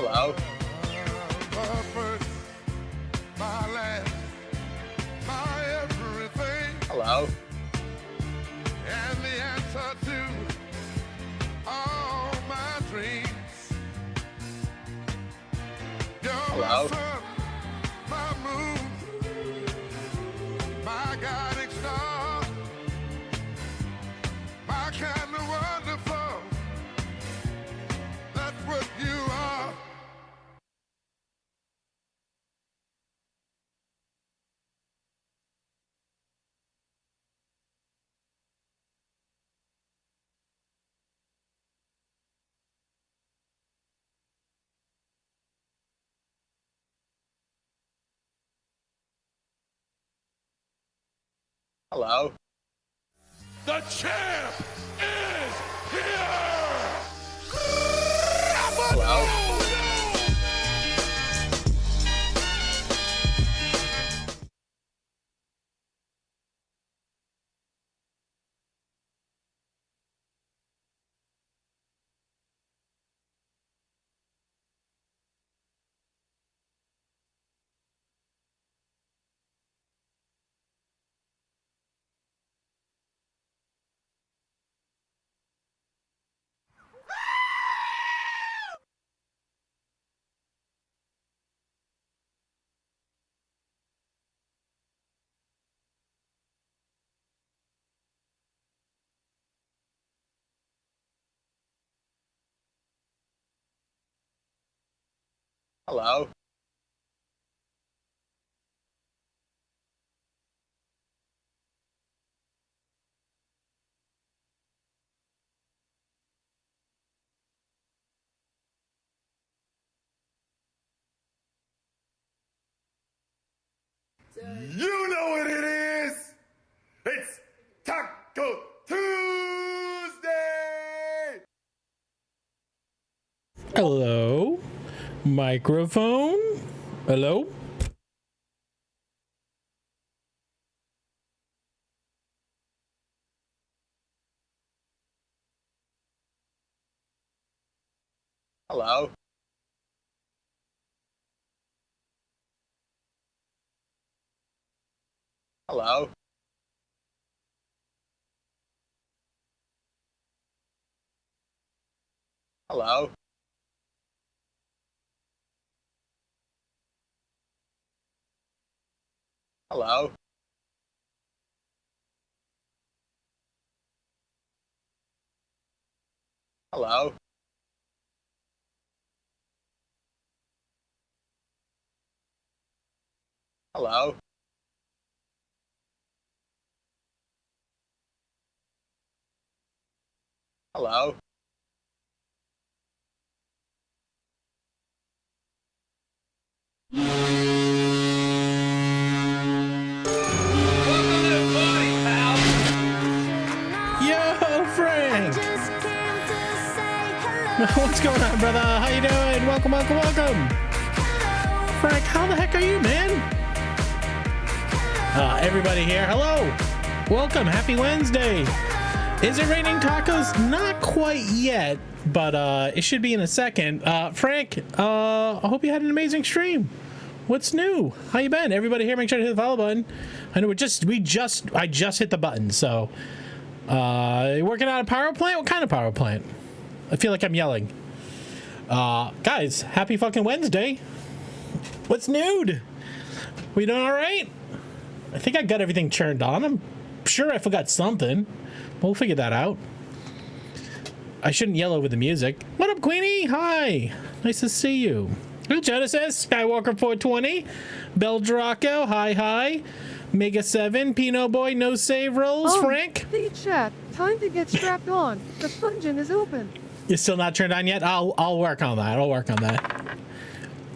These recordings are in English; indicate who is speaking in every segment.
Speaker 1: Hello.
Speaker 2: My first, my last, my everything,
Speaker 1: Hello.
Speaker 2: and the answer to all my dreams. You're
Speaker 1: Hello.
Speaker 2: my sun, my moon, my guiding star, my kind of wonderful. That's what you are.
Speaker 1: Hello.
Speaker 2: The champ is here!
Speaker 1: Hello. Hello.
Speaker 2: You know what it is! It's Taco Tuesday!
Speaker 3: Hello? Microphone? Hello?
Speaker 1: Hello. Hello. Hello. Hello. Hello. Hello. Hello.
Speaker 3: Yo, Frank! What's going on, brother? How you doing? Welcome, welcome, welcome! Frank, how the heck are you, man? Everybody here, hello! Welcome, happy Wednesday! Is it raining tacos? Not quite yet, but it should be in a second. Frank, I hope you had an amazing stream. What's new? How you been? Everybody here, make sure to hit the follow button. I know I just hit the button, so you working on a power plant? What kind of power plant? I feel like I'm yelling. Guys, happy fucking Wednesday. What's nude? We doing all right? I think I got everything turned on. I'm sure I forgot something. We'll figure that out. I shouldn't yell over the music. What up, Queenie? Hi. Nice to see you. Who Genesis? Skywalker 420. Bel Draco. Hi. Mega 7. Pino Boy. No save rolls. Frank?
Speaker 4: Hey, chat. Time to get strapped on. The function is open.
Speaker 3: You're still not turned on yet? I'll work on that.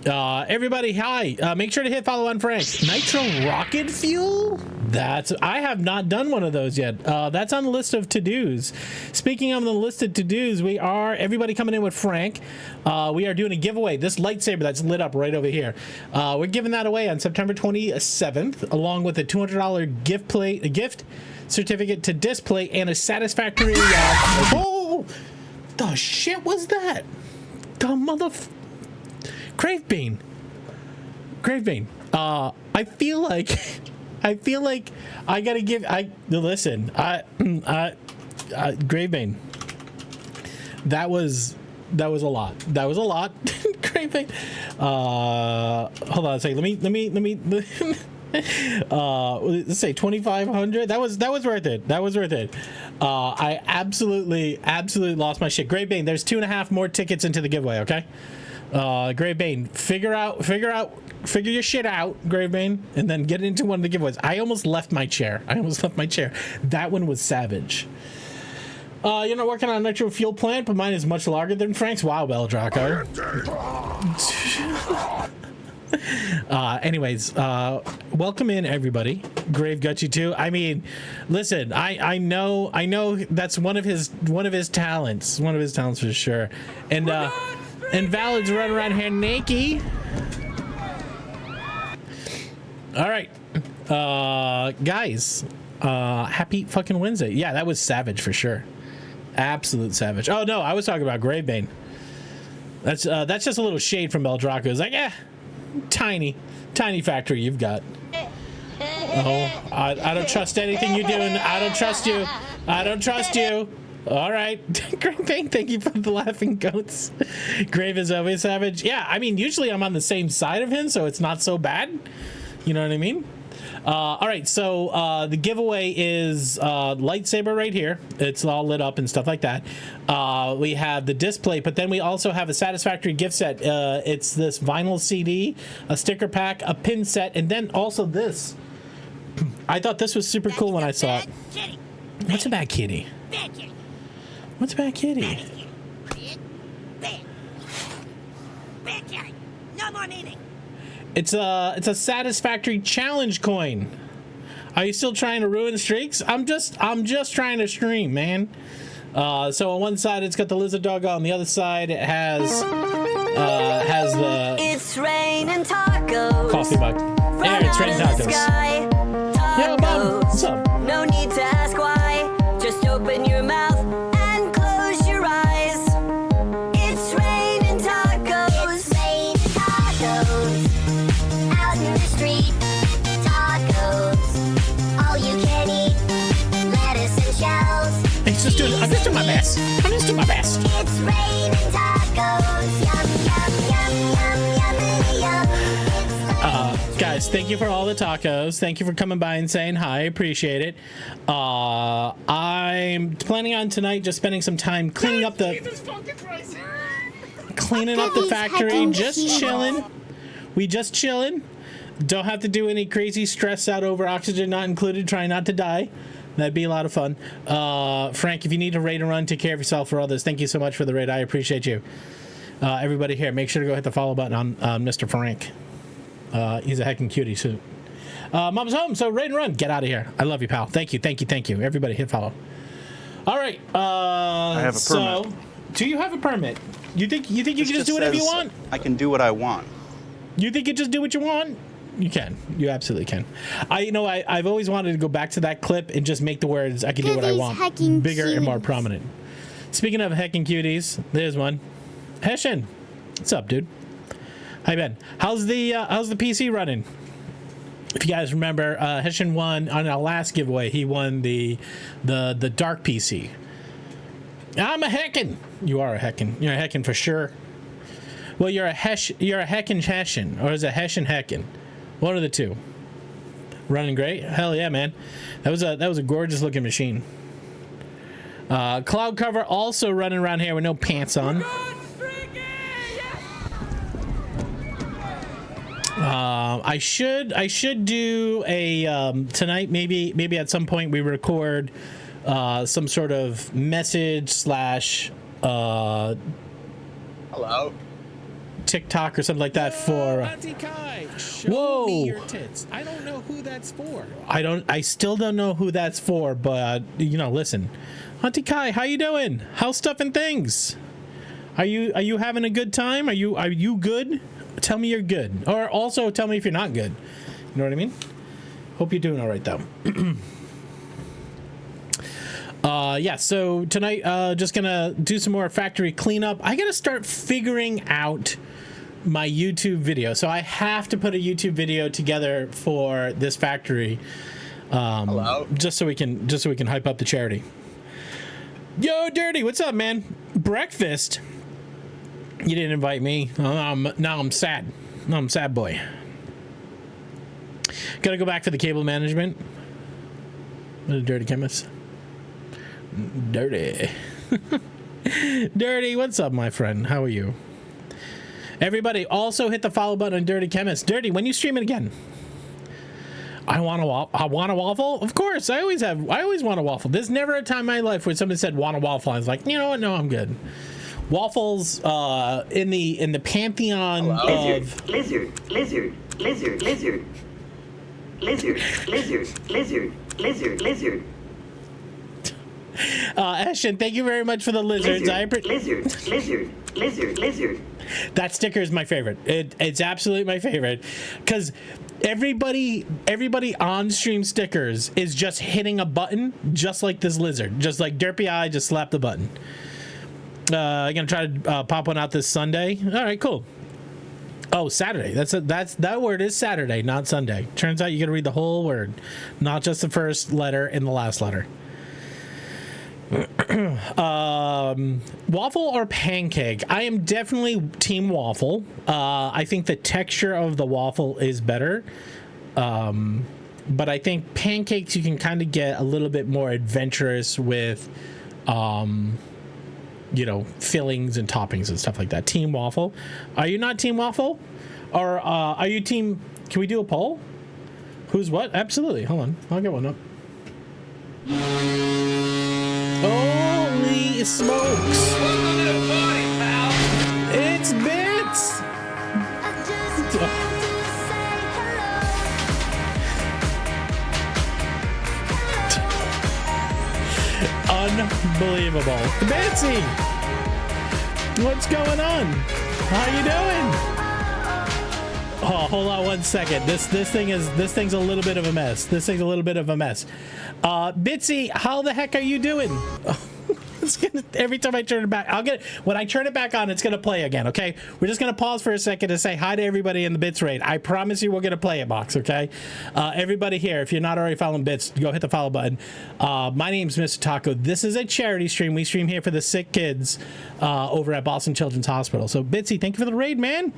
Speaker 3: Everybody, hi. Make sure to hit follow on Frank. Nitro rocket fuel? I have not done one of those yet. That's on the list of to-dos. Speaking of the list of to-dos, everybody coming in with Frank. We are doing a giveaway. This lightsaber that's lit up right over here. We're giving that away on September 27th, along with a $200 gift certificate to Display and a satisfactory. Oh, the shit was that? The Gravebean. I feel like I gotta give. Listen. Gravebean. That was a lot. Gravebean. Hold on a second. Let me. Let's say 2,500. That was worth it. I absolutely lost my shit. Gravebean, there's 2.5 more tickets into the giveaway. Okay. Gravebean, figure your shit out, Gravebean, and then get into one of the giveaways. I almost left my chair. That one was savage. You're not working on a nitro fuel plant, but mine is much larger than Frank's. Wow, Beldraco. Anyways, welcome in everybody. Grave got you too. I mean, listen, I know that's one of his talents. One of his talents for sure. And Valid's running around here naked. All right, guys, happy fucking Wednesday. Yeah, that was savage for sure. Absolute savage. Oh no, I was talking about Gravebane. That's just a little shade from Beldraco. It's like, tiny factory you've got. Oh, I don't trust anything you're doing. I don't trust you. All right. Gravebane, thank you for the laughing goats. Grave is always savage. Yeah, I mean, usually I'm on the same side of him, so it's not so bad. You know what I mean? All right, so the giveaway is lightsaber right here. It's all lit up and stuff like that. We have the display, but then we also have a satisfactory gift set. It's this vinyl CD, a sticker pack, a pin set, and then also this. I thought this was super cool when I saw it. What's a bad kitty? What's a bad kitty?
Speaker 5: No more meaning.
Speaker 3: It's a satisfactory challenge coin. Are you still trying to ruin streaks? I'm just trying to stream, man. So on one side it's got the lizard dog, on the other side it has the
Speaker 5: It's raining tacos.
Speaker 3: coffee mug. There, it's raining tacos. Yo, Mom, what's up?
Speaker 5: No need to ask why. Just open your mouth and close your eyes. It's raining tacos.
Speaker 6: It's raining tacos out in the street. Tacos, all you can eat. Lettuce and shells.
Speaker 3: I'm just doing my best.
Speaker 6: It's raining tacos. Yum yum yum yum yum yum.
Speaker 3: Guys, thank you for all the tacos. Thank you for coming by and saying hi. I appreciate it. I'm planning on tonight just spending some time cleaning up the factory. Just chilling. We just chilling. Don't have to do any crazy stress out over oxygen not included. Try not to die. That'd be a lot of fun. Frank, if you need to raid and run, take care of yourself for others. Thank you so much for the raid. I appreciate you. Everybody here, make sure to go hit the follow button on Mr. Frank. He's a heckin' cutie suit. Mom's home, so raid and run. Get out of here. I love you, pal. Thank you. Everybody hit follow. All right. I have a permit. So, do you have a permit? You think you can just do whatever you want?
Speaker 7: I can do what I want.
Speaker 3: You think you just do what you want? You can. You absolutely can. I've always wanted to go back to that clip and just make the words "I can do what I want" bigger and more prominent. Speaking of heckin' cuties, there's one. Hessian, what's up, dude? Hi, Ben. How's the PC running? If you guys remember, Hessian won on our last giveaway. He won the dark PC. I'm a heckin'. You are a heckin'. You're a heckin' for sure. Well, you're a heckin' Hessian, or is it Hessian heckin'? One of the two. Running great. Hell yeah, man. That was a gorgeous looking machine. Cloud cover also running around here with no pants on. I should do a tonight. Maybe at some point we record some sort of message slash
Speaker 1: Hello.
Speaker 3: TikTok or something like that for.
Speaker 8: Auntie Kai, show
Speaker 3: Whoa!
Speaker 8: me your tits. I don't know who that's for.
Speaker 3: I still don't know who that's for, but listen, Auntie Kai, how you doing? How's stuff and things? Are you having a good time? Are you good? Tell me you're good, or also tell me if you're not good. You know what I mean? Hope you're doing all right though. Yeah, so tonight just gonna do some more factory cleanup. I gotta start figuring out my YouTube video. So I have to put a YouTube video together for this factory.
Speaker 1: Hello.
Speaker 3: Just so we can hype up the charity. Yo, Dirty, what's up, man? Breakfast. You didn't invite me. Now I'm sad. No, I'm sad boy. Gotta go back for the cable management. Dirty chemist. Dirty. Dirty, what's up, my friend? How are you? Everybody, also hit the follow button on Dirty Chemist. Dirty, when you stream it again? I want a waffle? Of course, I always want a waffle. There's never a time in my life where somebody said want a waffle. I was like, you know what? No, I'm good. Waffles in the pantheon
Speaker 1: Hello?
Speaker 3: of
Speaker 7: Lizard.
Speaker 3: Ashton, thank you very much for the lizards.
Speaker 7: Lizard.
Speaker 3: That sticker is my favorite. It's absolutely my favorite because everybody on stream stickers is just hitting a button, just like this lizard, just like Derpy Eye just slapped the button. I'm gonna try to pop one out this Sunday. All right, cool. Oh, Saturday. That word is Saturday, not Sunday. Turns out you gotta read the whole word, not just the first letter and the last letter. Waffle or pancake? I am definitely team waffle. I think the texture of the waffle is better. But I think pancakes you can kind of get a little bit more adventurous with fillings and toppings and stuff like that. Team waffle. Are you not team waffle? Or are you team... Can we do a poll? Who's what? Absolutely. Hold on. I'll get one up. Holy smokes! It's Bits! Unbelievable. Betsy! What's going on? How you doing? Oh, hold on one second. This thing's a little bit of a mess. Bitsy, how the heck are you doing? Every time I turn it back, when I turn it back on, it's gonna play again. Okay, we're just gonna pause for a second to say hi to everybody in the Bits raid. I promise you, we're gonna play it, box. Okay, everybody here, if you're not already following Bits, go hit the follow button. My name's Mr. Taco. This is a charity stream. We stream here for the sick kids over at Boston Children's Hospital. So, Bitsy, thank you for the raid, man.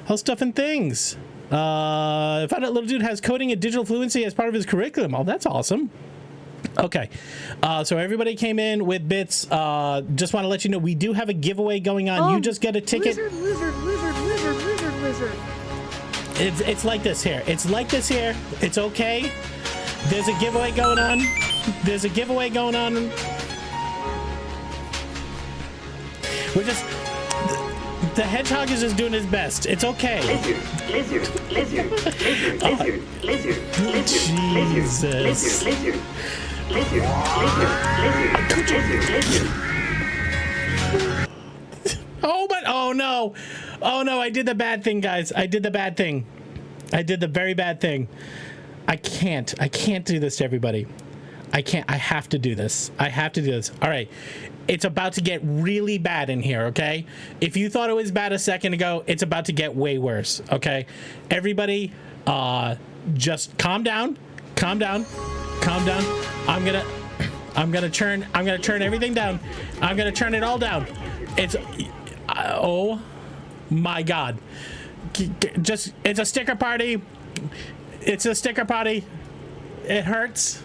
Speaker 3: How's stuff and things? I found out little dude has coding and digital fluency as part of his curriculum. Oh, that's awesome. Okay, so everybody came in with Bits. Just want to let you know we do have a giveaway going on. You just get a ticket.
Speaker 4: Lizard.
Speaker 3: It's like this here. It's okay. There's a giveaway going on. We're just... The hedgehog is just doing his best. It's okay.
Speaker 7: Lizard.
Speaker 3: Jesus. Oh no, I did the bad thing, guys. I did the very bad thing. I can't do this to everybody. I have to do this. All right. It's about to get really bad in here, okay? If you thought it was bad a second ago, it's about to get way worse, okay? Everybody, just calm down. I'm gonna turn everything down. I'm gonna turn it all down. It's, oh my God. It's a sticker party. It hurts.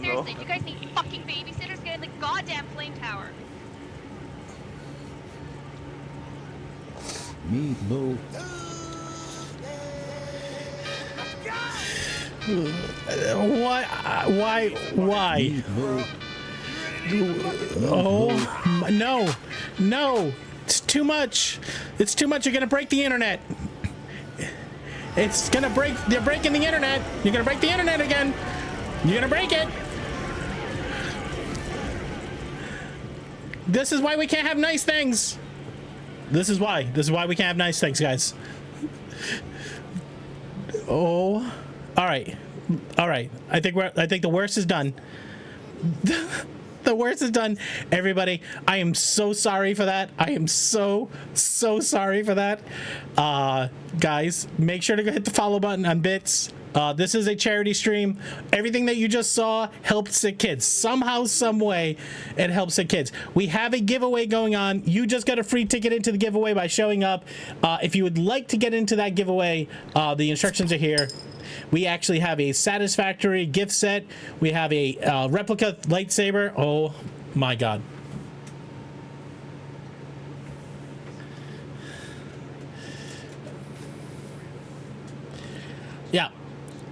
Speaker 9: Seriously, you guys need fucking babysitters? Get in the goddamn flame tower.
Speaker 8: Meatball.
Speaker 3: Why? Oh, no. It's too much. You're gonna break the internet. They're breaking the internet. You're gonna break the internet again. You're gonna break it. This is why we can't have nice things. This is why we can't have nice things, guys. Oh, all right. I think the worst is done. The The worst is done. Everybody, I am so sorry for that. I am so sorry for that. Guys, make sure to go hit the follow button on Bits. This is a charity stream. Everything that you just saw helps sick kids. Somehow, some way, it helps sick kids. We have a giveaway going on. You just got a free ticket into the giveaway by showing up. If you would like to get into that giveaway, the instructions are here. We actually have a Satisfactory gift set. We have a replica lightsaber. Oh my God.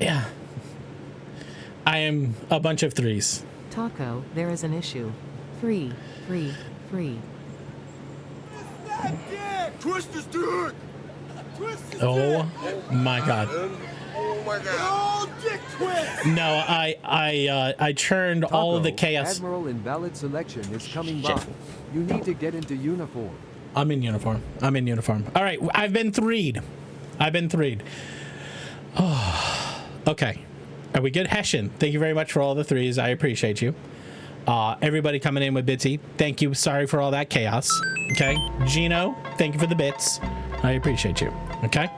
Speaker 3: Yeah. I am a bunch of threes.
Speaker 10: Taco, there is an issue. Free.
Speaker 2: Twist his dick!
Speaker 3: Oh my God.
Speaker 2: Oh my god. Oh, dick twist!
Speaker 3: No, I turned all of the chaos.
Speaker 11: Admiral Invalid Selection is coming by. You need to get into uniform.
Speaker 3: I'm in uniform. All right, I've been threed. Oh, okay. Are we good? Hessian, thank you very much for all the threes. I appreciate you. Everybody coming in with Bitsy, thank you. Sorry for all that chaos. Okay. Gino, thank you for the bits. I appreciate you. Okay.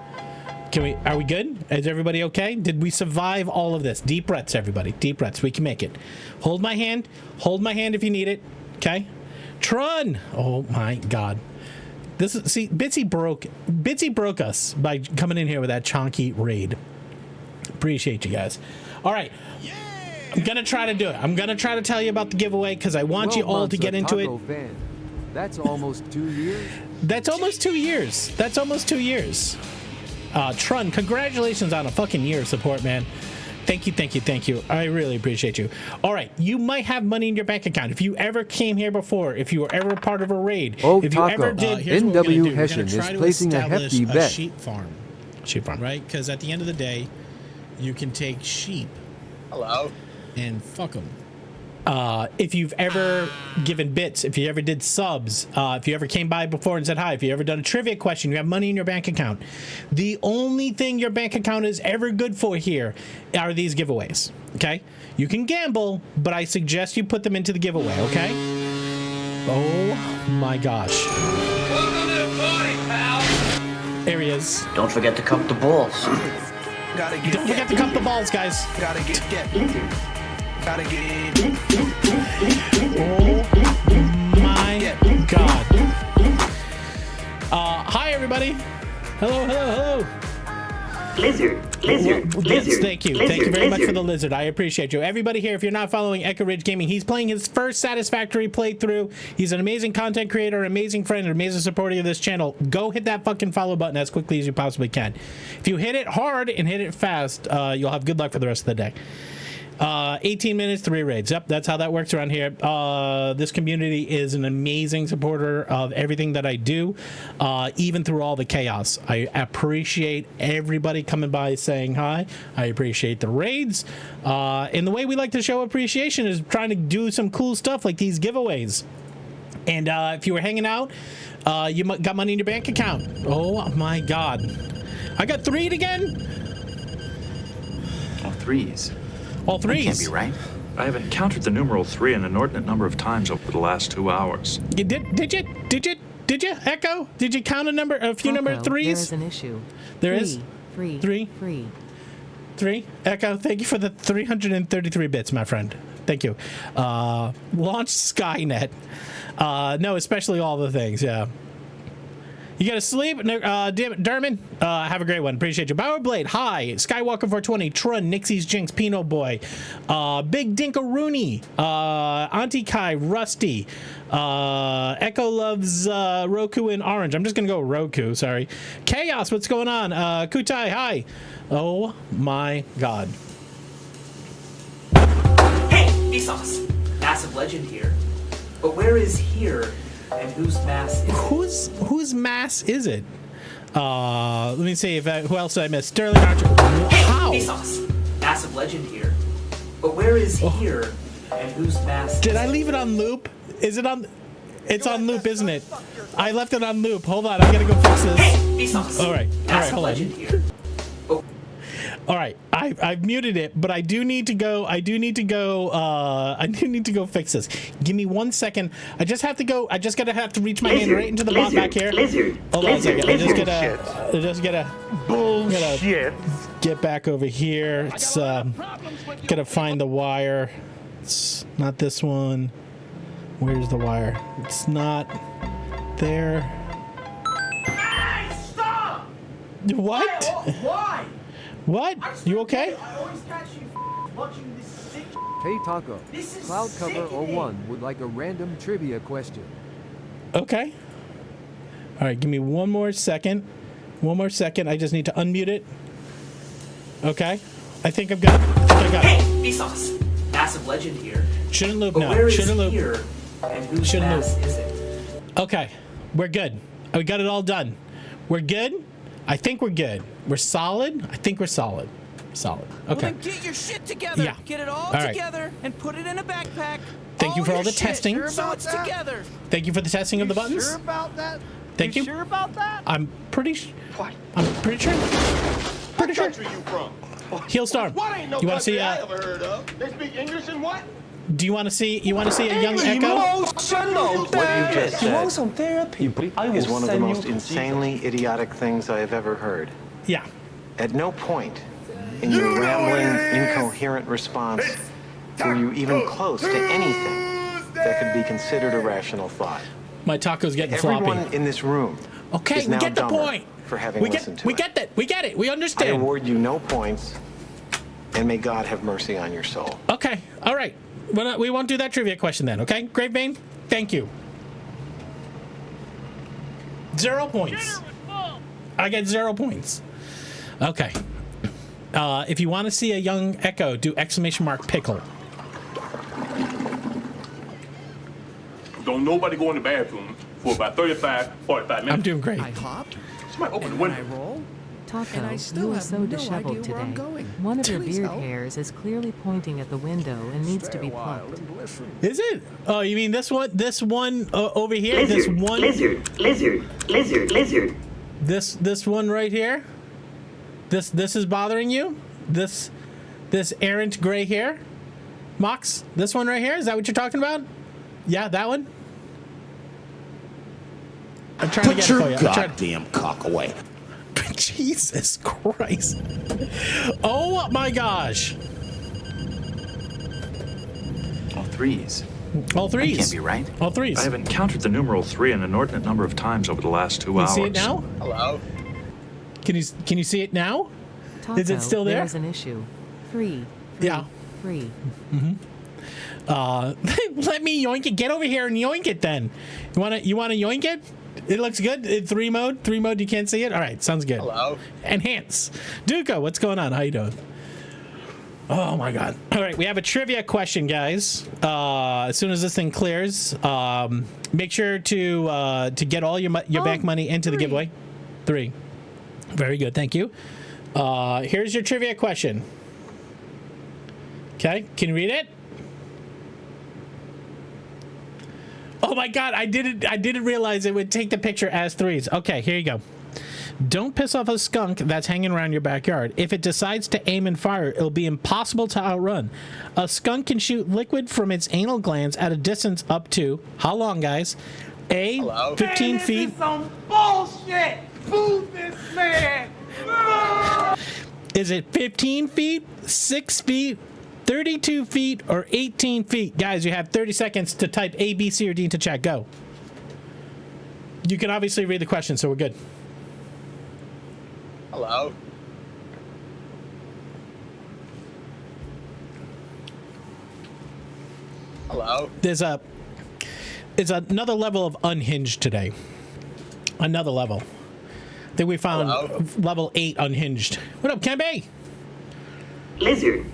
Speaker 3: Are we good? Is everybody okay? Did we survive all of this? Deep breaths, everybody. Deep breaths. We can make it. Hold my hand if you need it. Okay. Trun. Oh my God. Bitsy broke us by coming in here with that chonky raid. Appreciate you guys. All right. I'm going to try to do it. I'm going to try to tell you about the giveaway because I want you all to get into it.
Speaker 11: Fan. That's almost 2 years.
Speaker 3: That's almost 2 years. Trun, congratulations on a fucking year of support, man. Thank you. I really appreciate you. All right, you might have money in your bank account. If you ever came here before, if you were ever part of a raid, if you ever did,
Speaker 11: NW Hessian is placing a hefty bet.
Speaker 8: Sheep farm, right? Because at the end of the day, you can take sheep.
Speaker 1: Hello.
Speaker 8: And fuck them.
Speaker 3: If you've ever given bits, if you ever did subs, if you ever came by before and said hi, if you ever done a trivia question, you have money in your bank account. The only thing your bank account is ever good for here are these giveaways. Okay, you can gamble, but I suggest you put them into the giveaway. Okay. Oh my gosh.
Speaker 2: Welcome to the party, pal!
Speaker 3: There he is.
Speaker 7: Don't forget to cup the balls.
Speaker 3: Don't forget to cup the balls, guys.
Speaker 2: Gotta get Gotta get
Speaker 3: Oh my God. Hi everybody. Hello.
Speaker 7: Lizard.
Speaker 3: Yes, thank you very much for the lizard. I appreciate you. Everybody here, if you're not following Echo Ridge Gaming, he's playing his first Satisfactory playthrough. He's an amazing content creator, an amazing friend, an amazing supporter of this channel. Go hit that fucking follow button as quickly as you possibly can. If you hit it hard and hit it fast, you'll have good luck for the rest of the day. 18 minutes, 3 raids. Yep, that's how that works around here. This community is an amazing supporter of everything that I do, even through all the chaos. I appreciate everybody coming by saying hi. I appreciate the raids. And the way we like to show appreciation is trying to do some cool stuff like these giveaways. And if you were hanging out, you got money in your bank account. Oh my God. I got 3'd again?
Speaker 12: Oh, 3s.
Speaker 3: All 3s.
Speaker 12: That can't be right. I have encountered the numeral 3 an inordinate number of times over the last 2 hours.
Speaker 3: You did you, Echo? Did you count a few number 3s?
Speaker 10: There is an issue.
Speaker 3: There is?
Speaker 10: 3.
Speaker 3: Echo, thank you for the 333 bits, my friend. Thank you. Launch Skynet. No, especially all the things, yeah. You gotta sleep? Damn it, Derman. Have a great one. Appreciate you. Bowerblade, hi. Skywalker 420, Trun, Nixie's Jinx, Pino Boy, Big Dinkaroony, Auntie Kai, Rusty, Echo loves Roku and Orange. I'm just gonna go Roku, sorry. Chaos, what's going on? Kutai, hi. Oh my God.
Speaker 13: Hey, Vsauce. Massive legend here. But where is here? And whose mass is it?
Speaker 3: Whose mass is it? Let me see if who else did I miss? Sterling Archer. How?
Speaker 13: Vsauce. Massive legend here. But where is here? And whose mass
Speaker 3: Did I leave it on loop? Is it on? It's on loop, isn't it? I left it on loop. Hold on, I gotta go fix this.
Speaker 13: Hey, Vsauce.
Speaker 3: All right, hold on.
Speaker 13: Here.
Speaker 3: All right, I've muted it, but I do need to go. I do need to go fix this. Give me 1 second. I just have to go. I just have to reach my hand right into the bot back here. Hold on a second. I just gotta bullshit. Get back over here. It's gotta find the wire. It's not this one. Where's the wire? It's not there.
Speaker 13: Hey, stop!
Speaker 3: What?
Speaker 13: Why?
Speaker 3: What? You okay?
Speaker 13: I always catch you watching this sick.
Speaker 11: Hey Taco,
Speaker 13: This is
Speaker 11: Cloud Cover
Speaker 13: sickening.
Speaker 11: 01 would like a random trivia question.
Speaker 3: Okay. All right, give me 1 more second. 1 more second. I just need to unmute it. Okay. I think I've got it.
Speaker 13: Hey, Vsauce! Massive legend here.
Speaker 3: Shouldn't loop
Speaker 13: But
Speaker 3: now.
Speaker 13: where is
Speaker 3: Shouldn't loop.
Speaker 13: here and whose
Speaker 3: Shouldn't
Speaker 13: mass
Speaker 3: loop.
Speaker 13: is it?
Speaker 3: Okay. We're good. We got it all done. We're good. I think we're good. We're solid. I think we're solid. Solid.
Speaker 14: Well,
Speaker 3: Okay.
Speaker 14: then get your shit together.
Speaker 3: Yeah.
Speaker 14: Get it all
Speaker 3: right.
Speaker 14: together and put it in a backpack.
Speaker 3: Thank you for all
Speaker 14: your
Speaker 3: the
Speaker 14: shit,
Speaker 3: testing.
Speaker 14: So it's together.
Speaker 3: Thank you for the testing of the buttons.
Speaker 4: Sure about that?
Speaker 3: Thank you.
Speaker 4: Sure about that?
Speaker 3: I'm pretty sure. I'm pretty sure. Pretty sure.
Speaker 2: Country you from?
Speaker 3: Heelstorm.
Speaker 2: What ain't no
Speaker 3: You want to
Speaker 2: country
Speaker 3: see?
Speaker 2: I ever heard of? They speak English and what?
Speaker 3: Do you want to see? You want to see a young Echo?
Speaker 7: What you just said is one of the most insanely idiotic things I have ever heard.
Speaker 3: Yeah.
Speaker 7: At no point in your rambling, incoherent response were you even close to anything that could be considered a rational thought.
Speaker 3: My taco's getting
Speaker 7: Everyone
Speaker 3: floppy.
Speaker 7: in this room
Speaker 3: Okay,
Speaker 7: is
Speaker 3: we
Speaker 7: now
Speaker 3: get the
Speaker 7: dumber
Speaker 3: point.
Speaker 7: for having listened to
Speaker 3: we
Speaker 7: it.
Speaker 3: get that. We get it. We
Speaker 7: I
Speaker 3: understand.
Speaker 7: award you no points, and may God have mercy on your soul.
Speaker 3: Okay. All right. We won't do that trivia question then. Okay. Great Bane. Thank you. 0 points. I get 0 points. Okay. If you want to see a young Echo, do ! Pickle.
Speaker 2: Don't nobody go in the bathroom for about 45, 45 minutes.
Speaker 3: I'm doing great.
Speaker 14: I hop,
Speaker 2: Somebody open the
Speaker 14: and I
Speaker 2: window.
Speaker 14: roll.
Speaker 10: Taco,
Speaker 14: And I still
Speaker 10: you are
Speaker 14: have
Speaker 10: so
Speaker 14: no
Speaker 10: disheveled
Speaker 14: idea where I'm
Speaker 10: today.
Speaker 14: going.
Speaker 10: One of your
Speaker 14: Please
Speaker 10: beard
Speaker 14: help.
Speaker 10: hairs is clearly pointing at the window and needs to be plucked.
Speaker 3: Is it? Oh, you mean this one? This one over here?
Speaker 5: Lizard,
Speaker 3: This one?
Speaker 5: lizard.
Speaker 3: This one right here? This is bothering you? This errant gray hair? Mox? This one right here? Is that what you're talking about? Yeah, that one? I'm trying to get it for you.
Speaker 1: goddamn cock away.
Speaker 3: Jesus Christ. Oh my gosh.
Speaker 12: All threes.
Speaker 3: All threes.
Speaker 12: That can't be right.
Speaker 3: All threes.
Speaker 12: I have encountered the numeral 3 an inordinate number of times over the last 2
Speaker 3: Can you
Speaker 12: hours.
Speaker 3: see it now?
Speaker 2: Hello?
Speaker 3: Can you see it now?
Speaker 10: Taco,
Speaker 3: Is it still there?
Speaker 10: There's an issue. 3.
Speaker 3: Yeah.
Speaker 10: 3.
Speaker 3: Let me yoink it. Get over here and yoink it then. You wanna yoink it? It looks good in 3 mode. 3 mode, you can't see it? All right, sounds good.
Speaker 2: Hello?
Speaker 3: Enhance. Duco, what's going on? How you doing? Oh my God. All right, we have a trivia question, guys. As soon as this thing clears, make sure to get all your bank money into the giveaway. 3. Very good, thank you. Here's your trivia question. Okay, can you read it? Oh my God, I didn't realize it would take the picture as 3s. Okay, here you go. Don't piss off a skunk that's hanging around your backyard. If it decides to aim and fire, it'll be impossible to outrun. A skunk can shoot liquid from its anal glands at a distance up to, how long, guys? A,
Speaker 2: Hello?
Speaker 3: 15 feet.
Speaker 14: This is some bullshit. Move this man.
Speaker 3: Is it 15 feet, 6 feet, 32 feet, or 18 feet? Guys, you have 30 seconds to type A, B, C, or D into chat. Go. You can obviously read the question, so we're good.
Speaker 2: Hello? Hello?
Speaker 3: There's another level of unhinged today. Another level. I think we found
Speaker 2: Hello?
Speaker 3: level 8 unhinged. What up, Kembe?
Speaker 5: Lizard.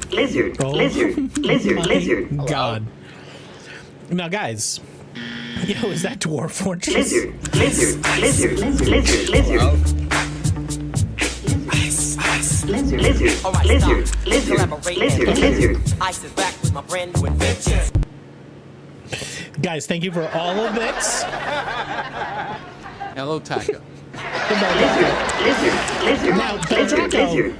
Speaker 3: My God. Now, guys. Yo, is that Dwarf Fortress?
Speaker 5: Lizard.
Speaker 14: I sit back with my brand new invention.
Speaker 3: Guys, thank you for all of this.
Speaker 1: Hello, Taco.
Speaker 3: Now, Beltraco.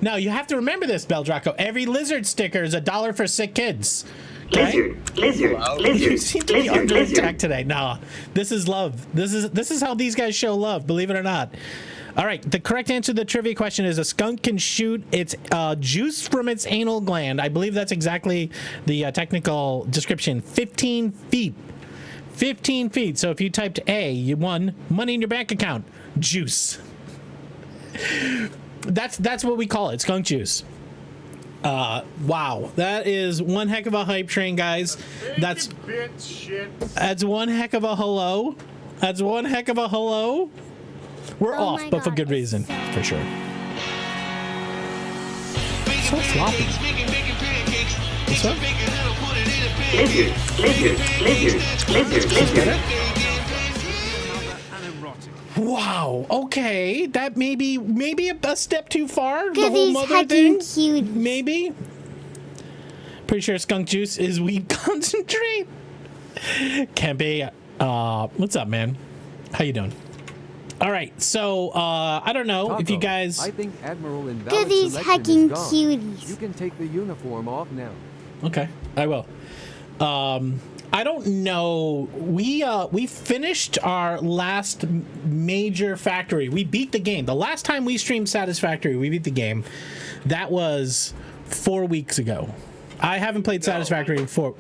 Speaker 3: No, you have to remember this, Beldraco. Every lizard sticker is $1 for sick kids. Okay? You seem to be under attack today. No, this is love. This is how these guys show love, believe it or not. All right, the correct answer to the trivia question is a skunk can shoot its juice from its anal gland. I believe that's exactly the technical description. 15 feet. 15 feet. So if you typed A, you won money in your bank account. Juice. That's what we call it, skunk juice. Wow, that is one heck of a hype train, guys. That's one heck of a hello. That's one heck of a hello. We're off, but for good reason, for sure. So sloppy. What's up? Wow. Okay, that maybe a step too far. The whole mother thing. Cute. Maybe. Pretty sure skunk juice is weed concentrate. Can't be. What's up, man? How you doing? All right, so I don't know if you guys.
Speaker 11: I think Admiral Invalid
Speaker 6: Goodies
Speaker 11: selection
Speaker 6: hacking
Speaker 11: is gone.
Speaker 6: cuties.
Speaker 11: You can take the uniform off now.
Speaker 3: Okay, I will. I don't know. We finished our last major factory. We beat the game. The last time we streamed Satisfactory, we beat the game. That was 4 weeks ago. I haven't played Satisfactory in 4.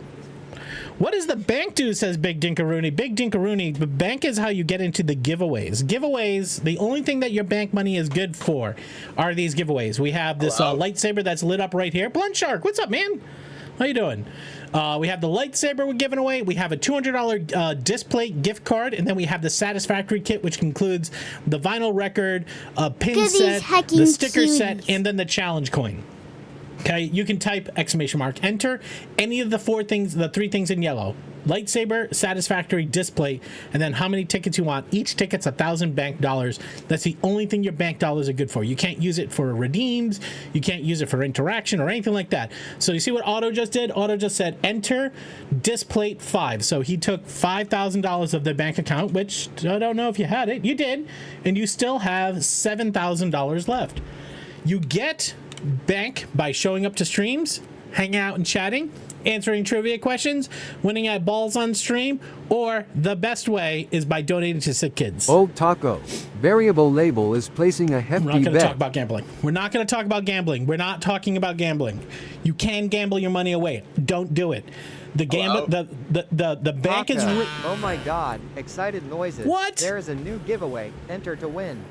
Speaker 3: What does the bank do, says Big Dinkaroony? Big Dinkaroony, the bank is how you get into the giveaways. Giveaways, the only thing that your bank money is good for are these giveaways. We have this lightsaber that's lit up right here. Blunt Shark, what's up, man? How you doing? We have the lightsaber we're giving away. We have a $200 display gift card, and then we have the Satisfactory kit, which includes the vinyl record, a pin set, the sticker set, and then the challenge coin. Okay, you can type !enter any of the 3 things in yellow: lightsaber, Satisfactory, display, and then how many tickets you want. Each ticket's $1,000 bank dollars. That's the only thing your bank dollars are good for. You can't use it for redeems. You can't use it for interaction or anything like that. So you see what Otto just did? Otto just said enter displate 5. So he took $5,000 of their bank account, which I don't know if you had it. You did, and you still have $7,000 left. You get bank by showing up to streams, hanging out and chatting, answering trivia questions, winning at balls on stream, or the best way is by donating to sick kids.
Speaker 11: Old Taco. Variable Label is placing a hefty bet.
Speaker 3: We're not going to talk about gambling. We're not going to talk about gambling. We're not talking about gambling. You can gamble your money away. Don't do it. The gamble, the bank is.
Speaker 15: Oh my God! Excited noises.
Speaker 3: What?
Speaker 15: There is a new giveaway. Enter to win.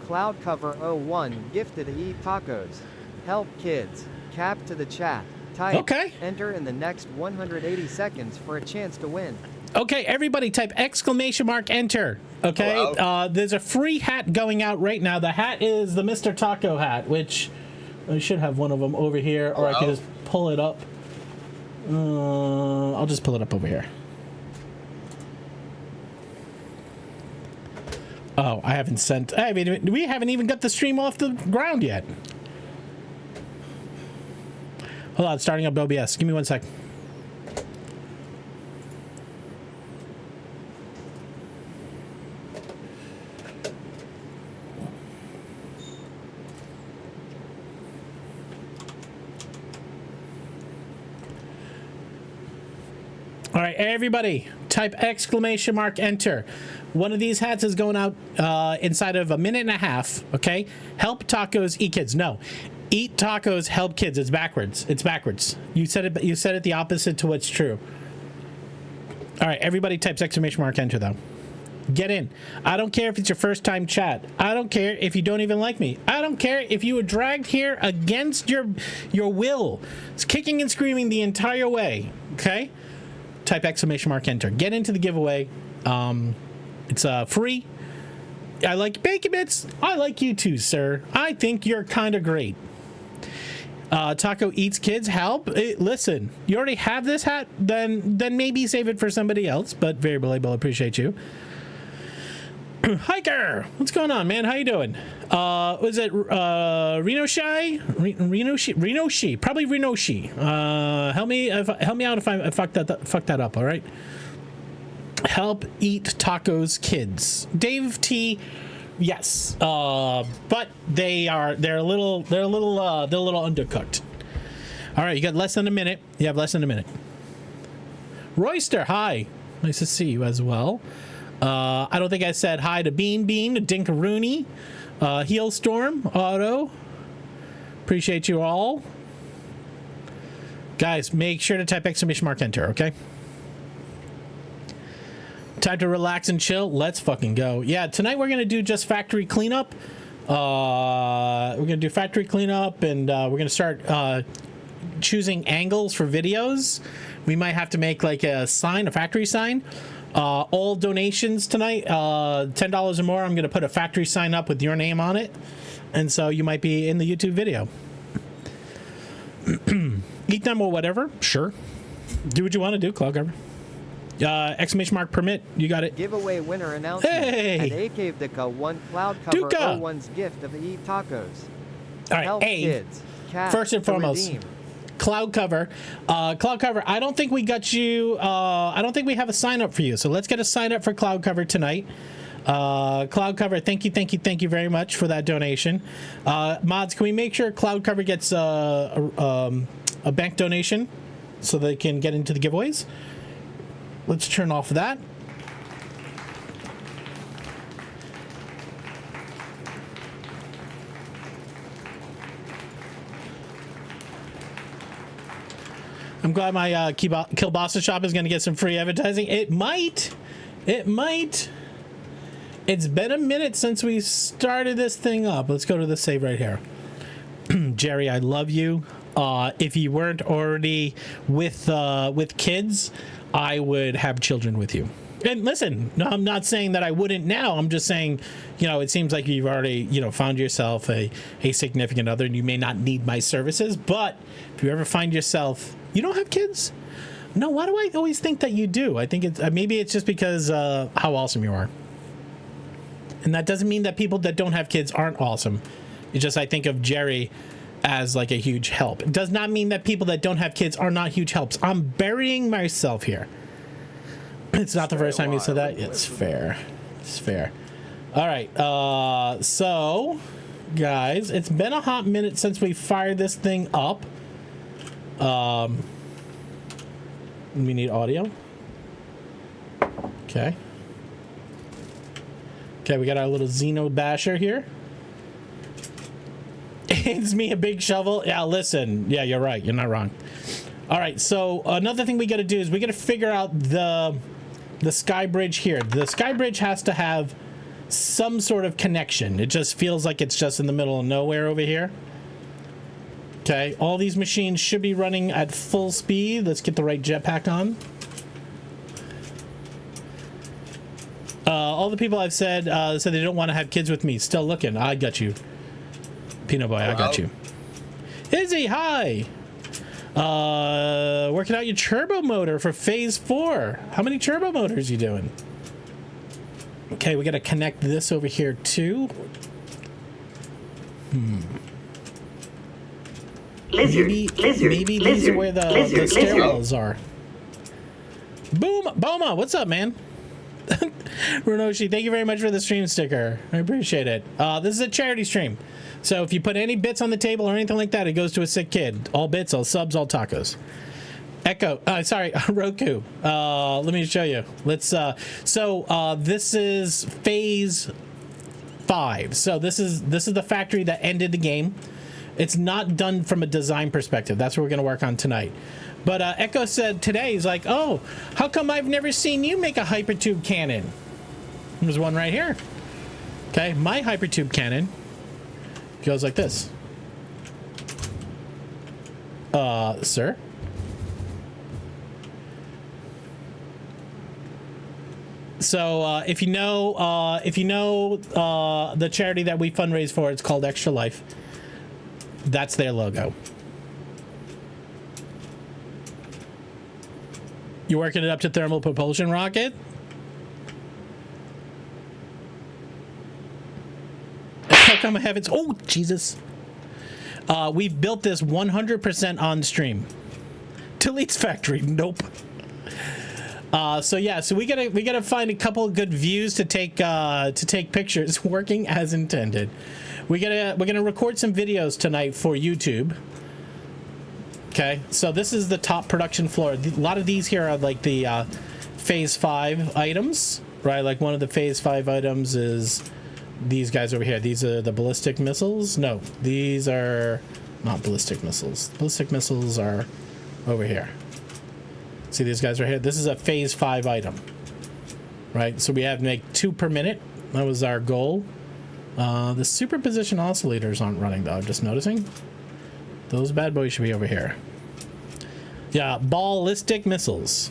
Speaker 15: Cloud Cover 01 gifted Eat Tacos. Help kids. Cap to the chat. Type.
Speaker 3: Okay.
Speaker 15: Enter in the next 180 seconds for a chance to win.
Speaker 3: Okay, everybody type !enter. Okay. There's a free hat going out right now. The hat is the Mr. Taco hat, which I should have one of them over here, or I can just pull it up. I'll just pull it up over here. Oh, I haven't sent. I mean, we haven't even got the stream off the ground yet. Hold on, starting up OBS. Give me 1 sec. All right, everybody, type !enter. One of these hats is going out inside of a minute and a half, okay? Help tacos, eat kids. No. Eat tacos, help kids. It's backwards. It's backwards. You said it the opposite to what's true. All right, everybody types !enter though. Get in. I don't care if it's your first time chat. I don't care if you don't even like me. I don't care if you were dragged here against your will. It's kicking and screaming the entire way, okay? Type !enter. Get into the giveaway. It's free. I like Bacon Bits. I like you too, sir. I think you're kind of great. Taco eats kids. Help. Listen, you already have this hat. Then maybe save it for somebody else. But Variable Label, appreciate you. Hiker, what's going on, man? How you doing? Was it Reno Shi? Reno Shi. Probably Reno Shi. Help me out if I fuck that up. All right. Help eat tacos, kids. Dave T. Yes, but they're a little undercooked. All right, you got less than a minute. You have less than a minute. Royster, hi. Nice to see you as well. I don't think I said hi to Bean, to Dinkaroony, Heelstorm, Otto. Appreciate you all. Guys, make sure to type exclamation mark enter, okay? Time to relax and chill. Let's fucking go. Yeah, tonight we're going to do just factory cleanup. We're going to do factory cleanup, and we're going to start choosing angles for videos. We might have to make like a sign, a factory sign. All donations tonight, $10 or more, I'm going to put a factory sign up with your name on it. And so you might be in the YouTube video. Eat them or whatever. Sure. Do what you want to do, Cloud Cover. Exclamation mark permit. You got it.
Speaker 15: Giveaway winner announcement.
Speaker 3: Hey!
Speaker 15: And AK Vika won Cloud Cover
Speaker 3: Duka.
Speaker 15: 01's gift of Eat Tacos.
Speaker 3: All right,
Speaker 15: Help kids. Cat
Speaker 3: first and
Speaker 15: to
Speaker 3: foremost,
Speaker 15: redeem.
Speaker 3: Cloud Cover. Cloud Cover, I don't think we got you. I don't think we have a sign up for you. So let's get a sign up for Cloud Cover tonight. Cloud Cover, thank you very much for that donation. Mods, can we make sure Cloud Cover gets a bank donation so they can get into the giveaways? Let's turn off that. I'm glad my Kielbasa shop is going to get some free advertising. It might. It's been a minute since we started this thing up. Let's go to the save right here. Jerry, I love you. If you weren't already with kids, I would have children with you. And listen, no, I'm not saying that I wouldn't now. I'm just saying, it seems like you've already, found yourself a significant other and you may not need my services. But if you ever find yourself, you don't have kids? No, why do I always think that you do? I think maybe it's just because how awesome you are. And that doesn't mean that people that don't have kids aren't awesome. It's just I think of Jerry as like a huge help. It does not mean that people that don't have kids are not huge helps. I'm burying myself here. It's not the first time you said that. It's fair. It's fair. All right. So, guys, it's been a hot minute since we fired this thing up. We need audio. Okay. Okay, we got our little Xeno basher here. It's me a big shovel. Yeah, listen. Yeah, you're right. You're not wrong. All right, so another thing we got to do is we got to figure out the sky bridge here. The sky bridge has to have some sort of connection. It just feels like it's just in the middle of nowhere over here. Okay, all these machines should be running at full speed. Let's get the right jetpack on. All the people I've said said they don't want to have kids with me. Still looking. I got you. Peanut Boy, I got you. Izzy, hi. Working out your turbo motor for phase 4. How many turbo motors you doing? Okay, we got to connect this over here too. Maybe these are where the stairwells are. Boom, Boma, what's up, man? Runoshi, thank you very much for the stream sticker. I appreciate it. This is a charity stream. So if you put any bits on the table or anything like that, it goes to a sick kid. All bits, all subs, all tacos. Echo, Roku. Let me show you. Let's, this is phase 5. So this is the factory that ended the game. It's not done from a design perspective. That's what we're going to work on tonight. But Echo said today, he's like, oh, how come I've never seen you make a hypertube cannon? There's one right here. Okay, my hypertube cannon goes like this. Sir? So if you know the charity that we fundraise for, it's called Extra Life. That's their logo. You working it up to thermal propulsion rocket? How come I haven't? Oh, Jesus. We've built this 100% on stream. Delete's factory. Nope. So yeah, so we gotta find a couple of good views to take pictures working as intended. We're gonna record some videos tonight for YouTube. Okay, so this is the top production floor. A lot of these here are like the phase 5 items, right? Like one of the phase 5 items is these guys over here. These are the ballistic missiles. No, these are not ballistic missiles. Ballistic missiles are over here. See these guys right here? This is a phase 5 item, right? So we have to make 2 per minute. That was our goal. The superposition oscillators aren't running though. I'm just noticing. Those bad boys should be over here. Yeah, ballistic missiles.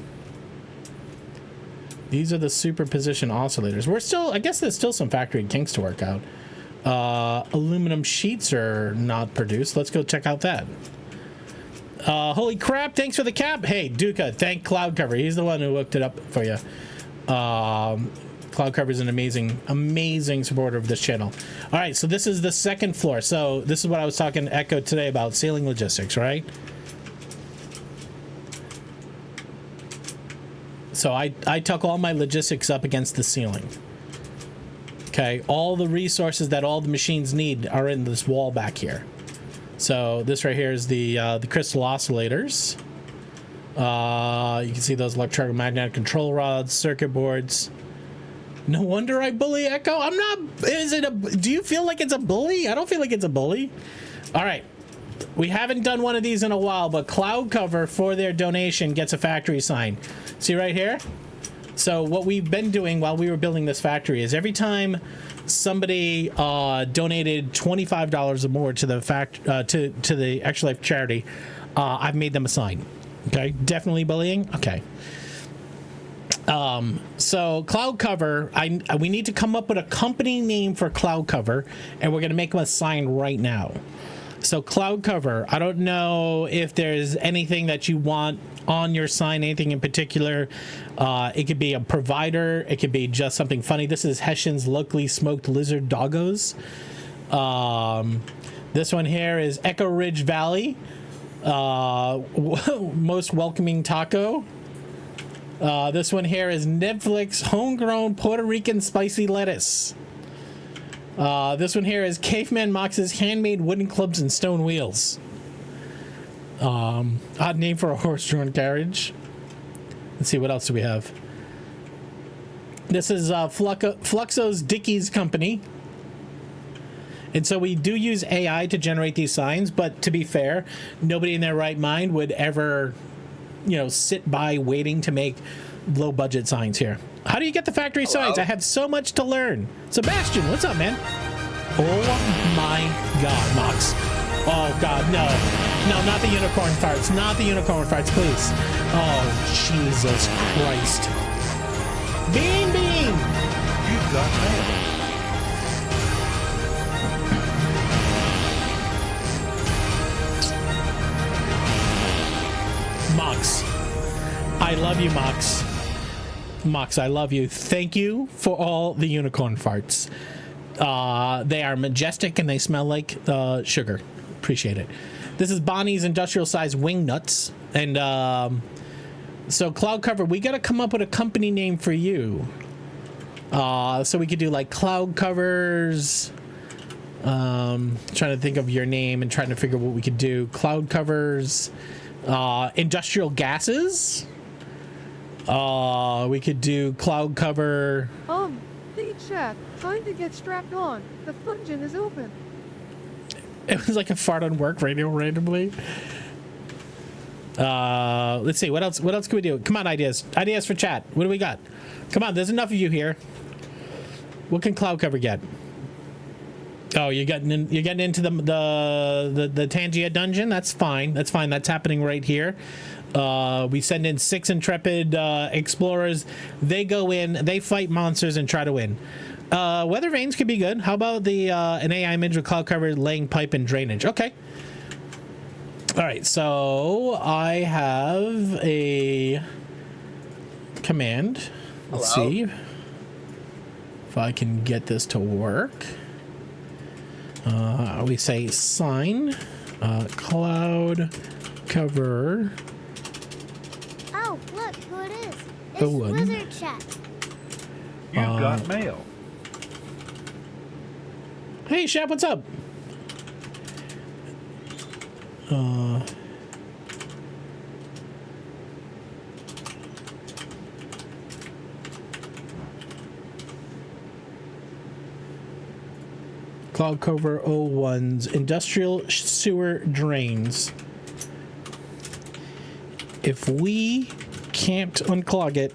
Speaker 3: These are the superposition oscillators. We're still, I guess there's still some factory kinks to work out. Aluminum sheets are not produced. Let's go check out that. Holy crap, thanks for the cap. Hey, Duca, thank Cloud Cover. He's the one who hooked it up for you. Cloud Cover is an amazing supporter of this channel. All right, so this is the second floor. So this is what I was talking to Echo today about sailing logistics, right? So I tuck all my logistics up against the ceiling. Okay, all the resources that all the machines need are in this wall back here. So this right here is the crystal oscillators. You can see those electromagnetic control rods, circuit boards. No wonder I bully Echo. I'm not. Do you feel like it's a bully? I don't feel like it's a bully. All right. We haven't done one of these in a while, but Cloud Cover for their donation gets a factory sign. See right here? So what we've been doing while we were building this factory is every time somebody donated $25 or more to the to the Extra Life charity, I've made them a sign. Okay, definitely bullying. Okay. So Cloud Cover, we need to come up with a company name for Cloud Cover, and we're gonna make them a sign right now. So Cloud Cover, I don't know if there's anything that you want on your sign, anything in particular. It could be a provider, it could be just something funny. This is Hessian's locally smoked lizard doggos. This one here is Echo Ridge Valley, most welcoming taco. This one here is Netflix homegrown Puerto Rican spicy lettuce. This one here is Caveman Mox's handmade wooden clubs and stone wheels. Odd name for a horse-drawn carriage. Let's see, what else do we have? This is Fluxo's Dickies Company. And so we do use AI to generate these signs, but to be fair, nobody in their right mind would ever, sit by waiting to make low-budget signs here. How do you get the factory signs? I have so much to learn. Sebastian, what's up, man? Oh my God, Mox. Oh God, no. No, not the unicorn farts. Not the unicorn farts, please. Oh, Jesus Christ. Bean Bean!
Speaker 2: You've got mail.
Speaker 3: Mox. I love you, Mox. Mox, I love you. Thank you for all the unicorn farts. They are majestic and they smell like sugar. Appreciate it. This is Bonnie's industrial size wing nuts. And so Cloud Cover, we got to come up with a company name for you. So we could do like Cloud Covers. Trying to think of your name and trying to figure what we could do. Cloud Covers. Industrial gases. We could do Cloud Cover.
Speaker 4: Hey chat, time to get strapped on. The function is open.
Speaker 3: It was like a fart on work radio randomly. Let's see, what else can we do? Come on, ideas for chat. What do we got? Come on, there's enough of you here. What can Cloud Cover get? Oh, you're getting into the Tangia dungeon. That's fine. That's happening right here. We send in 6 intrepid explorers. They go in, they fight monsters and try to win. Weather vanes could be good. How about the an AI image with Cloud Cover laying pipe and drainage? Okay. All right, so I have a command. Let's see if I can get this to work. We say sign Cloud Cover.
Speaker 6: Oh, look who it is. It's
Speaker 3: 01.
Speaker 6: Wizard Chef.
Speaker 16: You've got mail.
Speaker 3: Hey, Shep, what's up? Cloud Cover 01's industrial sewer drains. If we can't unclog it,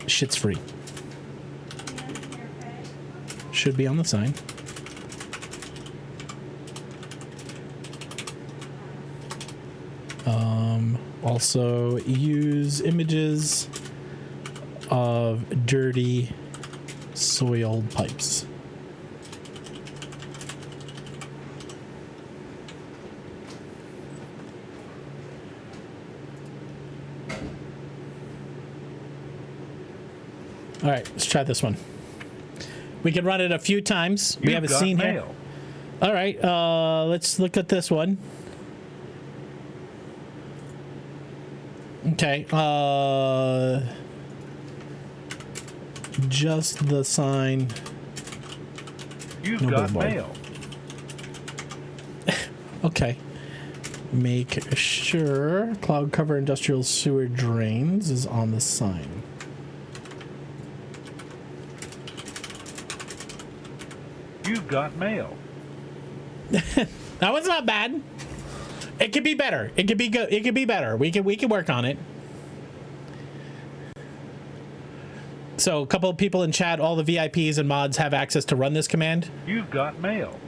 Speaker 3: shit's free. Should be on the sign. Also use images of dirty soiled pipes. All right, let's try this one. We can run it a few times. We have a scene here. All right, let's look at this one. Okay, just the sign.
Speaker 16: You've
Speaker 3: no
Speaker 16: got
Speaker 3: billboard.
Speaker 16: mail.
Speaker 3: Okay. Make sure cloud cover industrial sewer drains is on the sign.
Speaker 16: You've got mail.
Speaker 3: That one's not bad. It could be better. It could be good. It could be better. We can work on it. So a couple of people in chat, all the VIPs and mods have access to run this command.
Speaker 16: You've got mail.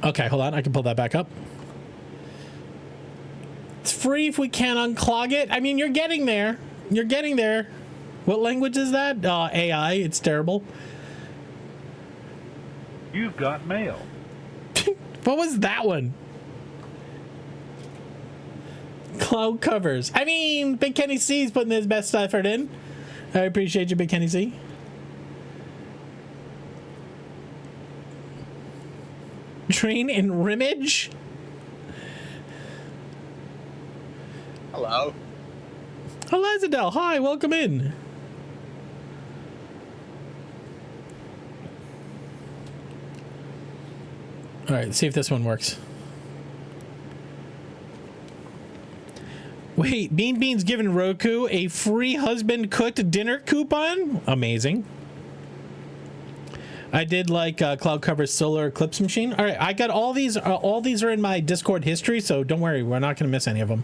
Speaker 3: Okay, hold on. I can pull that back up. It's free if we can't unclog it. I mean, you're getting there. You're getting there. What language is that? AI. It's terrible.
Speaker 16: You've got mail.
Speaker 3: What was that one? Cloud covers. I mean, Big Kenny C's putting his best effort in. I appreciate you, Big Kenny C. Train in Rimmage?
Speaker 1: Hello.
Speaker 3: Elizadel, hi, welcome in. All right, let's see if this one works. Wait, Bean Bean's giving Roku a free husband cooked dinner coupon? Amazing. I did like Cloud Cover's solar eclipse machine. All right, I got all these. All these are in my Discord history, so don't worry, we're not going to miss any of them.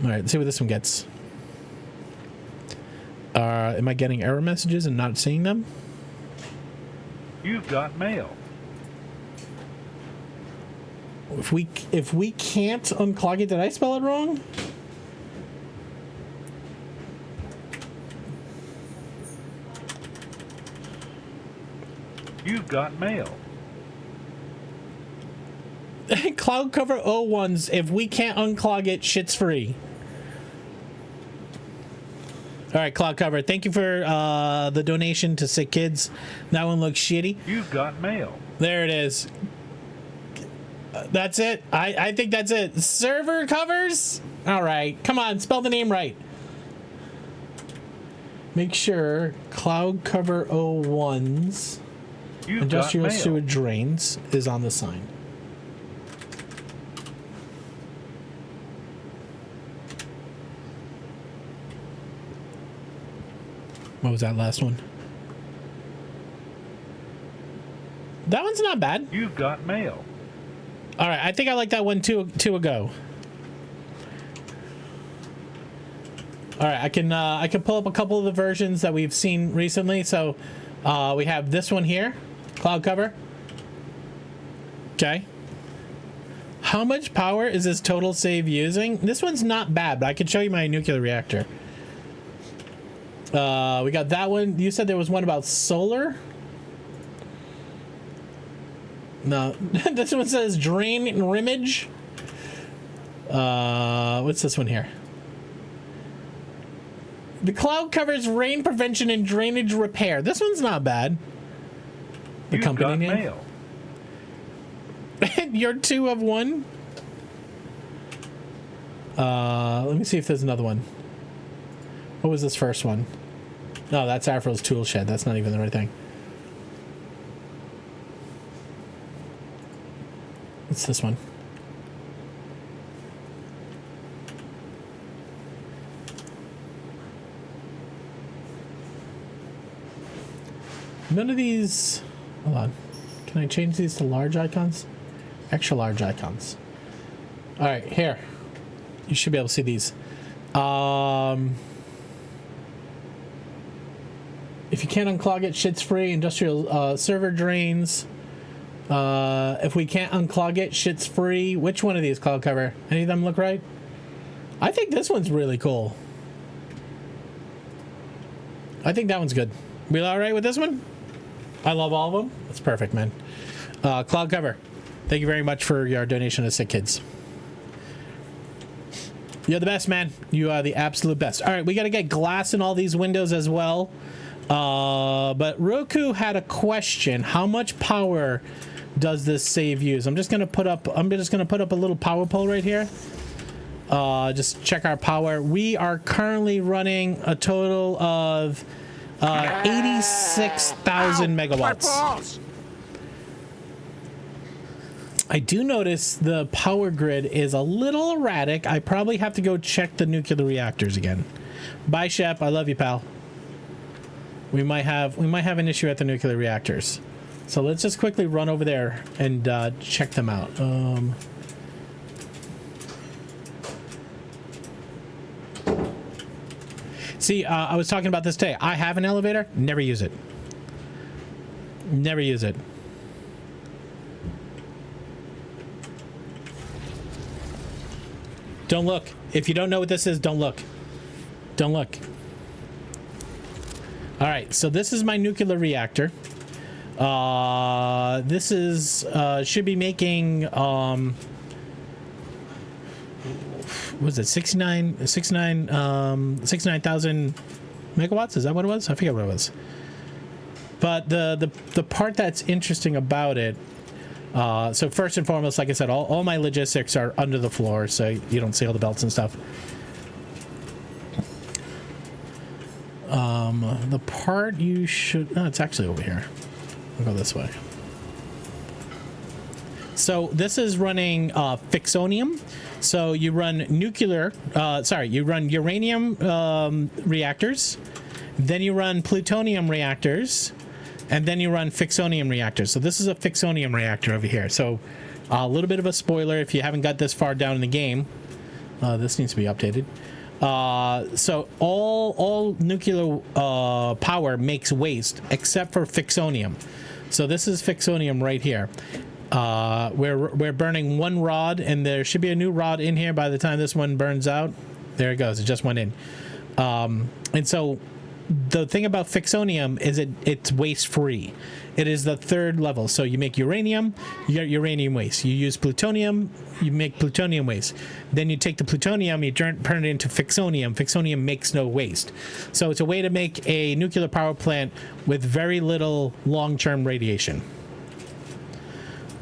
Speaker 3: All right, let's see what this one gets. Am I getting error messages and not seeing them?
Speaker 16: You've got mail.
Speaker 3: If we can't unclog it, did I spell it wrong?
Speaker 16: You've got mail.
Speaker 3: Cloud Cover 01's, if we can't unclog it, shit's free. All right, Cloud Cover, thank you for the donation to Sick Kids. That one looks shitty.
Speaker 16: You've got mail.
Speaker 3: There it is. That's it. I think that's it. Server covers? All right. Come on. Spell the name right. Make sure Cloud Cover 01's industrial sewer drains is on the sign. What was that last one? That one's not bad.
Speaker 16: You've got mail.
Speaker 3: All right, I think I like that one two ago. All right, I can pull up a couple of the versions that we've seen recently. So we have this one here, Cloud Cover. Okay. How much power is this total save using? This one's not bad, but I can show you my nuclear reactor. We got that one. You said there was one about solar. No, this one says drain and rimmage. What's this one here? The cloud covers rain prevention and drainage repair. This one's not bad. The
Speaker 16: You've
Speaker 3: company
Speaker 16: got
Speaker 3: name.
Speaker 16: mail.
Speaker 3: You're 2 of 1. Let me see if there's another one. What was this first one? No, that's Afro's tool shed. That's not even the right thing. It's this one. None of these... Hold on. Can I change these to large icons? Extra large icons. Alright, here. You should be able to see these. If you can't unclog it, shit's free. Industrial server drains. If we can't unclog it, shit's free. Which one of these, cloud cover? Any of them look right? I think this one's really cool. I think that one's good. We all right with this one? I love all of them. That's perfect, man. Cloud cover, thank you very much for your donation to Sick Kids. You're the best, man. You are the absolute best. All right, we got to get glass in all these windows as well. But Roku had a question. How much power does this save use? I'm just gonna put up a little power pole right here. Just check our power. We are currently running a total of 86,000 megawatts. I do notice the power grid is a little erratic. I probably have to go check the nuclear reactors again. Bye, Shep. I love you, pal. We might have an issue at the nuclear reactors. So let's just quickly run over there and check them out. See, I was talking about this today. I have an elevator, never use it. Never use it. Don't look. If you don't know what this is, don't look. Don't look. All right, so this is my nuclear reactor. This is should be making what was it, 69,000 megawatts? Is that what it was? I forget what it was. But the part that's interesting about it, so first and foremost, like I said, all my logistics are under the floor, so you don't see all the belts and stuff. The part you should... No, it's actually over here. I'll go this way. So this is running Fixonium. So you run you run uranium reactors, then you run plutonium reactors, and then you run Fixonium reactors. So this is a Fixonium reactor over here. So a little bit of a spoiler if you haven't got this far down in the game. This needs to be updated. So all nuclear power makes waste except for Fixonium. So this is Fixonium right here. We're burning one rod, and there should be a new rod in here by the time this one burns out. There it goes. It just went in. And so the thing about Fixonium is it's waste free. It is the third level. So you make uranium, you get uranium waste. You use plutonium, you make plutonium waste. Then you take the plutonium, you turn it into Fixonium. Fixonium makes no waste. So it's a way to make a nuclear power plant with very little long-term radiation.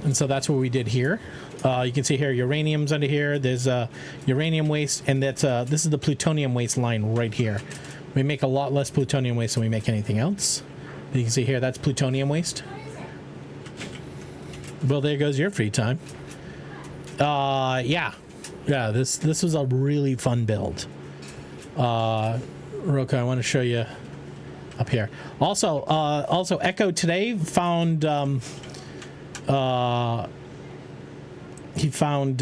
Speaker 3: And so that's what we did here. You can see here uranium's under here. There's uranium waste, and this is the plutonium waste line right here. We make a lot less plutonium waste than we make anything else. You can see here, that's plutonium waste. Well, there goes your free time. Yeah, this was a really fun build. Roku, I want to show you up here. Also, Echo today found he found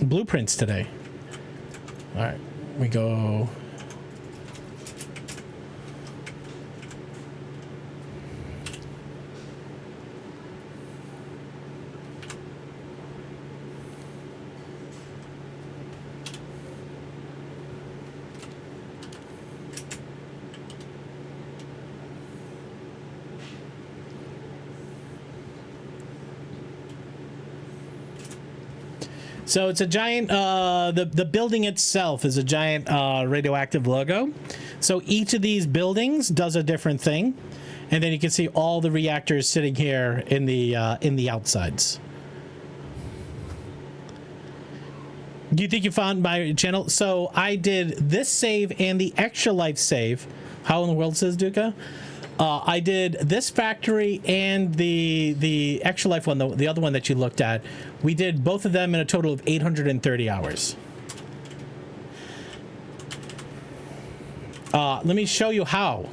Speaker 3: blueprints today. All right, we go. So it's a giant, the building itself is a giant radioactive logo. So each of these buildings does a different thing. And then you can see all the reactors sitting here in the outsides. Do you think you found my channel? So I did this save and the extra life save. How in the world, says Duca? I did this factory and the extra life one, the other one that you looked at. We did both of them in a total of 830 hours. Let me show you how.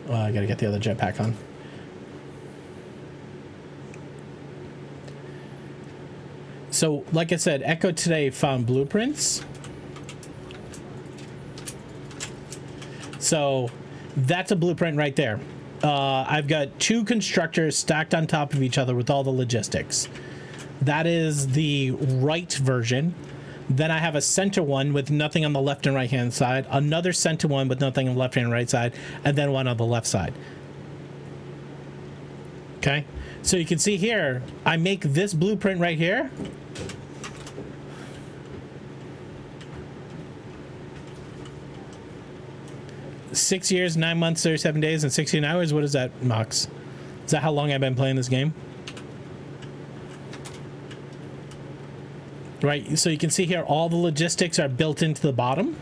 Speaker 3: I gotta get the other jetpack on. So, like I said, Echo today found blueprints. So, that's a blueprint right there. I've got 2 constructors stacked on top of each other with all the logistics. That is the right version. Then I have a center one with nothing on the left and right hand side, another center one with nothing on the left hand and right side, and then one on the left side. Okay, so you can see here, I make this blueprint right here. Six years, 9 months, 37 days, and 16 hours. What is that, Mox? Is that how long I've been playing this game? Right, so you can see here all the logistics are built into the bottom.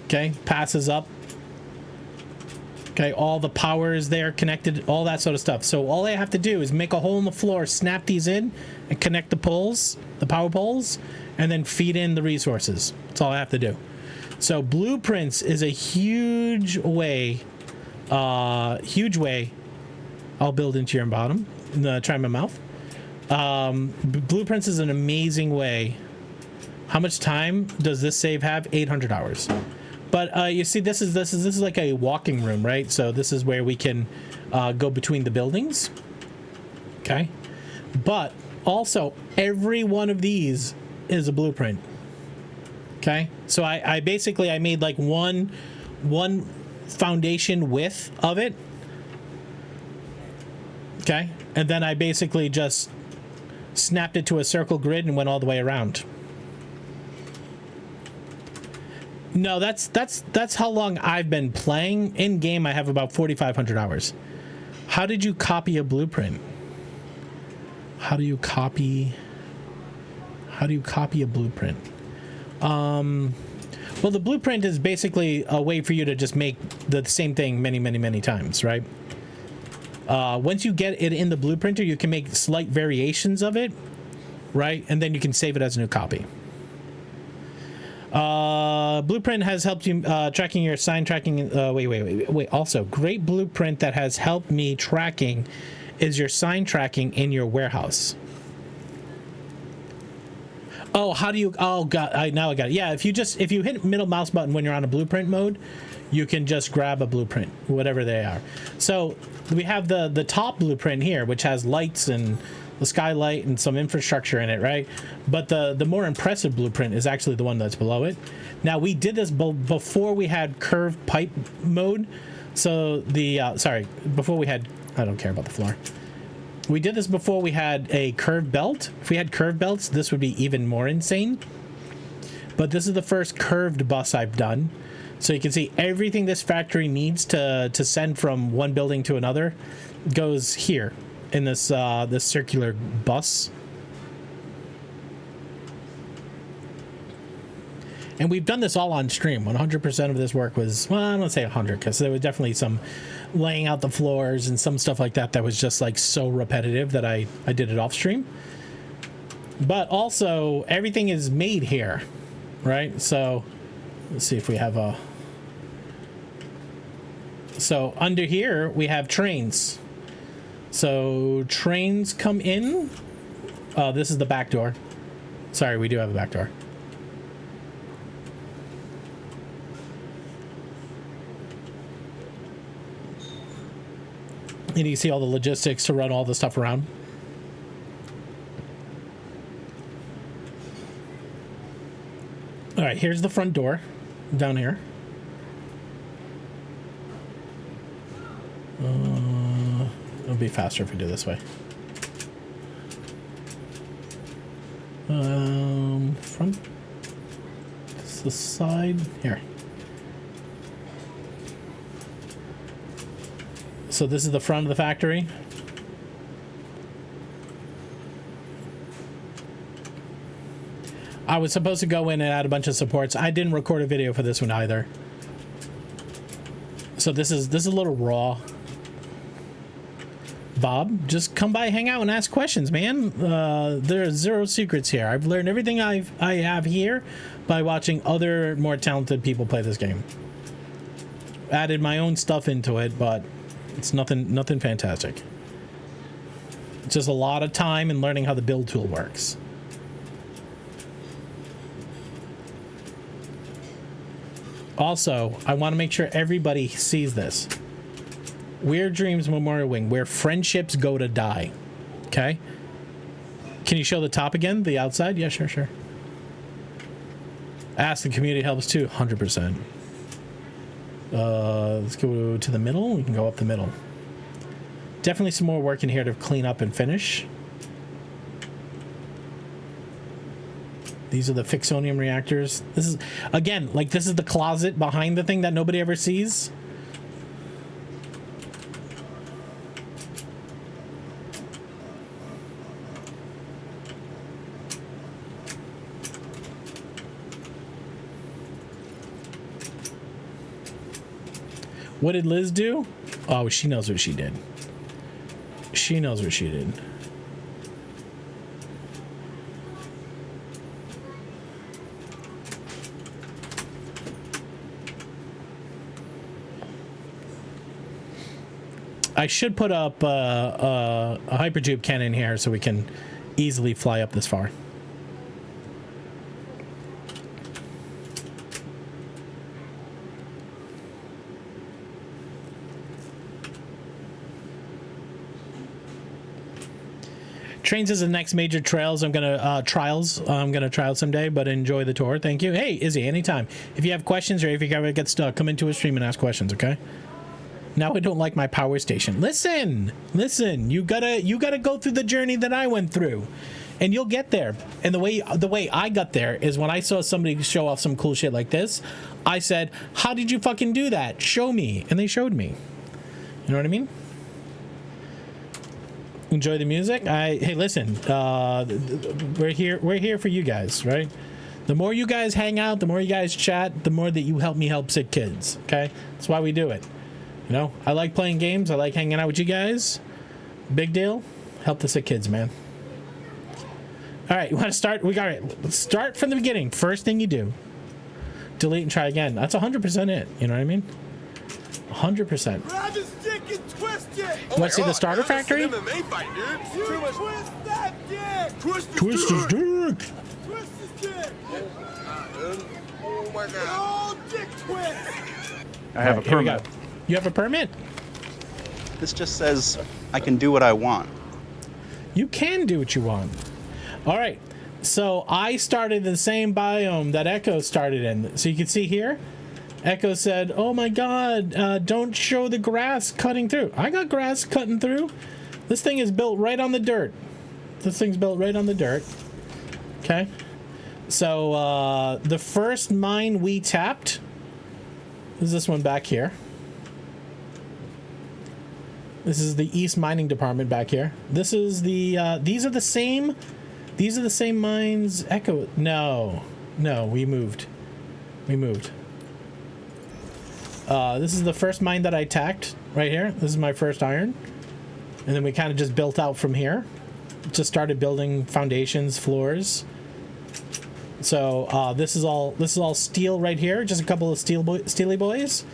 Speaker 3: Okay, passes up. Okay, all the power is there connected, all that sort of stuff. So all I have to do is make a hole in the floor, snap these in, and connect the poles, the power poles, and then feed in the resources. That's all I have to do. So blueprints is a huge way. I'll build into your bottom. Try my mouth. Blueprints is an amazing way. How much time does this save have? 800 hours. But you see, this is like a walking room, right? So this is where we can go between the buildings. Okay, but also every one of these is a blueprint. Okay, so I basically I made like one foundation width of it. Okay, and then I basically just snapped it to a circle grid and went all the way around. No, that's how long I've been playing. In game, I have about 4,500 hours. How did you copy a blueprint? How do you copy a blueprint? Well, the blueprint is basically a way for you to just make the same thing many times, right? Once you get it in the blueprinter, you can make slight variations of it, right? And then you can save it as a new copy. Blueprint has helped you tracking your sign tracking. Wait. Also, great blueprint that has helped me tracking is your sign tracking in your warehouse. Oh, how do you? Oh God! Now I got it. Yeah, if you hit middle mouse button when you're on a blueprint mode, you can just grab a blueprint, whatever they are. So we have the top blueprint here, which has lights and the skylight and some infrastructure in it, right? But the more impressive blueprint is actually the one that's below it. Now we did this before we had curved pipe mode. So before we had, I don't care about the floor. We did this before we had a curved belt. If we had curved belts, this would be even more insane. But this is the first curved bus I've done. So you can see everything this factory needs to send from one building to another goes here in this this circular bus. And we've done this all on stream. 100% of this work was, well, I don't say 100 because there was definitely some laying out the floors and some stuff like that was just like so repetitive that I did it off stream. But also everything is made here, right? So let's see if we have a... So under here we have trains. So trains come in. This is the back door. Sorry, we do have a back door. And you see all the logistics to run all the stuff around. All right, here's the front door down here. It'll be faster if we do this way. Front. This is the side here. So this is the front of the factory. I was supposed to go in and add a bunch of supports. I didn't record a video for this one either. So this is a little raw. Bob, just come by, hang out, and ask questions, man. There are zero secrets here. I've learned everything I have here by watching other more talented people play this game. Added my own stuff into it, but it's nothing fantastic. It's just a lot of time and learning how the build tool works. Also, I want to make sure everybody sees this. Weird Dreams Memorial Wing, where friendships go to die. Okay? Can you show the top again? The outside? Yeah, sure. Ask the community helps too. 100%. Let's go to the middle. We can go up the middle. Definitely some more work in here to clean up and finish. These are the Fixonium reactors. This is, again, like this is the closet behind the thing that nobody ever sees. What did Liz do? Oh, she knows what she did. She knows what she did. I should put up a hypertube cannon here so we can easily fly up this far. Trains is the next major trails. I'm gonna trial someday, but enjoy the tour. Thank you. Hey, Izzy, anytime. If you have questions or if you ever get stuck, come into a stream and ask questions, okay? Now I don't like my power station. Listen, you gotta go through the journey that I went through, and you'll get there. And the way I got there is when I saw somebody show off some cool shit like this, I said, "How did you fucking do that? Show me." And they showed me. You know what I mean? Enjoy the music. Hey, listen, we're here for you guys, right? The more you guys hang out, the more you guys chat, the more that you help me help sick kids. Okay, that's why we do it. You know, I like playing games. I like hanging out with you guys. Big deal. Help the sick kids, man. All right, you want to start? We got it. Let's start from the beginning. First thing you do, delete and try again. That's 100% it. You know what I mean? 100%.
Speaker 2: Grab his dick and twist it.
Speaker 3: You want to see the starter factory?
Speaker 2: MMA fight, dude. Twist that dick.
Speaker 3: Twist his dick.
Speaker 2: Twist his dick. Oh my god. Oh, dick twist.
Speaker 1: I have a permit.
Speaker 3: You have a permit?
Speaker 1: This just says I can do what I want.
Speaker 3: You can do what you want. All right. So I started the same biome that Echo started in. So you can see here, Echo said, "Oh my God, don't show the grass cutting through." I got grass cutting through. This thing is built right on the dirt. This thing's built right on the dirt. Okay. So the first mine we tapped is this one back here. This is the East Mining Department back here. This is the these are the same mines. Echo, no, we moved. This is the first mine that I tacked right here. This is my first iron, and then we kind of just built out from here. Just started building foundations, floors. So this is all steel right here. Just a couple of steely boys.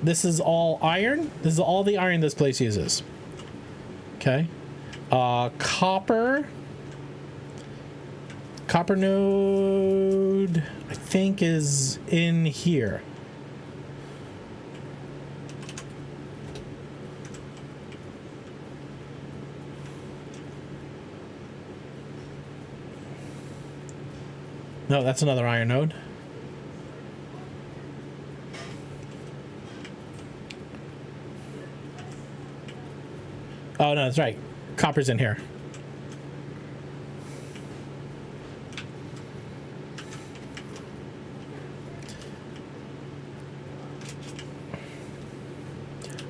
Speaker 3: This is all iron. This is all the iron this place uses. Okay. Copper node, I think, is in here. No, that's another iron node. Oh, no, that's right. Copper's in here.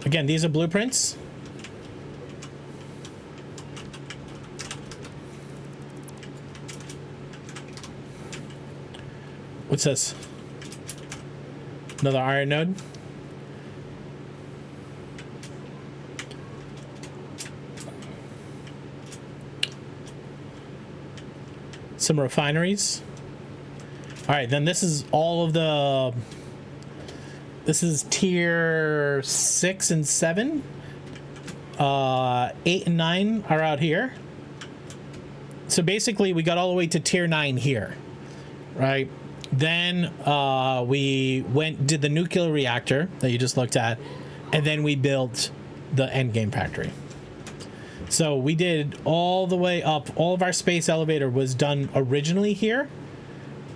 Speaker 3: Again, these are blueprints. What's this? Another iron node? Some refineries. All right, then this is all of the... This is tier 6 and 7. 8 and 9 are out here. So basically, we got all the way to tier 9 here, right? Then we did the nuclear reactor that you just looked at, and then we built the endgame factory. So we did all the way up. All of our space elevator was done originally here.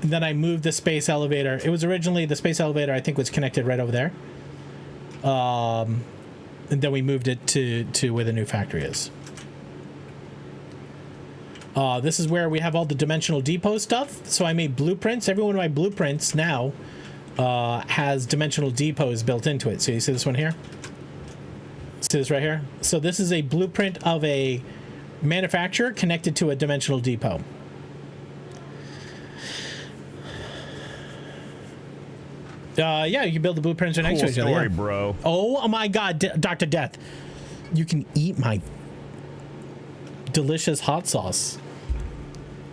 Speaker 3: And then I moved the space elevator. It was originally the space elevator, I think, was connected right over there. And then we moved it to where the new factory is. This is where we have all the dimensional depot stuff. So I made blueprints. Every one of my blueprints now has dimensional depots built into it. So you see this one here? See this right here? So this is a blueprint of a manufacturer connected to a dimensional depot. Yeah, you can build the blueprints right next to each other.
Speaker 17: Story, bro.
Speaker 3: Oh my God, Dr. Death. You can eat my delicious hot sauce.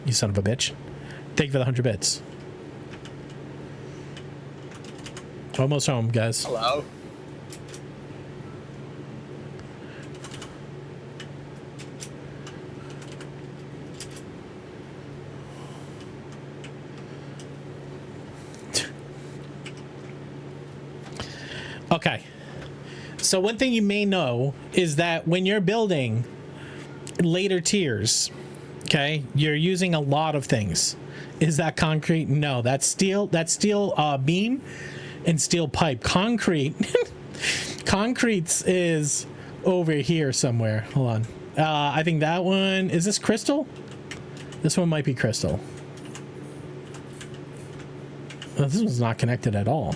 Speaker 3: You son of a bitch. Thank you for the 100 bits. Almost home, guys.
Speaker 18: Hello.
Speaker 3: Okay. So one thing you may know is that when you're building later tiers, okay, you're using a lot of things. Is that concrete? No, that's steel. That's steel beam and steel pipe. Concrete. Concrete's is over here somewhere. Hold on. I think that one is this crystal. This one might be crystal. Oh, this one's not connected at all.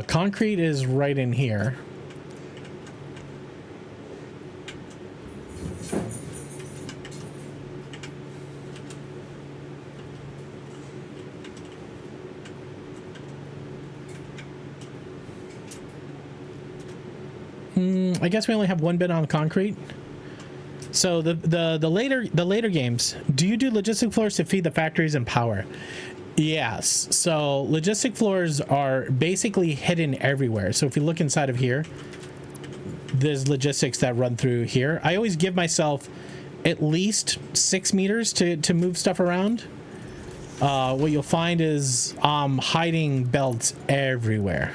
Speaker 3: Concrete is right in here. I guess we only have one bit on concrete. So the later games, do you do logistic floors to feed the factories and power? Yes. So logistic floors are basically hidden everywhere. So if you look inside of here, there's logistics that run through here. I always give myself at least 6 meters to move stuff around. What you'll find is hiding belts everywhere.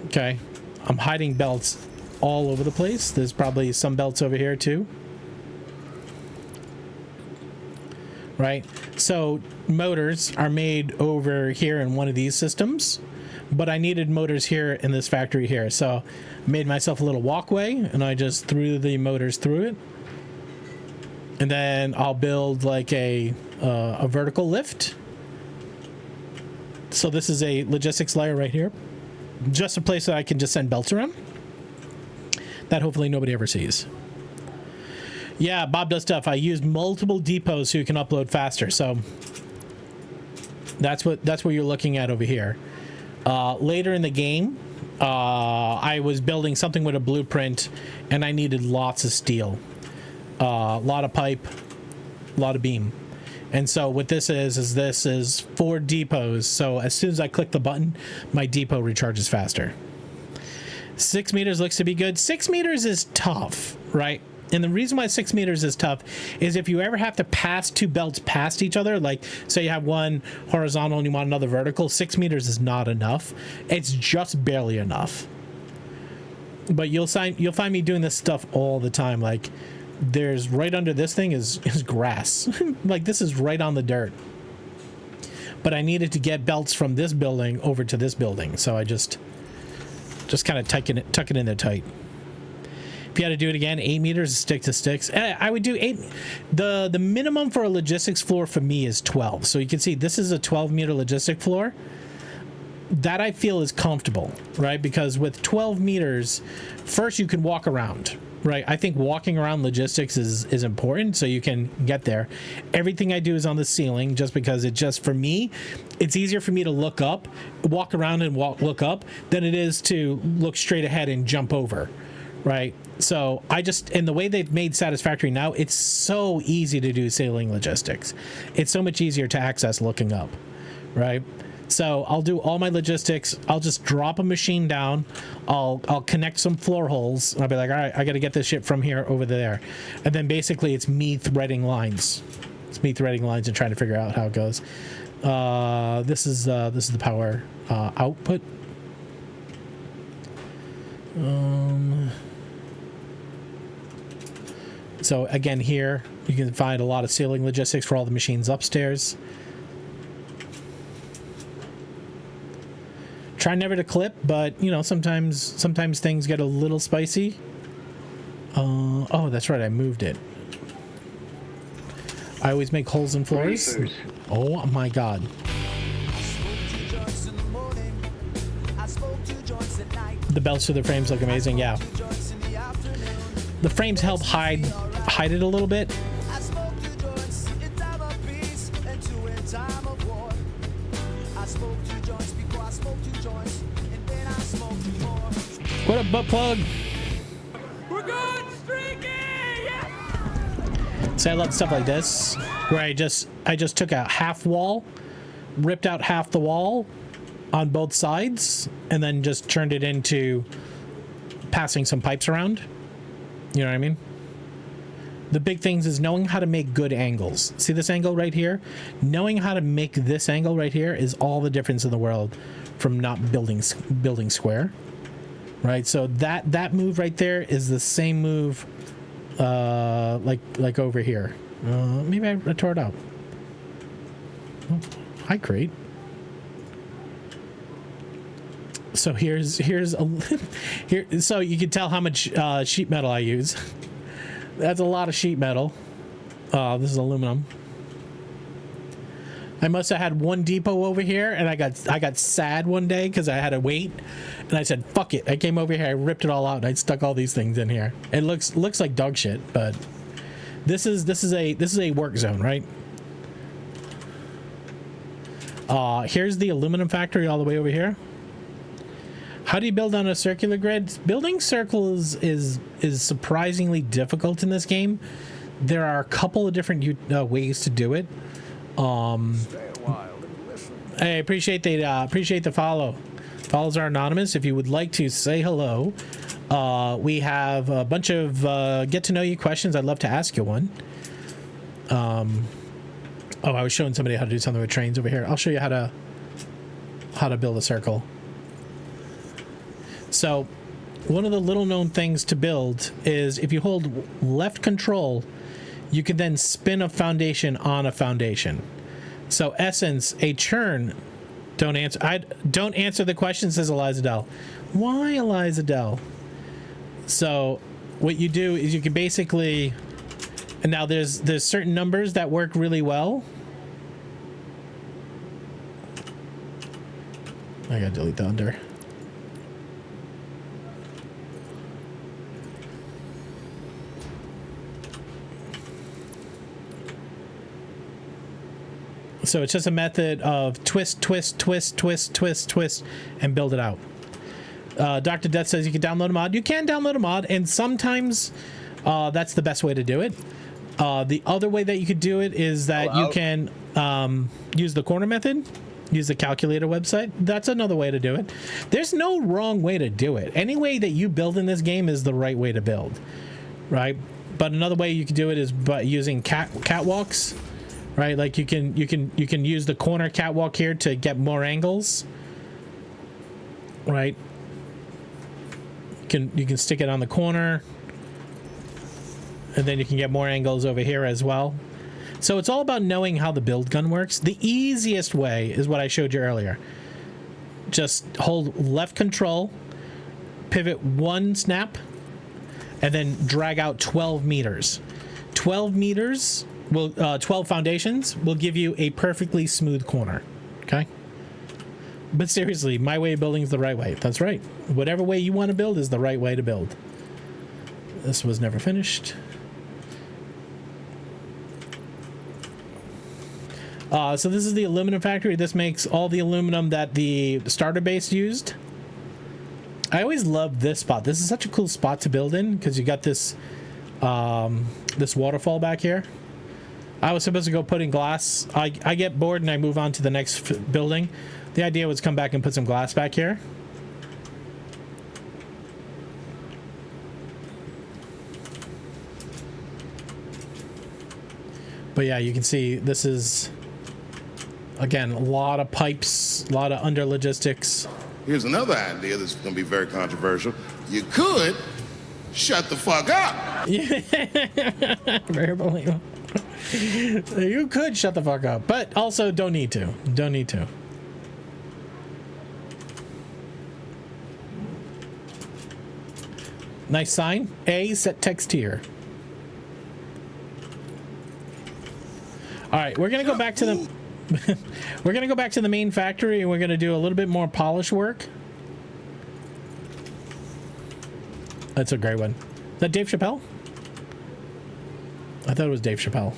Speaker 3: Okay. I'm hiding belts all over the place. There's probably some belts over here too. Right? So motors are made over here in one of these systems, but I needed motors here in this factory here. So I made myself a little walkway and I just threw the motors through it. And then I'll build like a vertical lift. So this is a logistics layer right here. Just a place that I can just send belts around that hopefully nobody ever sees. Yeah, Bob does stuff. I use multiple depots so you can upload faster. So that's what you're looking at over here. Later in the game, I was building something with a blueprint and I needed lots of steel, a lot of pipe, a lot of beam. And so what this is this is 4 depots. So as soon as I click the button, my depot recharges faster. 6 meters looks to be good. 6 meters is tough, right? And the reason why 6 meters is tough is if you ever have to pass 2 belts past each other, like say you have one horizontal and you want another vertical, 6 meters is not enough. It's just barely enough. But you'll find me doing this stuff all the time. Like there's right under this thing is grass. Like this is right on the dirt. But I needed to get belts from this building over to this building. So I just kind of tuck it in there tight. If you had to do it again, 8 meters is stick to sticks. I would do 8. The minimum for a logistics floor for me is 12. So you can see this is a 12 meter logistic floor. That I feel is comfortable, right? Because with 12 meters, first you can walk around, right? I think walking around logistics is important so you can get there. Everything I do is on the ceiling just because for me, it's easier for me to look up, walk around and look up than it is to look straight ahead and jump over, right? So in the way they've made Satisfactory now, it's so easy to do ceiling logistics. It's so much easier to access looking up, right? So I'll do all my logistics. I'll just drop a machine down. I'll connect some floor holes. I'll be like, all right, I got to get this shit from here over there. And then basically it's me threading lines. It's me threading lines and trying to figure out how it goes. This is the power output. So again, here you can find a lot of ceiling logistics for all the machines upstairs. Try never to clip, but you know, sometimes things get a little spicy. Oh, that's right, I moved it. I always make holes in floors. Oh my god. The belts to the frames look amazing, yeah. The frames help hide it a little bit. What up, butt plug?
Speaker 14: We're going streaky! Yeah!
Speaker 3: So I love stuff like this, where I just took a half wall, ripped out half the wall on both sides, and then just turned it into passing some pipes around. You know what I mean? The big things is knowing how to make good angles. See this angle right here? Knowing how to make this angle right here is all the difference in the world from not building square. Right, so that move right there is the same move, like over here. Maybe I tore it out. Oh, hi, crate. So here's a here. So you can tell how much sheet metal I use. That's a lot of sheet metal. This is aluminum. I must have had one depot over here, and I got sad one day because I had to wait, and I said, "Fuck it!" I came over here, I ripped it all out, and I stuck all these things in here. It looks like dog shit, but this is a work zone, right? Here's the aluminum factory all the way over here. How do you build on a circular grid? Building circles is surprisingly difficult in this game. There are a couple of different ways to do it. Hey, appreciate the follow. Follows are anonymous. If you would like to say hello, we have a bunch of get to know you questions. I'd love to ask you one. Oh, I was showing somebody how to do something with trains over here. I'll show you how to build a circle. So one of the little known things to build is if you hold left control, you can then spin a foundation on a foundation. So essence, a churn. Don't answer the question, says Eliza Dell. Why Eliza Dell? So what you do is you can basically, and now there's certain numbers that work really well. I gotta delete the under. So it's just a method of twist, twist, twist, twist, twist, twist, and build it out. Dr. Death says you can download a mod. You can download a mod, and sometimes that's the best way to do it. The other way that you could do it is that you can use the corner method, use the calculator website. That's another way to do it. There's no wrong way to do it. Any way that you build in this game is the right way to build, right? But another way you can do it is by using catwalks. Right, like you can use the corner catwalk here to get more angles. Right, you can stick it on the corner, and then you can get more angles over here as well. So it's all about knowing how the build gun works. The easiest way is what I showed you earlier. Just hold left control, pivot one snap, and then drag out 12 meters. 12 meters. 12 foundations will give you a perfectly smooth corner. Okay, but seriously, my way of building is the right way. That's right. Whatever way you want to build is the right way to build. This was never finished. So this is the aluminum factory. This makes all the aluminum that the starter base used. I always loved this spot. This is such a cool spot to build in because you got this this waterfall back here. I was supposed to go put in glass. I get bored and I move on to the next building. The idea was come back and put some glass back here. But yeah, you can see this is, again, a lot of pipes, a lot of under logistics.
Speaker 2: Here's another idea that's going to be very controversial. You could shut the fuck up.
Speaker 3: Very believable. You could shut the fuck up, but also don't need to. Don't need to. Nice sign. A, set text here. All right, we're gonna go back to the we're gonna go back to the main factory and we're gonna do a little bit more polish work. That's a great one. Is that Dave Chappelle? I thought it was Dave Chappelle.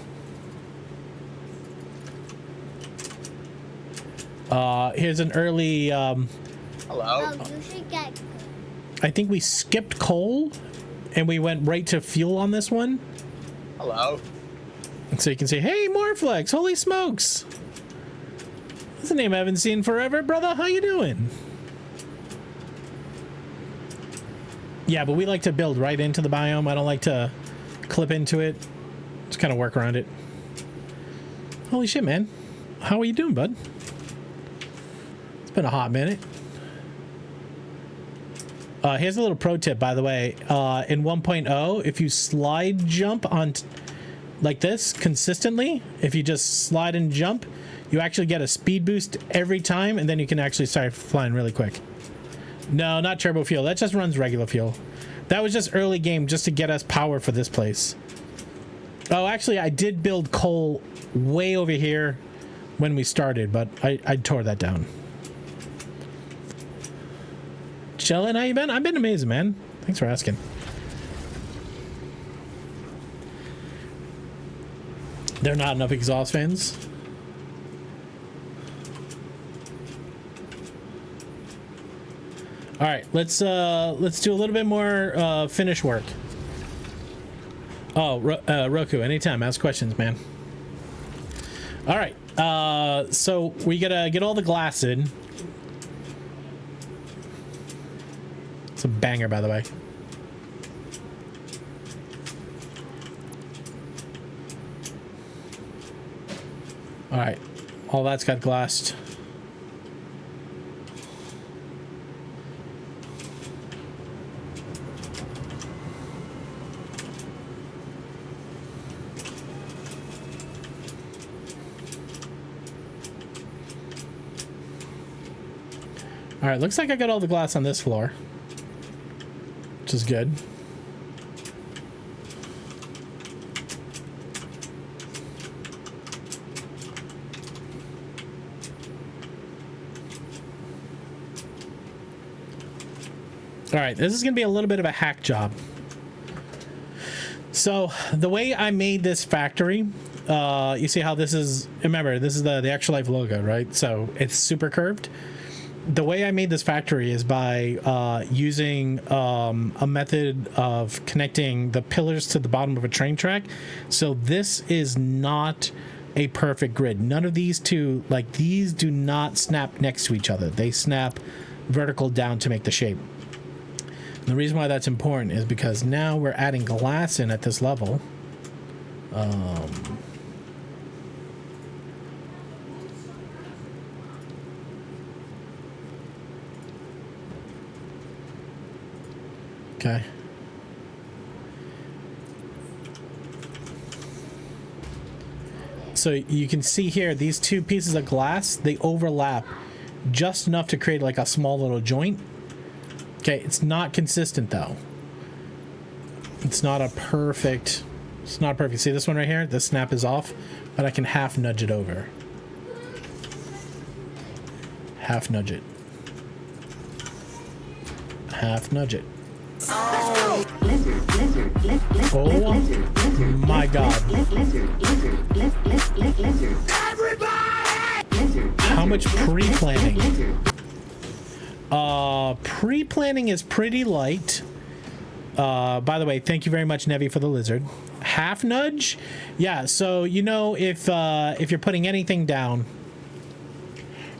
Speaker 3: Here's an early
Speaker 17: Hello.
Speaker 6: You should get
Speaker 3: I think we skipped coal and we went right to fuel on this one.
Speaker 17: Hello.
Speaker 3: And so you can say, hey, Morflex, holy smokes. That's a name I haven't seen forever, brother. How you doing? Yeah, but we like to build right into the biome. I don't like to clip into it. Just kind of work around it. Holy shit, man. How are you doing, bud? It's been a hot minute. Here's a little pro tip, by the way. In 1.0, if you slide jump on like this consistently, if you just slide and jump, you actually get a speed boost every time, and then you can actually start flying really quick. No, not turbo fuel. That just runs regular fuel. That was just early game just to get us power for this place. Oh, actually, I did build coal way over here when we started, but I tore that down. Chillin', how you been? I've been amazing, man. Thanks for asking. There are not enough exhaust fans. All right, let's do a little bit more finish work. Oh, Roku, anytime, ask questions, man. All right, so we gotta get all the glass in. It's a banger, by the way. All right, all that's got glassed. All right, looks like I got all the glass on this floor, which is good. All right, this is gonna be a little bit of a hack job. So the way I made this factory, you see how this is, remember, this is the Extra Life logo, right? So it's super curved. The way I made this factory is by using a method of connecting the pillars to the bottom of a train track. So this is not a perfect grid. None of these two, like these, do not snap next to each other. They snap vertical down to make the shape. And the reason why that's important is because now we're adding glass in at this level. Okay. So you can see here, these two pieces of glass, they overlap just enough to create like a small little joint. Okay, it's not consistent though. It's not perfect. See this one right here? The snap is off, but I can half nudge it over. Half nudge it. Half nudge it. Oh my god. How much pre-planning? Pre-planning is pretty light. By the way, thank you very much, Nevi, for the lizard. Half nudge? Yeah, so you know if you're putting anything down,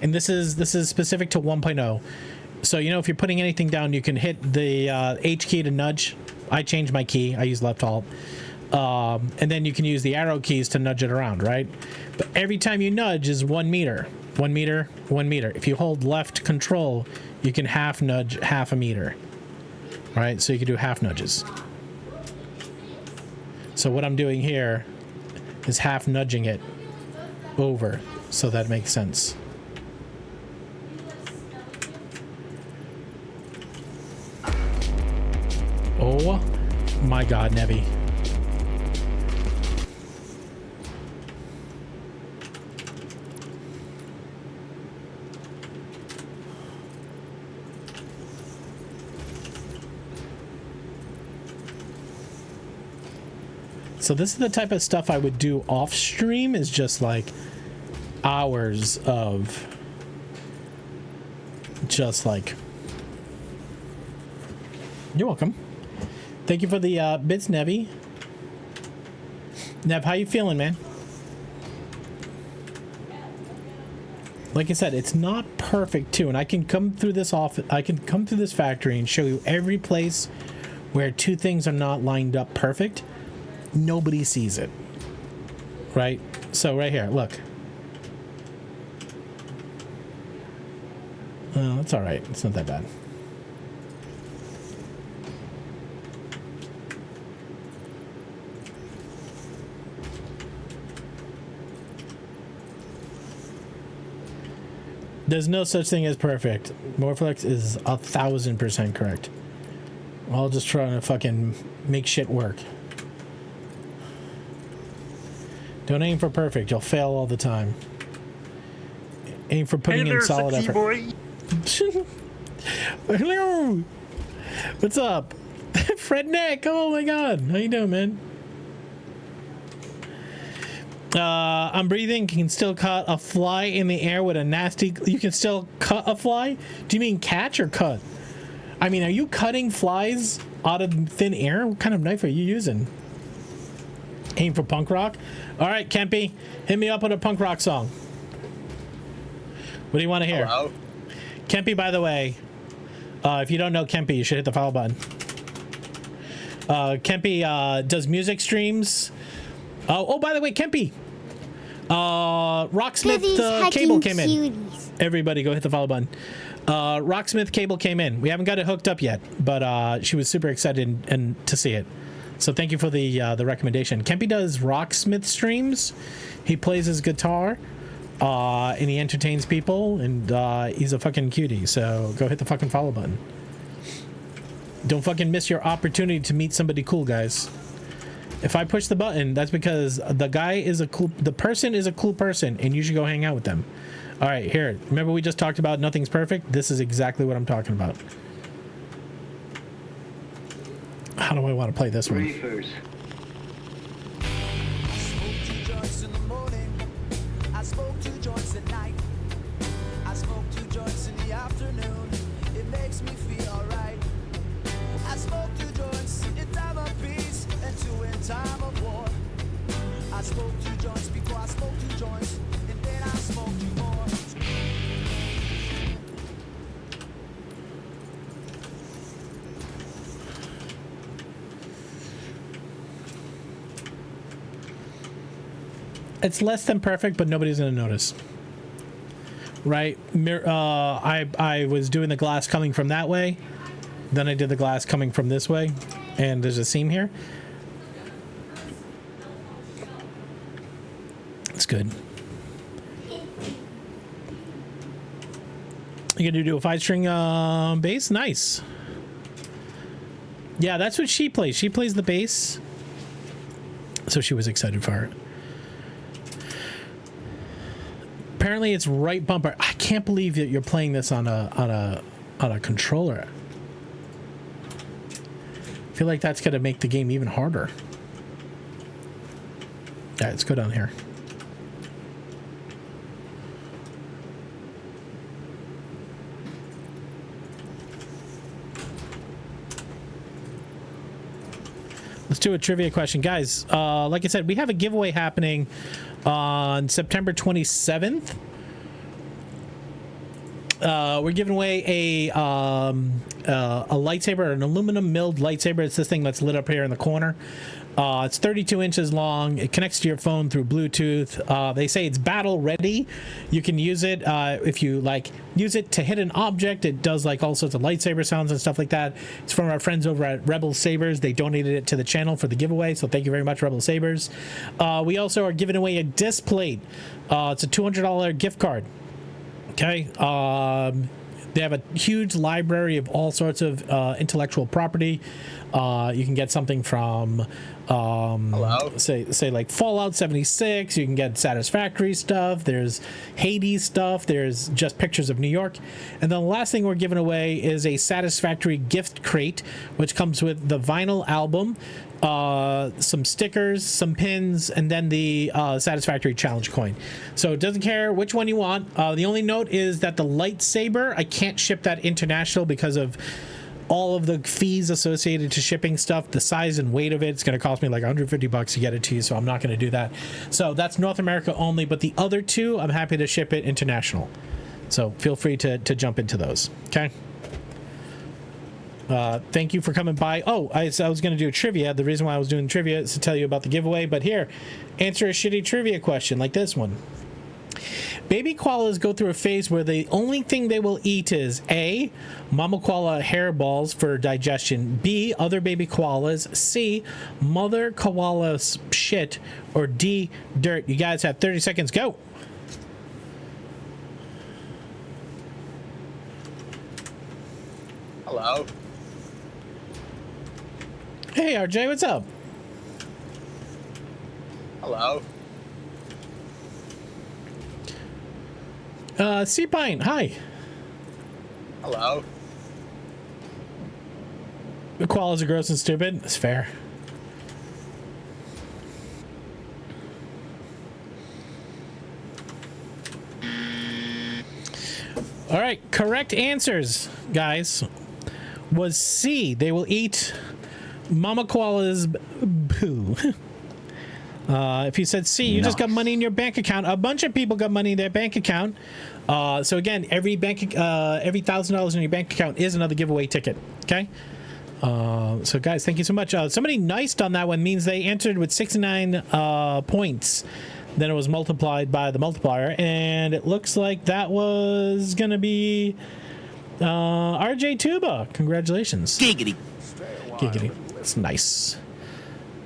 Speaker 3: and this is specific to 1.0. So you know if you're putting anything down, you can hit the H key to nudge. I changed my key. I use left alt. And then you can use the arrow keys to nudge it around, right? But every time you nudge is 1 meter. 1 meter, 1 meter. If you hold left control, you can half nudge half a meter. Right? So you can do half nudges. So what I'm doing here is half nudging it over, so that makes sense. Oh my god, Nevi. So this is the type of stuff I would do off stream, is just like hours of just like... You're welcome. Thank you for the bits, Nevi. Nev, how you feeling, man? Like I said, it's not perfect too, and I can come through this factory and show you every place where two things are not lined up perfect. Nobody sees it, right? So right here, look. Oh, that's all right. It's not that bad. There's no such thing as perfect. Morphlix is 1000% correct. I'll just try to fucking make shit work. Don't aim for perfect. You'll fail all the time. Aim for putting in solid effort. Hello. What's up? Fred Nick. Oh my god. How you doing, man? I'm breathing. Can still cut a fly in the air with a nasty... You can still cut a fly? Do you mean catch or cut? I mean, are you cutting flies out of thin air? What kind of knife are you using? Aim for punk rock? All right, Kempy, hit me up with a punk rock song. What do you want to hear?
Speaker 1: Hello?
Speaker 3: Kempy, by the way, if you don't know Kempy, you should hit the follow button. Kempy does music streams. Oh, by the way, Kempy, Rocksmith cable came in. Everybody go hit the follow button. Rocksmith cable came in. We haven't got it hooked up yet, but she was super excited and to see it. So thank you for the recommendation. Kempy does Rocksmith streams. He plays his guitar, and he entertains people, and he's a fucking cutie. So go hit the fucking follow button. Don't fucking miss your opportunity to meet somebody cool, guys. If I push the button, that's because the person is a cool person, and you should go hang out with them. All right, here. Remember we just talked about nothing's perfect? This is exactly what I'm talking about. How do I want to play this one?
Speaker 17: Reefers. I smoke 2 joints in the morning. I smoke 2 joints at night. I smoke 2 joints in the afternoon. It makes me feel alright. I smoke 2 joints in time of peace and 2 in time of war. I smoke 2 joints before I smoke 2 joints, and then I smoke 2 more.
Speaker 3: It's less than perfect, but nobody's gonna notice, right? I was doing the glass coming from that way, then I did the glass coming from this way, and there's a seam here. It's good. You gonna do a 5-string bass? Nice. Yeah, that's what she plays. She plays the bass, so she was excited for it. Apparently it's right bumper. I can't believe that you're playing this on a controller. feel like that's gonna make the game even harder. All right, let's go down here. Let's do a trivia question, guys. Like I said, we have a giveaway happening on September 27th. We're giving away a lightsaber, an aluminum milled lightsaber. It's this thing that's lit up here in the corner. It's 32 inches long. It connects to your phone through Bluetooth. They say it's battle ready. You can use it if you like use it to hit an object. It does like all sorts of lightsaber sounds and stuff like that. It's from our friends over at Rebel Sabers. They donated it to the channel for the giveaway, so thank you very much, Rebel Sabers. We also are giving away a disc plate. It's a $200 gift card. Okay. They have a huge library of all sorts of intellectual property. You can get something from say like Fallout 76. You can get Satisfactory stuff. There's Hades stuff. There's just pictures of New York. And then the last thing we're giving away is a Satisfactory gift crate, which comes with the vinyl album, some stickers, some pins, and then the Satisfactory challenge coin. So it doesn't care which one you want. The only note is that the lightsaber, I can't ship that international because of all of the fees associated to shipping stuff. The size and weight of it's going to cost me like $150 to get it to you, so I'm not going to do that. So that's North America only, but the other two, I'm happy to ship it international. So feel free to jump into those. Okay. Thank you for coming by. Oh, I was going to do a trivia. The reason why I was doing trivia is to tell you about the giveaway, but here, answer a shitty trivia question like this one. Baby koalas go through a phase where the only thing they will eat is A, mama koala hairballs for digestion, B, other baby koalas, C, mother koala's shit, or D, dirt. You guys have 30 seconds. Go.
Speaker 18: Hello.
Speaker 3: Hey, RJ, what's up?
Speaker 18: Hello.
Speaker 3: Sea Pine, hi.
Speaker 18: Hello.
Speaker 3: The koalas are gross and stupid. That's fair. All right, correct answers, guys, was C. They will eat mama koala's poo. If you said C, you just got money in your bank account. A bunch of people got money in their bank account. So again, every $1,000 in your bank account is another giveaway ticket. Okay. So guys, thank you so much. Somebody niced on that one means they entered with 69 points. Then it was multiplied by the multiplier, and it looks like that was gonna be RJ Tuba. Congratulations. Giggity. Giggity. That's nice.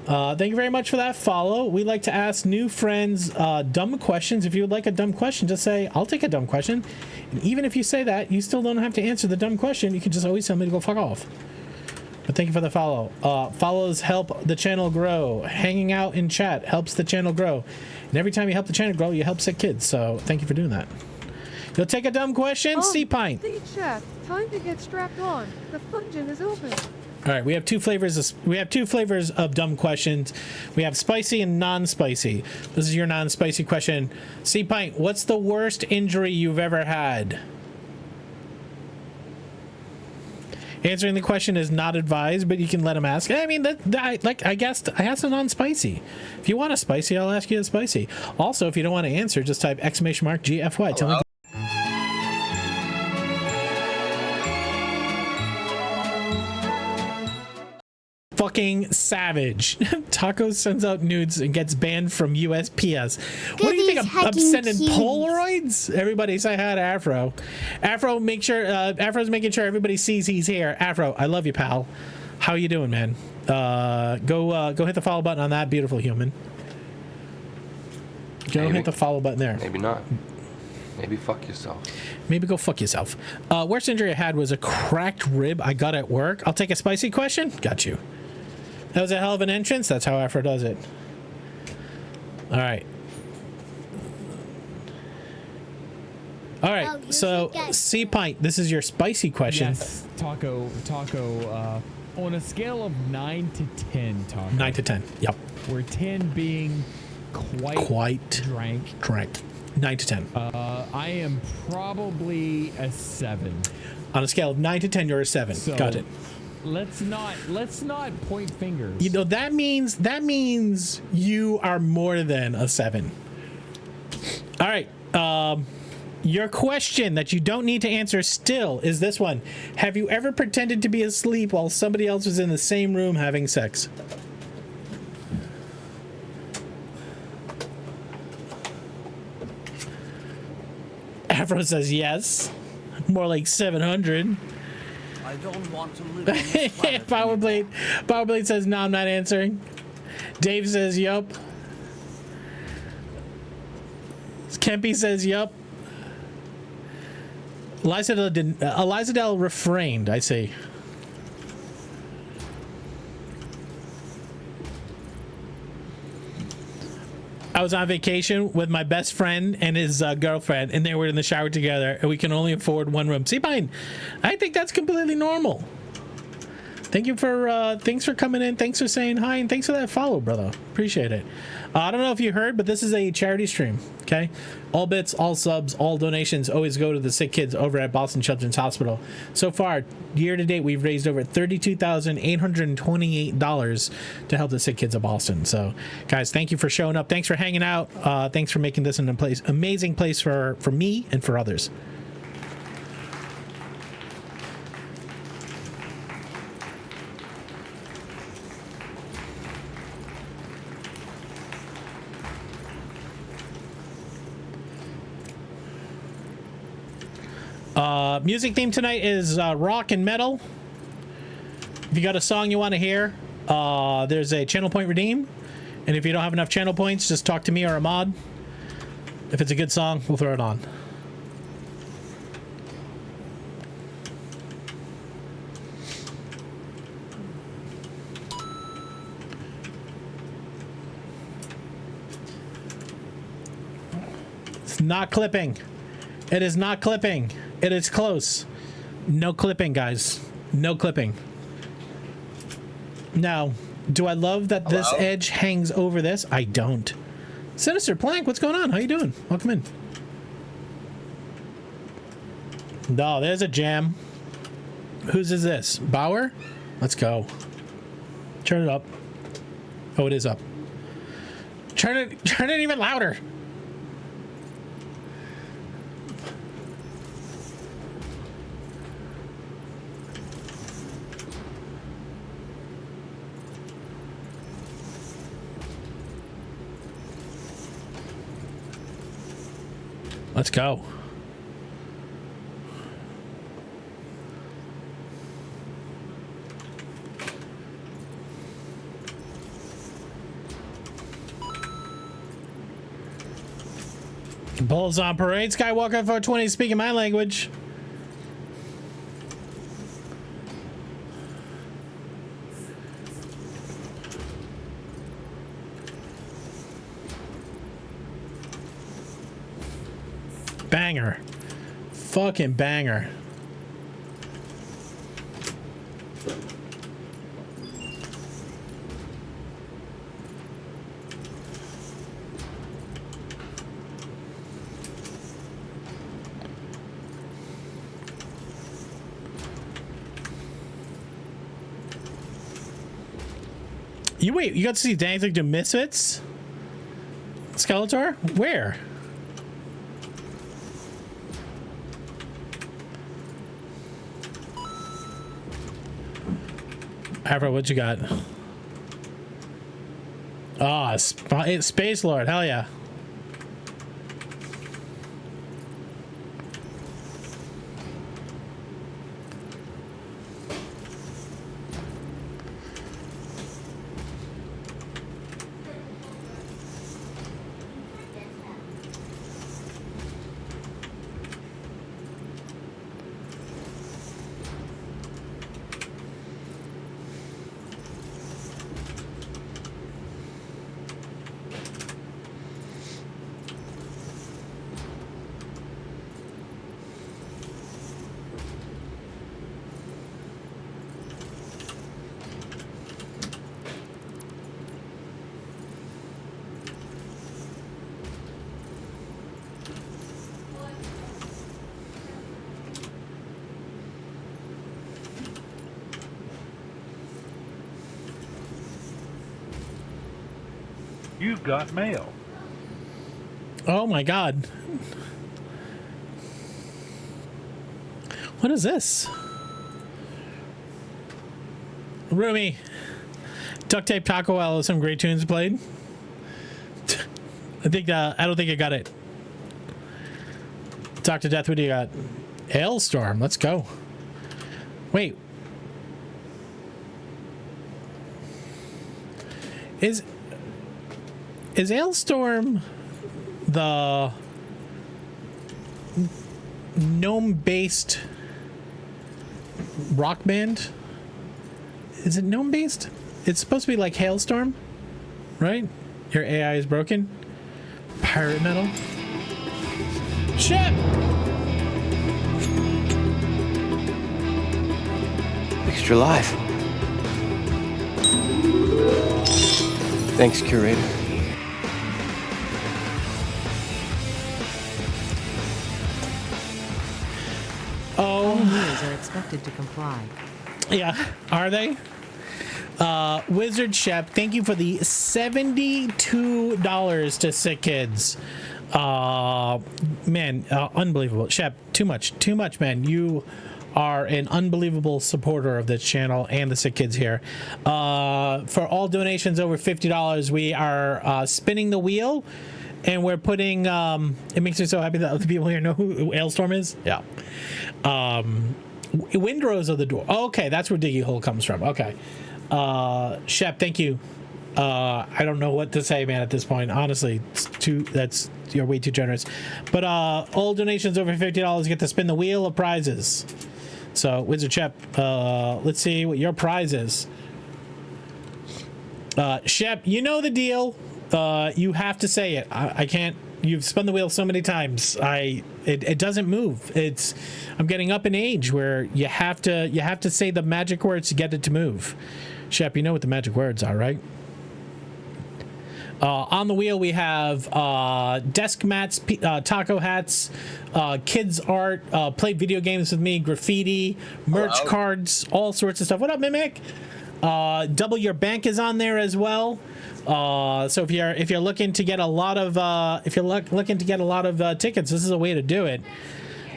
Speaker 3: Thank you very much for that follow. We like to ask new friends dumb questions. If you would like a dumb question, just say, I'll take a dumb question. And even if you say that, you still don't have to answer the dumb question. You can just always tell me to go fuck off. But thank you for the follow. Follows help the channel grow. Hanging out in chat helps the channel grow. And every time you help the channel grow, you help sick kids. So thank you for doing that. You'll take a dumb question? Sea Pine.
Speaker 4: Hey, chat. Time to get strapped on. The function is open.
Speaker 3: All right, we have two flavors of dumb questions. We have spicy and non-spicy. This is your non-spicy question. Sea Pint, what's the worst injury you've ever had? Answering the question is not advised, but you can let him ask. I mean, I guess I asked a non-spicy. If you want a spicy, I'll ask you a spicy. Also, if you don't want to answer, just type !GFY. Tell me. Fucking savage. Taco sends out nudes and gets banned from USPS. What do you think? I'm sending Polaroids? Everybody say hi to Afro. Afro, make sure Afro's making sure everybody sees he's here. Afro, I love you, pal. How you doing, man? Go hit the follow button on that beautiful human. Go hit the follow button there.
Speaker 19: Maybe not. Maybe fuck yourself.
Speaker 3: Maybe go fuck yourself. Worst injury I had was a cracked rib I got at work. I'll take a spicy question. Got you. That was a hell of an entrance. That's how Afro does it. All right. All right, so C Pint, this is your spicy question.
Speaker 20: Yes, Taco. On a scale of 9 to 10, Taco.
Speaker 3: 9 to 10. Yep.
Speaker 20: Where 10 being quite drank.
Speaker 3: 9 to 10.
Speaker 20: I am probably a 7.
Speaker 3: On a scale of 9 to 10, you're a 7.
Speaker 20: So,
Speaker 3: got it.
Speaker 20: Let's not point fingers.
Speaker 3: You know, that means you are more than a 7. All right. Your question that you don't need to answer still is this one. Have you ever pretended to be asleep while somebody else was in the same room having sex? Afro says yes. More like 700.
Speaker 21: I don't want to live on this planet.
Speaker 3: Powerblade says no, I'm not answering. Dave says yup. Kempy says yup. Eliza Dell refrained, I see. I was on vacation with my best friend and his girlfriend, and they were in the shower together, and we can only afford one room. See, fine. I think that's completely normal. Thank you for thanks for coming in. Thanks for saying hi, and thanks for that follow, brother. Appreciate it. I don't know if you heard, but this is a charity stream. Okay, all bits, all subs, all donations always go to the sick kids over at Boston Children's Hospital. So far, year to date, we've raised over $32,828 to help the sick kids of Boston. So, guys, thank you for showing up. Thanks for hanging out. Thanks for making this an amazing place for me and for others. Music theme tonight is rock and metal. If you got a song you want to hear, there's a channel point redeem. And if you don't have enough channel points, just talk to me or Ahmad. If it's a good song, we'll throw it on. It's not clipping. It is not clipping. It is close. No clipping, guys. No clipping. Now, do I love that this edge hangs over this? I don't. Sinister Plank, what's going on? How you doing? Welcome in. No, there's a jam. Whose is this? Bauer? Let's go. Turn it up. Oh, it is up. Turn it even louder. Let's go. Bulls on parade. Skywalker 420 speaking my language. Banger. Fucking banger. You got to see Danzig do Misfits? Skeletor? Where? Afro, what you got? Ah, Space Lord, hell yeah.
Speaker 16: You've got mail.
Speaker 3: Oh my God. What is this? Rumi. Duct Tape Taco Well, some great tunes played. I don't think I got it. Dr. Death, what do you got? Hailstorm, let's go. Wait. Is Hailstorm the gnome-based rock band? Is it gnome-based? It's supposed to be like Hailstorm, right? Your AI is broken. Pirate metal. Shit!
Speaker 9: Extra life. Thanks, curator.
Speaker 10: All meals are expected to comply.
Speaker 3: Yeah, are they? Wizard Shep, thank you for the $72 to Sick Kids. Man, unbelievable. Shep, too much, man. You are an unbelievable supporter of this channel and the Sick Kids here. For all donations over $50, we are spinning the wheel, and we're putting. It makes me so happy that other people here know who Hailstorm is. Yeah. Windrows of the door. Okay, that's where Diggy Hole comes from. Okay. Shep, thank you. I don't know what to say, man, at this point. Honestly, you're way too generous. But all donations over $50 get to spin the wheel of prizes. So, Wizard Shep, let's see what your prize is. Shep, you know the deal. You have to say it. I can't. You've spun the wheel so many times. It doesn't move. I'm getting up in age where you have to say the magic words to get it to move. Shep, you know what the magic words are, right? On the wheel we have desk mats, taco hats, kids art, play video games with me, graffiti, merch cards, all sorts of stuff. What up, Mimic? Double Your Bank is on there as well. So if you're looking to get a lot of tickets, this is a way to do it.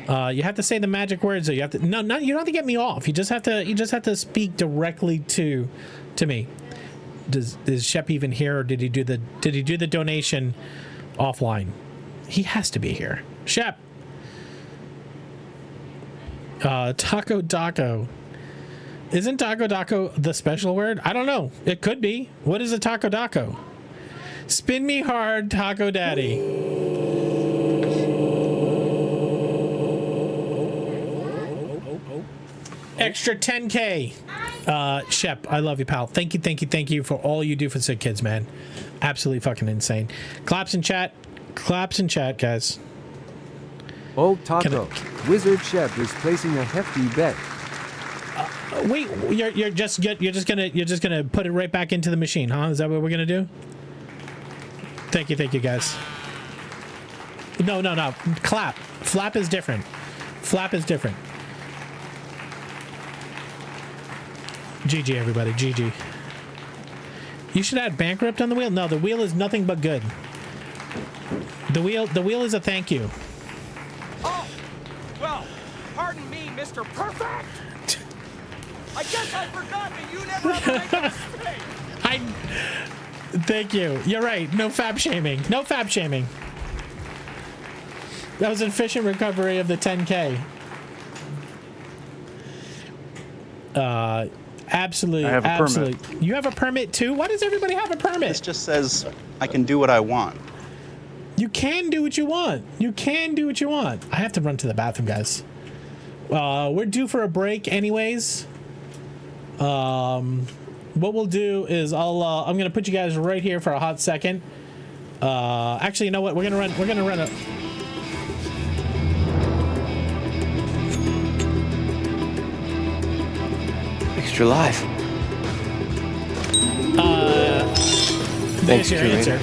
Speaker 3: You have to say the magic words. So you have to you don't have to get me off. You just have to speak directly to me. Is Shep even here, or did he do the donation offline? He has to be here. Shep. Taco Daco. Isn't Taco Daco the special word? I don't know. It could be. What is a Taco Daco? Spin me hard, Taco Daddy. Extra 10K. Shep, I love you, pal. Thank you for all you do for Sick Kids, man. Absolutely fucking insane. Claps in chat, guys.
Speaker 11: Oh, Taco. Wizard Shep is placing a hefty bet.
Speaker 3: Wait, you're just gonna put it right back into the machine, huh? Is that what we're gonna do? Thank you, guys. No. Clap. Flap is different. GG, everybody. GG. You should add bankrupt on the wheel. No, the wheel is nothing but good. The wheel is a thank you.
Speaker 14: Oh, well, pardon me, Mr. Perfect. I guess I forgot that you never have to make a mistake.
Speaker 3: Thank you. You're right. No fab shaming. That was an efficient recovery of the 10K. Absolutely.
Speaker 1: I have a permit.
Speaker 3: You have a permit too? Why does everybody have a permit?
Speaker 1: This just says I can do what I want.
Speaker 3: You can do what you want. I have to run to the bathroom, guys. We're due for a break anyways. What we'll do is I'm gonna put you guys right here for a hot second. Actually, you know what? We're gonna run a
Speaker 9: Extra life.
Speaker 3: Thanks, your answer.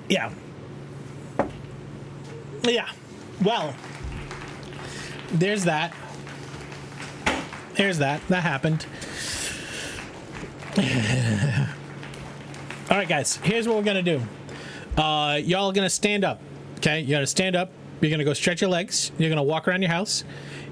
Speaker 3: Yeah. Well, there's that. there's that. That happened. All right, guys. Here's what we're gonna do. Y'all are gonna stand up. Okay, you gotta stand up. You're gonna go stretch your legs. You're gonna walk around your house.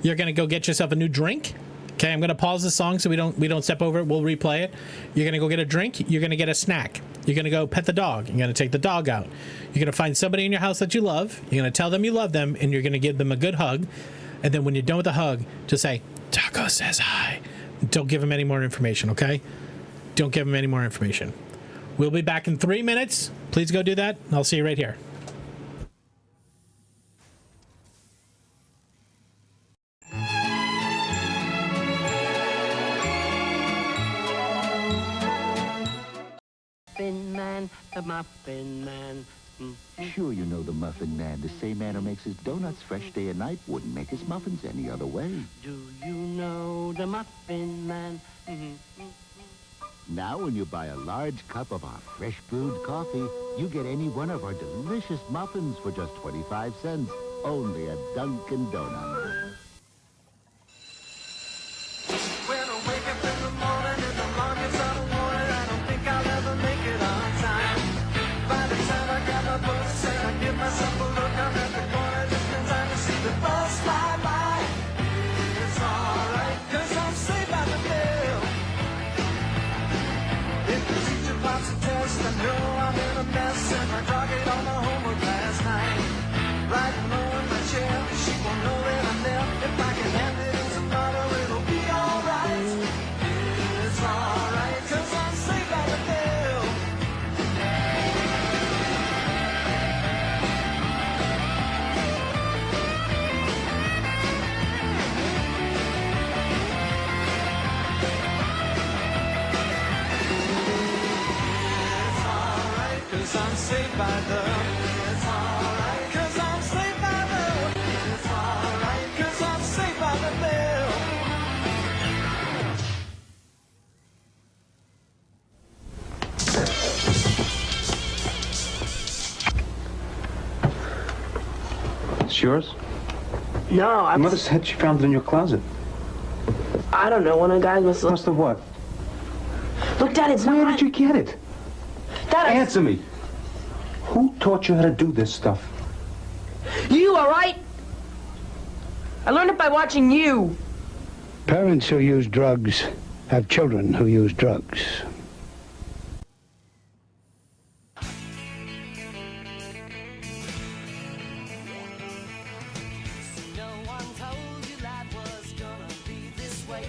Speaker 3: You're gonna go get yourself a new drink. Okay, I'm gonna pause the song so we don't step over it. We'll replay it. You're gonna go get a drink. You're gonna get a snack. You're gonna go pet the dog. You're gonna take the dog out. You're gonna find somebody in your house that you love. You're gonna tell them you love them, and you're gonna give them a good hug. And then when you're done with the hug, just say, "Taco says hi." Don't give him any more information, okay? Don't give him any more information. We'll be back in 3 minutes. Please go do that. I'll see you right here.
Speaker 21: Muffin Man, the Muffin Man.
Speaker 8: Sure, you know the Muffin Man. The same man who makes his donuts fresh day and night wouldn't make his muffins any other way.
Speaker 21: Do you know the Muffin Man?
Speaker 8: Now, when you buy a large cup of our fresh brewed coffee, you get any one of our delicious muffins for just 25 cents. Only at Dunkin' Donuts.
Speaker 17: When I wake up in the morning and the alarm gets out of warning, I don't think I'll ever make it on time. By the time I got my books and I give myself a look, I'm at the corner just in time to see the bus fly by. It's alright, 'cause I'm safe by the bell. If the teacher pops a test, I know I'm in a mess, and I dog it on my homework last night. Right low in my chair, she won't know that I'm there. If I can hand it in tomorrow, it'll be alright. It's alright, 'cause I'm safe by the bell. It's alright, 'cause I'm safe by the. It's alright, 'cause I'm safe by the. It's alright, 'cause I'm safe by the bell.
Speaker 9: It's yours?
Speaker 22: No,
Speaker 9: Your mother said she found it in your closet.
Speaker 22: I don't know. One of the guys must
Speaker 9: Must have what?
Speaker 22: Look, Dad, it's not.
Speaker 9: Where did you get it?
Speaker 22: Dad,
Speaker 9: Answer me. Who taught you how to do this stuff?
Speaker 22: You, all right? I learned it by watching you.
Speaker 23: Parents who use drugs have children who use drugs.
Speaker 17: No one told you life was gonna be this way.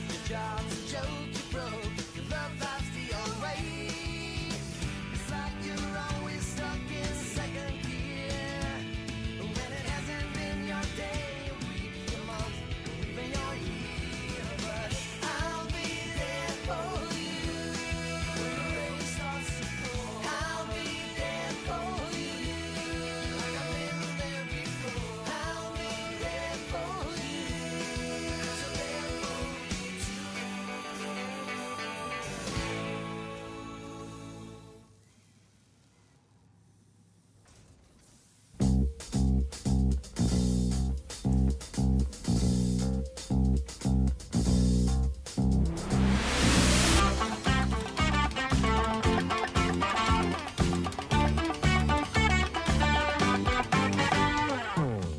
Speaker 17: Your job's a joke, you broke. Your love life's the old way. It's like you're always stuck in second gear. When it hasn't been your day, your week, your month, or even your year. But I'll be there for you. When the rain starts to pour, I'll be there for you. Like I've been there before. I'll be there for you. So there for you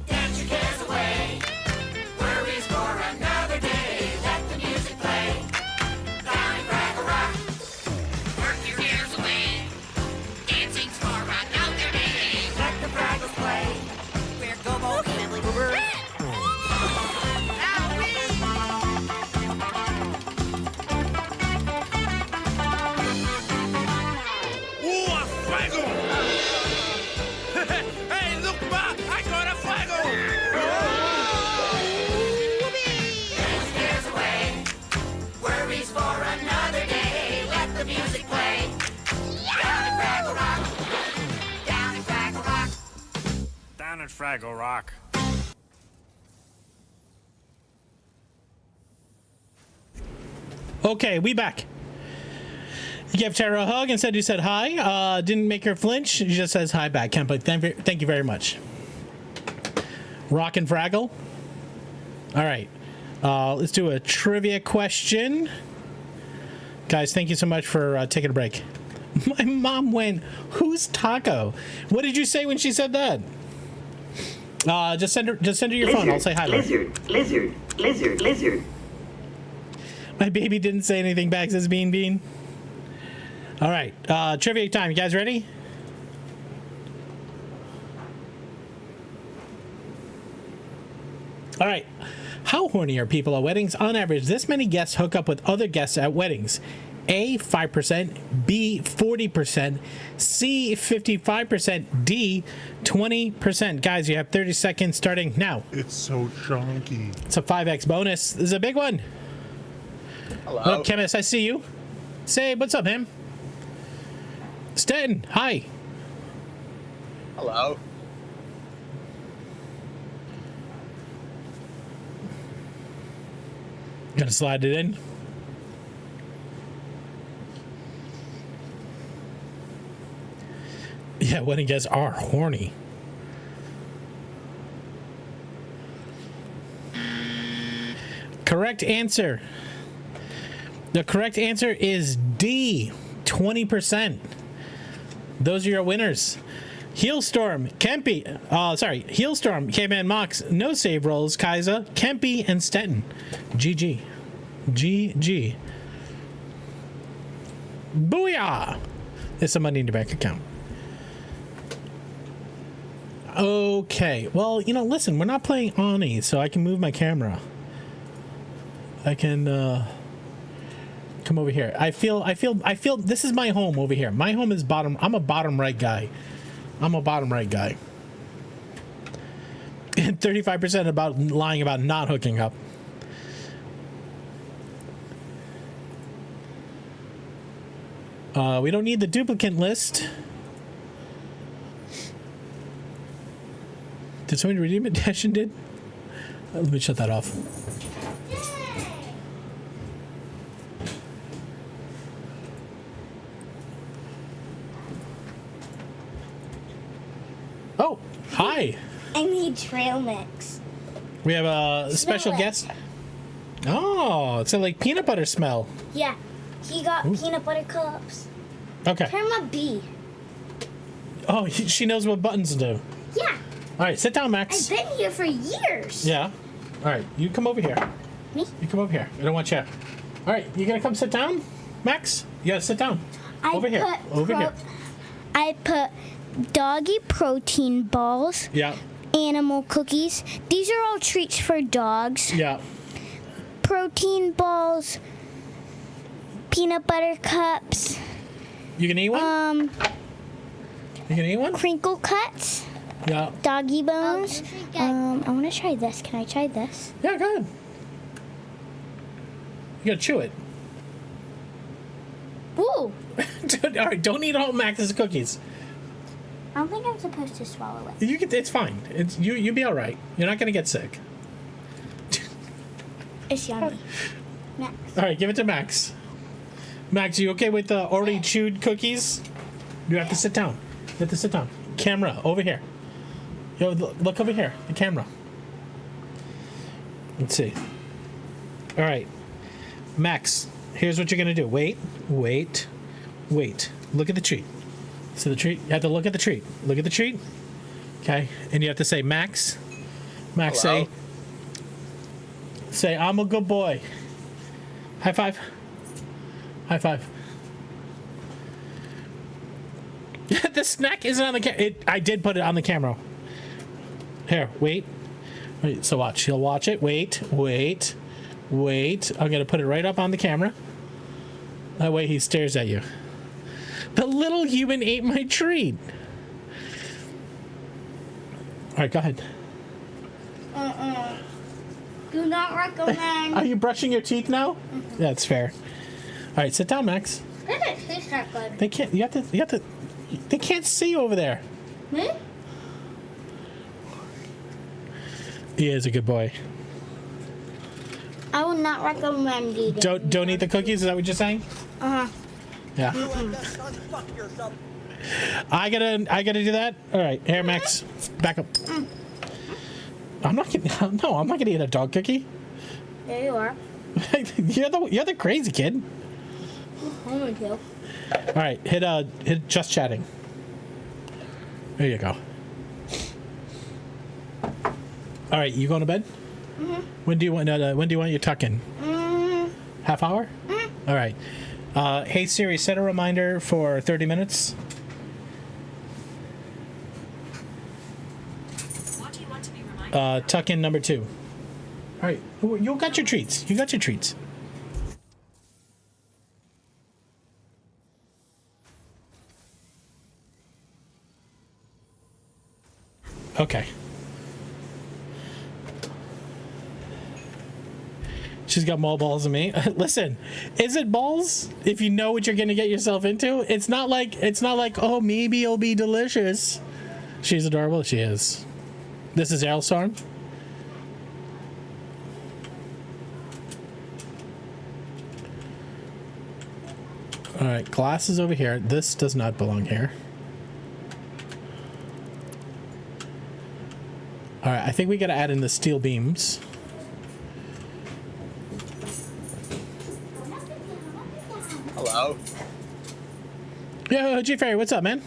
Speaker 17: Dance your cares away. Worries for another day. Let the music play. Down in Fraggle Rock. Work your cares away. Dancing's for another day. Let the Fraggles play. We're Go-Bo and Emily Boober.
Speaker 14: Ooh, a fuego! Hey, look, Ma! I got a fuego!
Speaker 17: Dance your cares away. Worries for another day. Let the music play. Down in Fraggle Rock. Down in Fraggle Rock.
Speaker 12: Down at Fraggle Rock.
Speaker 3: Okay, we back. You gave Tara a hug and said you said hi. Didn't make her flinch. She just says hi back. Kempa, thank you very much. Rock and Fraggle. All right. Let's do a trivia question. Guys, thank you so much for taking a break. My mom went, "Who's Taco?" What did you say when she said that? Just send her your phone. I'll say hi.
Speaker 21: Lizard.
Speaker 3: My baby didn't say anything back, says Bean. All right, trivia time. You guys ready? All right. How horny are people at weddings? On average, this many guests hook up with other guests at weddings. A, 5%, B, 40%, C, 55%, D, 20%. Guys, you have 30 seconds starting now.
Speaker 5: It's so chunky.
Speaker 3: It's a 5x bonus. This is a big one.
Speaker 18: Hello.
Speaker 3: Oh, Chemist, I see you. Say, what's up, him? Stanton, hi.
Speaker 18: Hello.
Speaker 3: Gonna slide it in. Yeah, wedding guests are horny. Correct answer. The correct answer is D, 20%. Those are your winners. Heelstorm, Heelstorm, K-Man Mox, no save rolls, Kaiser, Kempy, and Stenton. GG. GG. Booyah! There's some money in your bank account. Okay, well, listen, we're not playing Ani, so I can move my camera. I can come over here. I feel this is my home over here. My home is bottom. I'm a bottom right guy. And 35% about lying about not hooking up. We don't need the duplicate list. Did somebody redeem it? Dashin did? Let me shut that off. Oh, hi.
Speaker 6: I need trail mix.
Speaker 3: We have a special guest. Oh, it's like peanut butter smell.
Speaker 6: Yeah, he got peanut butter cups.
Speaker 3: Okay.
Speaker 6: Turn my B.
Speaker 3: Oh, she knows what buttons to do.
Speaker 6: Yeah.
Speaker 3: All right, sit down, Max.
Speaker 6: I've been here for years.
Speaker 3: Yeah. All right, you come over here.
Speaker 6: Me?
Speaker 3: You come over here. I don't want you. All right, you gonna come sit down, Max? You gotta sit down. Over here. Over here.
Speaker 6: I put doggy protein balls.
Speaker 3: Yeah.
Speaker 6: Animal cookies. These are all treats for dogs.
Speaker 3: Yeah.
Speaker 6: Protein balls. Peanut butter cups.
Speaker 3: You can eat one? You can eat one?
Speaker 6: Crinkle cuts.
Speaker 3: Yeah.
Speaker 6: Doggy bones. I want to try this. Can I try this?
Speaker 3: Yeah, go ahead. You gotta chew it.
Speaker 6: Ooh.
Speaker 3: All right, don't eat all Max's cookies.
Speaker 6: I don't think I'm supposed to swallow it.
Speaker 3: You can. It's fine. It's you'll be all right. You're not gonna get sick.
Speaker 6: It's yummy. Max.
Speaker 3: All right, give it to Max. Max, you okay with the already chewed cookies? You have to sit down. You have to sit down. Camera over here. Yo, look over here. The camera. Let's see. All right, Max. Here's what you're gonna do. Wait. Look at the treat. So the treat. You have to look at the treat. Look at the treat. Okay, and you have to say, Max. Max,
Speaker 18: Hello?
Speaker 3: say, I'm a good boy. High five. High five. The snack isn't on the camera. I did put it on the camera. Here, wait. So watch. He'll watch it. Wait. I'm gonna put it right up on the camera. That way he stares at you. The little human ate my treat. All right, go ahead.
Speaker 6: Do not recommend.
Speaker 3: Are you brushing your teeth now?
Speaker 6: Mm-hmm.
Speaker 3: That's fair. All right, sit down, Max.
Speaker 6: That doesn't taste that good.
Speaker 3: They can't. You have to. They can't see over there.
Speaker 6: Me?
Speaker 3: He is a good boy.
Speaker 6: I would not recommend eating.
Speaker 3: Don't eat the cookies. Is that what you're saying?
Speaker 6: Uh huh.
Speaker 3: Yeah. I gotta do that. All right, here, Max. Back up. I'm not gonna. No, I'm not gonna eat a dog cookie.
Speaker 6: There you are.
Speaker 3: you're the crazy kid.
Speaker 6: I'm gonna kill.
Speaker 3: All right, hit just chatting. There you go. All right, you going to bed?
Speaker 6: Mm-hmm.
Speaker 3: When do you want your tuck in? Half hour?
Speaker 6: Mm-hmm.
Speaker 3: All right. Hey Siri, set a reminder for 30 minutes.
Speaker 10: What do you want to be reminded?
Speaker 3: Tuck in number 2. All right, you got your treats. You got your treats. Okay. She's got more balls than me. Listen, is it balls if you know what you're gonna get yourself into? It's not like oh, maybe it'll be delicious. She's adorable. She is. This is Ailstorm. All right, glass is over here. This does not belong here. All right, I think we gotta add in the steel beams.
Speaker 18: Hello.
Speaker 3: Yo, G Fairy, what's up, man?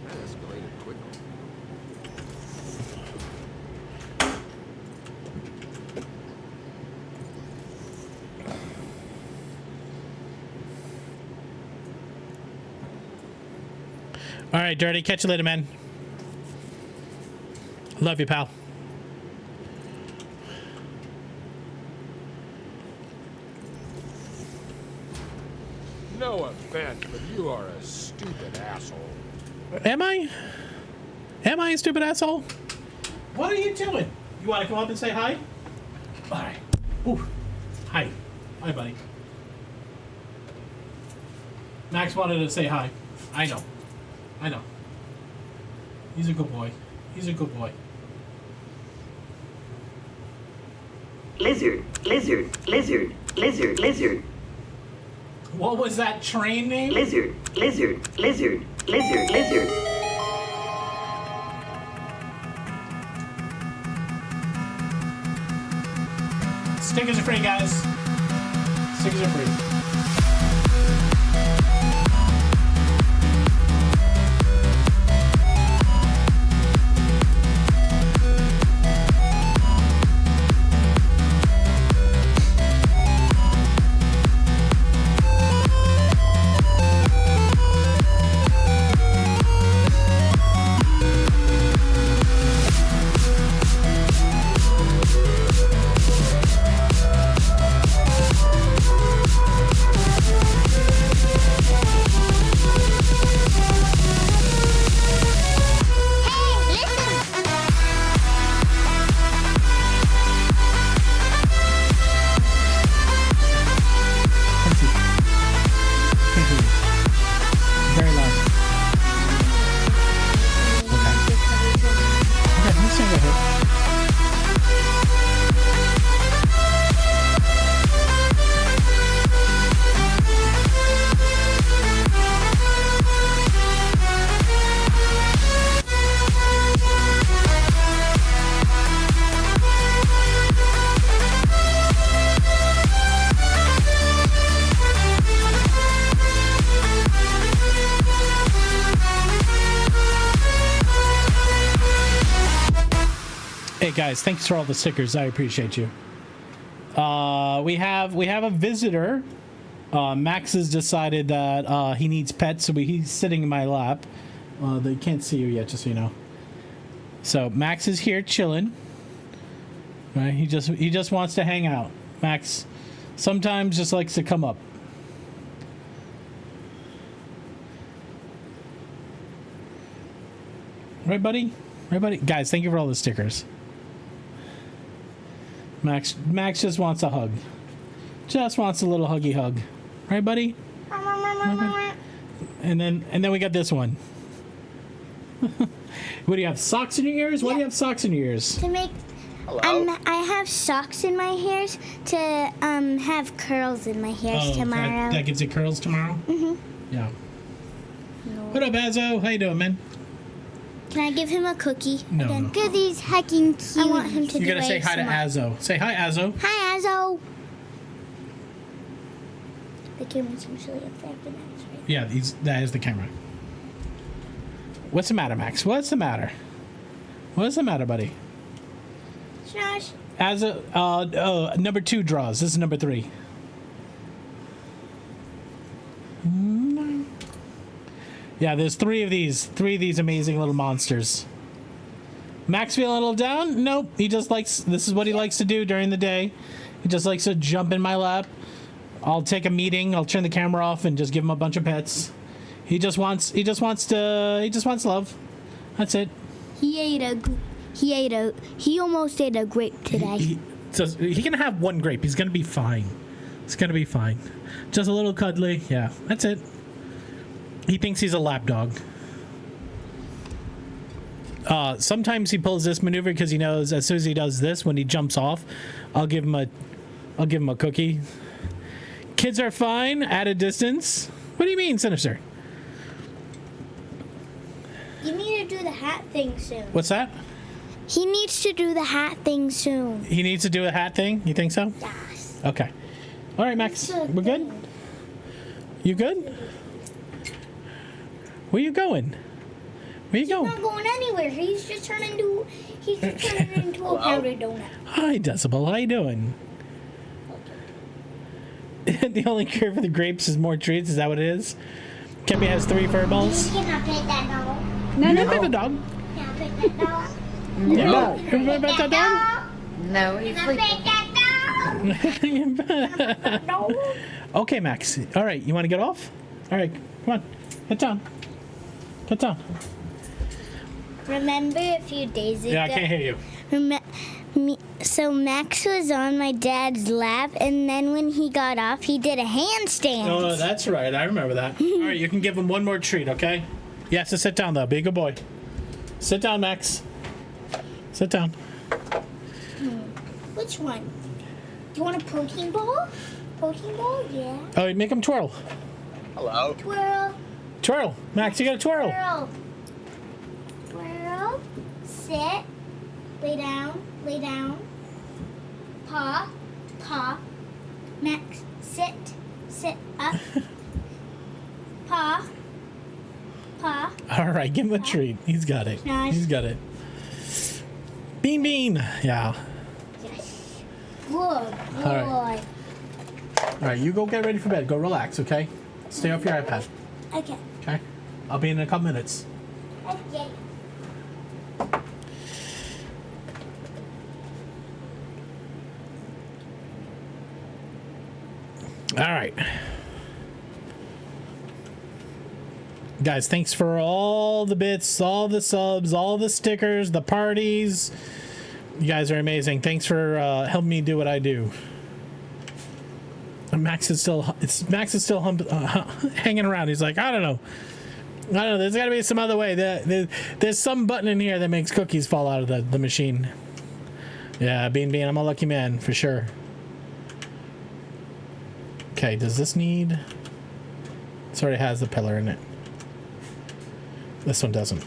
Speaker 11: That escalated quickly.
Speaker 3: All right, Dirty. Catch you later, man. Love you, pal.
Speaker 14: No offense, but you are a stupid asshole.
Speaker 3: Am I? Am I a stupid asshole? What are you doing? You want to come up and say hi? All right. Ooh. Hi. Hi, buddy. Max wanted to say hi. I know. I know. He's a good boy. He's a good boy.
Speaker 22: Lizard, lizard, lizard, lizard, lizard.
Speaker 3: What was that train name?
Speaker 22: Lizard, lizard, lizard, lizard, lizard.
Speaker 3: Stickers are free, guys. Stickers are free. Hey guys, thanks for all the stickers. I appreciate you. We have a visitor. Max has decided that he needs pets, so he's sitting in my lap. They can't see you yet, just so you know. So Max is here chilling. Right? He just wants to hang out. Max sometimes just likes to come up. Right, buddy? Right, buddy? Guys, thank you for all the stickers. Max just wants a hug. Just wants a little huggy hug. Right, buddy? Right, buddy? And then we got this one. What do you have? Socks in your ears? Why do you have socks in your ears?
Speaker 6: To make I have socks in my hairs to have curls in my hairs tomorrow.
Speaker 3: That gives you curls tomorrow?
Speaker 6: Mhm.
Speaker 3: Yeah. What up, Azo? How you doing, man?
Speaker 6: Can I give him a cookie?
Speaker 3: No,
Speaker 6: Again?
Speaker 3: no.
Speaker 6: Because he's hecking cute. I want him to
Speaker 3: You
Speaker 6: do
Speaker 3: gotta say hi to
Speaker 6: ASMR.
Speaker 3: Azo. Say hi, Azo.
Speaker 6: Hi, Azo. The camera's usually up there, but that's right.
Speaker 3: Yeah, that is the camera. What's the matter, Max? What's the matter? What's the matter, buddy?
Speaker 6: Josh.
Speaker 3: Azo, number 2 draws. This is number 3. Yeah, there's 3 of these. 3 of these amazing little monsters. Max feeling a little down? Nope. He just likes, this is what he likes to do during the day. He just likes to jump in my lap. I'll take a meeting. I'll turn the camera off and just give him a bunch of pets. He just wants love. That's it.
Speaker 6: He almost ate a grape today.
Speaker 3: He can have 1 grape. He's gonna be fine. It's gonna be fine. Just a little cuddly. Yeah, that's it. He thinks he's a lap dog. Sometimes he pulls this maneuver because he knows as soon as he does this, when he jumps off, I'll give him a cookie. Kids are fine at a distance. What do you mean, Sinister?
Speaker 6: You need to do the hat thing soon.
Speaker 3: What's that?
Speaker 6: He needs to do the hat thing soon.
Speaker 3: He needs to do a hat thing? You think so?
Speaker 6: Yes.
Speaker 3: Okay. All right, Max. We're good? You good? Where you going? Where you going?
Speaker 6: He's not going anywhere. He's just turning into a powdered donut.
Speaker 3: Hi, Decibel. How you doing? The only cure for the grapes is more treats. Is that what it is? Kempi has 3 fur balls.
Speaker 6: You cannot pet that dog.
Speaker 3: You can pet the dog.
Speaker 6: Cannot pet that dog.
Speaker 3: Yeah.
Speaker 6: No.
Speaker 3: You can pet that dog?
Speaker 6: No, he's sleeping.
Speaker 3: Okay, Max. All right, you want to get off? All right, come on. Get down. Get down.
Speaker 6: Remember a few days ago?
Speaker 3: Yeah, I can't hear you.
Speaker 6: So Max was on my dad's lap, and then when he got off, he did a handstand.
Speaker 3: Oh, that's right. I remember that. All right, you can give him 1 more treat, okay? He has to sit down, though. Be a good boy. Sit down, Max. Sit down.
Speaker 6: Which one? Do you want a protein ball? Protein ball? Yeah.
Speaker 3: Oh, make him twirl.
Speaker 18: Hello.
Speaker 6: Twirl.
Speaker 3: Twirl. Max, you got to twirl.
Speaker 6: Twirl. Twirl. Sit. Lay down. Lay down. Paw. Paw. Max, sit. Sit up. Paw. Paw.
Speaker 3: All right, give him a treat. He's got it.
Speaker 6: Nice.
Speaker 3: He's got it. Bean. Yeah.
Speaker 6: Yes. Good boy.
Speaker 3: All right, you go get ready for bed. Go relax, okay? Stay off your iPad.
Speaker 6: Okay.
Speaker 3: Okay? I'll be in a couple minutes.
Speaker 6: Okay.
Speaker 3: All right. Guys, thanks for all the bits, all the subs, all the stickers, the parties. You guys are amazing. Thanks for helping me do what I do. And Max is still hanging around. He's like, I don't know. There's got to be some other way. There's some button in here that makes cookies fall out of the machine. Yeah, Bean, I'm a lucky man for sure. Okay, does this need... This already has the pillar in it. This one doesn't.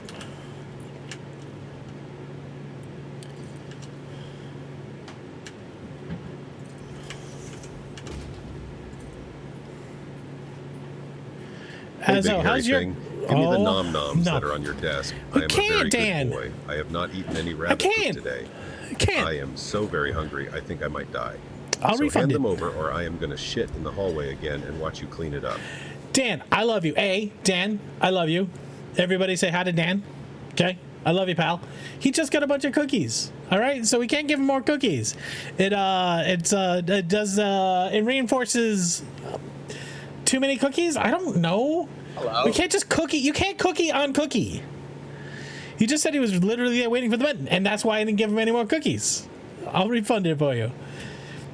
Speaker 7: Hey,
Speaker 3: Azo,
Speaker 7: Big
Speaker 3: how's
Speaker 7: Hairy
Speaker 3: your...
Speaker 7: Thing, give me the
Speaker 3: Oh,
Speaker 7: nom-noms
Speaker 3: no.
Speaker 7: that are on your desk.
Speaker 3: I
Speaker 7: I am
Speaker 3: can't,
Speaker 7: a very
Speaker 3: Dan.
Speaker 7: good boy. I have not eaten any rabbit food
Speaker 3: can't.
Speaker 7: today.
Speaker 3: I can't.
Speaker 7: I am so very hungry, I think I might die.
Speaker 3: I'll
Speaker 7: so
Speaker 3: refund
Speaker 7: hand
Speaker 3: it.
Speaker 7: them over, or I am going to shit in the hallway again and watch you clean it up.
Speaker 3: Dan, I love you. Dan, I love you. Everybody say hi to Dan. Okay? I love you, pal. He just got a bunch of cookies. All right? So we can't give him more cookies. It reinforces too many cookies? I don't know.
Speaker 18: Hello?
Speaker 3: We can't just cookie. You can't cookie on cookie. He just said he was literally there waiting for the button, and that's why I didn't give him any more cookies. I'll refund it for you.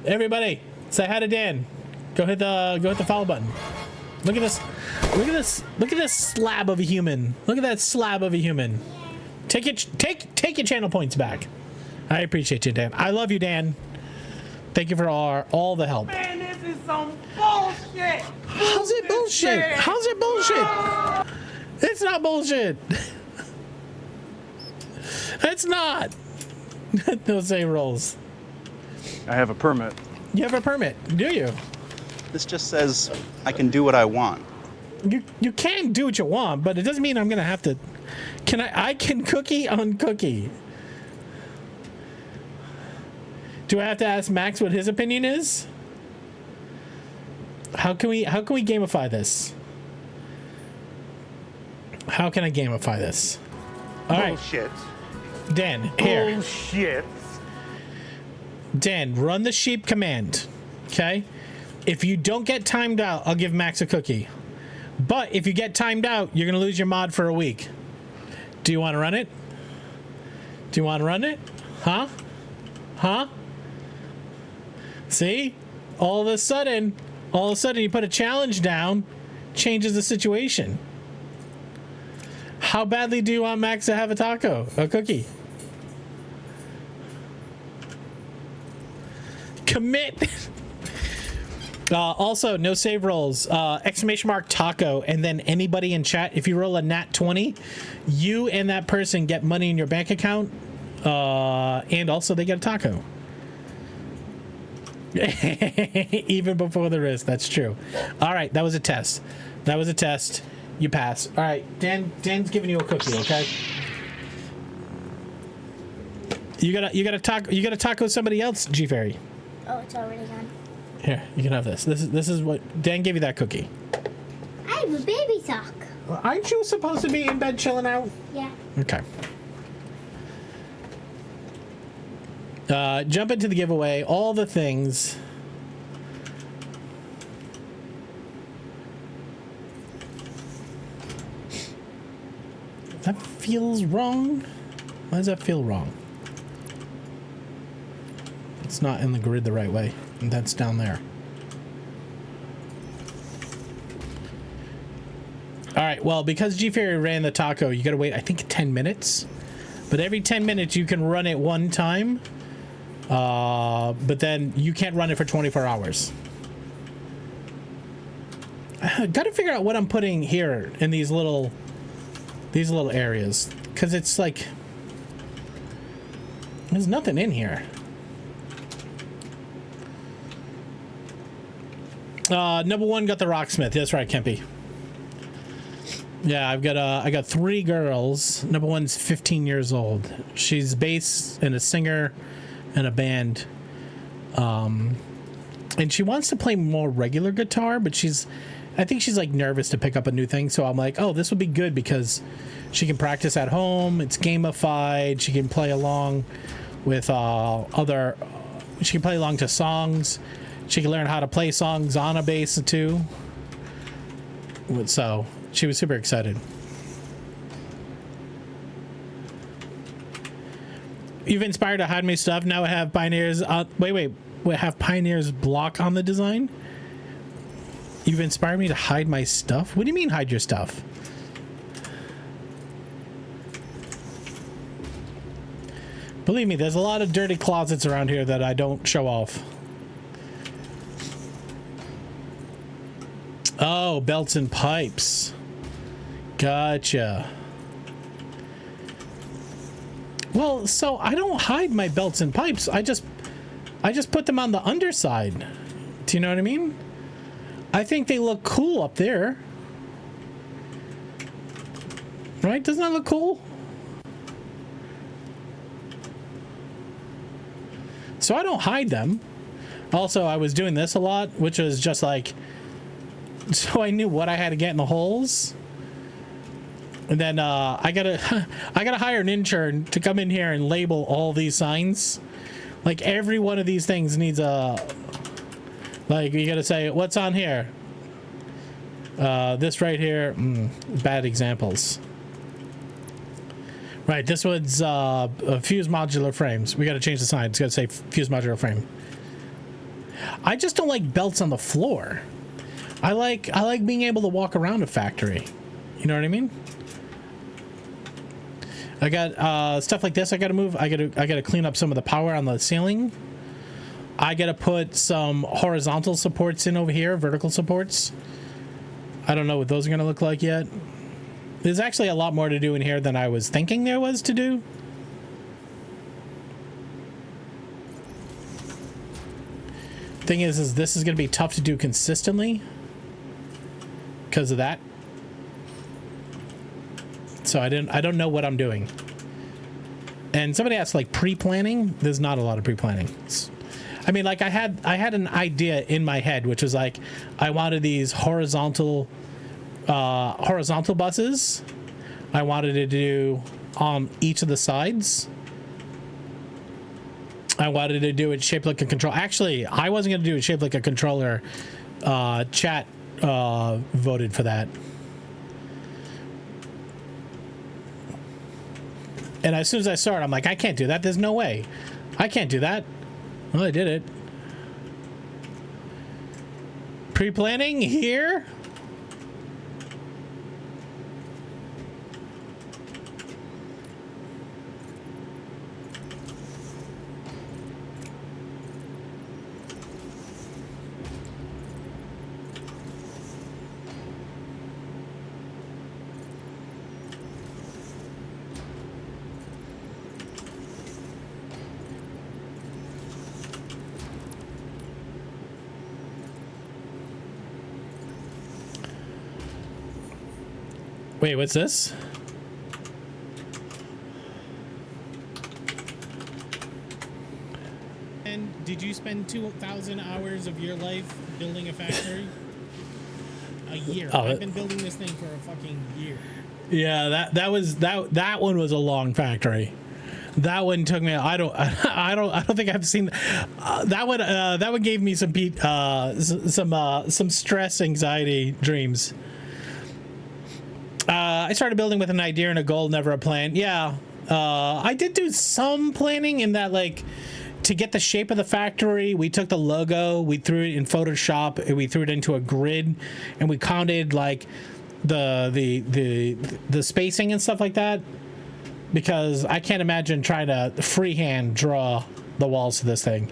Speaker 3: Everybody, say hi to Dan. Go hit the follow button. Look at this. Look at this. Look at this slab of a human. Look at that slab of a human. Take your channel points back. I appreciate you, Dan. I love you, Dan. Thank you for all the help.
Speaker 14: Man, this is some bullshit.
Speaker 3: How's it bullshit? How's it bullshit? It's not bullshit. It's not. No save rolls.
Speaker 2: I have a permit.
Speaker 3: You have a permit, do you?
Speaker 1: This just says I can do what I want.
Speaker 3: You can do what you want, but it doesn't mean I'm gonna have to. I can cookie on cookie. Do I have to ask Max what his opinion is? How can we gamify this? How can I gamify this? All right.
Speaker 2: Bullshit.
Speaker 3: Dan, here.
Speaker 2: Bullshit.
Speaker 3: Dan, run the sheep command. Okay? If you don't get timed out, I'll give Max a cookie. But if you get timed out, you're going to lose your mod for a week. Do you want to run it? Do you want to run it? Huh? Huh? See? All of a sudden you put a challenge down, changes the situation. How badly do you want Max to have a cookie? Commit. Also, no save rolls. ! Taco, and then anybody in chat. If you roll a nat 20, you and that person get money in your bank account, and also they get a taco. Even before the risk. That's true. All right, that was a test. You pass. All right, Dan's giving you a cookie. Okay. You gotta taco somebody else, G Fairy.
Speaker 6: Oh, it's already gone.
Speaker 3: Here, you can have this. This is what Dan gave you that cookie.
Speaker 6: I have a baby sock.
Speaker 3: Well, aren't you supposed to be in bed chilling out?
Speaker 6: Yeah.
Speaker 3: Okay. Jump into the giveaway. All the things. That feels wrong. Why does that feel wrong? It's not in the grid the right way. And that's down there. All right, well, because G Fairy ran the taco, you gotta wait, I think, 10 minutes. But every 10 minutes, you can run it one time. But then you can't run it for 24 hours. Gotta figure out what I'm putting here in these little areas. Because it's like... There's nothing in here. Number one got the Rocksmith. That's right, Kempy. Yeah, I got 3 girls. Number one's 15 years old. She's bass and a singer and a band. And she wants to play more regular guitar, but I think she's like nervous to pick up a new thing. So I'm like, oh, this would be good because she can practice at home. It's gamified. She can play along with she can play along to songs. She can learn how to play songs on a bass too. So she was super excited. You've inspired to hide my stuff. Now I have Pioneers. Wait. Have Pioneers block on the design? You've inspired me to hide my stuff? What do you mean hide your stuff? Believe me, there's a lot of dirty closets around here that I don't show off. Oh, belts and pipes. Gotcha. Well, so I don't hide my belts and pipes. I just put them on the underside. Do you know what I mean? I think they look cool up there. Right? Doesn't that look cool? So I don't hide them. Also, I was doing this a lot, which was just like, so I knew what I had to get in the holes. And then I gotta hire an intern to come in here and label all these signs. Like every one of these things needs a, like you gotta say, what's on here? This right here, bad examples. Right, this one's fuse modular frames. We gotta change the sign. It's gotta say fuse modular frame. I just don't like belts on the floor. I like being able to walk around a factory. You know what I mean? I got stuff like this. I gotta move. I gotta clean up some of the power on the ceiling. I gotta put some horizontal supports in over here, vertical supports. I don't know what those are gonna look like yet. There's actually a lot more to do in here than I was thinking there was to do. Thing is this is gonna be tough to do consistently because of that. So I don't know what I'm doing. And somebody asked, like, pre-planning. There's not a lot of pre-planning. I mean, like, I had an idea in my head, which was like, I wanted these horizontal buses. I wanted to do on each of the sides. I wanted to do it shaped like a controller. Actually, I wasn't going to do it shaped like a controller. Chat voted for that. And as soon as I saw it, I'm like, I can't do that. There's no way. I can't do that. Well, I did it. Pre-planning here? Wait, what's this? And did you spend 2,000 hours of your life building a factory? A year. Oh, I've been building this thing for a fucking year. Yeah, that one was a long factory. That one took me. I don't think I've seen that one. That one gave me some stress, anxiety, dreams. I started building with an idea and a goal, never a plan. Yeah, I did do some planning in that, like, to get the shape of the factory, we took the logo, we threw it in Photoshop, and we threw it into a grid, and we counted like the spacing and stuff like that, because I can't imagine trying to freehand draw the walls to this thing.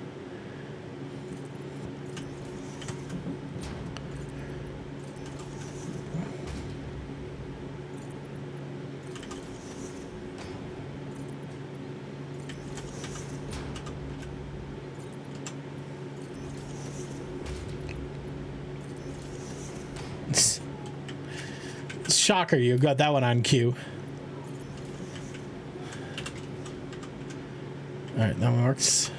Speaker 3: Shocker, you got that one on cue. All right, that one works.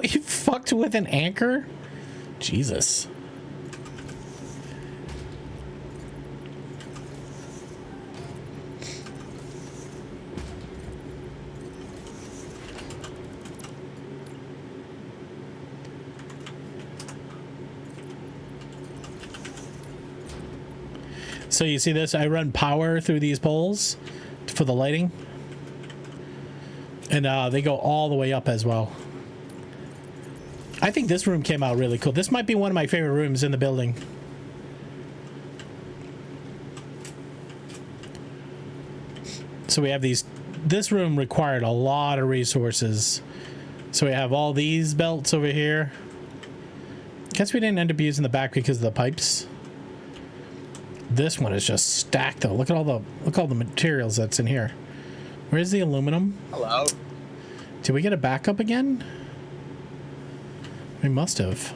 Speaker 3: You fucked with an anchor? Jesus. So you see this? I run power through these poles for the lighting. And they go all the way up as well. I think this room came out really cool. This might be one of my favorite rooms in the building. So we have these. This room required a lot of resources. So we have all these belts over here. Guess we didn't end up using the back because of the pipes. This one is just stacked though. Look at all the materials that's in here. Where's the aluminum?
Speaker 18: Hello.
Speaker 3: Did we get a backup again? We must have.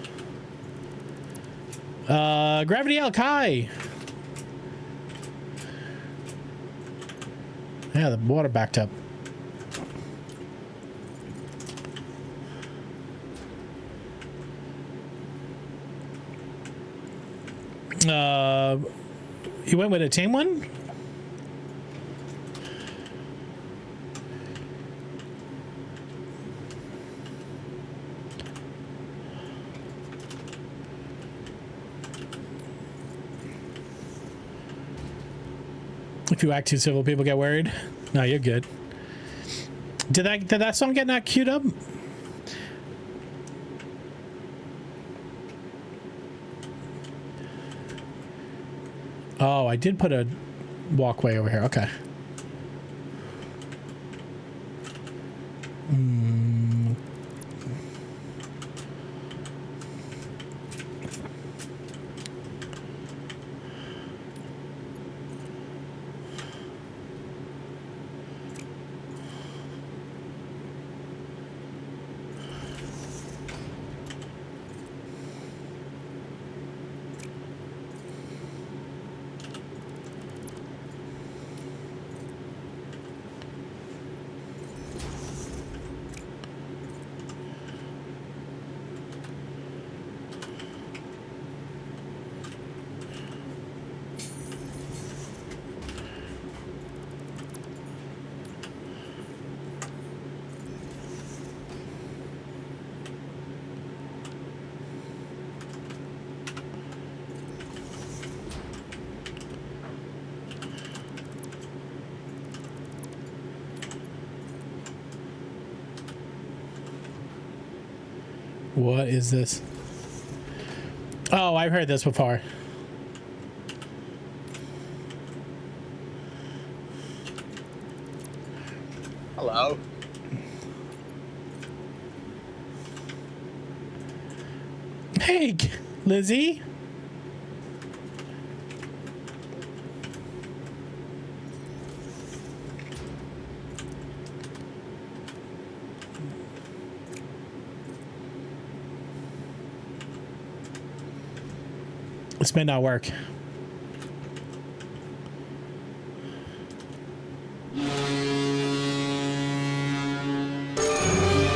Speaker 3: Gravity Alkai. Yeah, the water backed up. You went with a tame one? If you act too civil, people get worried. No, you're good. Did that song get not queued up? Oh, I did put a walkway over here. Okay. What is this? Oh, I've heard this before.
Speaker 18: Hello.
Speaker 3: Hey, Lizzie. This may not work.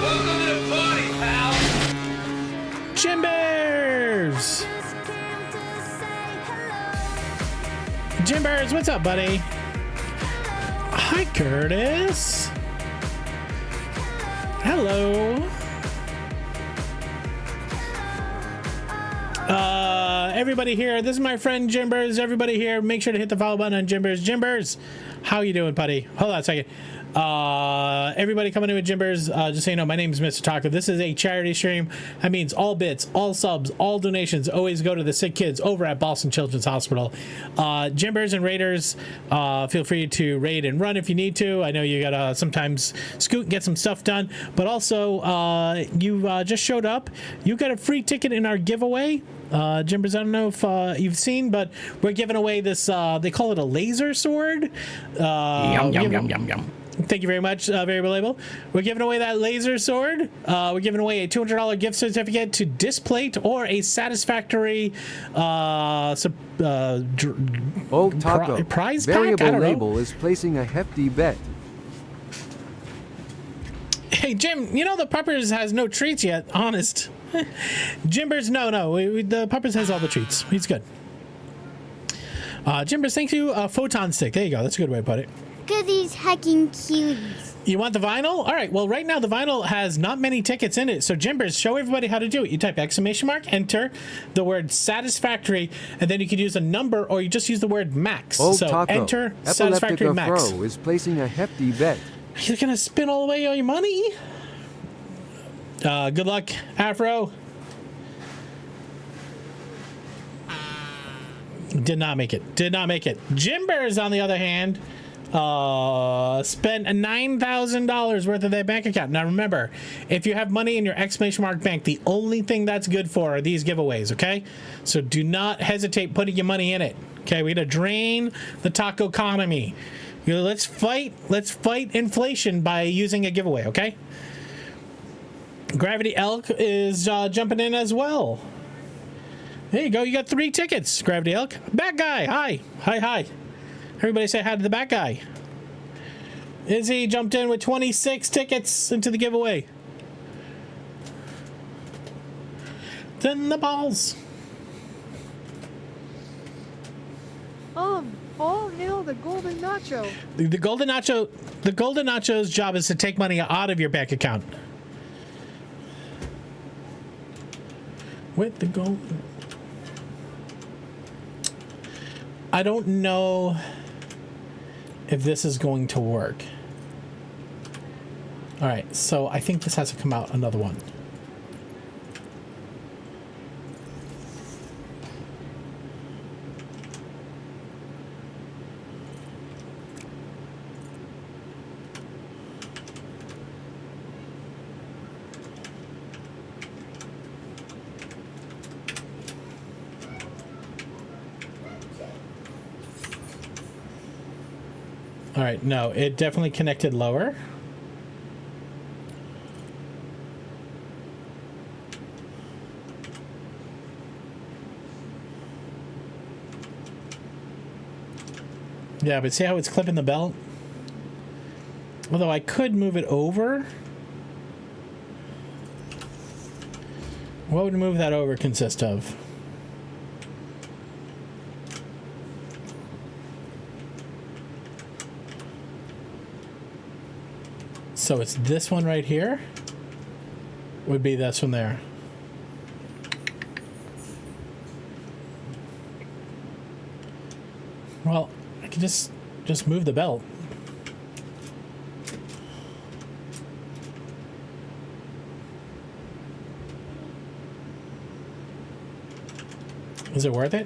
Speaker 17: Welcome to the party, pal.
Speaker 3: Jimbers! Jimbers, what's up, buddy? Hi, Curtis. Hello. Everybody here, this is my friend Jimbers. Everybody here, make sure to hit the follow button on Jimbers. Jimbers, how you doing, buddy? Hold on a second. Everybody coming in with Jimbers, just so you know, my name is Mr. Taco. This is a charity stream. That means all bits, all subs, all donations always go to the sick kids over at Boston Children's Hospital. Jimbers and Raiders, feel free to raid and run if you need to. I know you gotta sometimes scoot and get some stuff done, but also you just showed up. You got a free ticket in our giveaway. Jimbers, I don't know if you've seen, but we're giving away this, they call it a laser sword.
Speaker 1: Yum, yum, yum, yum, yum.
Speaker 3: Thank you very much, Variable Label. We're giving away that laser sword. We're giving away a $200 gift certificate to Displate or a Satisfactory
Speaker 11: Old Taco.
Speaker 3: prize pack?
Speaker 11: Variable Label is placing a hefty bet.
Speaker 3: Hey, Jim, you know the Puppers has no treats yet, honest. Jimbers, no. The Puppers has all the treats. He's good. Jimbers, thank you. Photon Stick. There you go. That's a good way to put it.
Speaker 6: Look at these hecking cuties.
Speaker 3: You want the vinyl? All right. Well, right now the vinyl has not many tickets in it. So Jimbers, show everybody how to do it. You type ! enter the word satisfactory, and then you can use a number or you just use the word max.
Speaker 11: Old
Speaker 3: so
Speaker 11: Taco.
Speaker 3: enter satisfactory max.
Speaker 11: Pro is placing a hefty bet.
Speaker 3: You're gonna spin all away all your money? Good luck, Afro. Did not make it. Jimbers, on the other hand, spent $9,000 worth of their bank account. Now remember, if you have money in your ! bank, the only thing that's good for are these giveaways, okay? So do not hesitate putting your money in it. Okay, we gotta drain the taco economy. You know, let's fight inflation by using a giveaway, okay? Gravity Elk is jumping in as well. There you go. You got 3 tickets, Gravity Elk. Bat Guy, hi. Everybody say hi to the Bat Guy. Izzy jumped in with 26 tickets into the giveaway. Then the balls.
Speaker 4: All hail the Golden Nacho.
Speaker 3: The Golden Nacho's job is to take money out of your bank account. With the gold. I don't know if this is going to work. All right, so I think this has to come out another one. All right, no, it definitely connected lower. Yeah, but see how it's clipping the belt? Although I could move it over. What would move that over consist of? So it's this one right here. Would be this one there. Well, I could just move the belt. Is it worth it?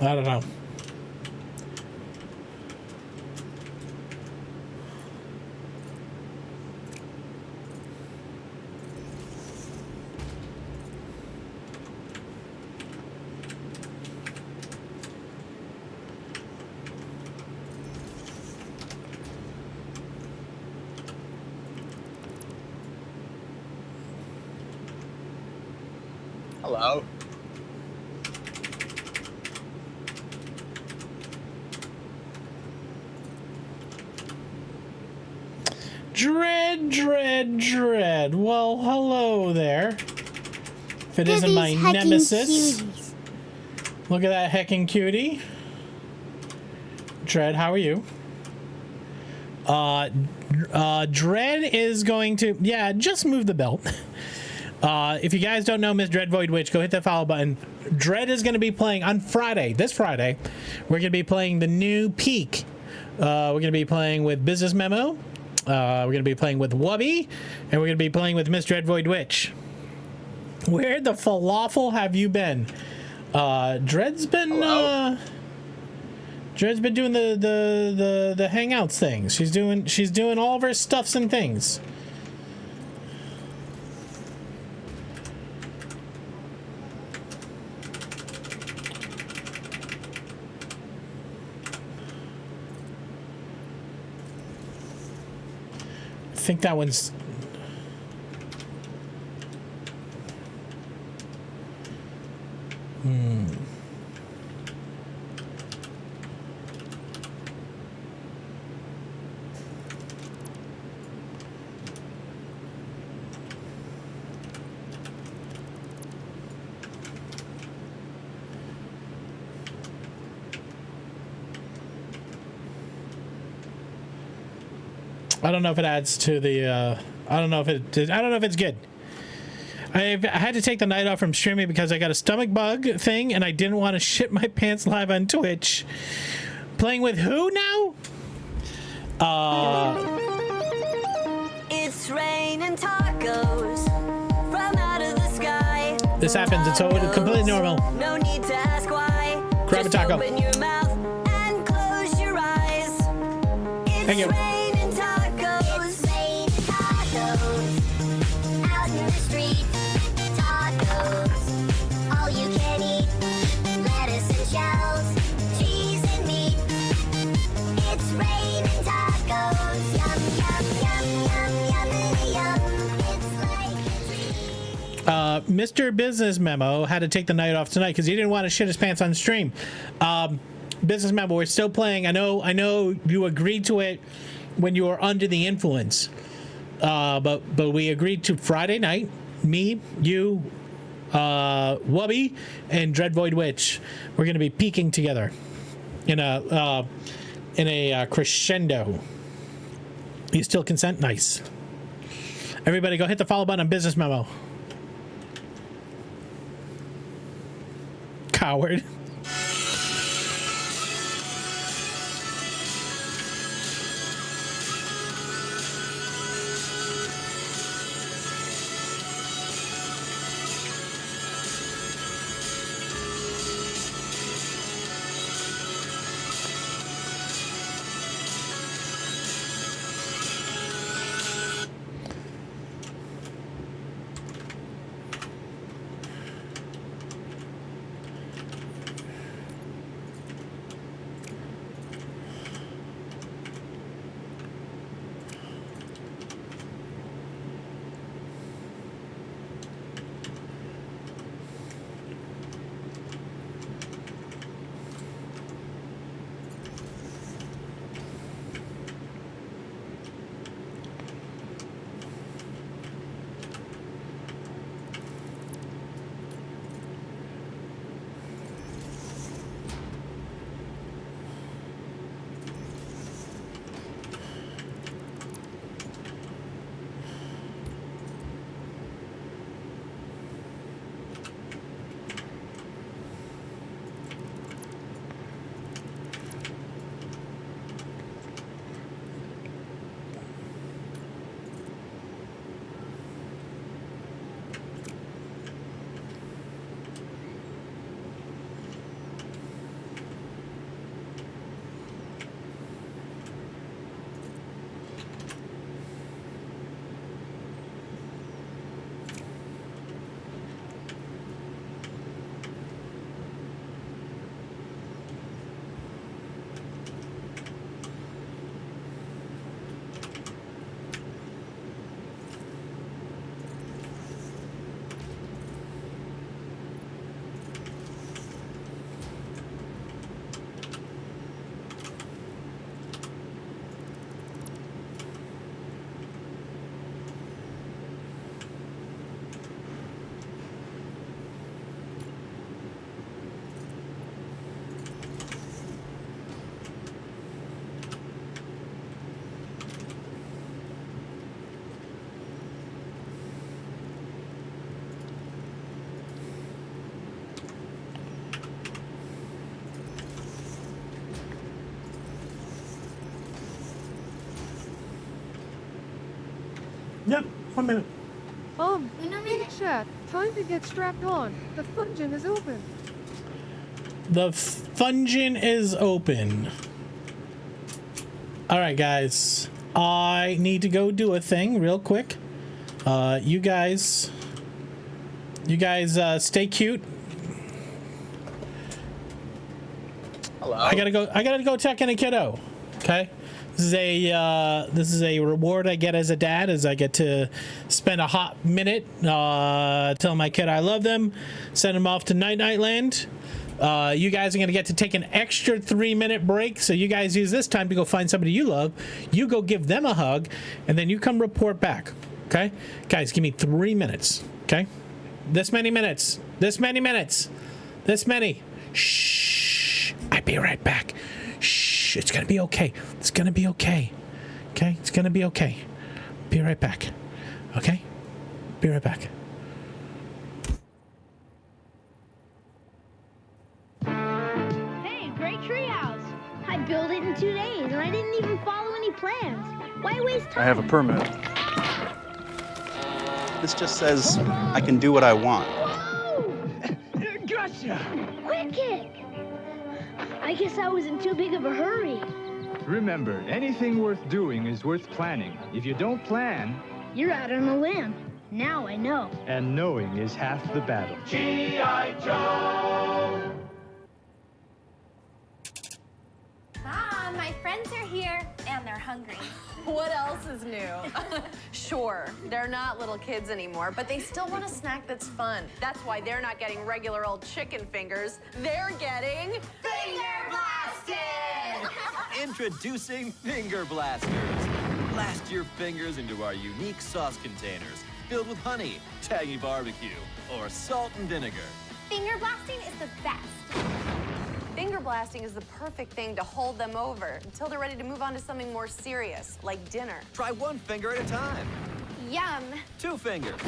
Speaker 3: I don't know.
Speaker 18: Hello. Dread.
Speaker 3: Well, hello there. If it isn't my nemesis. Look at that hecking cutie. Dread, how are you? Dread is going to... Yeah, just move the belt. If you guys don't know Miss Dread Void Witch, go hit that follow button. Dread is going to be playing on Friday. This Friday, we're going to be playing the new Peak. We're going to be playing with Business Memo. We're going to be playing with Wubby, and we're going to be playing with Miss Dread Void Witch. Where the falafel have you been? Dread's been doing the hangouts things. She's doing all of her stuffs and things. I think that one's... I don't know if it adds to the, I don't know if it's good. I had to take the night off from streaming because I got a stomach bug thing and I didn't want to shit my pants live on Twitch. Playing with who now?
Speaker 6: It's raining tacos from out of the sky.
Speaker 3: This happens, it's completely normal.
Speaker 6: No need to ask why.
Speaker 3: Grab a taco.
Speaker 6: Open your mouth and close your eyes. It's
Speaker 3: Thank you.
Speaker 6: raining tacos. It's raining tacos. Out in the street. Tacos. All you can eat. Lettuce and shells. Cheese and meat. It's raining tacos. Yum, yum, yum, yum, yum, yum. It's like a treat.
Speaker 3: Mr. Business Memo had to take the night off tonight because he didn't want to shit his pants on stream. Business Memo, we're still playing. I know you agreed to it when you are under the influence. But we agreed to Friday night. Me, you, Wubby, and Dread Void Witch. We're gonna be peaking together in a crescendo. You still consent? Nice. Everybody, go hit the follow button on Business Memo. Coward. Yep, 1 minute.
Speaker 4: Chat, time to get strapped on. The Fungin is open.
Speaker 3: The Fungin is open. All right, guys. I need to go do a thing real quick. You guys stay cute.
Speaker 18: Hello.
Speaker 3: I gotta go check in a kiddo. Okay. This is a reward I get as a dad, as I get to spend a hot minute, tell my kid I love them, send them off to Night Night Land. You guys are gonna get to take an extra 3-minute break, so you guys use this time to go find somebody you love. You go give them a hug, and then you come report back. Okay, guys, give me 3 minutes. Okay, this many minutes. This many minutes. This many. Shh. I'll be right back. Shh, it's gonna be okay. It's gonna be okay. Okay, it's gonna be okay. Be right back. Okay? Be right back.
Speaker 6: Hey, great treehouse. I built it in 2 days and I didn't even follow any plans. Why waste time?
Speaker 2: I have a permit.
Speaker 1: This just says I can do what I want.
Speaker 6: Gotcha! Wicked! I guess I was in too big of a hurry.
Speaker 13: Remember, anything worth doing is worth planning. If you don't plan...
Speaker 6: You're out on a limb. Now I know.
Speaker 13: And knowing is half the battle.
Speaker 17: G.I. Joe!
Speaker 15: Mom, my friends are here, and they're hungry.
Speaker 19: What else is new? Sure, they're not little kids anymore, but they still want a snack that's fun. That's why they're not getting regular old chicken fingers. They're getting...
Speaker 17: Finger blasted!
Speaker 8: Introducing Finger Blasters. Blast your fingers into our unique sauce containers filled with honey, tangy barbecue, or salt and vinegar.
Speaker 15: Finger blasting is the best.
Speaker 19: Finger blasting is the perfect thing to hold them over until they're ready to move on to something more serious, like dinner.
Speaker 8: Try one finger at a time.
Speaker 15: Yum.
Speaker 8: 2 fingers.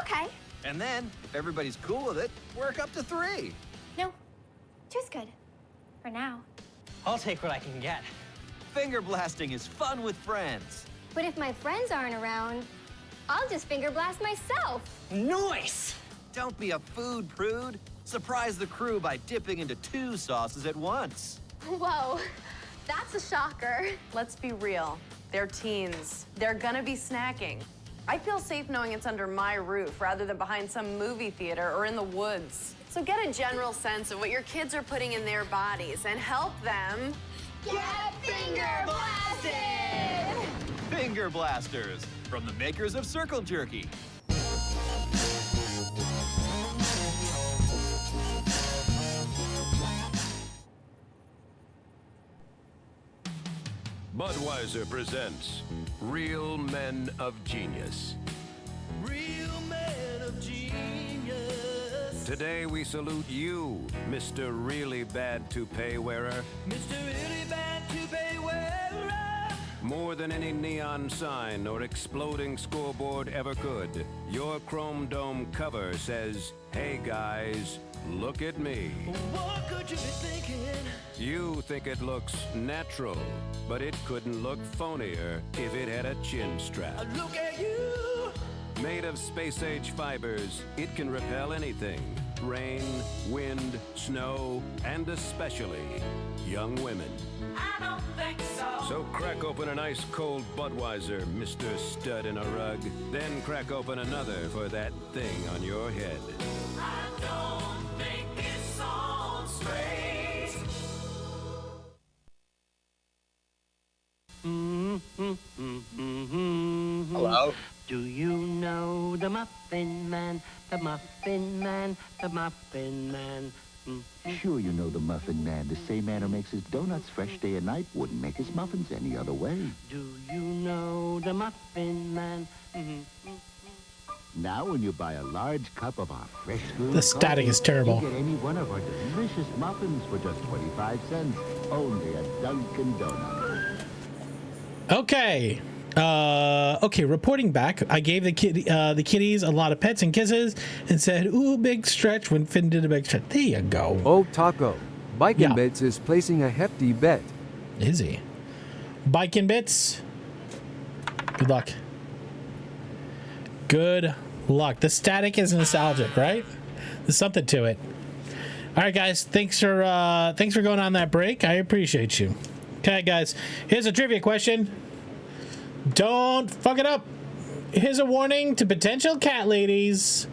Speaker 15: Okay.
Speaker 8: And then, if everybody's cool with it, work up to 3.
Speaker 15: No, 2's good. For now.
Speaker 16: I'll take what I can get.
Speaker 8: Finger blasting is fun with friends.
Speaker 15: But if my friends aren't around, I'll just finger blast myself.
Speaker 16: Nice!
Speaker 8: Don't be a food prude. Surprise the crew by dipping into 2 sauces at once.
Speaker 15: Whoa, that's a shocker.
Speaker 19: Let's be real. They're teens. They're gonna be snacking. I feel safe knowing it's under my roof rather than behind some movie theater or in the woods. So get a general sense of what your kids are putting in their bodies and help them
Speaker 15: Get finger blasted!
Speaker 8: Finger Blasters, from the makers of Circle Jerky.
Speaker 7: Budweiser presents Real Men of Genius.
Speaker 17: Real men of genius.
Speaker 7: Today we salute you, Mr. Really Bad Toupee Wearer.
Speaker 17: Mr. Really Bad Toupee Wearer.
Speaker 7: More than any neon sign or exploding scoreboard ever could, your chrome dome cover says, "Hey guys, look at me."
Speaker 17: What could you be thinking?
Speaker 7: You think it looks natural, but it couldn't look phonier if it had a chin strap.
Speaker 17: Look at you.
Speaker 7: Made of space-age fibers, it can repel anything. Rain, wind, snow, and especially young women.
Speaker 17: I don't think so.
Speaker 7: So crack open an ice-cold Budweiser, Mr. Stud in a Rug. Then crack open another for that thing on your head.
Speaker 17: I don't think it's on straight.
Speaker 21: Hello? Do you know the Muffin Man, the Muffin Man, the Muffin Man?
Speaker 9: Sure you know the Muffin Man, the same man who makes his donuts fresh day and night wouldn't make his muffins any other way.
Speaker 21: Do you know the Muffin Man?
Speaker 9: Now when you buy a large cup of our fresh brewed
Speaker 3: The static
Speaker 9: coffee,
Speaker 3: is terrible.
Speaker 9: you get any one of our delicious muffins for just 25 cents, only at Dunkin' Donuts.
Speaker 3: Okay. Okay, reporting back, I gave the kitties a lot of pets and kisses and said, ooh, big stretch when Finn did a big stretch. There you go.
Speaker 11: Oh, Taco. Bikin' Bits is placing a hefty bet.
Speaker 3: Is he? Bikin' Bits. Good luck. Good luck. The static is nostalgic, right? There's something to it. All right, guys. Thanks for going on that break. I appreciate you. Okay, guys. Here's a trivia question. Don't fuck it up. Here's a warning to potential cat ladies.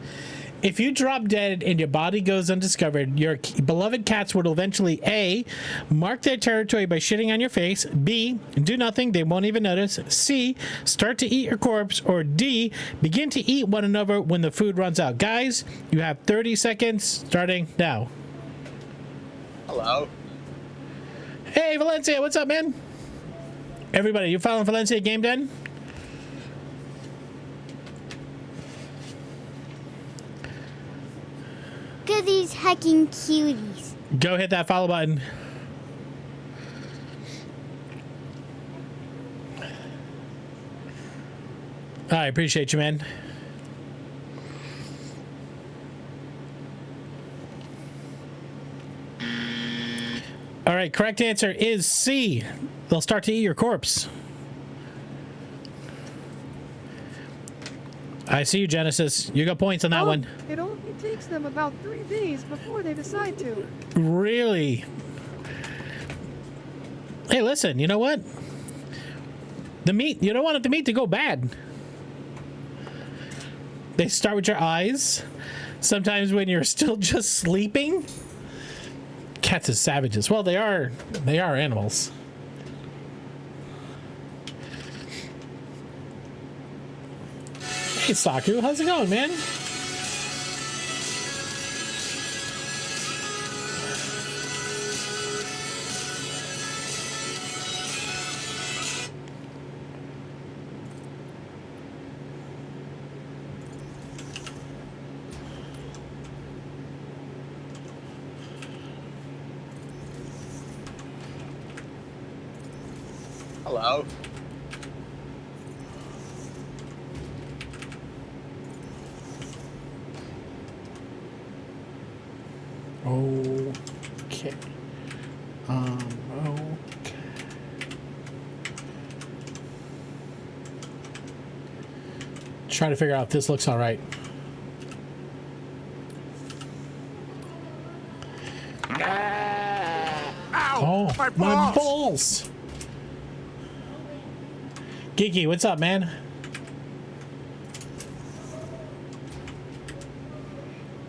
Speaker 3: If you drop dead and your body goes undiscovered, your beloved cats will eventually A, mark their territory by shitting on your face, B, do nothing, they won't even notice, C, start to eat your corpse, or D, begin to eat one another when the food runs out. Guys, you have 30 seconds starting now.
Speaker 18: Hello.
Speaker 3: Hey, Valencia, what's up, man? Everybody, you following Valencia Game Den?
Speaker 20: Look at these hecking cuties.
Speaker 3: Go hit that follow button. I appreciate you, man. All right, correct answer is C. They'll start to eat your corpse. I see you, Genesis. You got points on that one.
Speaker 4: It only takes them about 3 days before they decide to.
Speaker 3: Really? Hey, listen, you know what? The meat, you don't want the meat to go bad. They start with your eyes. Sometimes when you're still just sleeping. Cats are savages. Well, they are animals. Hey, Saku, how's it going, man?
Speaker 18: Hello.
Speaker 3: Okay. Okay. Try to figure out if this looks all right.
Speaker 2: Ow,
Speaker 3: Oh, my balls! Geeky, what's up, man?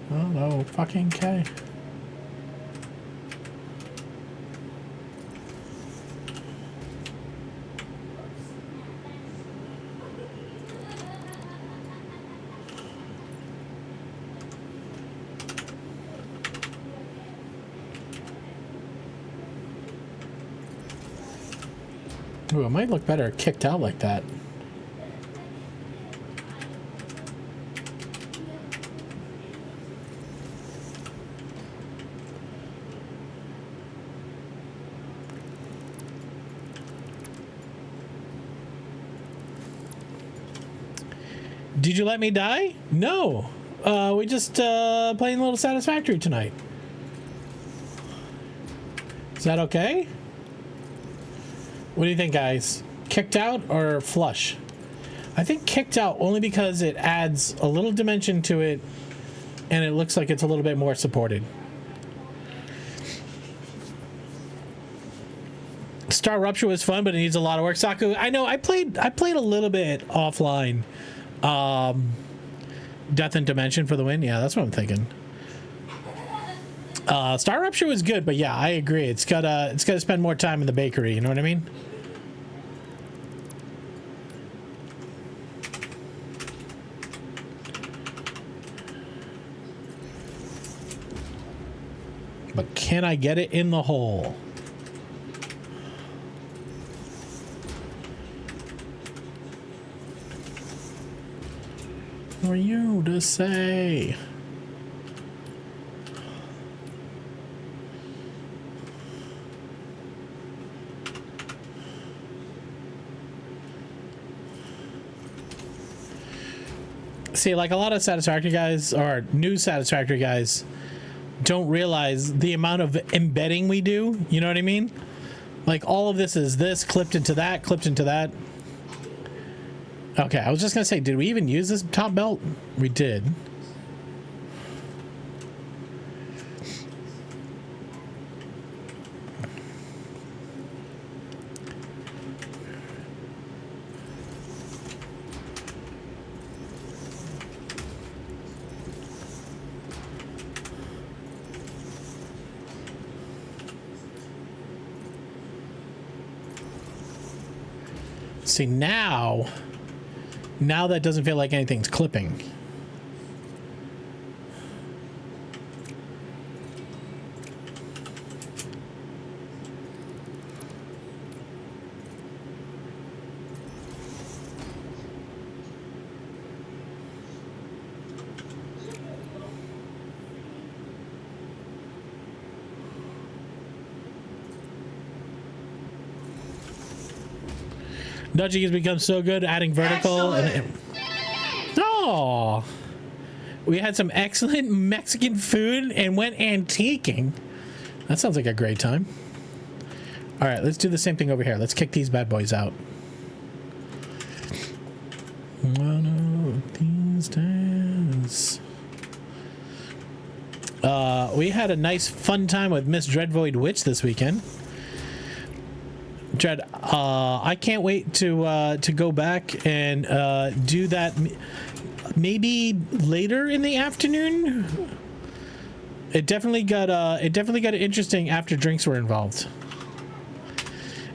Speaker 3: Oh no, fucking K. Ooh, it might look better kicked out like that. Did you let me die? No. We just playing a little Satisfactory tonight. Is that okay? What do you think, guys? Kicked out or flush? I think kicked out only because it adds a little dimension to it and it looks like it's a little bit more supported. Star Rupture was fun, but it needs a lot of work. Saku, I know I played a little bit offline. Death and Dimension for the win. Yeah, that's what I'm thinking. Star Rupture was good, but yeah, I agree. It's gotta spend more time in the bakery. You know what I mean? But can I get it in the hole? For you to say. See, like a lot of Satisfactory guys or new Satisfactory guys don't realize the amount of embedding we do. You know what I mean? Like all of this is this clipped into that, clipped into that. Okay, I was just gonna say, did we even use this top belt? We did. See, now that doesn't feel like anything's clipping. Nudging has become so good, adding vertical. Oh, we had some excellent Mexican food and went antiquing. That sounds like a great time. All right, let's do the same thing over here. Let's kick these bad boys out. One of these days. We had a nice fun time with Miss Dreadvoid Witch this weekend. Dread, I can't wait to go back and do that maybe later in the afternoon. It definitely got interesting after drinks were involved,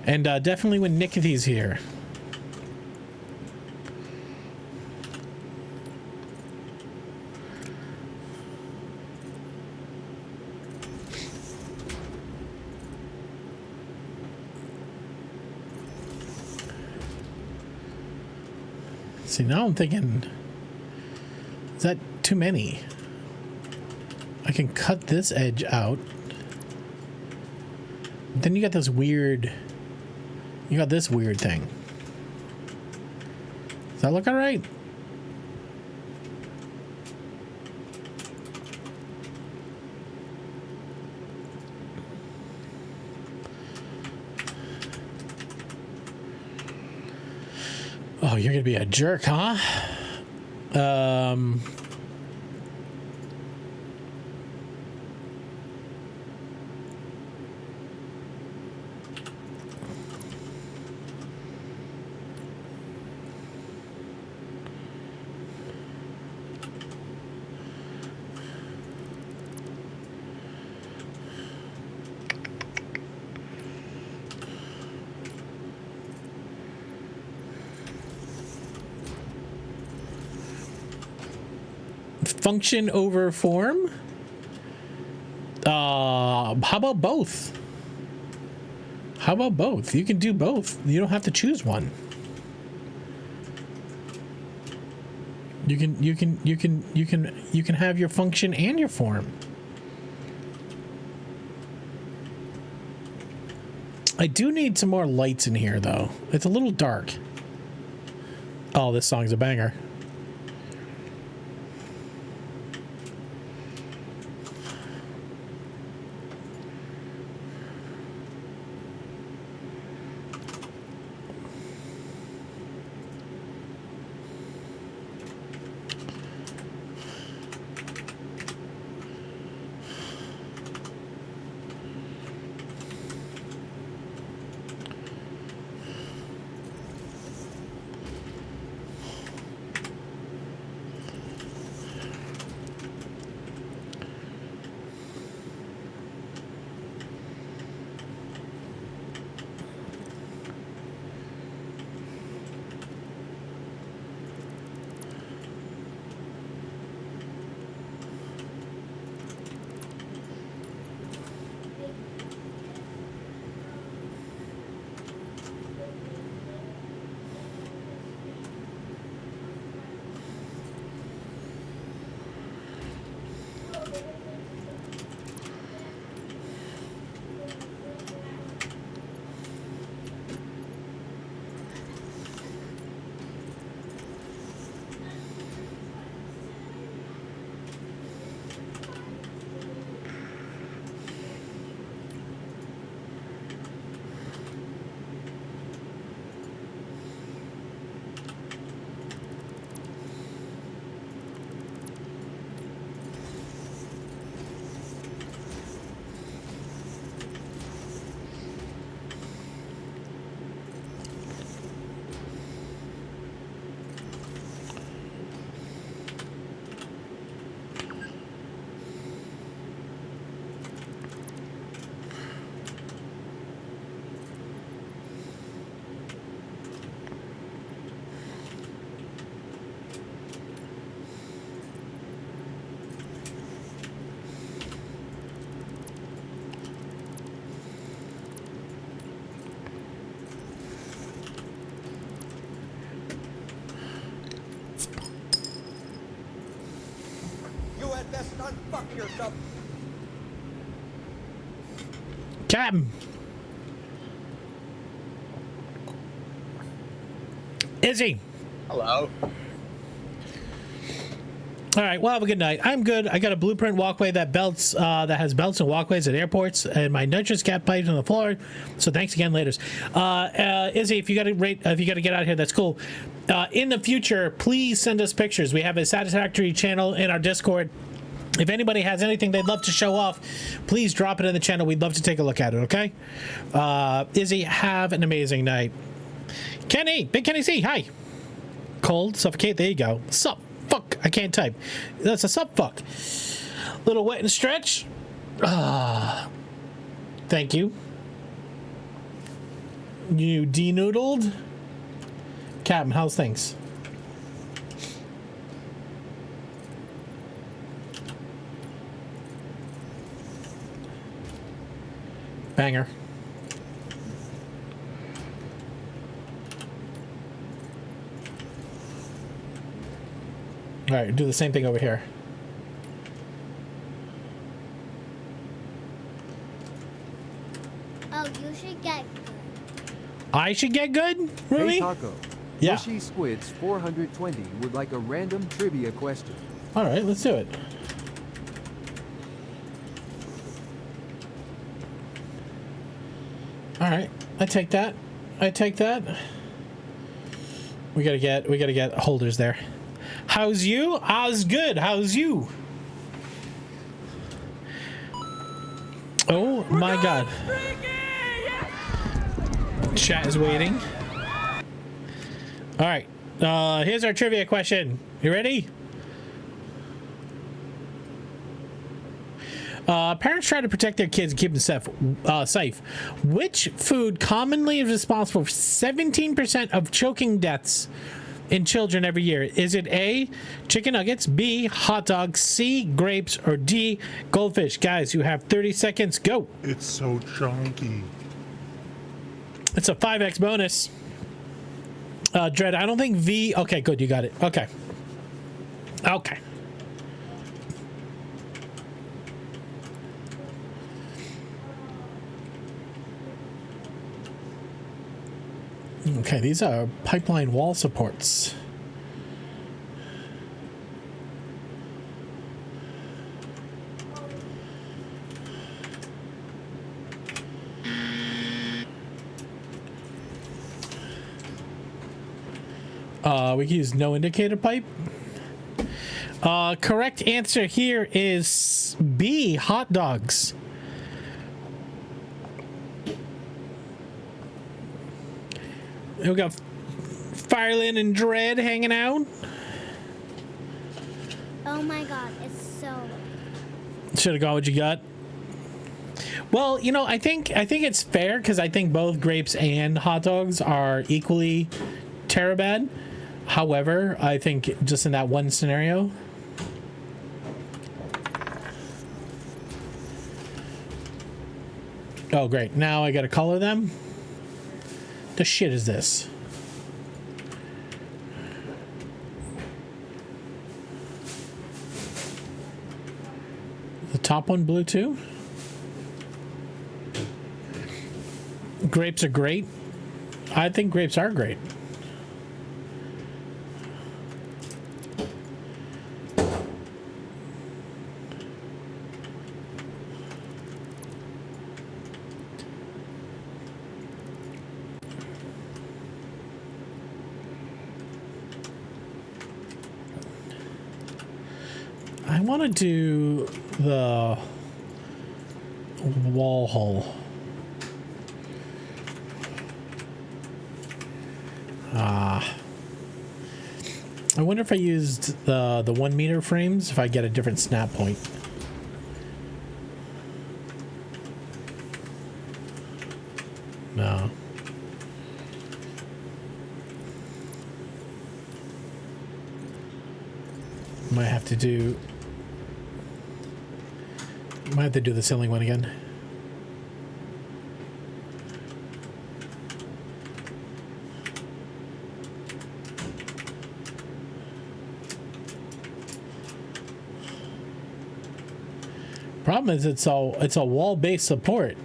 Speaker 3: and definitely when Nikithy's here. See, now I'm thinking, is that too many? I can cut this edge out. Then you got this weird You got this weird thing. Does that look all right? Oh, you're gonna be a jerk, huh? Function over form? How about both? How about both? You can do both. You don't have to choose one. You can have your function and your form. I do need some more lights in here though. It's a little dark. Oh, this song's a banger.
Speaker 14: best unfuck yourself.
Speaker 3: Captain. Izzy.
Speaker 18: Hello.
Speaker 3: All right, well, have a good night. I'm good. I got a blueprint walkway that has belts and walkways at airports, and my nitrous cap pipes on the floor. So thanks again, laters. Izzy, if you got to get out of here, that's cool. In the future, please send us pictures. We have a Satisfactory channel in our Discord. If anybody has anything they'd love to show off, please drop it in the channel. We'd love to take a look at it. Okay. Izzy, have an amazing night. Kenny, Big Kenny C, hi. Cold, suffocate. There you go. Sup. Fuck, I can't type. That's a sub fuck. Little wet and stretch. Thank you. You denoodled. Captain, how's things? Banger. All right, do the same thing over here.
Speaker 20: Oh, you should get good.
Speaker 3: I should get good, Ruby?
Speaker 11: Hey Taco.
Speaker 3: Yeah.
Speaker 11: Mushy Squids 420 would like a random trivia question.
Speaker 3: All right, let's do it. All right, I take that. I take that. We gotta get holders there. How's you? How's good? How's you? Oh my God. Chat is waiting. All right, here's our trivia question. You ready? Parents try to protect their kids and keep them safe. Which food commonly is responsible for 17% of choking deaths in children every year? Is it A, chicken nuggets, B, hot dogs, C, grapes, or D, goldfish? Guys, you have 30 seconds. Go.
Speaker 5: It's so chunky.
Speaker 3: It's a 5x bonus. Dread, I don't think V. Okay, good. You got it. Okay. Okay. Okay, these are pipeline wall supports. We can use no indicator pipe. Correct answer here is B, hot dogs. We got Firelin and Dread hanging out.
Speaker 20: Oh my God, it's so.
Speaker 3: Should have got what you got. Well, you know, I think it's fair because I think both grapes and hot dogs are equally terrible. However, I think just in that one scenario. Oh, great. Now I got to color them. The shit is this? The top one blue too? Grapes are great. I think grapes are great. I want to do the wall hole. I wonder if I used the 1 meter frames, if I get a different snap point. No. Might have to do the ceiling one again. Problem is it's a wall-based support.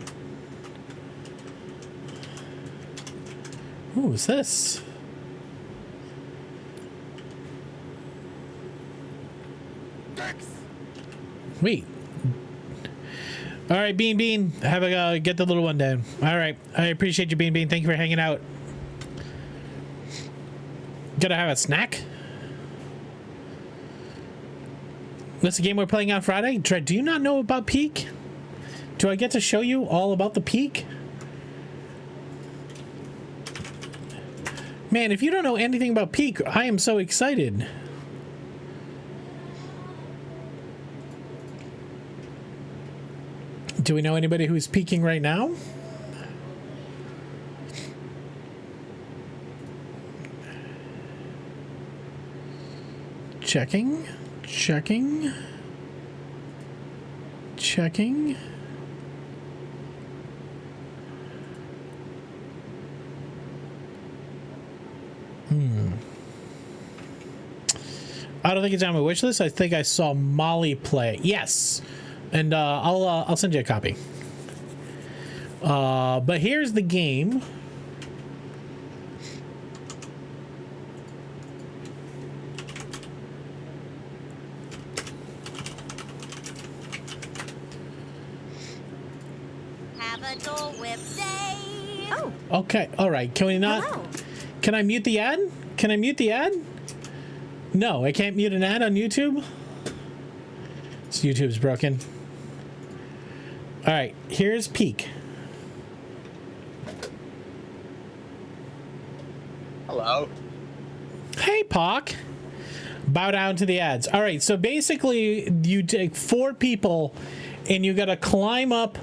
Speaker 3: Ooh, what's this? Wait. All right, Bean. Have a get the little one down. All right, I appreciate you, Bean. Thank you for hanging out. Gotta have a snack. What's the game we're playing on Friday? Dread, do you not know about Peak? Do I get to show you all about the Peak? Man, if you don't know anything about Peak, I am so excited. Do we know anybody who's peaking right now? Checking. I don't think it's on my wish list. I think I saw Molly play. Yes. And I'll send you a copy. But here's the game.
Speaker 6: a Dole Whip day. Oh.
Speaker 3: Okay. All right. Can we not?
Speaker 6: Hello.
Speaker 3: Can I mute the ad? Can I mute the ad? No, I can't mute an ad on YouTube. So YouTube's broken. All right. Here's Peak.
Speaker 18: Hello.
Speaker 3: Hey, Pock. Bow down to the ads. All right, so basically you take 4 people and you got to climb up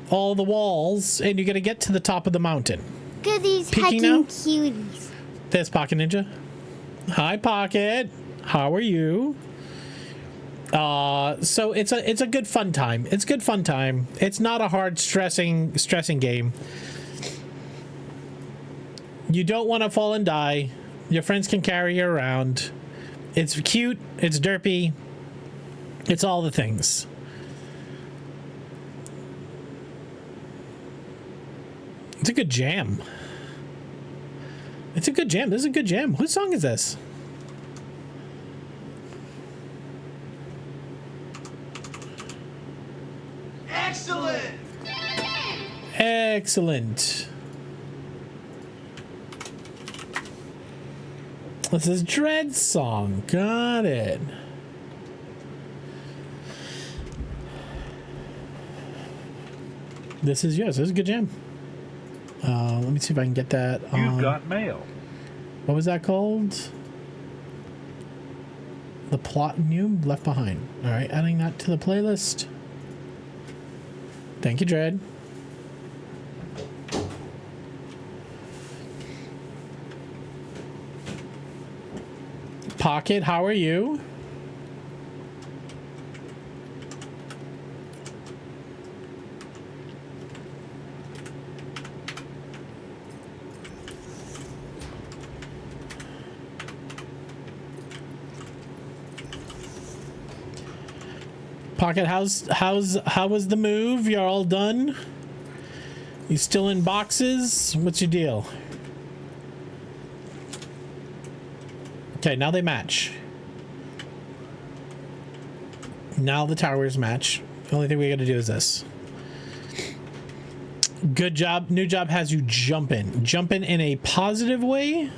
Speaker 3: all the walls and you got to get to the top of the mountain.
Speaker 20: Goodies,
Speaker 3: Peeking
Speaker 20: hecking
Speaker 3: now?
Speaker 20: cuties.
Speaker 3: There's Pocket Ninja. Hi, Pocket. How are you? So it's a good fun time. It's good fun time. It's not a hard stressing game. You don't want to fall and die. Your friends can carry you around. It's cute. It's derpy. It's all the things. It's a good jam. It's a good jam. This is a good jam. Whose song is this?
Speaker 17: Excellent!
Speaker 3: Excellent. This is Dread's song. Got it. This is yours. This is a good jam. Let me see if I can get that.
Speaker 2: You've got mail.
Speaker 3: What was that called? The Platinum Left Behind. All right, adding that to the playlist. Thank you, Dread. Pocket, how are you? Pocket, how was the move? You're all done? You still in boxes? What's your deal? Okay, now they match. Now the towers match. The only thing we gotta do is this. Good job. New job has you jumping. Jumping in a positive way.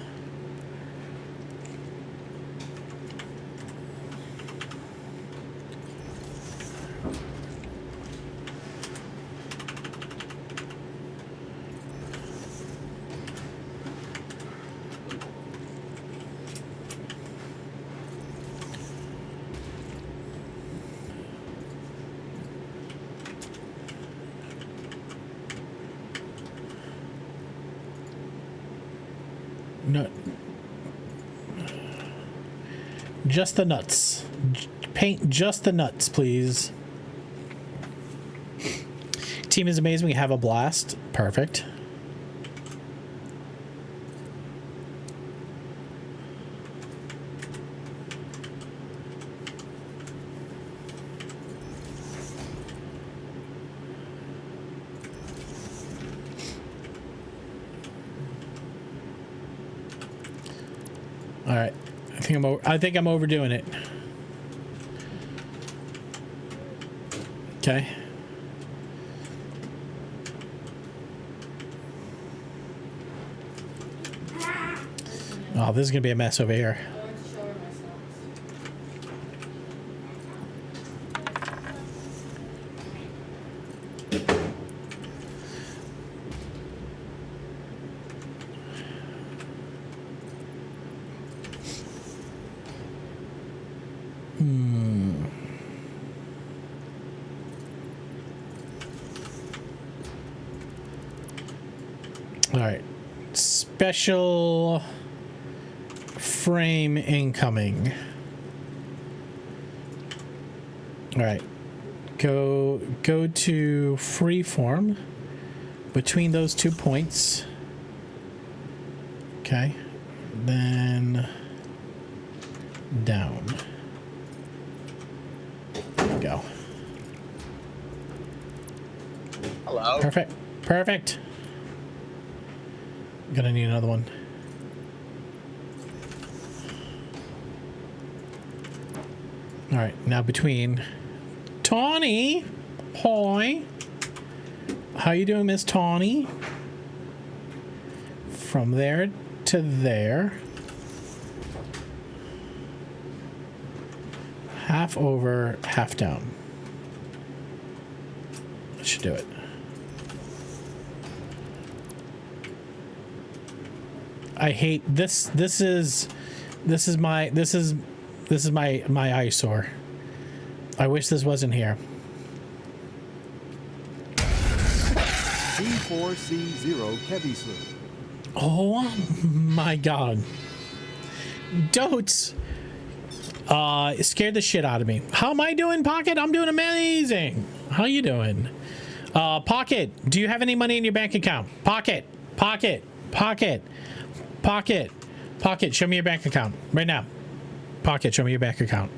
Speaker 3: No. Just the nuts. Paint just the nuts, please. Team is amazing. We have a blast. Perfect. All right, I think I'm overdoing it. Okay. Oh, this is gonna be a mess over here. All right, special frame incoming. All right, go to freeform between those 2 points. Okay, then down. There we go.
Speaker 18: Hello.
Speaker 3: Perfect. Perfect. Gonna need another one. All right, now between Tawny, hi, How you doing, Miss Tawny? From there to there. Half over, half down. That should do it. I hate this. This is my eyesore. I wish this wasn't here.
Speaker 11: C4C0 Kevisler.
Speaker 3: Oh my god. Dotes scared the shit out of me. How am I doing, Pocket? I'm doing amazing. How you doing? Pocket, do you have any money in your bank account? Pocket, show me your bank account right now. Pocket, show me your bank account.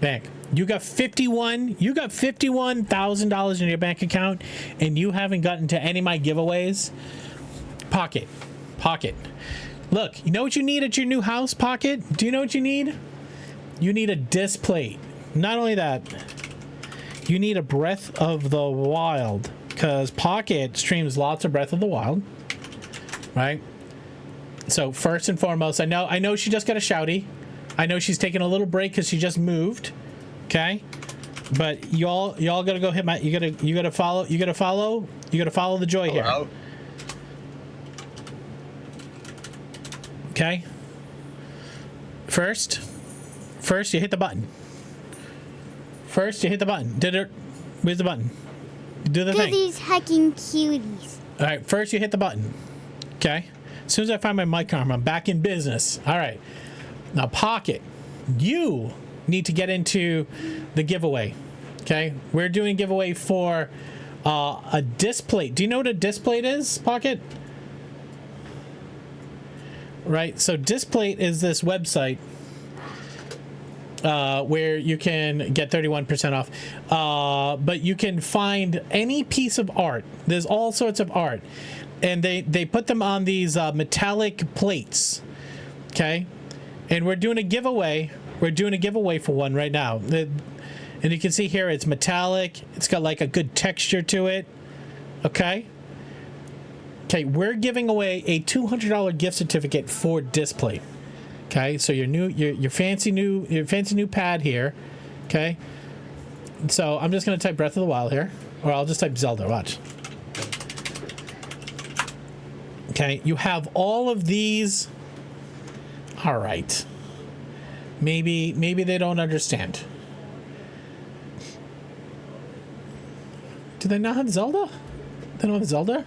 Speaker 3: Bank. You got $51,000 in your bank account, and you haven't gotten to any of my giveaways. Pocket. Look, you know what you need at your new house, Pocket? Do you know what you need? You need a disc plate. Not only that, you need a Breath of the Wild, because Pocket streams lots of Breath of the Wild, right? So first and foremost, I know she just got a shouty. I know she's taking a little break because she just moved. Okay, but y'all gotta go hit my. You gotta follow the joy here.
Speaker 18: Hello?
Speaker 3: Okay. First, you hit the button. Did it? Where's the button? Do the thing.
Speaker 20: These hecking cuties.
Speaker 3: All right. First, you hit the button. Okay. As soon as I find my mic arm, I'm back in business. All right. Now, Pocket, you need to get into the giveaway. Okay. We're doing a giveaway for a disc plate. Do you know what a disc plate is, Pocket? Right. So disc plate is this website where you can get 31% off. But you can find any piece of art. There's all sorts of art. And they put them on these metallic plates. Okay. And we're doing a giveaway. We're doing a giveaway for one right now. And you can see here it's metallic. It's got like a good texture to it. Okay. Okay, we're giving away a $200 gift certificate for disc plate. Okay, so your fancy new pad here. Okay. So I'm just gonna type Breath of the Wild here. Or I'll just type Zelda, watch. Okay, you have all of these. All right. Maybe they don't understand. Do they not have Zelda? They don't have Zelda?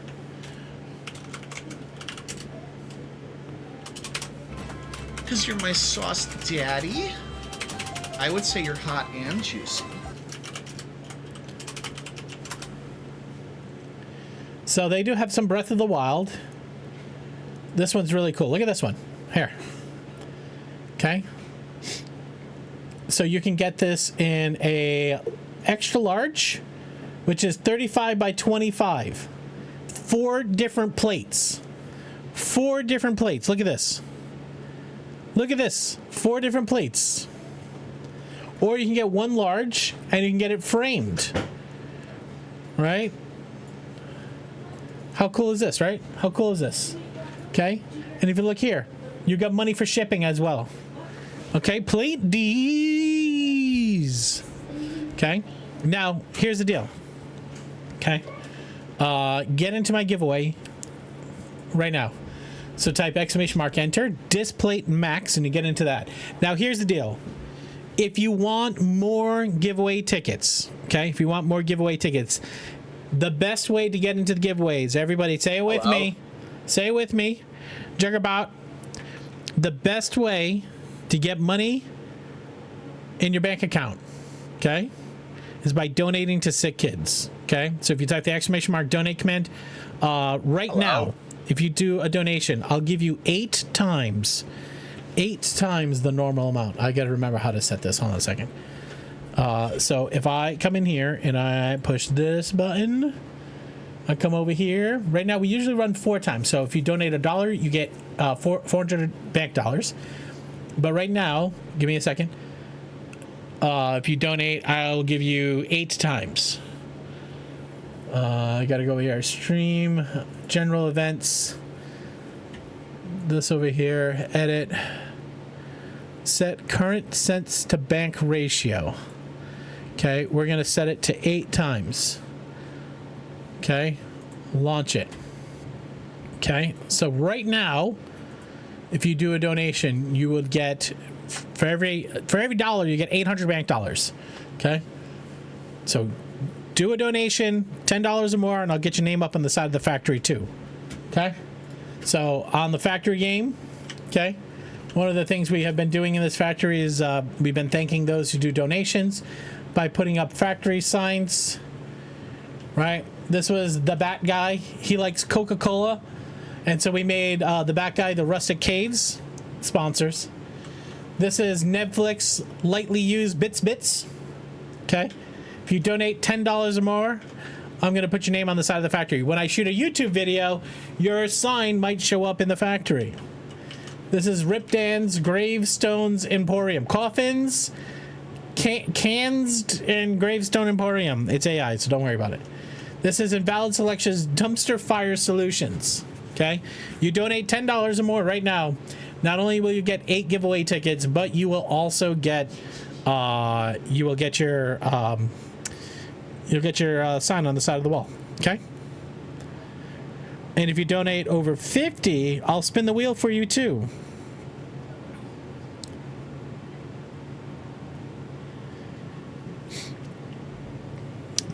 Speaker 10: Because you're my sauce daddy. I would say you're hot and juicy.
Speaker 3: So they do have some Breath of the Wild. This one's really cool. Look at this one. Here. Okay. So you can get this in a extra large, which is 35 by 25. 4 different plates. 4 different plates. Look at this. Look at this. 4 different plates. Or you can get one large and you can get it framed. Right? How cool is this, right? How cool is this? Okay? And if you look here, you got money for shipping as well. Okay, plate D's. Okay? Now, here's the deal. Okay? Get into my giveaway right now. So type ! enter, disc plate max, and you get into that. Now, here's the deal. If you want more giveaway tickets, okay? If you want more giveaway tickets, the best way to get into the giveaways, everybody say it with me. Say it with me. Juggerbout. The best way to get money in your bank account, okay, is by donating to sick kids, okay? So if you type the ! donate command right now, if you do a donation, I'll give you 8 times the normal amount. I gotta remember how to set this. Hold on a second. So if I come in here and I push this button, I come over here. Right now we usually run 4 times. So if you donate $1, you get 400 bank dollars. But right now, give me a second. If you donate, I'll give you 8 times. I gotta go here. Stream, general events. This over here. Edit. Set current cents to bank ratio. Okay, we're gonna set it to 8 times. Okay, launch it. Okay, so right now, if you do a donation, you would get for every dollar you get 800 bank dollars. Okay, so do a donation, $10 or more, and I'll get your name up on the side of the factory too. Okay, so on the factory game, okay, one of the things we have been doing in this factory is we've been thanking those who do donations by putting up factory signs. Right, this was the Bat Guy. He likes Coca-Cola, and so we made the Bat Guy the Rustic Caves sponsors. This is Netflix lightly used Bits. Okay, if you donate $10 or more, I'm gonna put your name on the side of the factory. When I shoot a YouTube video, your sign might show up in the factory. This is Rip Dan's Gravestones Emporium. Coffins, cans, and Gravestone Emporium. It's AI, so don't worry about it. This is Invalid Selections Dumpster Fire Solutions. Okay, you donate $10 or more right now. Not only will you get 8 giveaway tickets, but you will also get your sign on the side of the wall. Okay. And if you donate over 50, I'll spin the wheel for you too.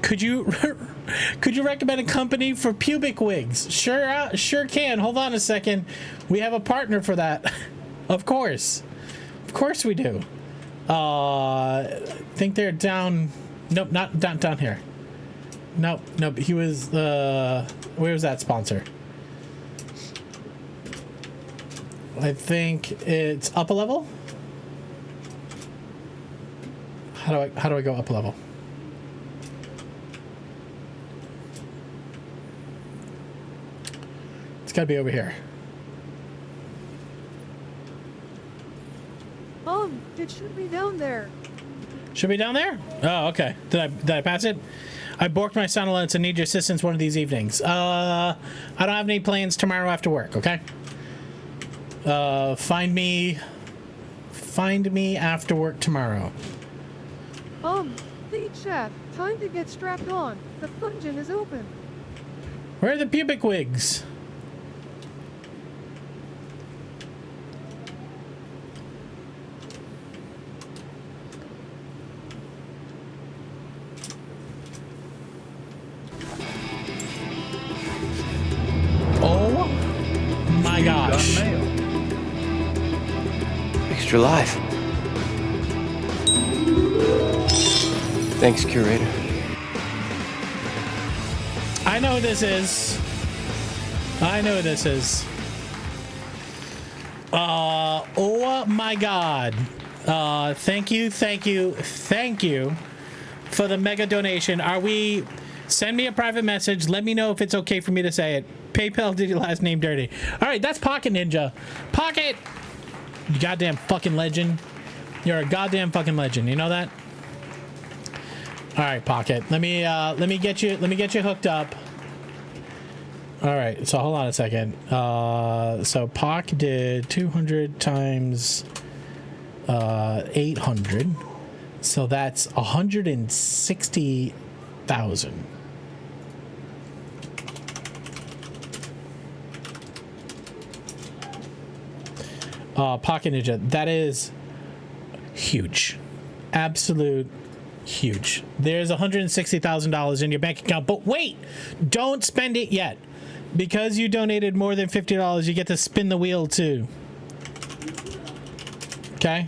Speaker 3: Could you recommend a company for pubic wigs? Sure can. Hold on a second. We have a partner for that. Of course we do. I think they're down. Nope, not down here. Nope. He was where was that sponsor? I think it's up a level. How do I go up a level? It's gotta be over here.
Speaker 4: It should be down there.
Speaker 3: Should be down there? Oh, okay. Did I pass it? I borked my son alone, so need your assistance one of these evenings. I don't have any plans tomorrow after work, okay? Find me after work tomorrow.
Speaker 4: Lead chef, time to get strapped on. The dungeon is open.
Speaker 3: Where are the pubic wigs? Oh my gosh.
Speaker 12: Extra life. Thanks, curator.
Speaker 3: I know who this is. Oh my god. Thank you for the mega donation. Send me a private message. Let me know if it's okay for me to say it. PayPal did your last name dirty. All right, that's Pocket Ninja. Pocket, you goddamn fucking legend. You're a goddamn fucking legend. You know that? All right, Pocket. Let me get you hooked up. All right, so hold on a second. So Pock did 200 times 800. So that's 160,000. Pocket Ninja, that is huge. Absolute huge. There's $160,000 in your bank account, but wait, don't spend it yet. Because you donated more than $50, you get to spin the wheel too. Okay?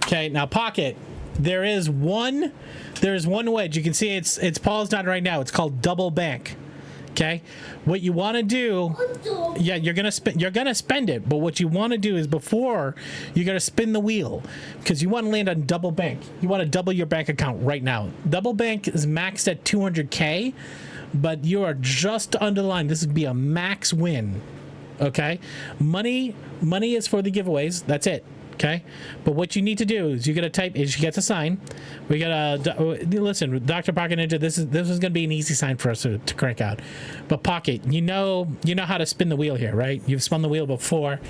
Speaker 3: Okay, now Pocket, there's one wedge. You can see it's paused on right now. It's called Double Bank. Okay, what you want to do, yeah, you're gonna spend it, but what you want to do is before you gotta spin the wheel, because you want to land on Double Bank. You want to double your bank account right now. Double Bank is maxed at 200K, but you are just under the line. This would be a max win. Okay, money is for the giveaways. That's it. Okay, but what you need to do is you gotta type. Is you get the sign. We gotta listen, Dr. Pocket Ninja. This is gonna be an easy sign for us to crank out. But Pocket, you know how to spin the wheel here, right? You've spun the wheel before.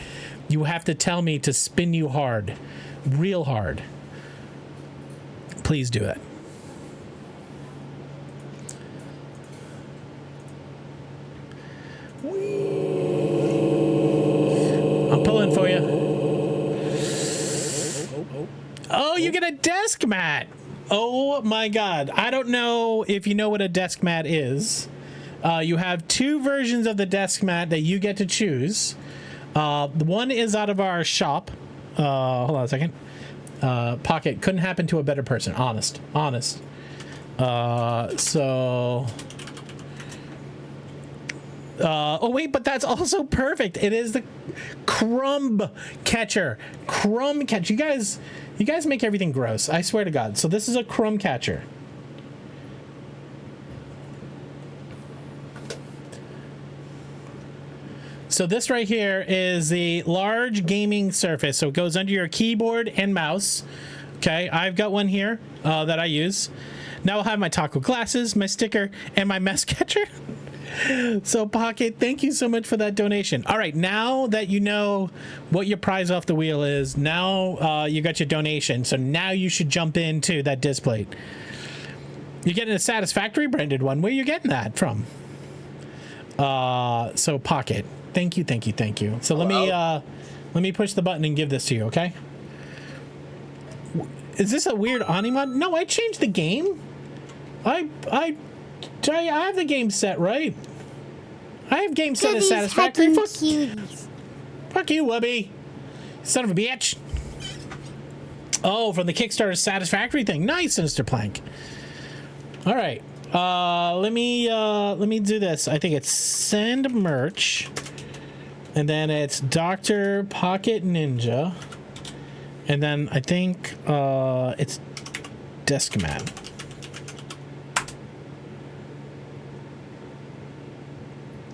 Speaker 3: You have to tell me to spin you hard, real hard. Please do it. I'm pulling for you. Oh, you get a desk mat. Oh my God. I don't know if you know what a desk mat is. You have two versions of the desk mat that you get to choose. One is out of our shop. Hold on a second. Pocket, couldn't happen to a better person. Honest. Oh wait, but that's also perfect. It is the crumb catcher. Crumb catcher. You guys make everything gross. I swear to God. So this is a crumb catcher. So this right here is the large gaming surface. So it goes under your keyboard and mouse. Okay, I've got one here that I use. Now I'll have my taco glasses, my sticker, and my mess catcher. So Pocket, thank you so much for that donation. All right, now that you know what your prize off the wheel is, now you got your donation. So now you should jump into that disc plate. You're getting a Satisfactory branded one. Where are you getting that from? So Pocket, thank you. So let me push the button and give this to you, okay? Is this a weird Animon? No, I changed the game. I have the game set, right? I have game set as Satisfactory. Fuck you, Wubby. Son of a bitch. Oh, from the Kickstarter Satisfactory thing. Nice, Mr. Plank. All right. Let me do this. I think it's send merch. And then it's Dr. Pocket Ninja. And then I think it's Desk Mat.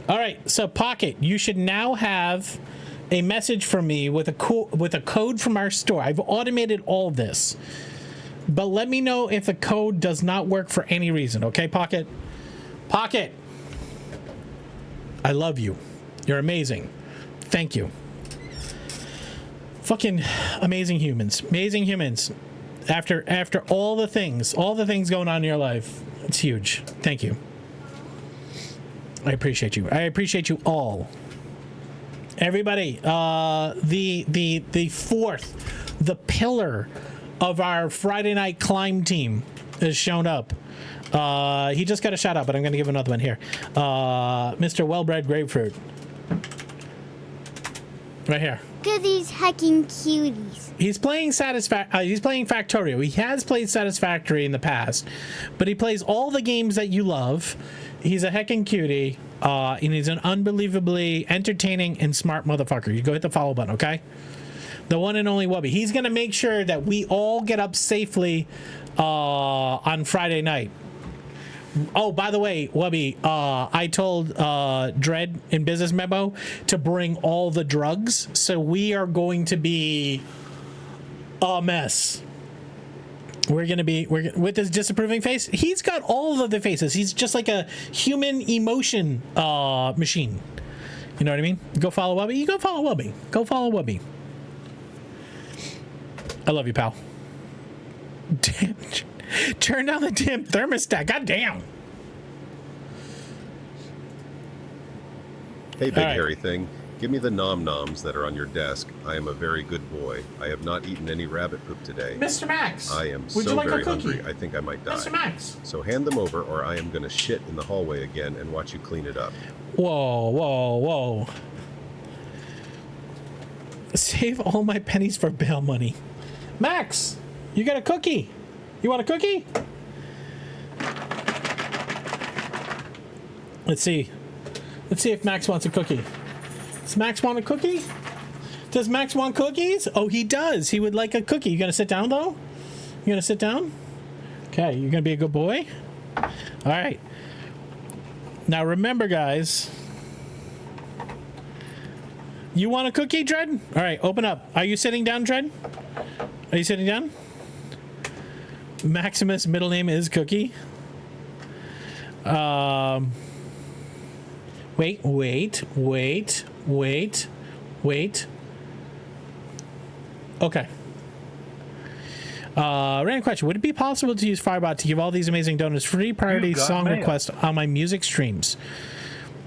Speaker 3: All right, so Pocket, you should now have a message from me with a code from our store. I've automated all of this, but let me know if the code does not work for any reason. Okay, Pocket? Pocket, I love you. You're amazing. Thank you. Fucking amazing humans. Amazing humans. After all the things going on in your life, it's huge. Thank you. I appreciate you. I appreciate you all. Everybody, the fourth, the pillar of our Friday night climb team has shown up. He just got a shout out, but I'm going to give another one here. Mr. Wellbred Grapefruit. Right here.
Speaker 20: Look at these hecking cuties.
Speaker 3: He's playing he's playing Factorio. He has played Satisfactory in the past, but he plays all the games that you love. He's a heckin' cutie, and he's an unbelievably entertaining and smart motherfucker. You go hit the follow button, okay? The one and only Wubby. He's gonna make sure that we all get up safely on Friday night. Oh, by the way, Wubby, I told Dread in Business Memo to bring all the drugs, so we are going to be a mess. We're with his disapproving face. He's got all of the faces. He's just like a human emotion machine. You know what I mean? Go follow Wubby. You go follow Wubby. Go follow Wubby. I love you, pal. Damn. Turn down the damn thermostat. God damn.
Speaker 12: Hey, big hairy thing. Give me the nom-noms that are on your desk. I am a very good boy. I have not eaten any rabbit poop today.
Speaker 3: Mr. Max,
Speaker 12: I am
Speaker 3: would
Speaker 12: so
Speaker 3: you like
Speaker 12: very
Speaker 3: a cookie?
Speaker 12: hungry, I think I might die.
Speaker 3: Mr. Max.
Speaker 12: So hand them over or I am going to shit in the hallway again and watch you clean it up.
Speaker 3: Whoa, whoa, whoa. Save all my pennies for bail money. Max, you got a cookie? You want a cookie? Let's see. Let's see if Max wants a cookie. Does Max want a cookie? Does Max want cookies? Oh, he does. He would like a cookie. You gonna sit down, though? You gonna sit down? Okay, you're gonna be a good boy? All right. Now, remember, guys. You want a cookie, Dread? All right, open up. Are you sitting down, Dread? Are you sitting down? Maximus' middle name is Cookie. Wait. Okay. Random question. Would it be possible to use Firebot to give all these amazing donuts free priority song requests on my music streams?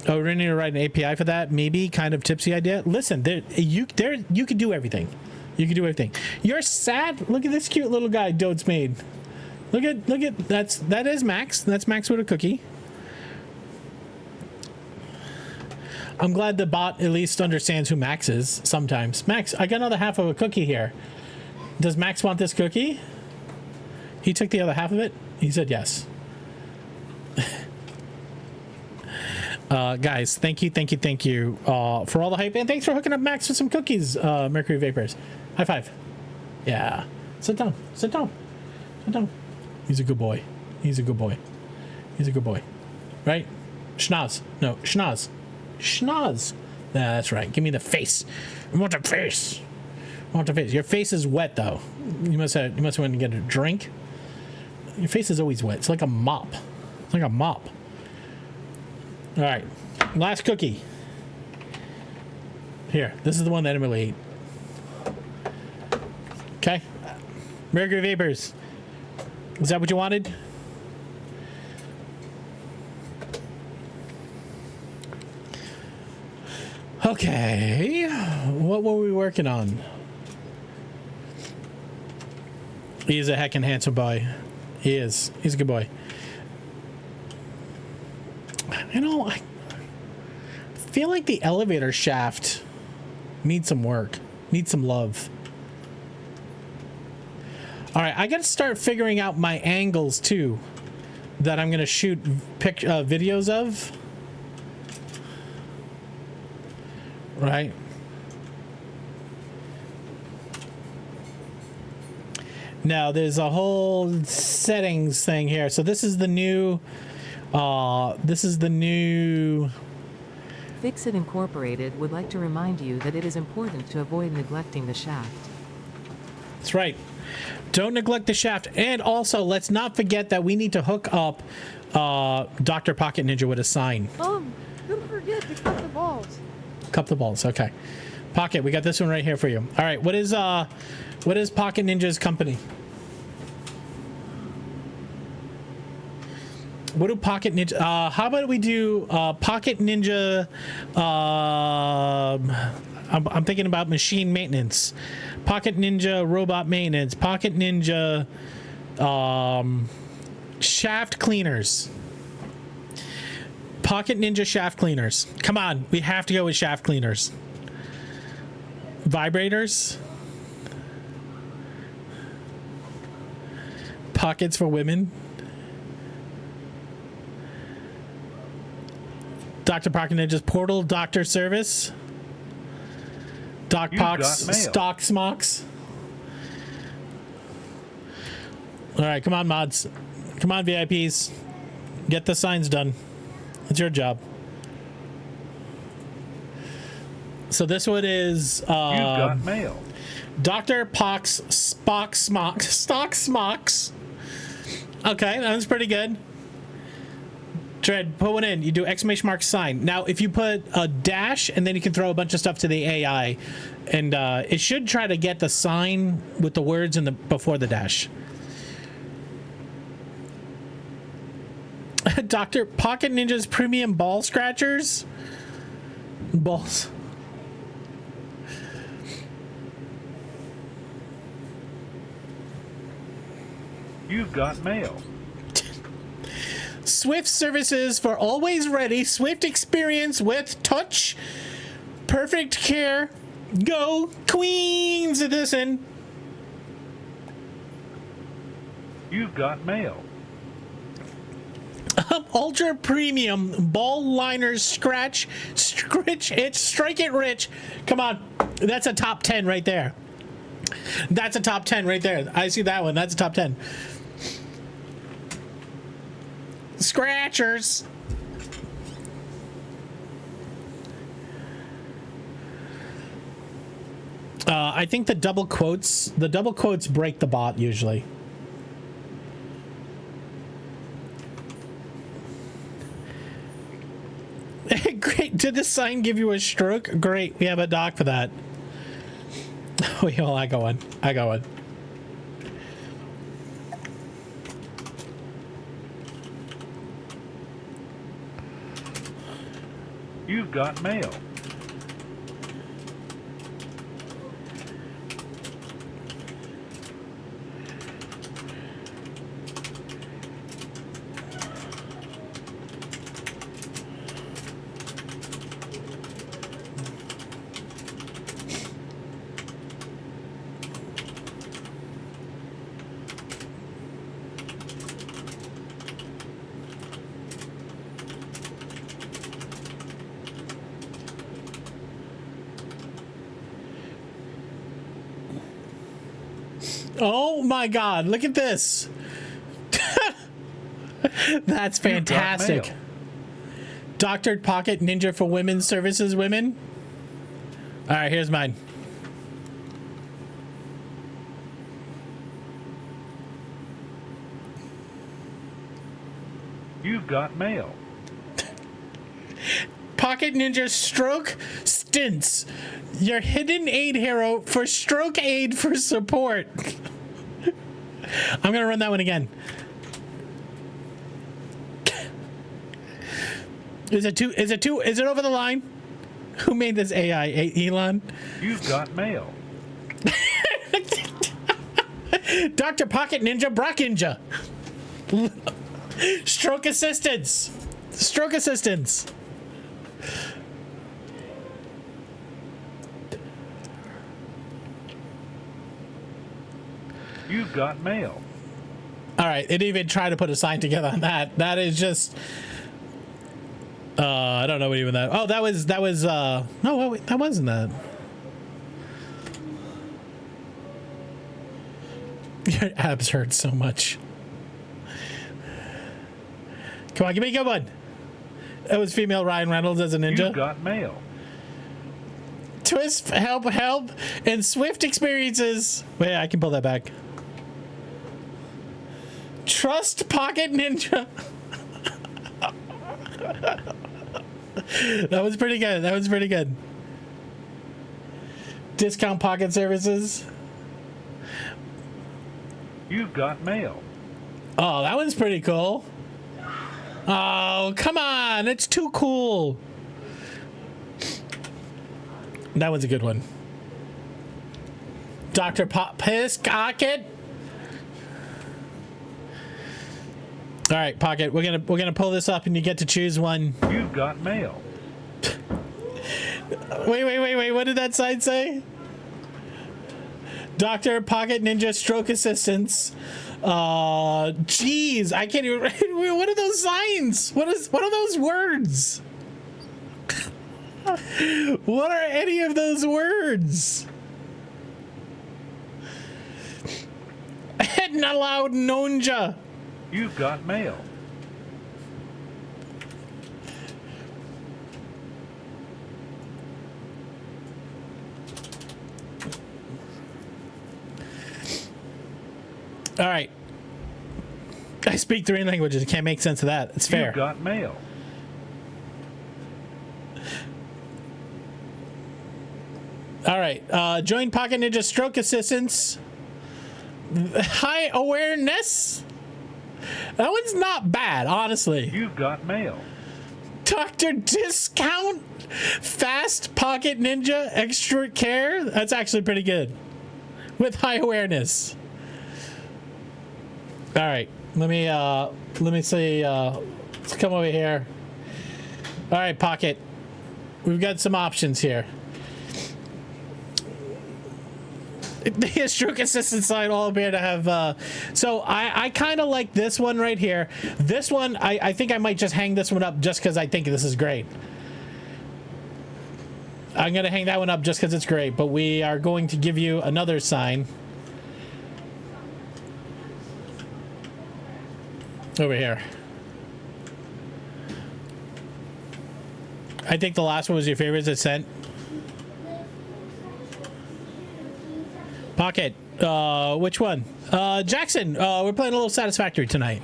Speaker 3: Oh, we're going to write an API for that? Maybe. Kind of tipsy idea. Listen, you could do everything. You can do everything. You're sad. Look at this cute little guy Dote's made. Look at that is Max. That's Max with a cookie. I'm glad the bot at least understands who Max is sometimes. Max, I got another half of a cookie here. Does Max want this cookie? He took the other half of it. He said yes. Guys, thank you for all the hype, and thanks for hooking up Max with some cookies, Mercury Vapors. High five. Yeah. Sit down. He's a good boy. Right? Schnoz. No, schnoz. Yeah, that's right. Give me the face. I want the face. Your face is wet though. You must have went and get a drink. Your face is always wet. It's like a mop. All right. Last cookie. Here. This is the one that Emily ate. Okay. Mercury Vapors. Is that what you wanted? Okay. What were we working on? He's a heckin' handsome boy. He is. He's a good boy. You know, I feel like the elevator shaft needs some work. Needs some love. All right, I got to start figuring out my angles too that I'm going to shoot videos of. Right. Now there's a whole settings thing here. So this is the new
Speaker 1: Fixit Incorporated would like to remind you that it is important to avoid neglecting the shaft.
Speaker 3: That's right. Don't neglect the shaft. And also, let's not forget that we need to hook up Dr. Pocket Ninja with a sign.
Speaker 4: Don't forget to cut the balls.
Speaker 3: Cup the balls. Okay. Pocket, we got this one right here for you. All right. What is Pocket Ninja's company? What do Pocket Ninja... how about we do Pocket Ninja... I'm thinking about machine maintenance. Pocket Ninja robot maintenance. Pocket Ninja shaft cleaners. Pocket Ninja shaft cleaners. Come on. We have to go with shaft cleaners. Vibrators. Pockets for women. Dr. Pocket Ninja's portal doctor service. Doc Pox stock smocks. All right, come on, mods. Come on, VIPs. Get the signs done. It's your job. So this one is
Speaker 5: You've got mail.
Speaker 3: Dr. Pox stock smocks. Okay, that was pretty good. Dread, put one in. You do exclamation mark sign. Now, if you put a dash, and then you can throw a bunch of stuff to the AI, and it should try to get the sign with the words in the before the dash. Dr. Pocket Ninja's premium ball scratchers. Balls.
Speaker 5: You've got mail.
Speaker 3: Swift services for always ready. Swift experience with touch. Perfect care. Go Queens Edition.
Speaker 5: You've got mail.
Speaker 3: Ultra premium ball liners scratch, scritch it, strike it rich. Come on. That's a top 10 right there. That's a top 10 right there. I see that one. That's a top 10. Scratchers. I think the double quotes break the bot usually. Great. Did this sign give you a stroke? Great. We have a doc for that. Wait, well, I got one.
Speaker 5: You've got mail.
Speaker 3: Oh my God, look at this. That's fantastic. Doctored Pocket Ninja for Women's Services Women. All right, here's mine.
Speaker 5: You've got mail.
Speaker 3: Pocket Ninja Stroke Stints. Your hidden aid hero for stroke aid for support. I'm gonna run that one again. Is it over the line? Who made this AI? Elon?
Speaker 5: You've got mail.
Speaker 3: Dr. Pocket Ninja Brockinja. Stroke assistance. Stroke assistance.
Speaker 5: You've got mail.
Speaker 3: All right, it didn't even try to put a sign together on that. That is just. I don't know what even that. Oh, that was. No, wait, that wasn't that. Your abs hurt so much. Come on, give me a good one. That was female Ryan Reynolds as a ninja.
Speaker 5: You've got mail.
Speaker 3: Twist, help, and swift experiences. Wait, I can pull that back. Trust Pocket Ninja. That was pretty good. Discount Pocket Services.
Speaker 5: You've got mail.
Speaker 3: Oh, that one's pretty cool. Oh, come on. It's too cool. That one's a good one. Dr. Pocket. All right, Pocket. We're gonna pull this up, and you get to choose one.
Speaker 5: You've got mail.
Speaker 3: Wait. What did that sign say? Dr. Pocket Ninja Stroke Assistance. Jeez, I can't even. What are those signs? What are those words? What are any of those words? Not allowed nonja.
Speaker 5: You've got mail.
Speaker 3: All right. I speak 3 languages. I can't make sense of that. It's fair.
Speaker 5: You've got mail.
Speaker 3: All right. Join Pocket Ninja Stroke Assistance. High awareness. That one's not bad, honestly.
Speaker 5: You've got mail.
Speaker 3: Dr. Discount Fast Pocket Ninja Extra Care. That's actually pretty good. With high awareness. All right. Let me see. Let's come over here. All right, Pocket. We've got some options here. The stroke assistant side all appear to have so I kind of like this one right here. This one I think I might just hang this one up just because I think this is great. I'm gonna hang that one up just because it's great, but we are going to give you another sign over here. I think the last one was your favorite that sent. Pocket. Which one? Jackson, we're playing a little Satisfactory tonight.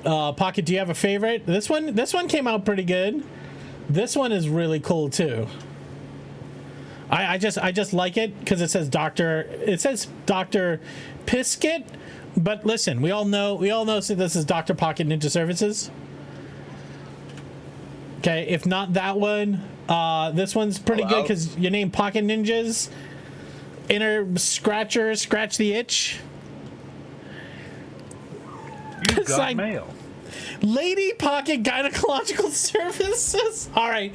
Speaker 3: Pocket, do you have a favorite? This one came out pretty good. This one is really cool too. I just like it because it says Dr. Pisket, but listen, we all know so this is Dr. Pocket Ninja Services. Okay, if not that one, this one's pretty good because you name Pocket Ninjas. Inner Scratcher, Scratch the Itch.
Speaker 5: You've got mail.
Speaker 3: Lady Pocket Gynecological Services. All right.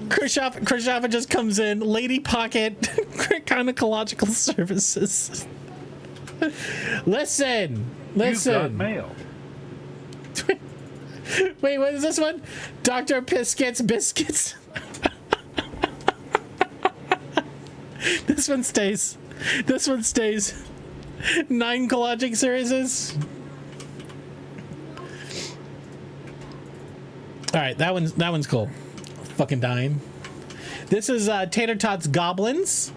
Speaker 3: Khrushchev just comes in. Lady Pocket Gynecological Services. Listen.
Speaker 5: You've got mail.
Speaker 3: Wait, what is this one? Dr. Piscuits Biscuits. This one stays. 9 Cologic Services. All right, that one's cool. Fucking dying. This is Tater Tots Goblins.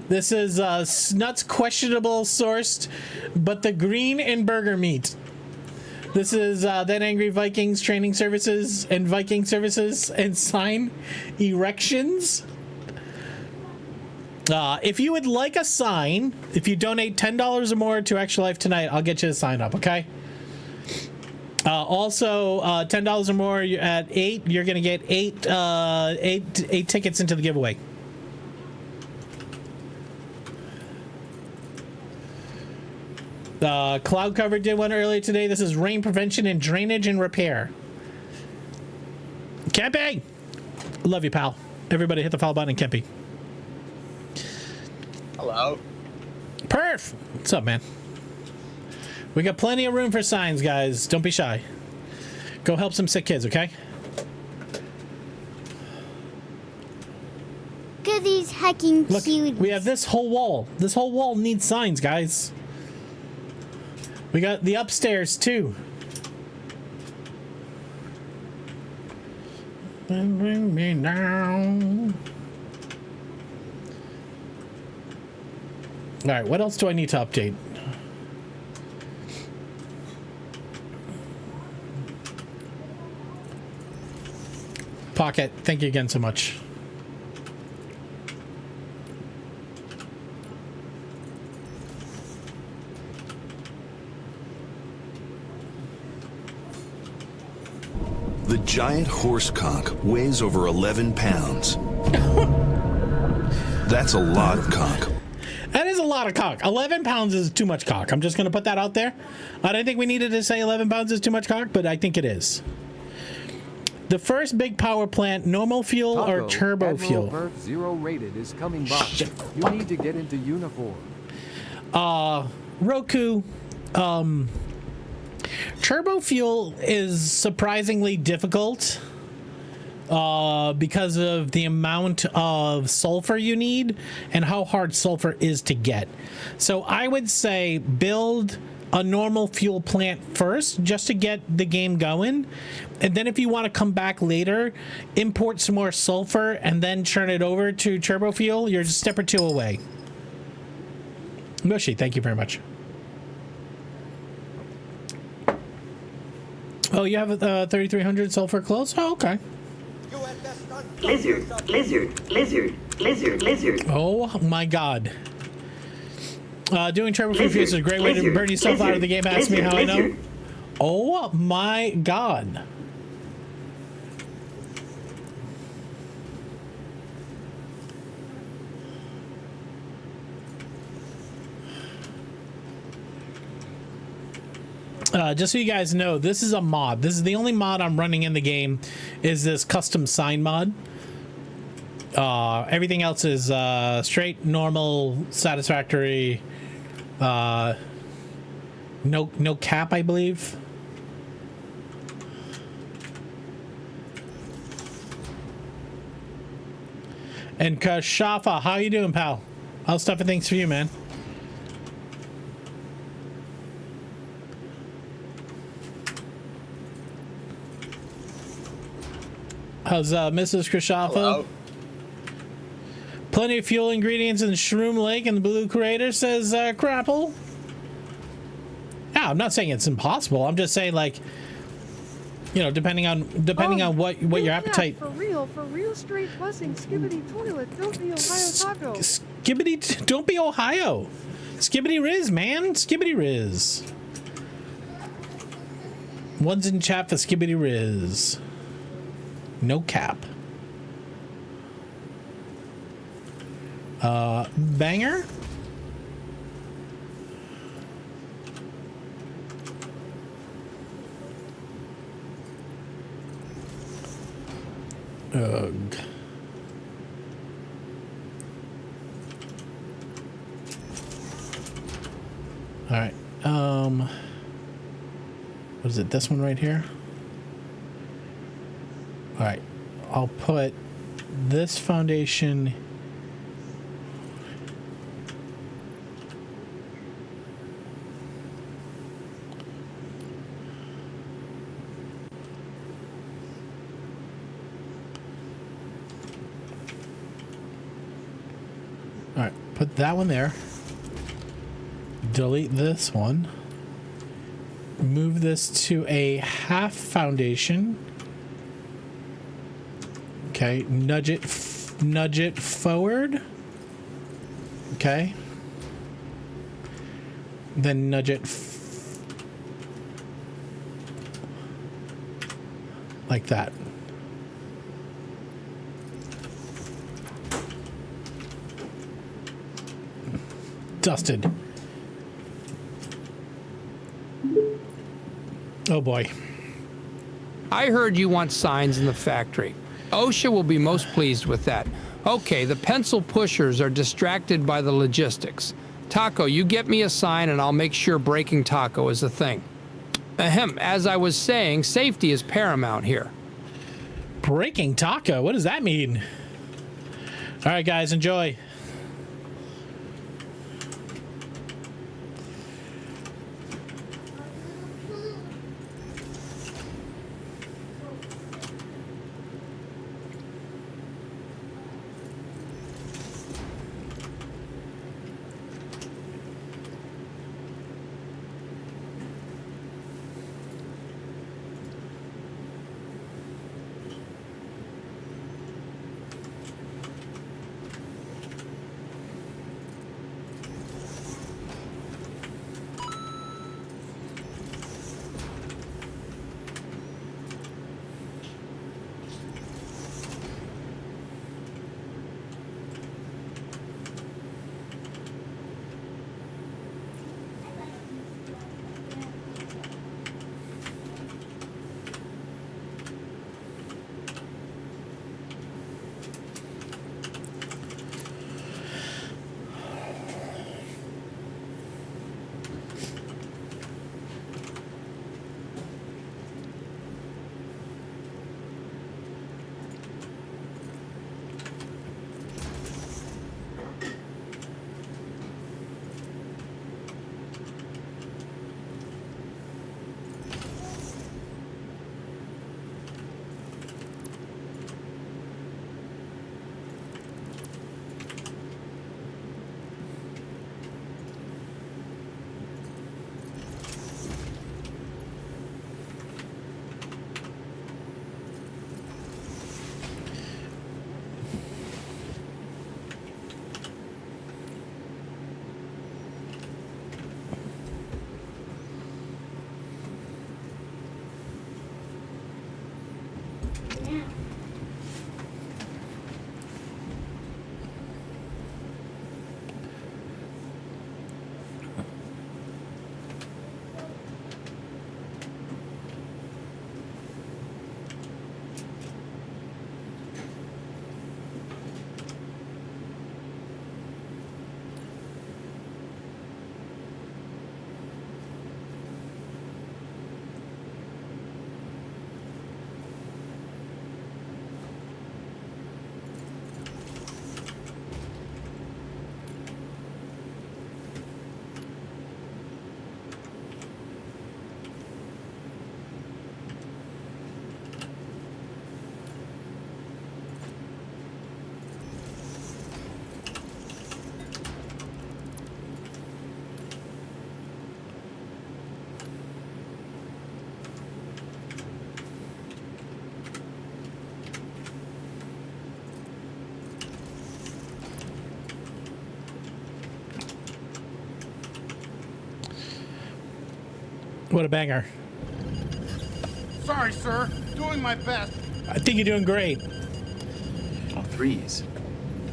Speaker 3: This is Snuts Questionable Sourced, but the green and burger meat. This is Then Angry Vikings Training Services and Viking Services and Sign Erections. If you would like a sign, if you donate $10 or more to Extra Life tonight, I'll get you a sign up, okay? Also, $10 or more at 8, you're gonna get eight tickets into the giveaway. Cloud Cover did one earlier today. This is rain prevention and drainage and repair. Kempy! Love you, pal. Everybody hit the follow button and Kempy.
Speaker 18: Hello.
Speaker 3: Perf! What's up, man? We got plenty of room for signs, guys. Don't be shy. Go help some sick kids, okay?
Speaker 20: Goodies hacking
Speaker 3: Look,
Speaker 20: cuties.
Speaker 3: we have this whole wall. This whole wall needs signs, guys. We got the upstairs, too. Bring me down. All right, what else do I need to update? Pocket, thank you again so much.
Speaker 13: The giant horse cock weighs over 11 pounds. That's a lot of cock.
Speaker 3: That is a lot of cock. 11 pounds is too much cock. I'm just going to put that out there. I don't think we needed to say 11 pounds is too much cock, but I think it is. The first big power plant, normal fuel or turbo
Speaker 11: Admiral
Speaker 3: fuel?
Speaker 11: Berth Zero rated is coming by. You need to get into uniform.
Speaker 3: Roku, turbo fuel is surprisingly difficult because of the amount of sulfur you need and how hard sulfur is to get. So I would say build a normal fuel plant first just to get the game going, and then if you want to come back later, import some more sulfur and then turn it over to turbo fuel. You're just a step or two away. Mushy, thank you very much. Oh, you have a 3300 sulfur close? Oh, okay.
Speaker 21: Lizard.
Speaker 3: Oh my god. Doing turbo fuel is a great way to burn yourself out of the game. Ask me how I know. Oh my god. Just so you guys know, this is a mod. This is the only mod I'm running in the game, is this custom sign mod. Everything else is straight, normal, satisfactory. No cap, I believe. And Kashafa, how you doing, pal? How's stuff and things for you, man? How's Mrs. Kashafa? Plenty of fuel ingredients in the Shroom Lake and the Blue Crater, says Crapple. Yeah, I'm not saying it's impossible. I'm just saying, like, you know, depending on what your appetite.
Speaker 4: For real, straight bussing, skibbity toilet, don't be Ohio taco.
Speaker 3: Skibbity, don't be Ohio. Skibbity Riz, man, Skibbity Riz. One's in chat for Skibbity Riz. No cap. Banger. Ugh. All right. What is it? This one right here? All right. I'll put this foundation. All right, put that one there. Delete this one. Move this to a half foundation. Okay, nudge it forward. Okay. Then nudge it like that. Dusted. Oh boy.
Speaker 16: I heard you want signs in the factory. OSHA will be most pleased with that. Okay, the pencil pushers are distracted by the logistics. Taco, you get me a sign and I'll make sure breaking taco is a thing. Ahem, as I was saying, safety is paramount here.
Speaker 3: Breaking taco? What does that mean? All right, guys, enjoy. What a banger.
Speaker 19: Sorry, sir. Doing my best.
Speaker 3: I think you're doing great.
Speaker 22: Oh, threes.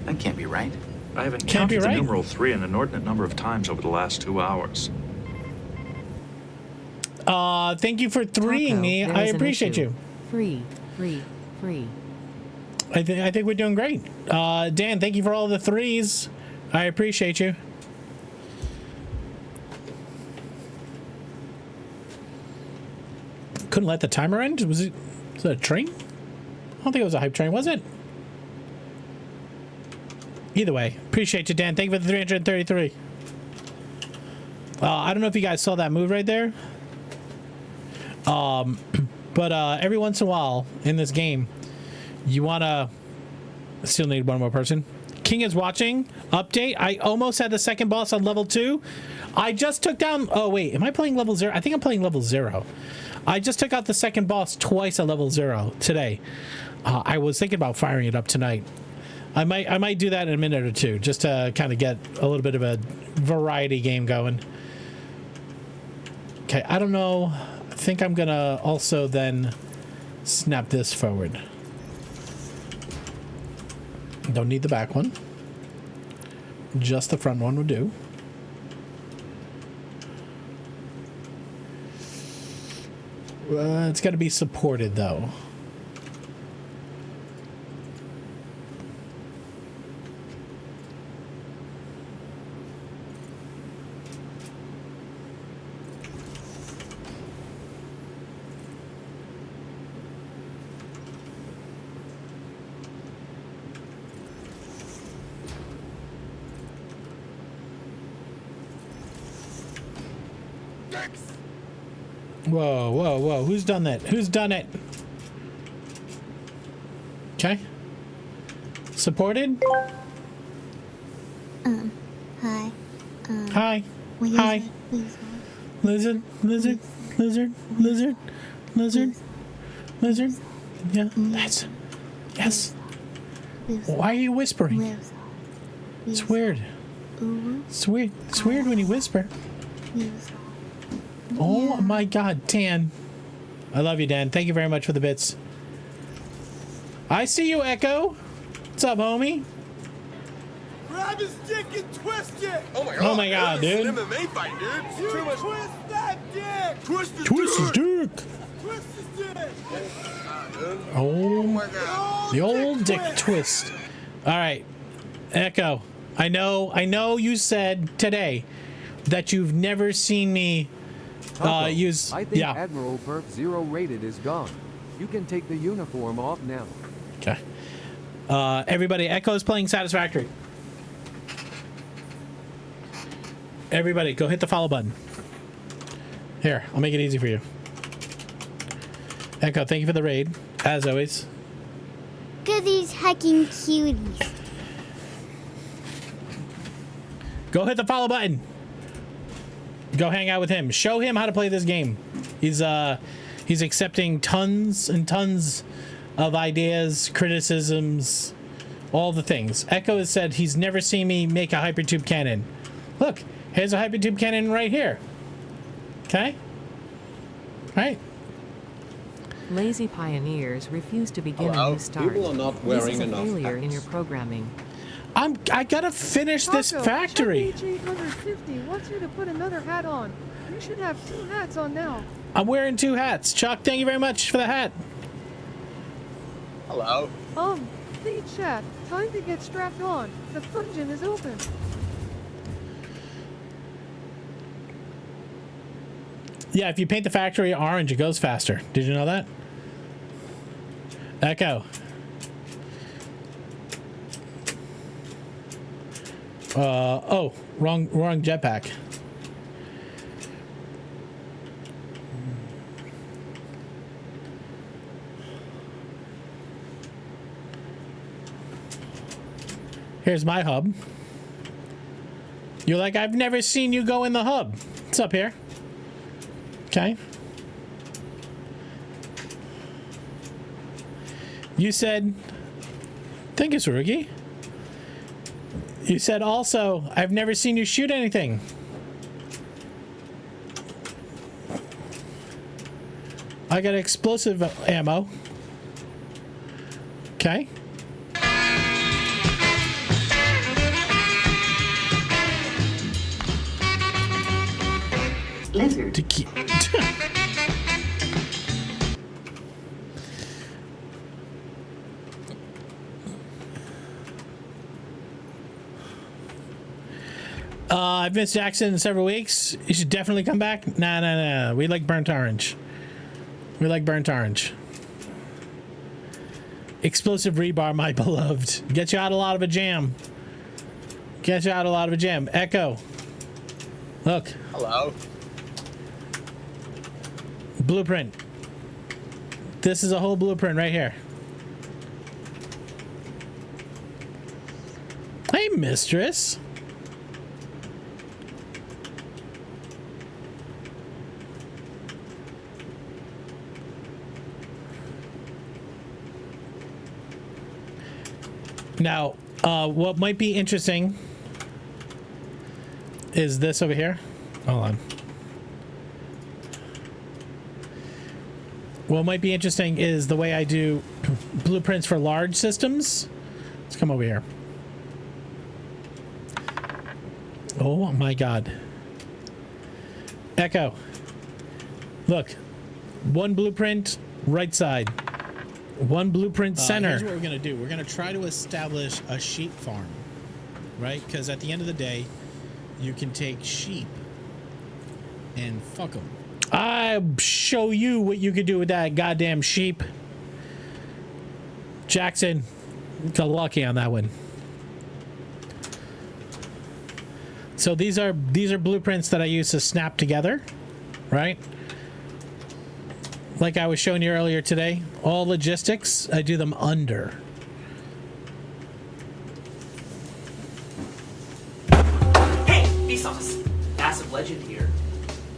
Speaker 22: That can't be right.
Speaker 5: I have
Speaker 3: Can't be
Speaker 5: encountered the
Speaker 3: right.
Speaker 5: numeral 3 an inordinate number of times over the last 2 hours.
Speaker 3: Thank you for threeing
Speaker 1: Taco,
Speaker 3: me.
Speaker 1: there
Speaker 3: I
Speaker 1: is an
Speaker 3: appreciate
Speaker 1: issue.
Speaker 3: you.
Speaker 1: Free.
Speaker 3: I think we're doing great. Dan, thank you for all the threes. I appreciate you. Couldn't let the timer end? Was it a train? I don't think it was a hype train, was it? Either way, appreciate you, Dan. Thank you for the 333. I don't know if you guys saw that move right there. But every once in a while in this game, you want to... Still need one more person. King is watching. Update. I almost had the second boss on level 2. I just took down... Oh, wait. Am I playing level 0? I think I'm playing level 0. I just took out the second boss twice at level 0 today. I was thinking about firing it up tonight. I might do that in a minute or two, just to kind of get a little bit of a variety game going. Okay, I don't know. I think I'm gonna also then snap this forward. Don't need the back one. Just the front one would do. It's got to be supported though. Whoa, whoa, whoa. Who's done that? Who's done it? Okay. Supported?
Speaker 20: Hi.
Speaker 3: Hi.
Speaker 20: What is
Speaker 3: Hi.
Speaker 20: it? Please,
Speaker 3: Lizard, lizard, lizard, lizard, lizard, lizard. Yeah, that's... Yes. Why are you whispering? It's weird. It's weird. It's weird when you whisper. Oh my God, Dan. I love you, Dan. Thank you very much for the bits. I see you, Echo. What's up, homie?
Speaker 19: Grab his dick and twist it.
Speaker 3: Oh my God, dude.
Speaker 19: MMA fight, dude. You twist that dick. Twist his
Speaker 3: Twist his dick.
Speaker 19: Twist his dick.
Speaker 3: Oh my God. The old dick twist. All right, Echo. I know you said today that you've never seen me use...
Speaker 11: I think Admiral Perf 0 rated is gone. You can take the uniform off now.
Speaker 3: Okay. Everybody, Echo's playing Satisfactory. Everybody, go hit the follow button. Here, I'll make it easy for you. Echo, thank you for the raid, as always.
Speaker 20: Look at these hacking cuties.
Speaker 3: Go hit the follow button. Go hang out with him. Show him how to play this game. He's accepting tons and tons of ideas, criticisms, all the things. Echo has said he's never seen me make a hypertube cannon. Look, here's a hypertube cannon right here. Okay? Right?
Speaker 1: Lazy pioneers refuse to begin
Speaker 12: Hello?
Speaker 1: a new start.
Speaker 12: People are not
Speaker 1: This
Speaker 12: wearing
Speaker 1: is a
Speaker 12: enough
Speaker 1: failure in
Speaker 12: hats.
Speaker 1: your programming.
Speaker 3: I gotta finish this
Speaker 4: Taco,
Speaker 3: factory.
Speaker 4: Chuck H850 wants you to put another hat on. You should have 2 hats on now.
Speaker 3: I'm wearing 2 hats. Chuck, thank you very much for the hat.
Speaker 18: Hello.
Speaker 4: Feed chat. Time to get strapped on. The dungeon is open.
Speaker 3: Yeah, if you paint the factory orange, it goes faster. Did you know that? Echo. Oh, wrong jetpack. Here's my hub. You're like, I've never seen you go in the hub. It's up here. Okay. You said, thank you, Sarugi. You said also, I've never seen you shoot anything. I got explosive ammo. Okay.
Speaker 21: Lizard.
Speaker 3: To keep. I've missed Jackson in several weeks. You should definitely come back. Nah. We like burnt orange. We like burnt orange. Explosive rebar, my beloved. Get you out a lot of a jam. Get you out a lot of a jam. Echo. Look.
Speaker 18: Hello.
Speaker 3: Blueprint. This is a whole blueprint right here. Hey, mistress. Now, what might be interesting is this over here. Hold on. What might be interesting is the way I do blueprints for large systems. Let's come over here. Oh my God. Echo. Look. One blueprint, right side. One blueprint center. Here's what we're going to do. We're going to try to establish a sheep farm. Right? Because at the end of the day, you can take sheep and fuck them. I'll show you what you could do with that goddamn sheep. Jackson, it's a lucky on that one. So these are blueprints that I use to snap together, right? Like I was showing you earlier today, all logistics, I do them under.
Speaker 8: Hey, Vsauce! Massive legend here.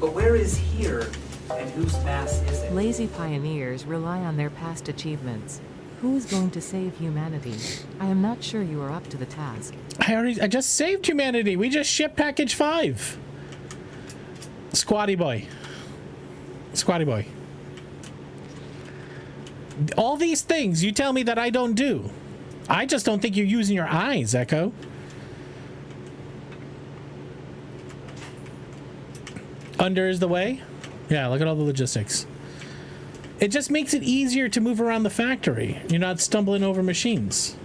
Speaker 8: But where is here, and whose mass is it?
Speaker 1: Lazy pioneers rely on their past achievements. Who is going to save humanity? I am not sure you are up to the task.
Speaker 3: I just saved humanity. We just shipped package 5. Squatty boy. Squatty boy. All these things you tell me that I don't do. I just don't think you're using your eyes, Echo. Under is the way? Yeah, look at all the logistics. It just makes it easier to move around the factory. You're not stumbling over machines.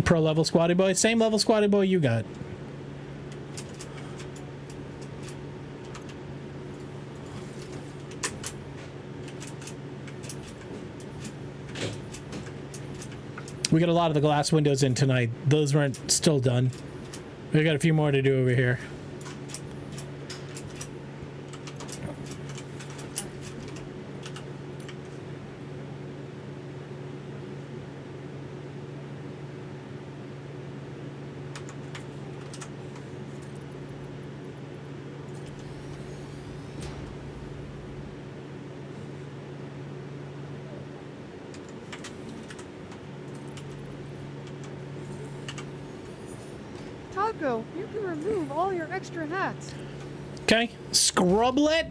Speaker 3: Pro level Squatty boy? Same level Squatty boy you got. We got a lot of the glass windows in tonight. Those weren't still done. We got a few more to do over here.
Speaker 4: Taco, you can remove all your extra hats.
Speaker 3: Okay. Scrublet.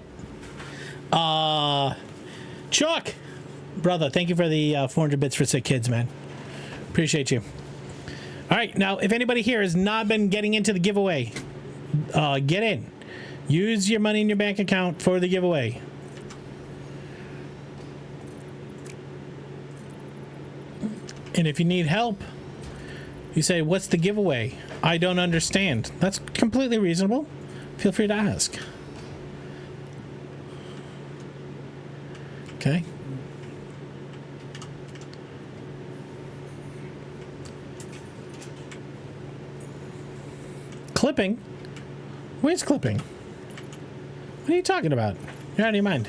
Speaker 3: Chuck. Brother, thank you for the 400 bits for sick kids, man. Appreciate you. All right. Now, if anybody here has not been getting into the giveaway, get in. Use your money in your bank account for the giveaway. And if you need help, you say, what's the giveaway? I don't understand. That's completely reasonable. Feel free to ask. Okay. Clipping? Where's clipping? What are you talking about? You're out of your mind.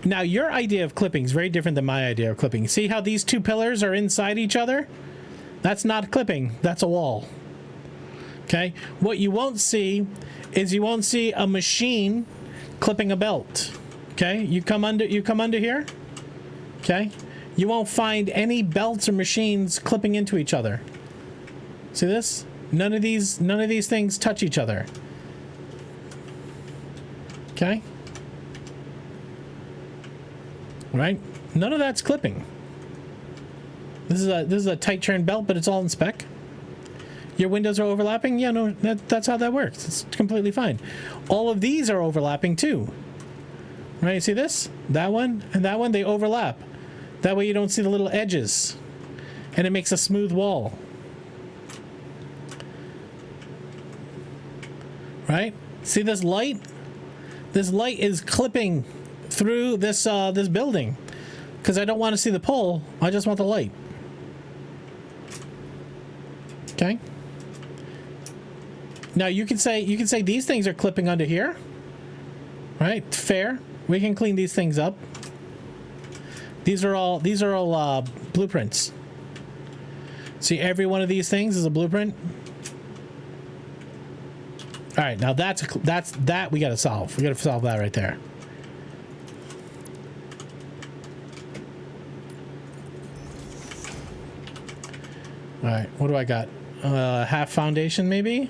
Speaker 3: Now, your idea of clipping is very different than my idea of clipping. See how these two pillars are inside each other? That's not clipping. That's a wall. Okay? What you won't see is you won't see a machine clipping a belt. Okay? You come under here. Okay? you won't find any belts or machines clipping into each other. See this? None of these things touch each other. Okay? Right? None of that's clipping. This is a tight turn belt, but it's all in spec. Your windows are overlapping? Yeah, no, that's how that works. It's completely fine. All of these are overlapping too. Right, see this? That one and that one, they overlap. That way you don't see the little edges. And it makes a smooth wall. Right? See this light? This light is clipping through this this building. Because I don't want to see the pole, I just want the light. Okay? Now you can say these things are clipping under here. Right? Fair. We can clean these things up. These are all blueprints. See, every one of these things is a blueprint. All right, now that's that we got to solve. We got to solve that right there. All right, what do I got? Half foundation, maybe.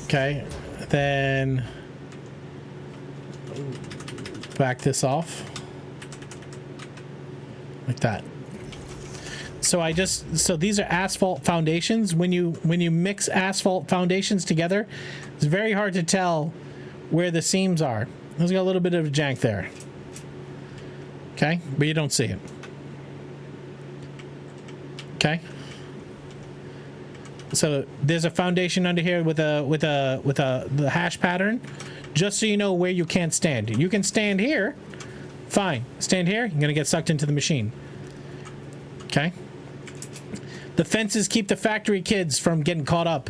Speaker 3: Okay, then back this off like that. So these are asphalt foundations. When you mix asphalt foundations together, it's very hard to tell where the seams are. There's got a little bit of a jank there. Okay, but you don't see it. Okay. So there's a foundation under here with the hash pattern, just so you know where you can't stand. You can stand here, fine. Stand here, you're gonna get sucked into the machine. Okay. The fences keep the factory kids from getting caught up,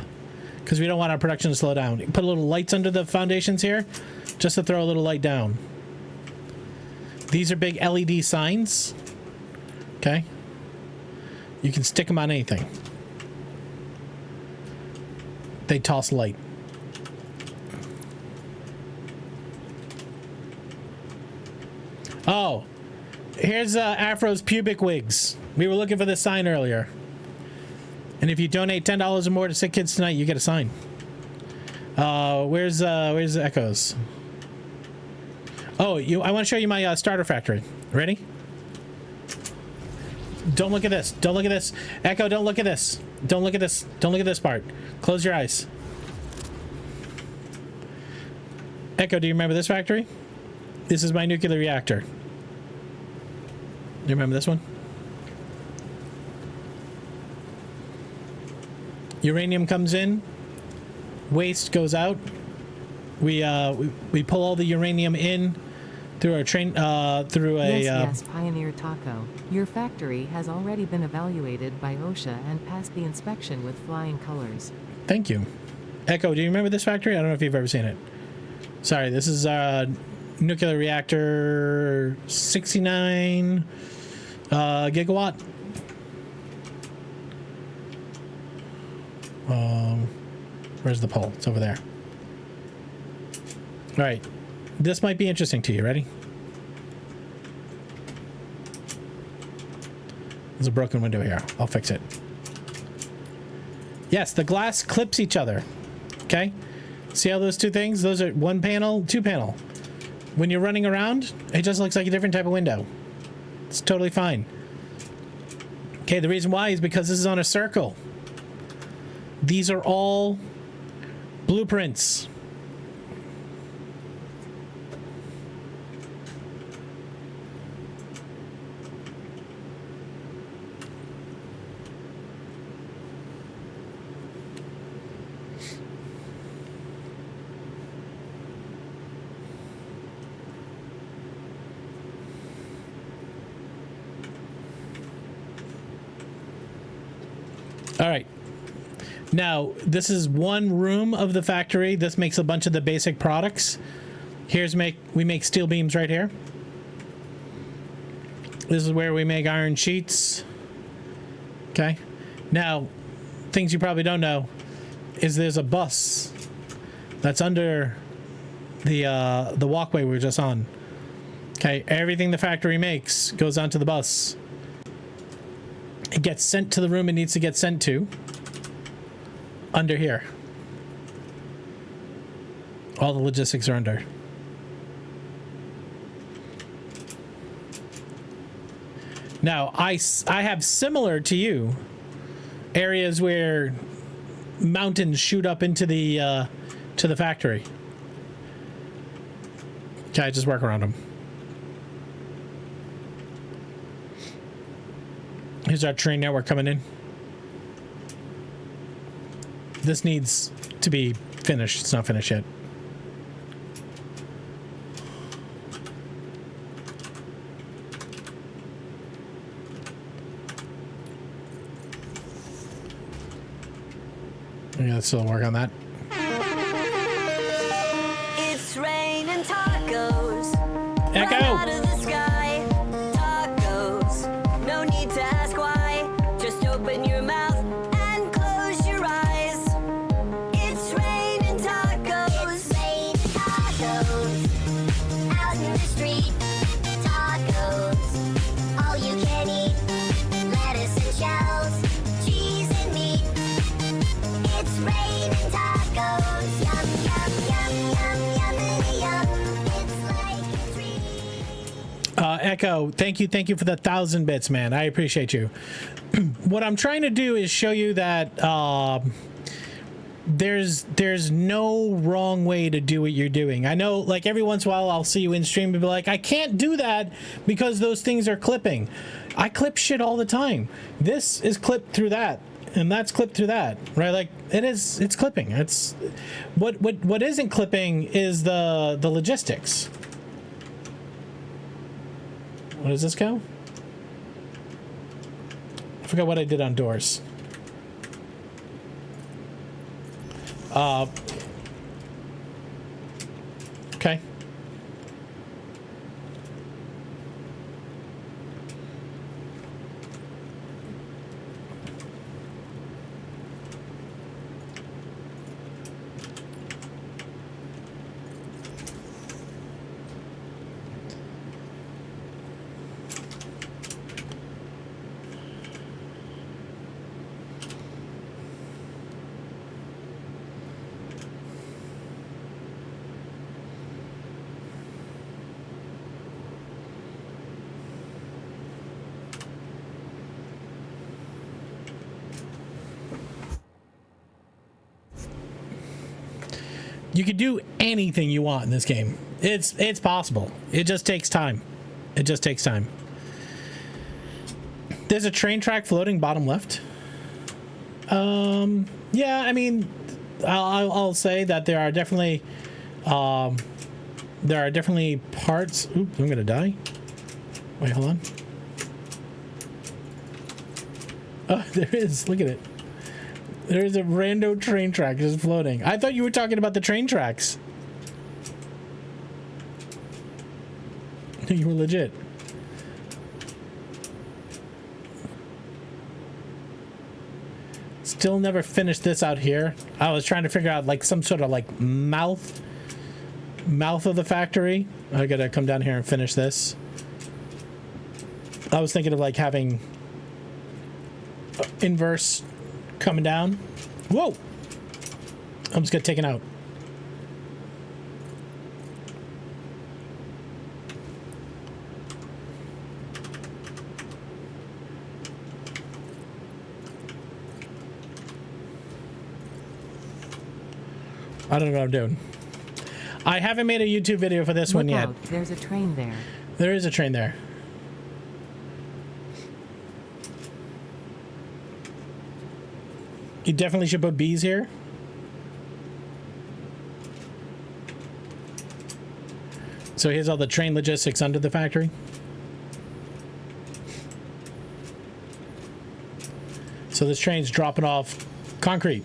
Speaker 3: because we don't want our production to slow down. Put a little lights under the foundations here, just to throw a little light down. These are big LED signs. Okay. You can stick them on anything. They toss light. Oh, here's Afro's pubic wigs. We were looking for this sign earlier. And if you donate $10 or more to Sick Kids Tonight, you get a sign. Where's Echoes? Oh, I want to show you my starter factory. Ready? Don't look at this. Don't look at this. Echo, don't look at this. Don't look at this. Don't look at this part. Close your eyes. Echo, do you remember this factory? This is my nuclear reactor. Do you remember this one? Uranium comes in. Waste goes out. We pull all the uranium in through our train,
Speaker 1: Yes, Pioneer Taco. Your factory has already been evaluated by OSHA and passed the inspection with flying colors.
Speaker 3: Thank you. Echo, do you remember this factory? I don't know if you've ever seen it. Sorry, this is nuclear reactor 69 gigawatt. Where's the pole? It's over there. All right. This might be interesting to you. Ready? There's a broken window here. I'll fix it. Yes, the glass clips each other. Okay? See how those two things? Those are one panel, two panel. When you're running around, it just looks like a different type of window. It's totally fine. Okay, the reason why is because this is on a circle. These are all blueprints. All right. Now, this is one room of the factory. This makes a bunch of the basic products. We make steel beams right here. This is where we make iron sheets. Okay. Now, things you probably don't know is there's a bus that's under the walkway we were just on. Okay, everything the factory makes goes onto the bus. It gets sent to the room it needs to get sent to. Under here. All the logistics are under. Now, I have similar to you areas where mountains shoot up into the to the factory. Okay, I just work around them. Here's our train network coming in. This needs to be finished. It's not finished yet. Yeah, let's still work on that.
Speaker 6: It's raining tacos.
Speaker 3: Echo.
Speaker 6: Right out of the sky. Tacos. No need to ask why. Just open your mouth and close your eyes. It's raining tacos. It's raining tacos. Out in the street. Tacos. All you can eat. Lettuce and shells. Cheese and meat. It's raining tacos. Yum, yum, yum, yum, yummity yum. It's like a treat.
Speaker 3: Echo, thank you for the 1,000 bits, man. I appreciate you. What I'm trying to do is show you that there's no wrong way to do what you're doing. I know, like, every once in a while I'll see you in stream and be like, I can't do that because those things are clipping. I clip shit all the time. This is clipped through that. And that's clipped through that, right? Like it's clipping. It's what isn't clipping is the logistics. What does this go? I forgot what I did on doors. Okay. You can do anything you want in this game. It's possible. It just takes time. It just takes time. There's a train track floating bottom left. Yeah, I mean, I'll say that there are definitely parts. Oops, I'm gonna die. Wait, hold on. Oh, there is. Look at it. There is a rando train track just floating. I thought you were talking about the train tracks. You were legit. Still never finished this out here. I was trying to figure out like some sort of like mouth of the factory. I gotta come down here and finish this. I was thinking of like having inverse coming down. Whoa! I'm just gonna take it out. I don't know what I'm doing. I haven't made a YouTube video for this one yet.
Speaker 1: Look out, there's a train there.
Speaker 3: There is a train there. You definitely should put bees here. So here's all the train logistics under the factory. So this train's dropping off concrete.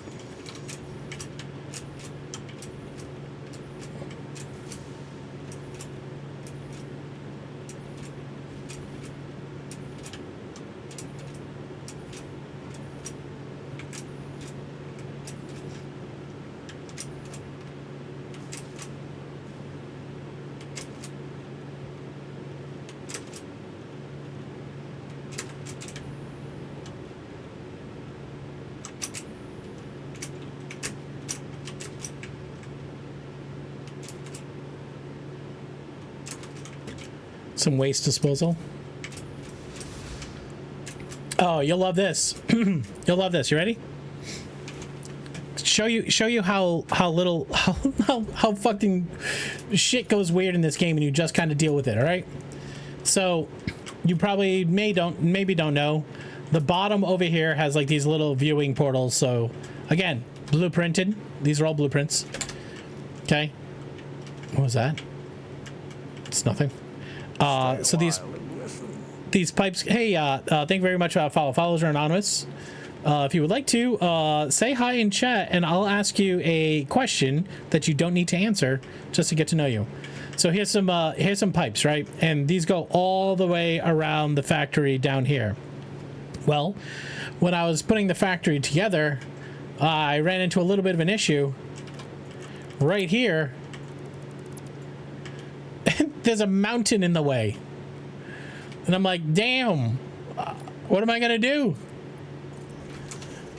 Speaker 3: Some waste disposal. Oh, you'll love this. You'll love this. You ready? Show you how little how fucking shit goes weird in this game, and you just kind of deal with it. All right. So you probably maybe don't know. The bottom over here has like these little viewing portals. So again, blueprinted. These are all blueprints. Okay. What was that? It's nothing. So these pipes. Hey, thank you very much for follow. Follows are anonymous. If you would like to say hi in chat, and I'll ask you a question that you don't need to answer just to get to know you. So here's some pipes, right? And these go all the way around the factory down here. Well, when I was putting the factory together, I ran into a little bit of an issue right here. There's a mountain in the way. And I'm like, damn, what am I gonna do?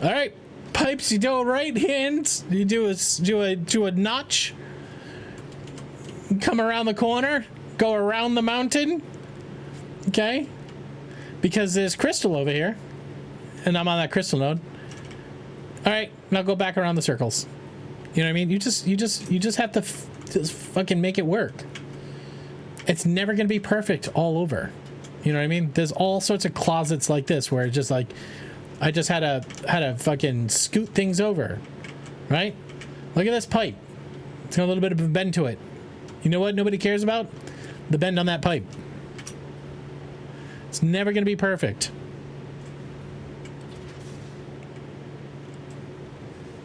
Speaker 3: All right, pipes, you do a right hand, you do a notch, come around the corner, go around the mountain, okay? Because there's crystal over here, and I'm on that crystal node. All right, now go back around the circles. You know what I mean? You just have to just fucking make it work. It's never gonna be perfect all over. You know what I mean? There's all sorts of closets like this where it's just like, I just had to fucking scoot things over, right? Look at this pipe. It's got a little bit of a bend to it. You know what nobody cares about? The bend on that pipe. It's never gonna be perfect.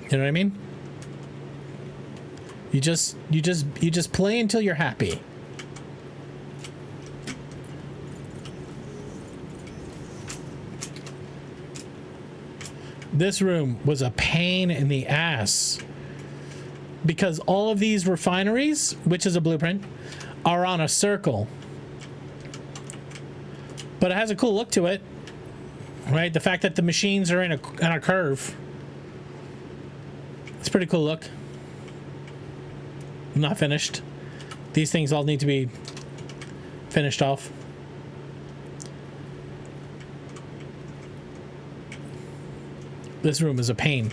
Speaker 3: You know what I mean? You just play until you're happy. This room was a pain in the ass because all of these refineries, which is a blueprint, are on a circle. But it has a cool look to it, right? The fact that the machines are in a curve. It's a pretty cool look. I'm not finished. These things all need to be finished off. This room is a pain.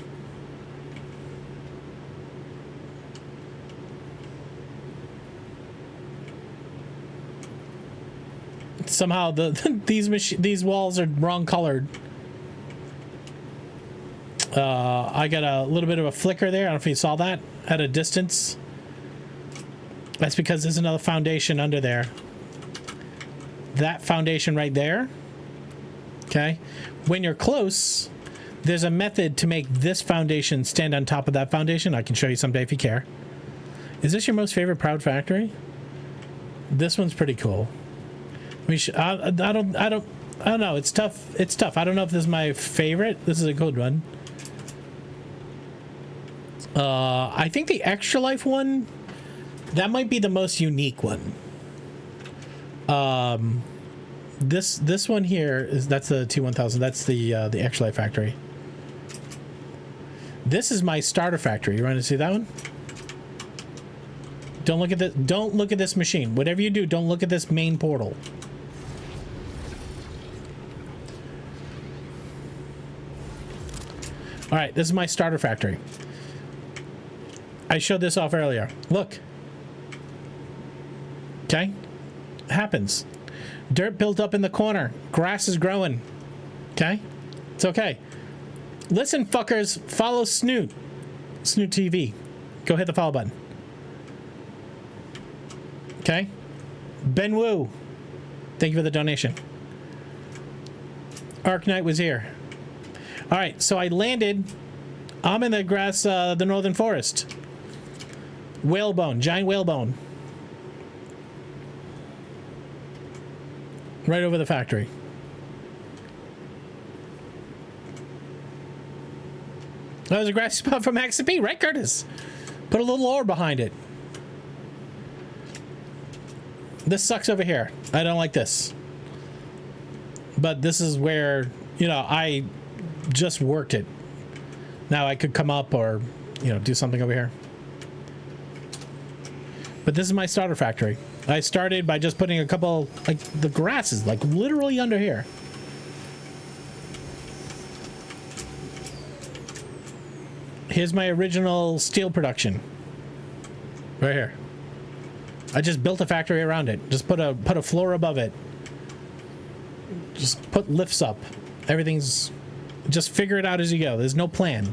Speaker 3: Somehow these walls are wrong colored. I got a little bit of a flicker there. I don't know if you saw that at a distance. That's because there's another foundation under there. That foundation right there. Okay. When you're close, there's a method to make this foundation stand on top of that foundation. I can show you someday if you care. Is this your most favorite Proud Factory? This one's pretty cool. I don't know. It's tough. It's tough. I don't know if this is my favorite. This is a good one. I think the Extra Life one, that might be the most unique one. This one here that's the T1000. That's the Extra Life Factory. This is my starter factory. You want to see that one? Don't look at this. Don't look at this machine. Whatever you do, don't look at this main portal. All right, this is my starter factory. I showed this off earlier. Look. Okay? Happens. Dirt built up in the corner. Grass is growing. Okay? It's okay. Listen, fuckers. Follow Snoot. Snoot TV. Go hit the follow button. Okay? Ben Wu. Thank you for the donation. Arc Knight was here. All right, so I landed. I'm in the grass, the northern forest. Whalebone, giant whalebone. Right over the factory. That was a grassy spot from Max P, right, Curtis? Put a little ore behind it. This sucks over here. I don't like this. But this is where, you know, I just worked it. Now I could come up or, you know, do something over here. But this is my starter factory. I started by just putting a couple, like, the grass is like literally under here. Here's my original steel production. Right here. I just built a factory around it. Just put a floor above it. Just put lifts up. Everything's... Just figure it out as you go. There's no plan.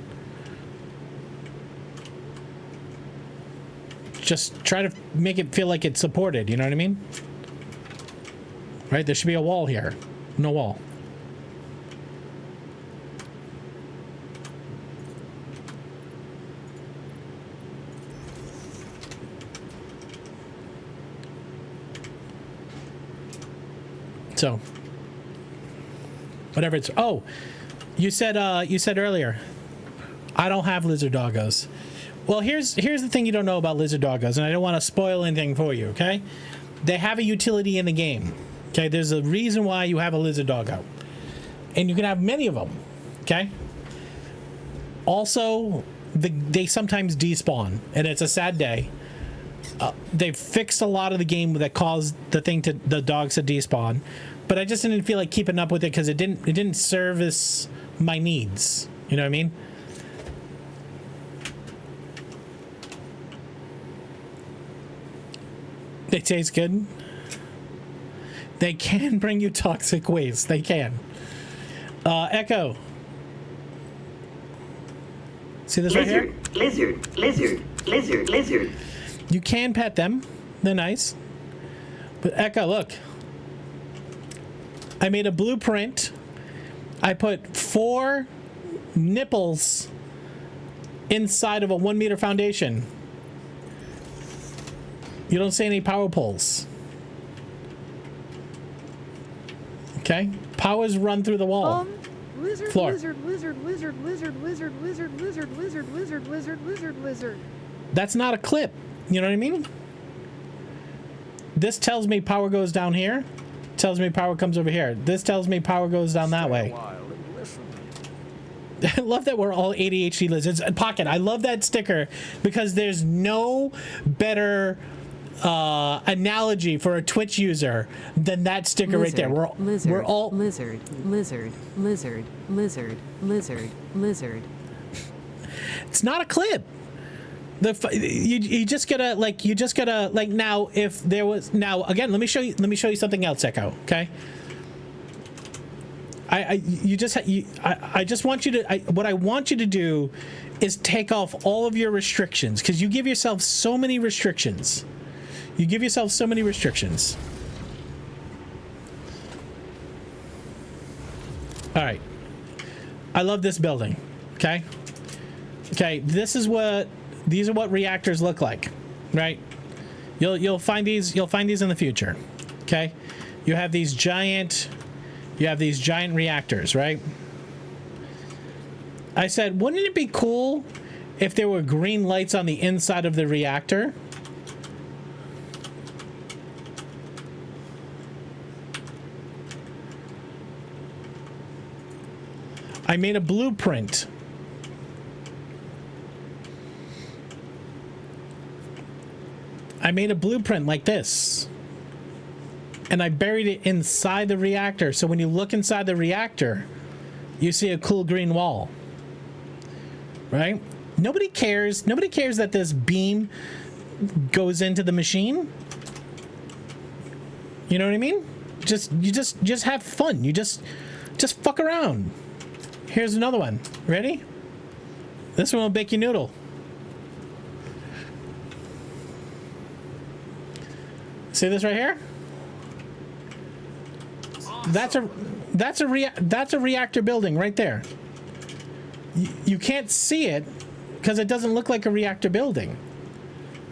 Speaker 3: Just try to make it feel like it's supported, you know what I mean? Right? There should be a wall here. No wall. So, whatever it's... Oh, you said earlier, I don't have lizard doggos. Well, here's the thing you don't know about lizard doggos, and I don't want to spoil anything for you, okay? They have a utility in the game, okay? There's a reason why you have a lizard doggo. And you can have many of them, okay? Also, they sometimes despawn, and it's a sad day. They've fixed a lot of the game that caused the dogs to despawn, but I just didn't feel like keeping up with it because it didn't service my needs. You know what I mean? They taste good. They can bring you toxic waste. They can. Echo. See this right here?
Speaker 21: Lizard.
Speaker 3: You can pet them. They're nice. But Echo, look. I made a blueprint. I put 4 nipples inside of a 1 meter foundation. You don't see any power poles. Okay? Powers run through the wall.
Speaker 4: Lizard,
Speaker 3: Floor.
Speaker 4: Lizard.
Speaker 3: That's not a clip. You know what I mean? This tells me power goes down here. Tells me power comes over here. This tells me power goes down that way. I love that we're all ADHD lizards. Pocket, I love that sticker because there's no better analogy for a Twitch user than that sticker right there. We're all
Speaker 1: lizard.
Speaker 3: It's not a clip. You just gotta like now if there was now again let me show you something else, Echo. Okay. I just want you to what I want you to do is take off all of your restrictions because you give yourself so many restrictions. You give yourself so many restrictions. All right. I love this building. Okay. Okay. These are what reactors look like, right? You'll find these in the future. Okay. You have these giant reactors, right? I said, wouldn't it be cool if there were green lights on the inside of the reactor? I made a blueprint. I made a blueprint like this. And I buried it inside the reactor. So when you look inside the reactor, you see a cool green wall. Right? Nobody cares. Nobody cares that this beam goes into the machine. You know what I mean? You just have fun. You just fuck around. Here's another one. Ready? This one will bake you noodle. See this right here? Awesome. That's a reactor building right there. You can't see it because it doesn't look like a reactor building.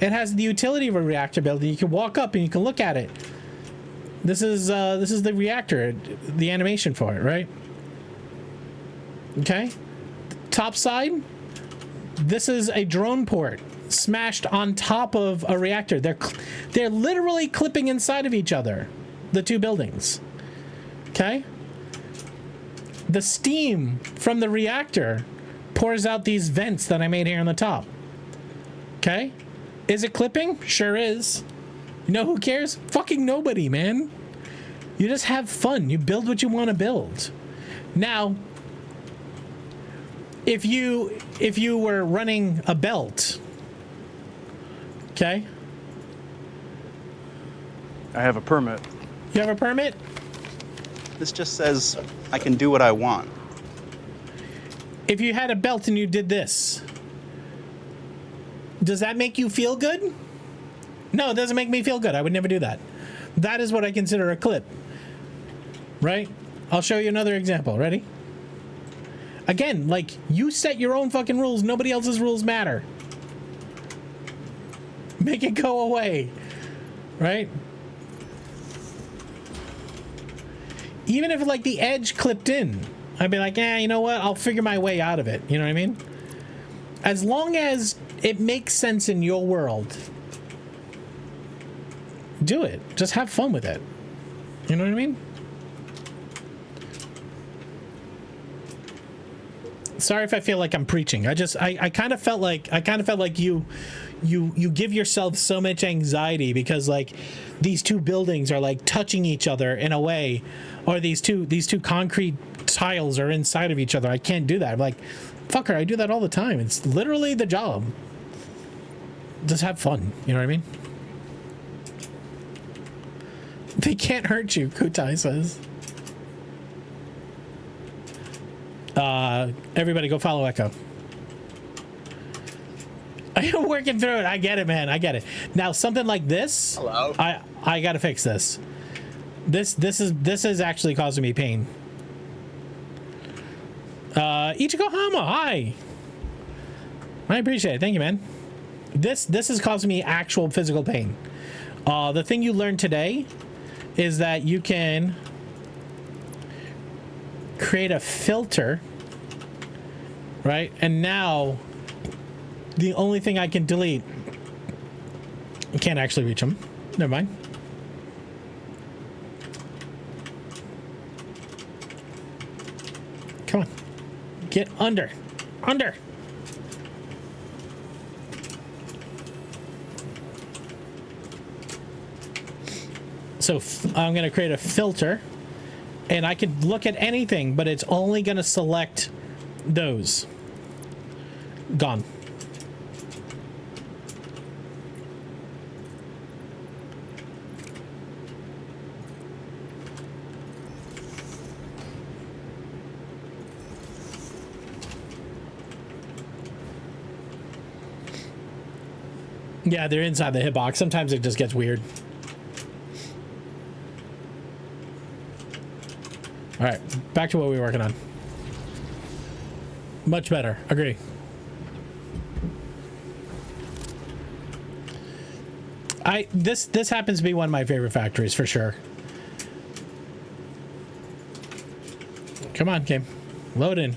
Speaker 3: It has the utility of a reactor building. You can walk up and you can look at it. This is the reactor, the animation for it, right? Okay. Top side. This is a drone port smashed on top of a reactor. They're literally clipping inside of each other, the two buildings. Okay. The steam from the reactor pours out these vents that I made here on the top. Okay. Is it clipping? Sure is. You know who cares? Fucking nobody, man. You just have fun. You build what you want to build. Now, if you were running a belt, okay?
Speaker 2: I have a permit.
Speaker 3: You have a permit?
Speaker 7: This just says I can do what I want.
Speaker 3: If you had a belt and you did this, does that make you feel good? No, it doesn't make me feel good. I would never do that. That is what I consider a clip. Right? I'll show you another example. Ready? Again, like, you set your own fucking rules. Nobody else's rules matter. Make it go away. Right? Even if, like, the edge clipped in, I'd be like, you know what? I'll figure my way out of it. You know what I mean? As long as it makes sense in your world, do it. Just have fun with it. You know what I mean? Sorry if I feel like I'm preaching. I kind of felt like you give yourself so much anxiety because, like, these two buildings are like touching each other in a way, or these two concrete tiles are inside of each other. I can't do that. I'm like, fucker, I do that all the time. It's literally the job. Just have fun. You know what I mean? They can't hurt you, Kutai says. Everybody go follow Echo. I am working through it. I get it, man. I get it. Now, something like this.
Speaker 18: Hello.
Speaker 3: I gotta fix this. This is actually causing me pain. Ichigo Hama, hi. I appreciate it. Thank you, man. This is causing me actual physical pain. The thing you learned today is that you can create a filter, right? And now the only thing I can delete, I can't actually reach them. Never mind. Come on, get under. So I'm going to create a filter, and I can look at anything, but it's only going to select those. Gone. Yeah, they're inside the hitbox. Sometimes it just gets weird. All right, back to what we were working on. Much better. Agree. This happens to be one of my favorite factories for sure. Come on, game. Load in.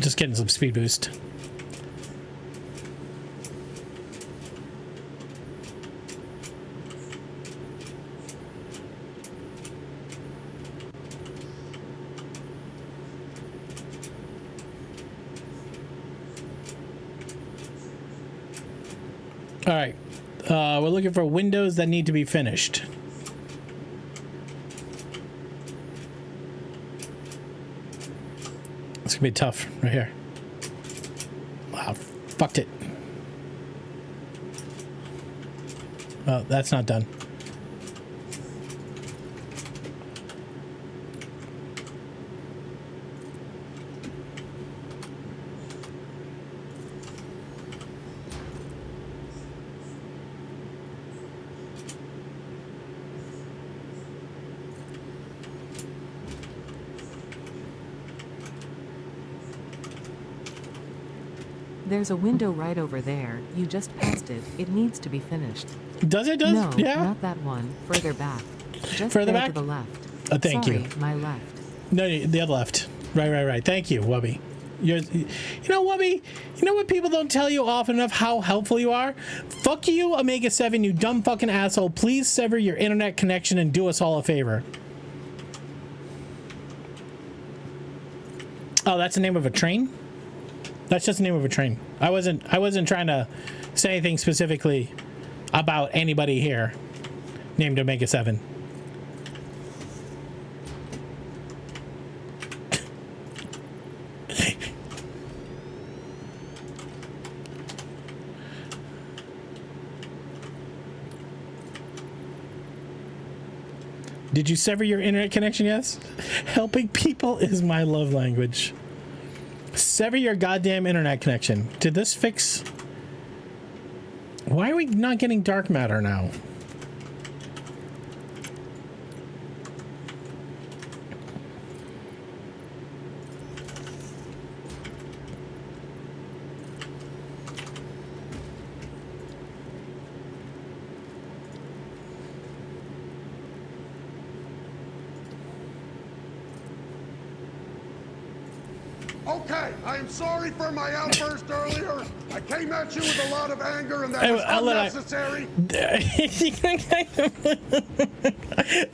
Speaker 3: Just getting some speed boost. All right, we're looking for windows that need to be finished. It's gonna be tough right here. Wow, fucked it. Oh, that's not done.
Speaker 1: There's a window right over there. You just passed it. It needs to be finished.
Speaker 3: Does it?
Speaker 1: No,
Speaker 3: Yeah.
Speaker 1: not that one. Further back. Just
Speaker 3: Further
Speaker 1: there
Speaker 3: back?
Speaker 1: to the left.
Speaker 3: Thank
Speaker 1: Sorry,
Speaker 3: you.
Speaker 1: my left.
Speaker 3: No, the other left. Right. Thank you, Wubby. You know, Wubby, you know what people don't tell you often enough how helpful you are? Fuck you, Omega 7, you dumb fucking asshole. Please sever your internet connection and do us all a favor. Oh, that's the name of a train? That's just the name of a train. I wasn't trying to say anything specifically about anybody here named Omega 7. Did you sever your internet connection? Yes. Helping people is my love language. Sever your goddamn internet connection. Did this fix? Why are we not getting dark matter now?
Speaker 9: Okay, I am sorry for my outburst earlier. I came at you with a lot of anger and that
Speaker 3: Hey,
Speaker 9: was
Speaker 3: I'll let
Speaker 9: unnecessary.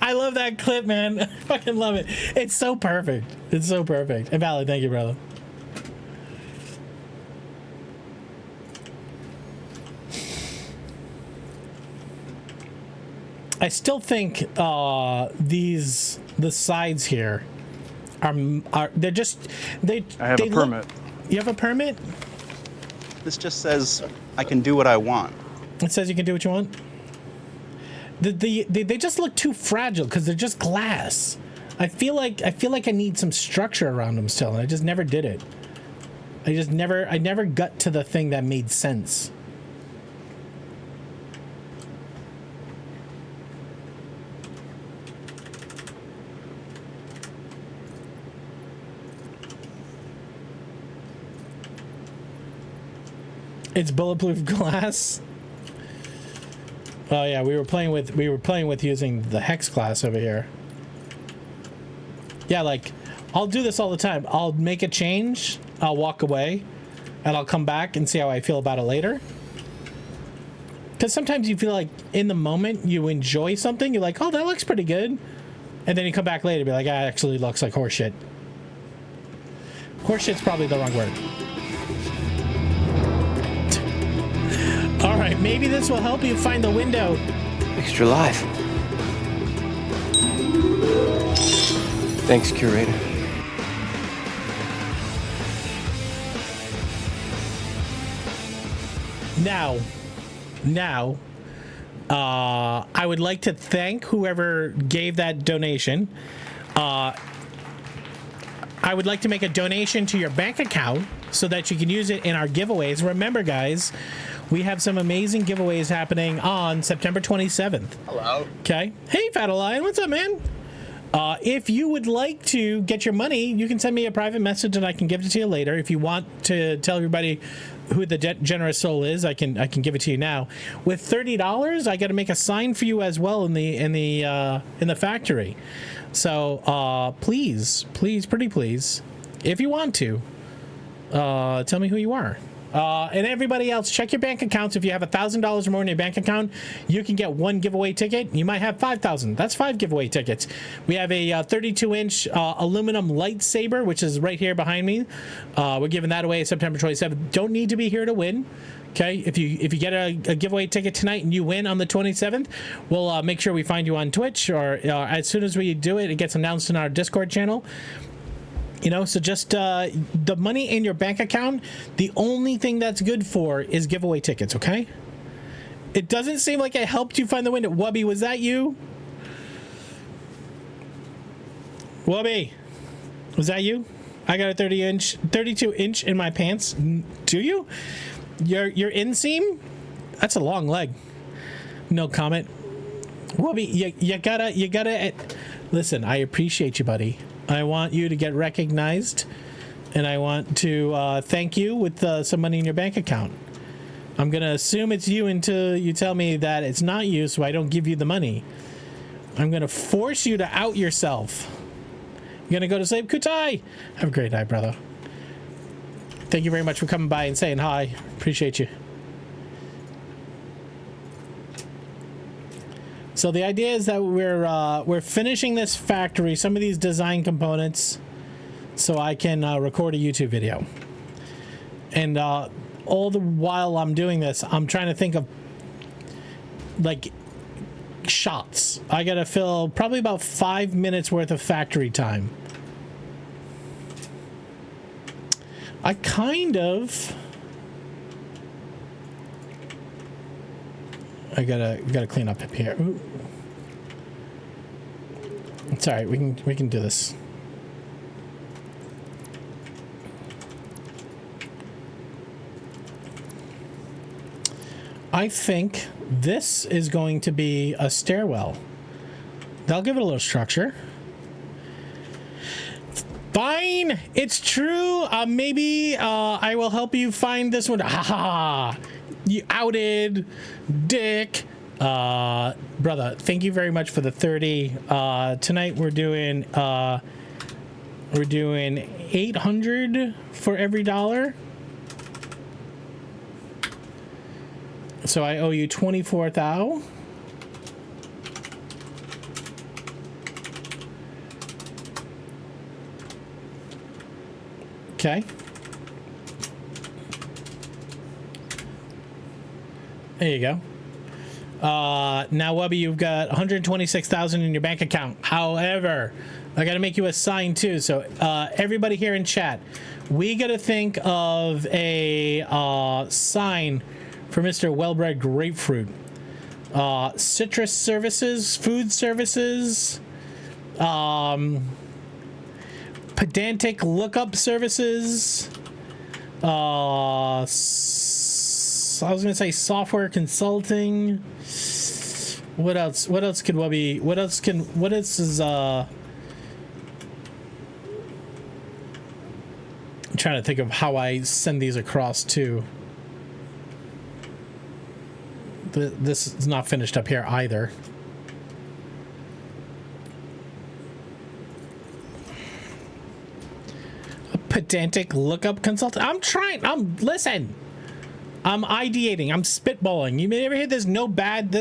Speaker 3: I love that clip, man. I fucking love it. It's so perfect. It's so perfect. And Valley, thank you, brother. I still think the sides here are they're just they.
Speaker 2: I have a permit.
Speaker 3: You have a permit?
Speaker 7: This just says I can do what I want.
Speaker 3: It says you can do what you want. They just look too fragile because they're just glass. I feel like I need some structure around them still, and I just never did it. I never got to the thing that made sense. It's bulletproof glass. Oh yeah, we were playing with using the hex glass over here. Yeah, like I'll do this all the time. I'll make a change, I'll walk away, and I'll come back and see how I feel about it later. Because sometimes you feel like in the moment you enjoy something, you're like, oh, that looks pretty good, and then you come back later and be like, ah, it actually looks like horseshit. Horseshit's probably the wrong word. All right, maybe this will help you find the window.
Speaker 15: Extra life. Thanks, Curator.
Speaker 3: Now, I would like to thank whoever gave that donation. I would like to make a donation to your bank account so that you can use it in our giveaways. Remember, guys, we have some amazing giveaways happening on September 27th.
Speaker 18: Hello.
Speaker 3: Okay. Hey, Fat Lion, what's up, man? If you would like to get your money, you can send me a private message and I can give it to you later. If you want to tell everybody who the generous soul is, I can give it to you now. With $30, I got to make a sign for you as well in the factory. So please, pretty please, if you want to, tell me who you are. And everybody else, check your bank accounts. If you have $1,000 or more in your bank account, you can get one giveaway ticket. You might have 5,000. That's 5 giveaway tickets. We have a 32-inch aluminum lightsaber, which is right here behind me. We're giving that away September 27th. Don't need to be here to win. Okay, if you get a giveaway ticket tonight and you win on the 27th, we'll make sure we find you on Twitch, or as soon as we do it, it gets announced in our Discord channel. You know, so just the money in your bank account, the only thing that's good for is giveaway tickets, okay? It doesn't seem like I helped you find the window. Wubby, was that you? Wubby, was that you? I got a 32-inch in my pants. Do you? Your inseam? That's a long leg. No comment. Wubby, you gotta listen, I appreciate you, buddy. I want you to get recognized and I want to thank you with some money in your bank account. I'm going to assume it's you until you tell me that it's not you, so I don't give you the money. I'm going to force you to out yourself. You're going to go to sleep? Kutai! Have a great night, brother. Thank you very much for coming by and saying hi. Appreciate you. So the idea is that we're finishing this factory, some of these design components, so I can record a YouTube video. And all the while I'm doing this, I'm trying to think of like shots. I gotta fill probably about 5 minutes worth of factory time. I gotta clean up here. Ooh. It's all right. We can do this. I think this is going to be a stairwell. That'll give it a little structure. Fine, it's true. Maybe I will help you find this one. Ha ha! You outed, dick. Brother, thank you very much for the 30. Tonight we're doing 800 for every dollar. So I owe you 24,000. Okay. There you go. Now, Wubby, you've got 126,000 in your bank account. However, I got to make you a sign too. So everybody here in chat, we got to think of a sign for Mr. Wellbred Grapefruit. Citrus services, food services, pedantic lookup services, I was gonna say software consulting. What else could Wubby, what else is I'm trying to think of how I send these across to. This is not finished up here either. A pedantic lookup consultant. Listen. I'm ideating. I'm spitballing. You ever hear there's no bad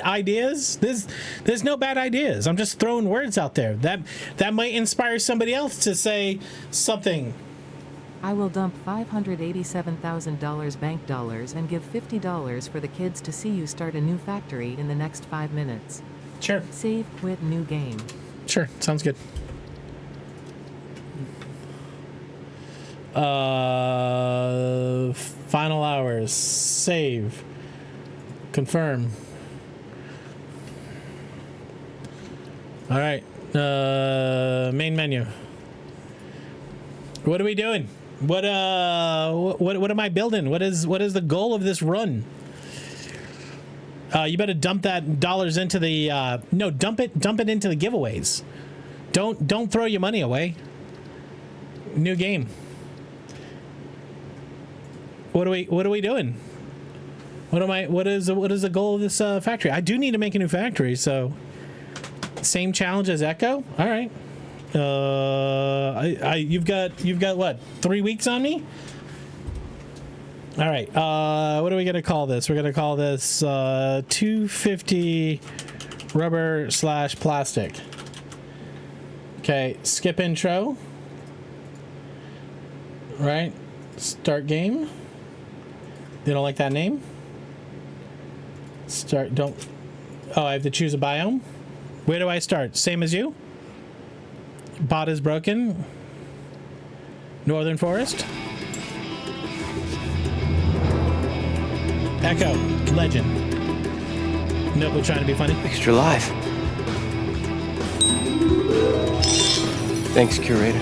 Speaker 3: ideas? There's no bad ideas. I'm just throwing words out there. That might inspire somebody else to say something.
Speaker 1: I will dump $587,000 bank dollars and give $50 for the kids to see you start a new factory in the next 5 minutes.
Speaker 3: Sure.
Speaker 1: Save, quit, new game.
Speaker 3: Sure, sounds good. Final hours. Save. Confirm. All right. Main menu. What are we doing? What am I building? What is the goal of this run? You better dump that dollars into the no, dump it into the giveaways. Don't throw your money away. New game. What are we doing? What is the goal of this factory? I do need to make a new factory, so same challenge as Echo? All right. You've got what, 3 weeks on me? All right. What are we gonna call this? We're gonna call this 250 rubber/plastic. Okay. Skip intro. Right. Start game. You don't like that name? Oh, I have to choose a biome. Where do I start? Same as you? Bot is broken. Northern Forest. Echo. Legend. Noble trying to be funny.
Speaker 14: Extra life. Thanks, Curator.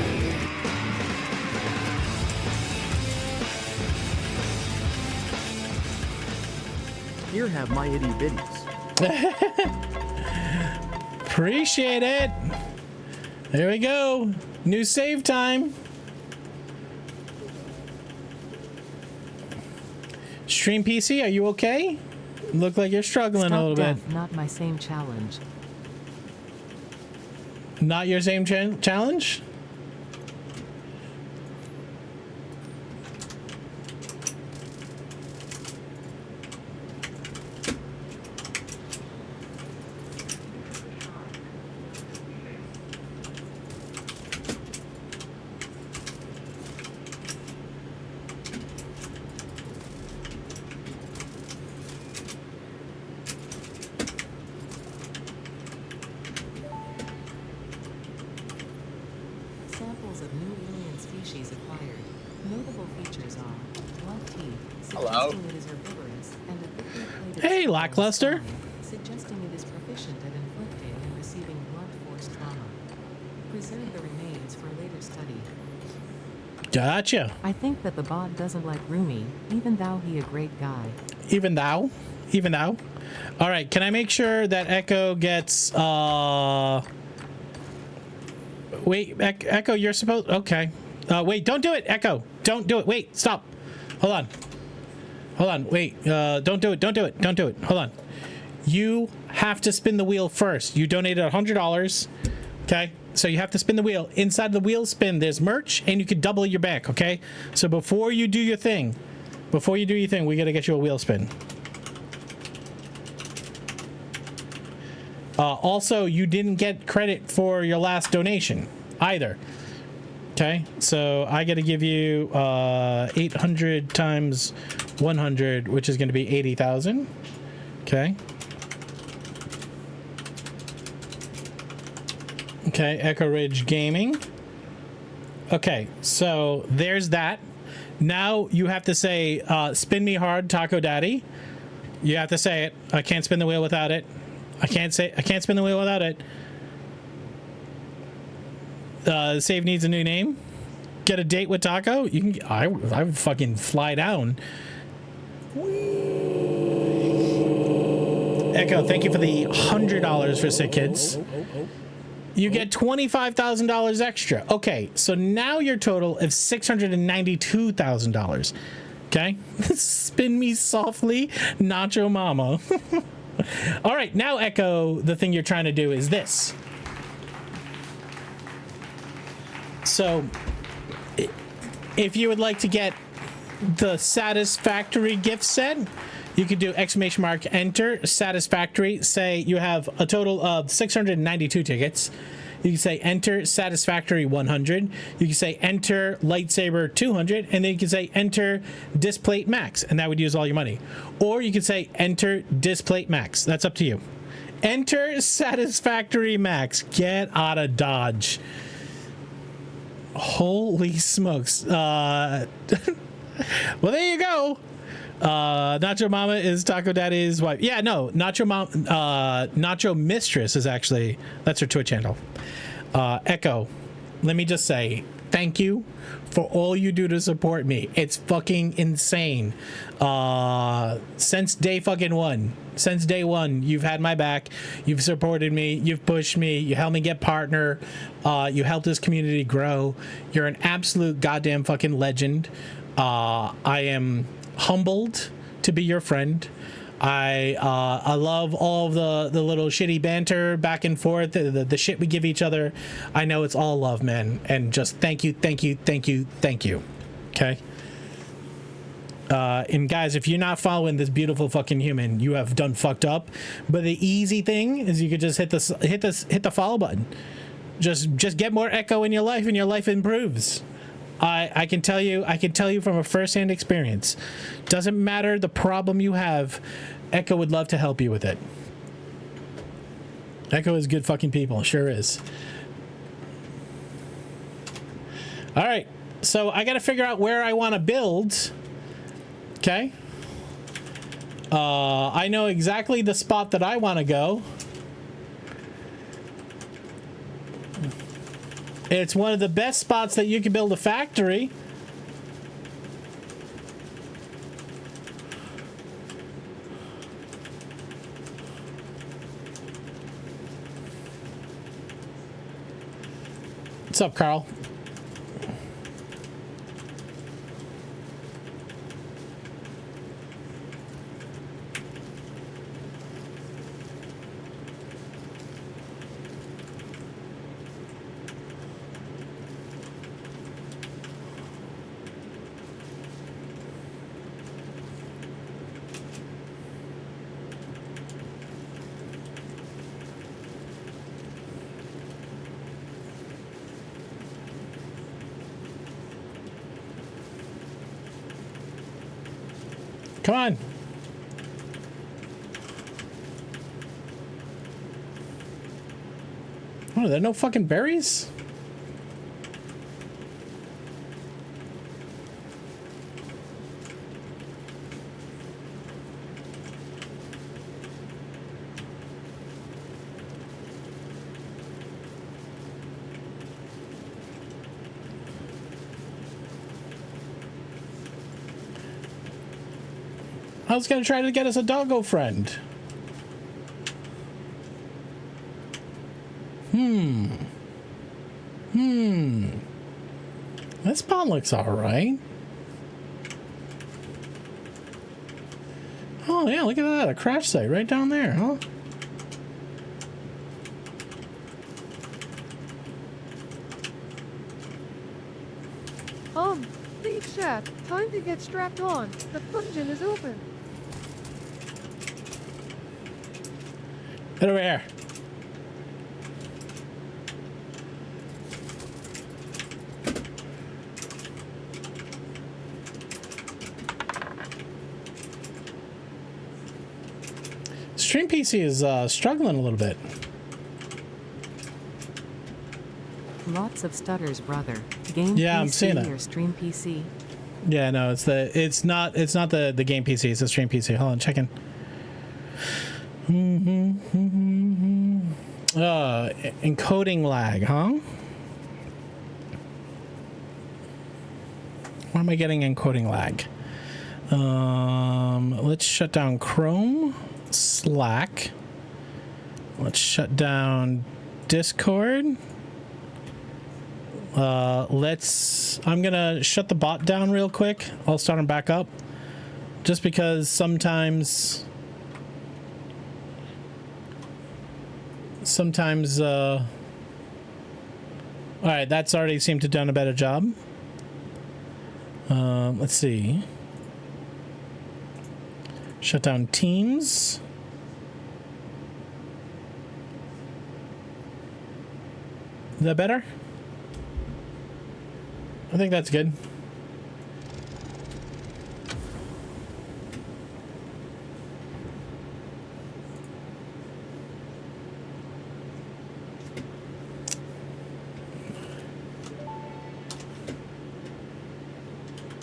Speaker 11: Here have my itty bitties.
Speaker 3: Appreciate it. There we go. New save time. Stream PC, are you okay? Look like you're struggling a little
Speaker 1: Death,
Speaker 3: bit.
Speaker 1: not my same challenge.
Speaker 3: Not your same challenge?
Speaker 1: Samples of new alien species acquired. Notable features are blunt teeth,
Speaker 18: Hello?
Speaker 1: suggesting it is herbivorous, and a thickly plated
Speaker 3: Hey,
Speaker 1: skull
Speaker 3: Lackluster.
Speaker 1: spine, suggesting it is proficient at inflicting and receiving blunt force trauma. Preserve the remains for later study.
Speaker 3: Gotcha.
Speaker 1: I think that the bot doesn't like Rumi, even though he a great guy.
Speaker 3: Even thou? Even thou? All right, can I make sure that Echo gets, wait, Echo, you're supposed, okay. Wait, don't do it, Echo. Don't do it. Wait, stop. Hold on. Hold on, wait, don't do it, don't do it, don't do it. Hold on. You have to spin the wheel first. You donated $100, okay? So you have to spin the wheel. Inside the wheel spin, there's merch, and you could double your back, okay? So before you do your thing, we gotta get you a wheel spin. Also, you didn't get credit for your last donation either. Okay, so I got to give you 800 times 100, which is going to be 80,000. Okay. Okay, Echo Ridge Gaming. Okay, so there's that. Now you have to say, spin me hard, Taco Daddy. You have to say it. I can't spin the wheel without it. I can't spin the wheel without it. The save needs a new name. Get a date with Taco. You can. I would fucking fly down. Echo, thank you for the $100 for Sick Kids. You get $25,000 extra. Okay, so now your total is $692,000. Okay, spin me softly, Nacho Mama. All right, now Echo, the thing you're trying to do is this. So, if you would like to get the Satisfactory gift set, you could do exclamation mark enter Satisfactory. Say you have a total of 692 tickets. You can say enter Satisfactory 100. You can say enter Lightsaber 200, and then you can say enter Displate Max, and that would use all your money. Or you can say enter Displate Max. That's up to you. Enter Satisfactory Max. Get out of Dodge. Holy smokes. Well, there you go. Nacho Mama is Taco Daddy's wife. Yeah, no, Nacho Mistress is actually, that's her Twitch handle. Echo, let me just say thank you for all you do to support me. It's fucking insane. Since day one, you've had my back. You've supported me. You've pushed me. You helped me get partner. You helped this community grow. You're an absolute goddamn fucking legend. I am humbled to be your friend. I love all of the little shitty banter back and forth, the shit we give each other. I know it's all love, man, and just thank you. Okay. And guys, if you're not following this beautiful fucking human, you have done fucked up. But the easy thing is you could just hit the follow button. Just get more Echo in your life, and your life improves. I can tell you from a first-hand experience. Doesn't matter the problem you have, Echo would love to help you with it. Echo is good fucking people, sure is. All right, so I got to figure out where I want to build. Okay. I know exactly the spot that I want to go. It's one of the best spots that you can build a factory. What's up, Carl? Come on. Oh, are there no fucking berries? I was gonna try to get us a doggo friend. This spot looks alright. Oh yeah, look at that, a crash site right down there, huh?
Speaker 4: Thief Shack, time to get strapped on. The dungeon is open.
Speaker 3: Get over here. Stream PC is struggling a little bit.
Speaker 1: Lots of stutters, brother. Game
Speaker 3: Yeah,
Speaker 1: PC
Speaker 3: I'm seeing it.
Speaker 1: or Stream PC.
Speaker 3: Yeah, no, it's not the game PC, it's the stream PC. Hold on, checking. Encoding lag, huh? Why am I getting encoding lag? Let's shut down Chrome, Slack. Let's shut down Discord. I'm gonna shut the bot down real quick. I'll start him back up. Just because sometimes all right, that's already seemed to have done a better job. Let's see. Shut down Teams. Is that better? I think that's good.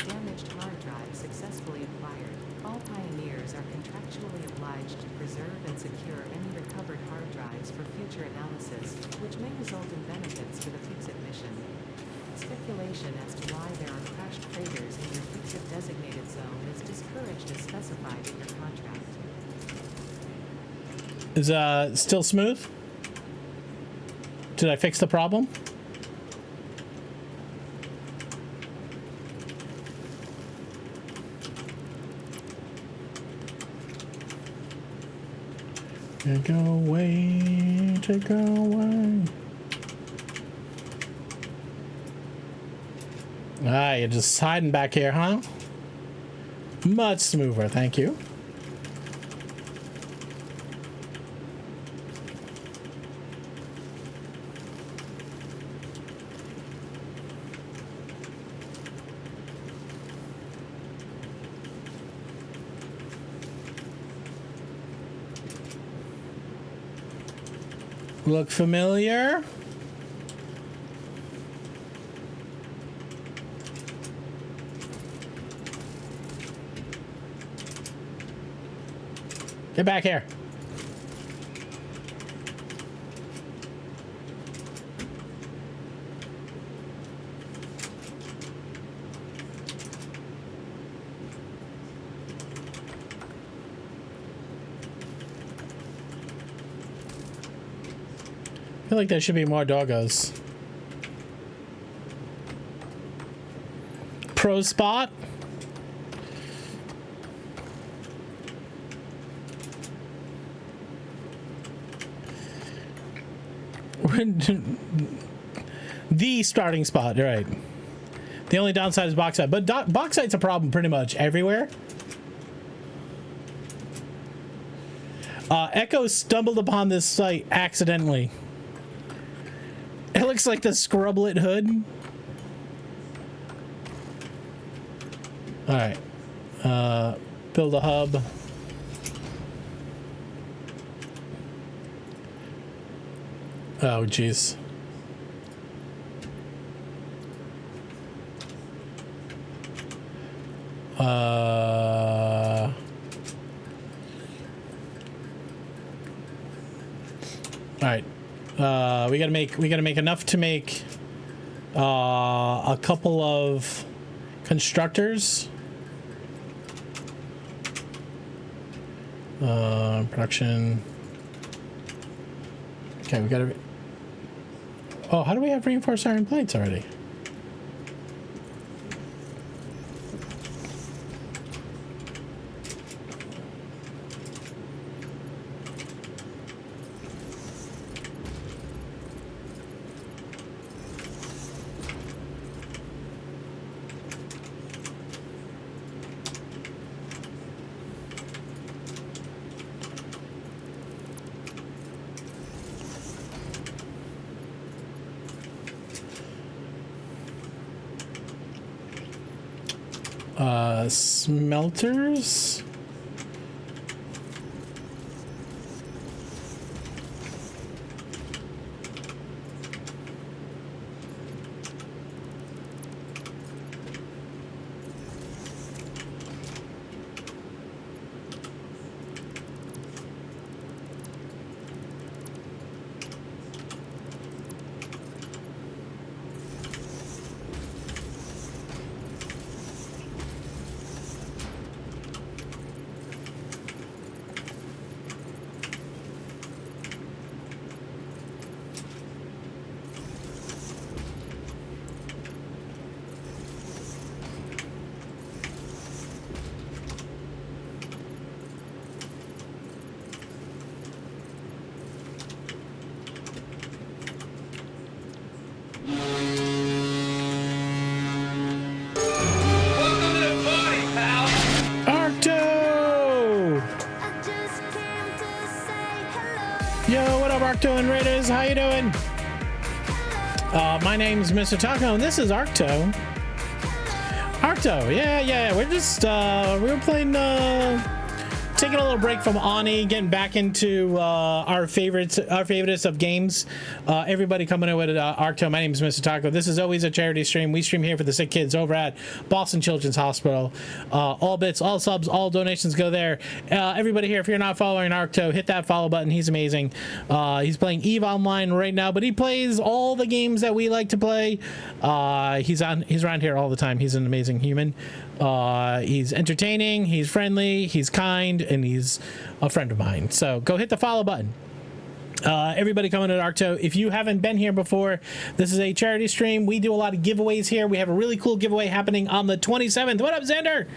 Speaker 1: Damaged hard drive successfully acquired. All pioneers are contractually obliged to preserve and secure any recovered hard drives for future analysis, which may result in benefits for the Fix-It mission. Speculation as to why there are crashed craters in your Fix-It designated zone is discouraged as specified in your contract.
Speaker 3: Is still smooth? Did I fix the problem? Take away, take away. Ah, you're just hiding back here, huh? Much smoother, thank you. Look familiar? Get back here. I feel like there should be more doggos. Pro spot. The starting spot, right? The only downside is bauxite, but bauxite's a problem pretty much everywhere. Echo stumbled upon this site accidentally. It looks like the Scrublet hood. All right. Build a hub. Oh, jeez. All right. We gotta make enough to make a couple of constructors. Production. Okay, we gotta. Oh, how do we have reinforced iron plates already? Smelters. Arcto and Raiders, how you doing? My name's Mr. Taco, and this is Arcto. Arcto, yeah. We're just we were playing, taking a little break from Ani, getting back into our favorites of games. Everybody coming in with Arcto. My name is Mr. Taco. This is always a charity stream. We stream here for the sick kids over at Boston Children's Hospital. All bits, all subs, all donations go there. Everybody here, if you're not following Arcto, hit that follow button. He's amazing. He's playing EVE Online right now, but he plays all the games that we like to play. He's around here all the time. He's an amazing human. He's entertaining, he's friendly, he's kind, and he's a friend of mine. So go hit the follow button. Everybody coming at Arcto, if you haven't been here before, this is a charity stream. We do a lot of giveaways here. We have a really cool giveaway happening on the 27th. What up, Xander?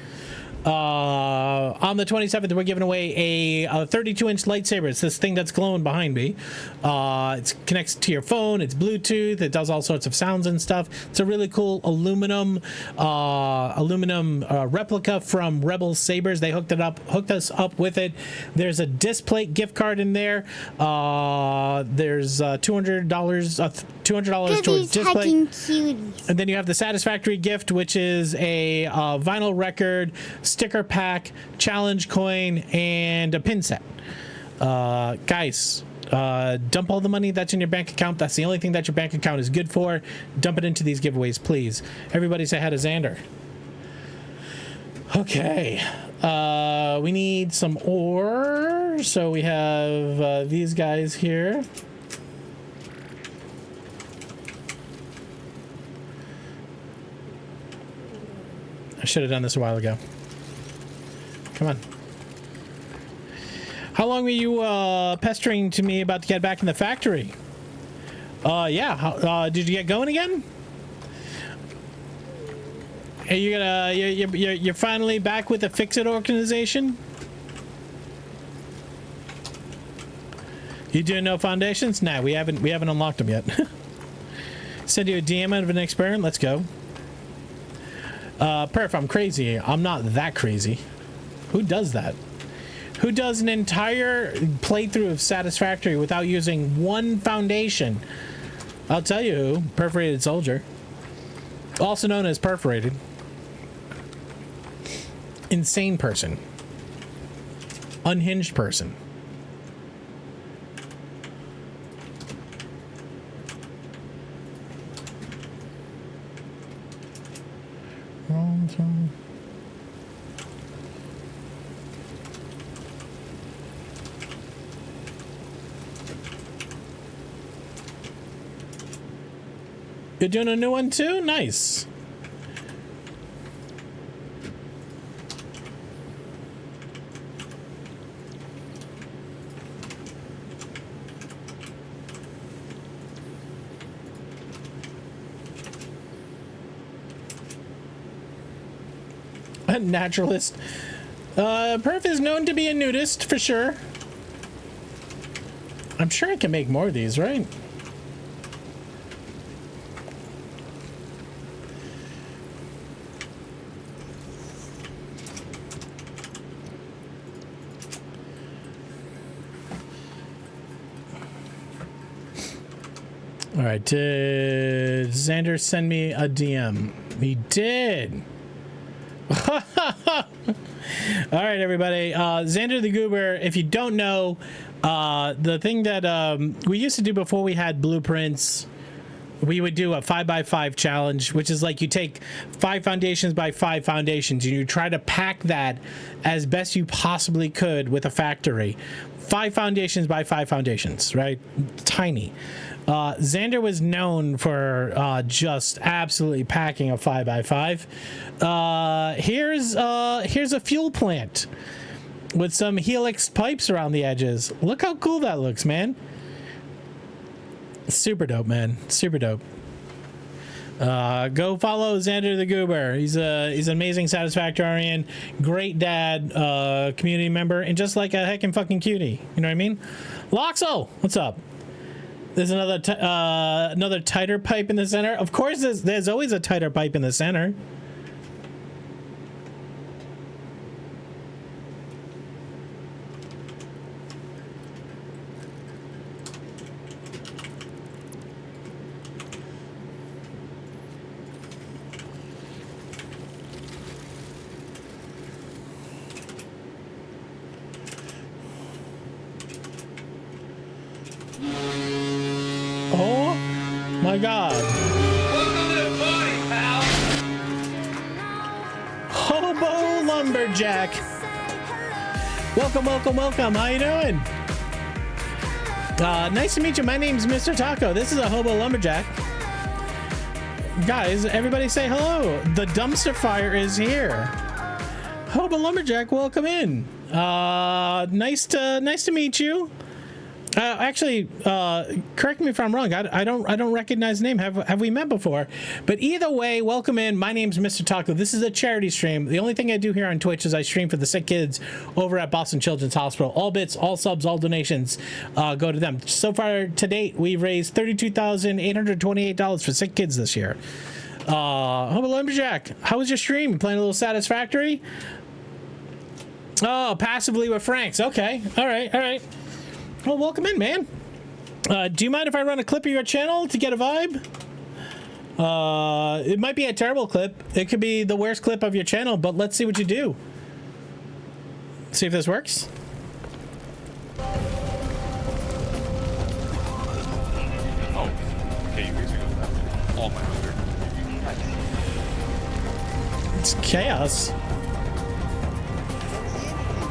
Speaker 3: On the 27th, we're giving away a 32-inch lightsaber. It's this thing that's glowing behind me. It connects to your phone. It's Bluetooth. It does all sorts of sounds and stuff. It's a really cool aluminum replica from Rebel Sabers. They hooked us up with it. There's a Displate gift card in there. There's $200 towards Displate. And then you have the Satisfactory gift, which is a vinyl record, sticker pack, challenge coin, and a pin set. Guys, dump all the money that's in your bank account. That's the only thing that your bank account is good for. Dump it into these giveaways, please. Everybody say hi to Xander. Okay. We need some ore. So we have these guys here. I should have done this a while ago. Come on. How long were you pestering to me about to get back in the factory? Yeah. Did you get going again? Are you gonna? You're finally back with the Fix-It organization? You doing no foundations? Nah, we haven't unlocked them yet. Send you a DM out of an experiment. Let's go. Perf, I'm crazy. I'm not that crazy. Who does that? Who does an entire playthrough of Satisfactory without using one foundation? I'll tell you who. Perforated Soldier. Also known as Perforated. Insane person. unhinged person. You're doing a new one too? Nice. A naturalist. Perf is known to be a nudist for sure. I'm sure I can make more of these, right? All right, did Xander send me a DM? He did. All right, everybody. Xander the Goober, if you don't know, the thing that we used to do before we had blueprints, we would do a 5x5 challenge, which is like you take 5 foundations by 5 foundations and you try to pack that as best you possibly could with a factory. 5 foundations by 5 foundations, right? Tiny. Xander was known for just absolutely packing a 5x5. Here's a fuel plant with some helix pipes around the edges. Look how cool that looks, man. Super dope, man. Super dope. Go follow Xander the Goober. He's an amazing Satisfactorian, great dad, community member, and just like a heckin' fucking cutie. You know what I mean? Loxo, what's up? There's another tighter pipe in the center. Of course, there's always a tighter pipe in the center. Oh my God.
Speaker 19: Welcome to the party, pal.
Speaker 3: Hobo Lumberjack. Welcome, welcome, welcome. How you doing? Nice to meet you. My name's Mr. Taco. This is a Hobo Lumberjack. Guys, everybody say hello. The dumpster fire is here. Hobo Lumberjack, welcome in. Nice to meet you. Actually, correct me if I'm wrong. I don't recognize the name. Have we met before? But either way, welcome in. My name's Mr. Taco. This is a charity stream. The only thing I do here on Twitch is I stream for the sick kids over at Boston Children's Hospital. All bits, all subs, all donations go to them. So far to date, we've raised $32,828 for sick kids this year. Hobo Lumberjack, how was your stream? You playing a little Satisfactory? Oh, passively with Franks. Okay. All right. Well, welcome in, man. Do you mind if I run a clip of your channel to get a vibe? It might be a terrible clip. It could be the worst clip of your channel, but let's see what you do. See if this works.
Speaker 2: Oh, okay, you guys are going all my hunger.
Speaker 3: It's chaos.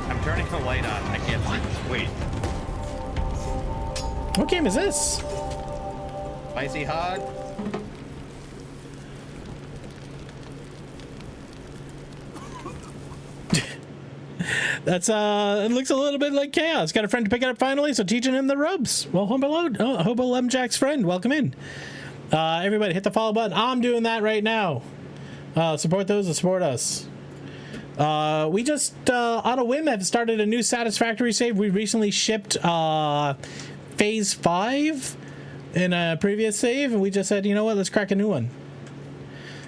Speaker 22: I'm turning the light on. I can't see. Wait.
Speaker 3: What game is this?
Speaker 22: Spicy hog.
Speaker 3: That's it looks a little bit like chaos. Got a friend to pick it up finally, so teaching him the ropes. Well, Hobo Lumberjack's friend, welcome in. Everybody hit the follow button. I'm doing that right now. Support those that support us. We just on a whim have started a new Satisfactory save. We recently shipped phase 5 in a previous save, and we just said, you know what, let's crack a new one.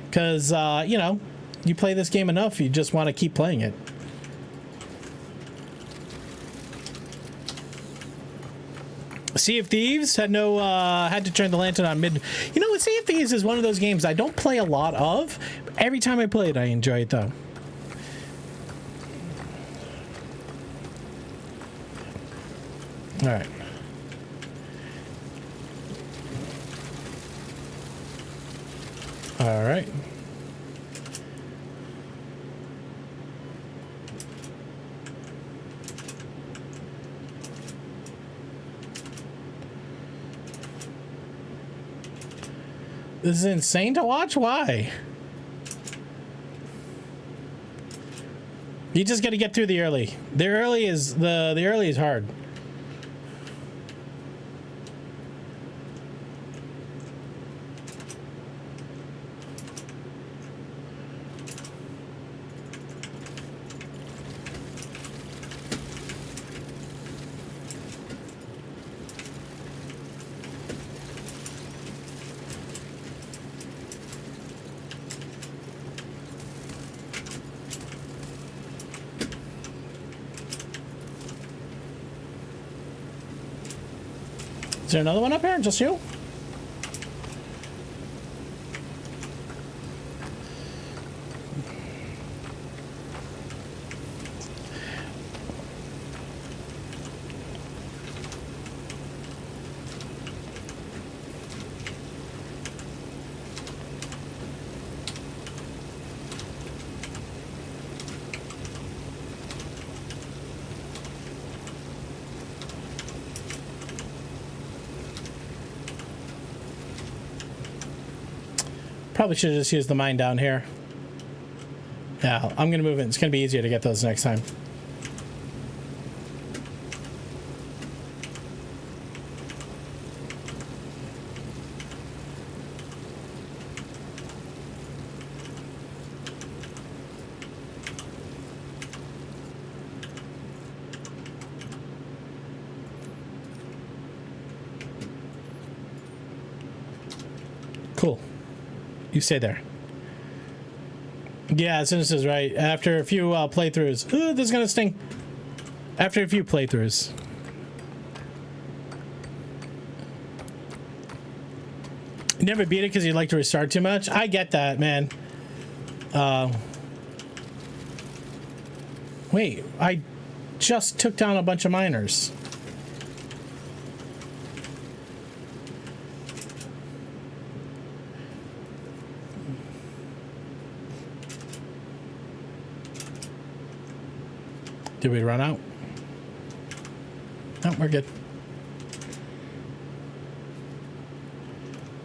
Speaker 3: Because you know, you play this game enough, you just want to keep playing it. Sea of Thieves had to turn the lantern on mid. You know what, Sea of Thieves is one of those games I don't play a lot of. Every time I play it, I enjoy it though. All right. All right. This is insane to watch. Why? You just got to get through the early. The early is hard. Is there another one up here? Just you? Probably should have just used the mine down here. Yeah, I'm gonna move it. It's gonna be easier to get those next time. Cool. You stay there. Yeah, Sinister is right. After a few playthroughs. Ooh, this is gonna sting. After a few playthroughs. You never beat it because you like to restart too much? I get that, man. Wait, I just took down a bunch of miners. Did we run out? No, we're good.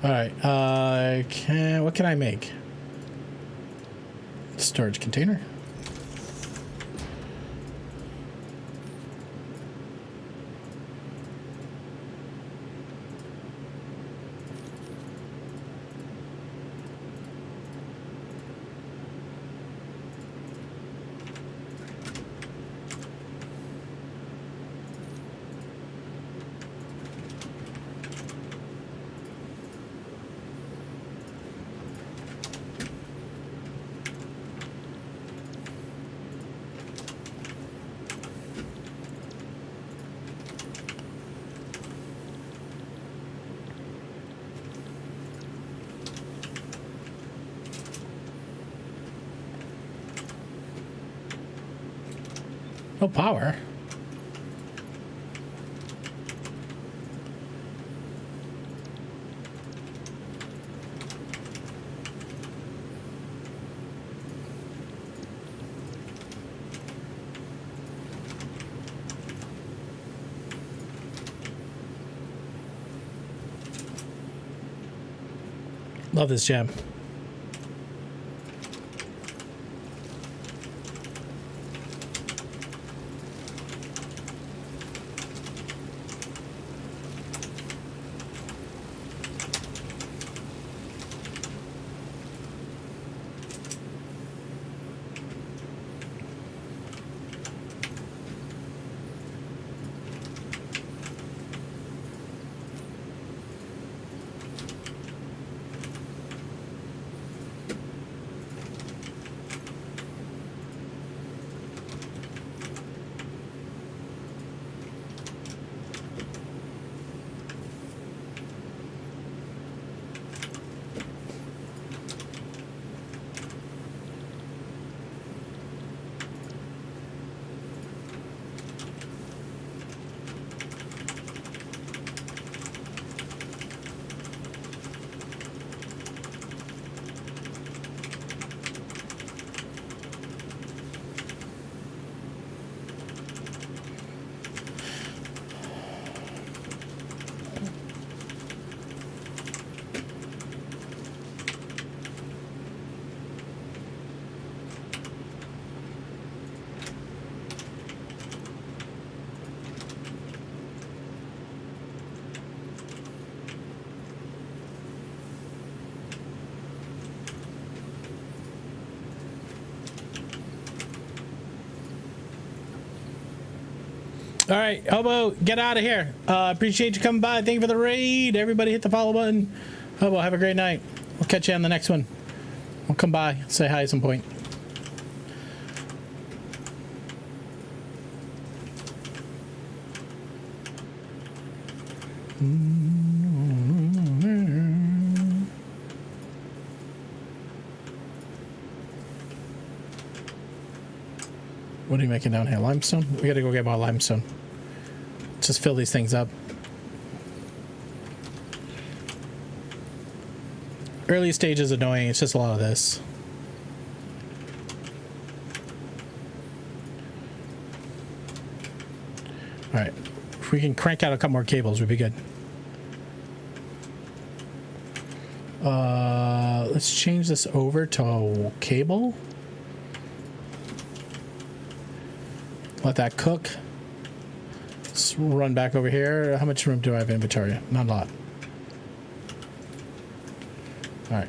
Speaker 3: All right. What can I make? Storage container. No power. Love this jam. All right, Hobo, get out of here. Appreciate you coming by. Thank you for the raid. Everybody hit the follow button. Hobo, have a great night. We'll catch you on the next one. We'll come by, say hi at some point. What are you making down here? Limestone? We gotta go get more limestone. Just fill these things up. Early stage is annoying. It's just a lot of this. All right. If we can crank out a couple more cables, we'd be good. Let's change this over to cable. Let that cook. Let's run back over here. How much room do I have in inventory? Not a lot. All right.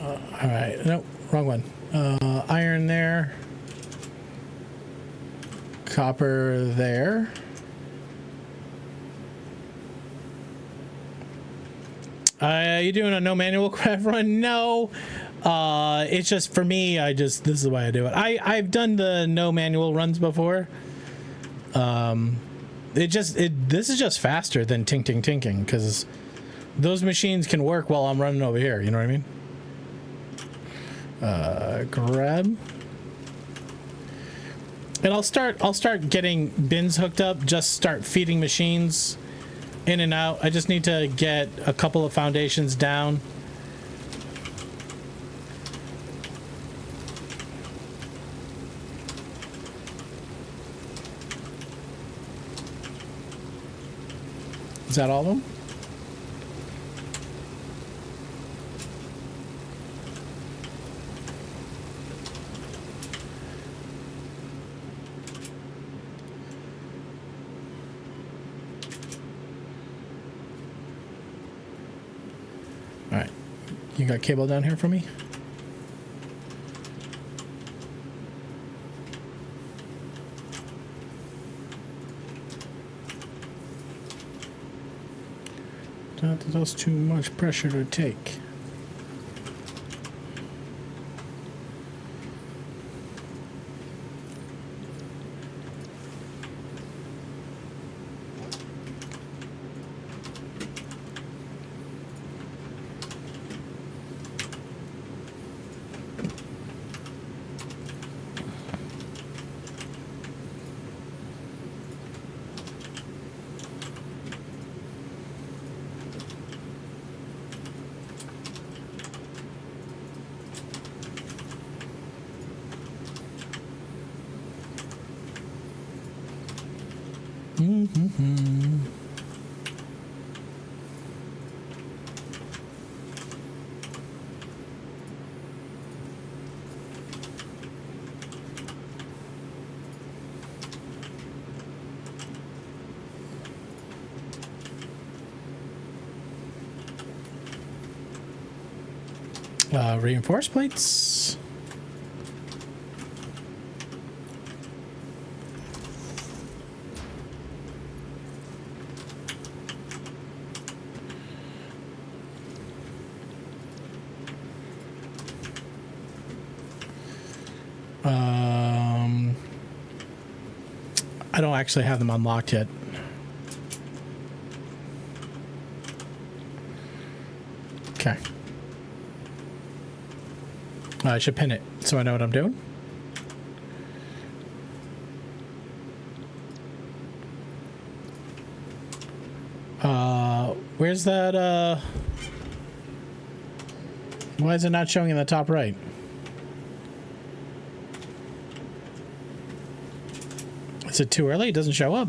Speaker 3: All right. Nope, wrong one. Iron there. Copper there. You doing a no manual craft run? No. It's just for me. This is the way I do it. I've done the no manual runs before. This is just faster than tinking because those machines can work while I'm running over here. You know what I mean? Grab. And I'll start getting bins hooked up. Just start feeding machines in and out. I just need to get a couple of foundations down. Is that all of them? All right. You got cable down here for me? That's too much pressure to take. Reinforced plates. I don't actually have them unlocked yet. Okay. I should pin it so I know what I'm doing. Where's that, why is it not showing in the top right? Is it too early? It doesn't show up.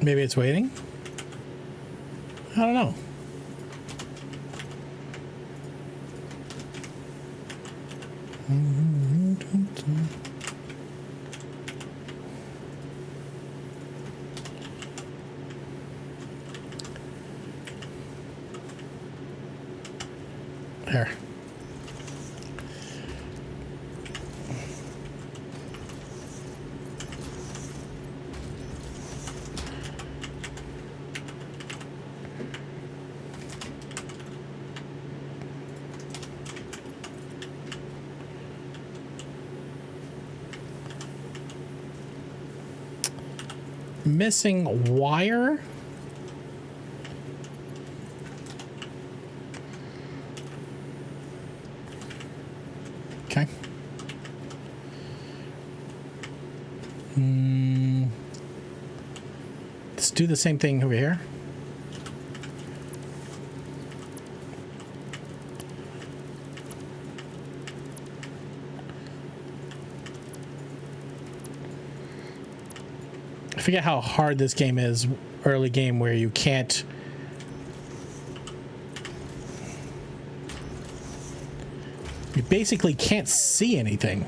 Speaker 3: Maybe it's waiting? I don't know. Here. Missing wire? Okay. Let's do the same thing over here. I forget how hard this game is, early game, where you can't... You basically can't see anything.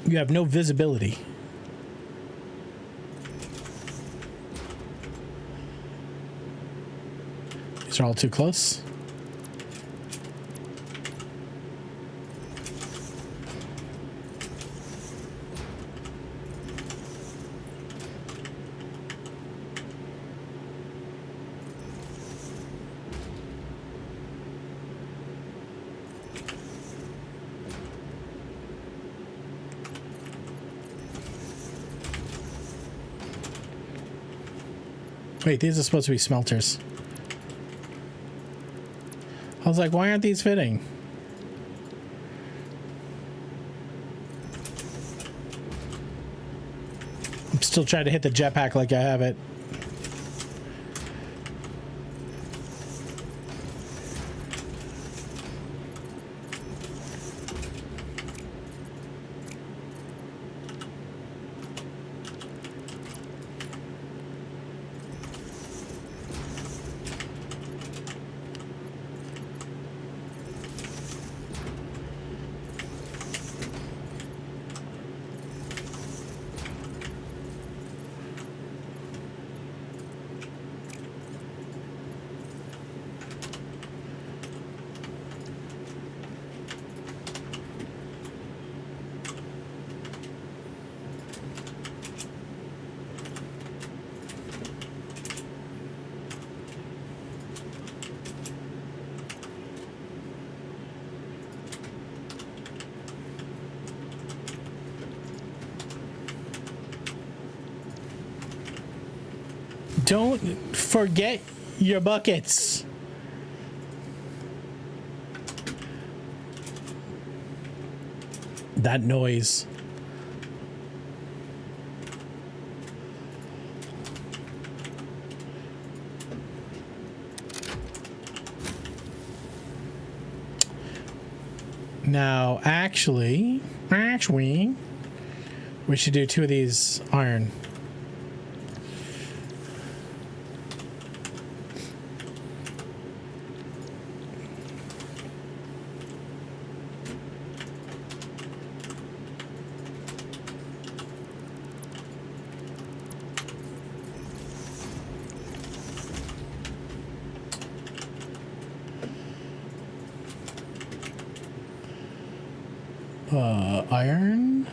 Speaker 3: You have no visibility. These are all too close. Wait, these are supposed to be smelters. I was like, why aren't these fitting? I'm still trying to hit the jetpack like I have it. Don't forget your buckets. That noise. Now, actually, we should do 2 of these iron. Iron.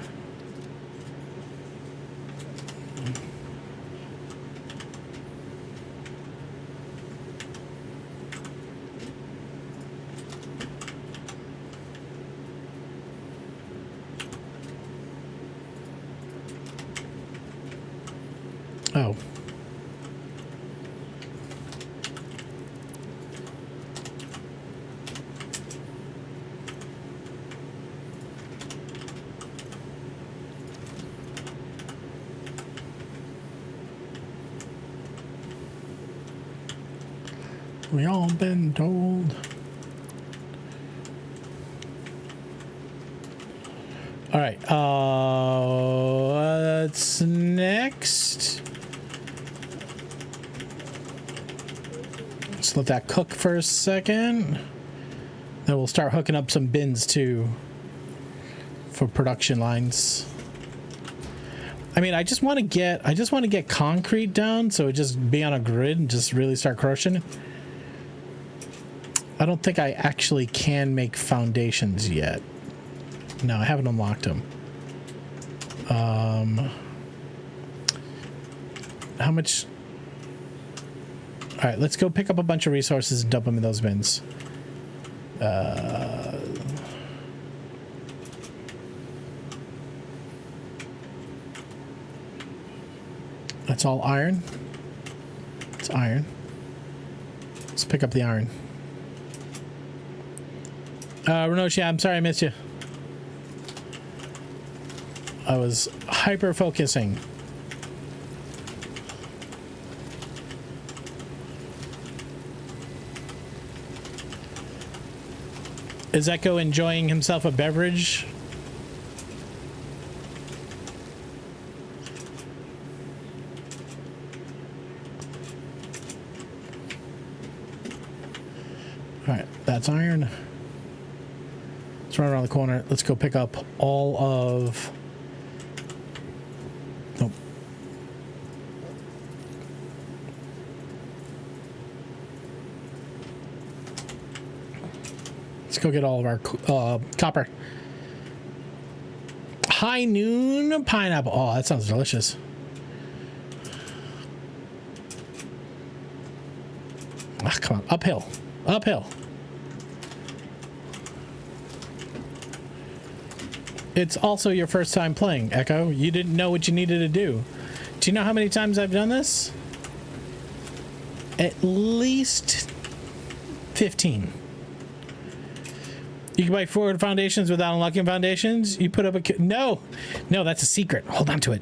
Speaker 3: Oh. We all been told. All right. What's next? Let's let that cook for a second. Then we'll start hooking up some bins too for production lines. I mean, I just want to get concrete down so it just be on a grid and just really start crushing. I don't think I actually can make foundations yet. No, I haven't unlocked them. How much? All right, let's go pick up a bunch of resources and dump them in those bins. That's all iron. It's iron. Let's pick up the iron. Renoshi, I'm sorry I missed you. I was hyper focusing. Is Echo enjoying himself a beverage? Alright, that's iron. Let's run around the corner. Let's go pick up all of... Nope. Let's go get all of our copper. High noon pineapple. Oh, that sounds delicious. Ah, come on. Uphill. Uphill. It's also your first time playing, Echo. You didn't know what you needed to do. Do you know how many times I've done this? At least 15. You can buy forward foundations without unlocking foundations. You put up a... No! No, that's a secret. Hold on to it.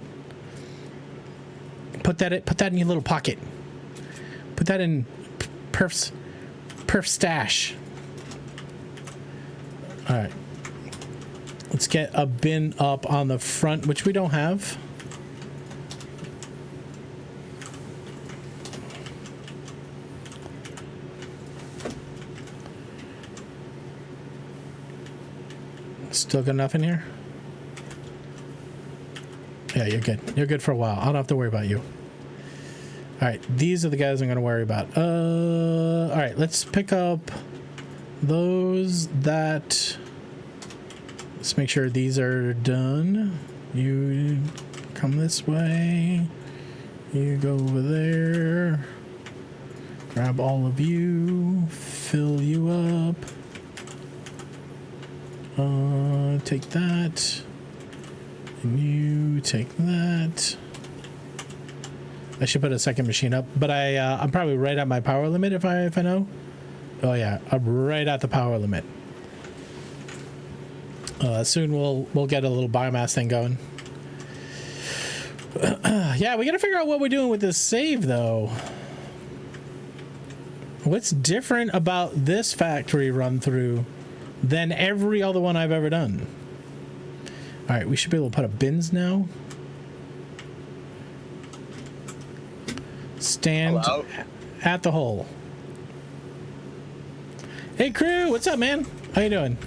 Speaker 3: Put that in your little pocket. Put that in Perf's stash. Alright. Let's get a bin up on the front, which we don't have. Still good enough in here? Yeah, you're good. You're good for a while. I don't have to worry about you. Alright, these are the guys I'm going to worry about. Alright, let's pick up those that... Let's make sure these are done. You come this way. You go over there. Grab all of you. Fill you up. Take that. And you take that. I should put a second machine up, but I'm probably right at my power limit if I know. Oh yeah, I'm right at the power limit. Soon we'll get a little biomass thing going. Yeah, we gotta figure out what we're doing with this save though. What's different about this factory run through than every other one I've ever done? All right, we should be able to put up bins now. Stand
Speaker 18: Hello?
Speaker 3: at the hole. Hey crew, what's up, man? How you doing?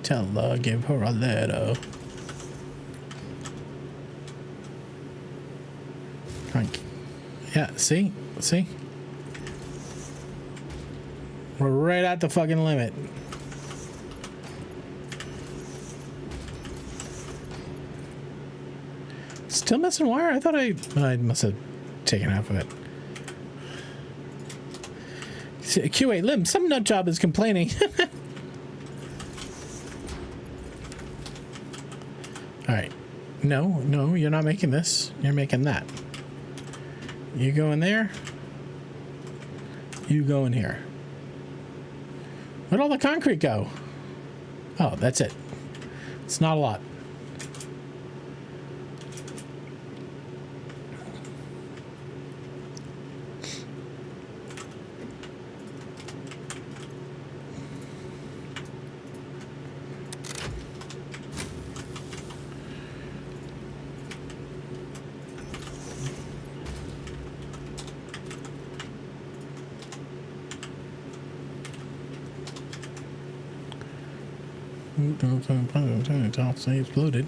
Speaker 3: Tell her, give her a letter. Yeah, see? See? We're right at the fucking limit. Still missing wire? I thought I must have taken half of it. Q8 Lim, some nut job is complaining. Alright. No, you're not making this. You're making that. You go in there. You go in here. Where'd all the concrete go? Oh, that's it. It's not a lot. Say exploded.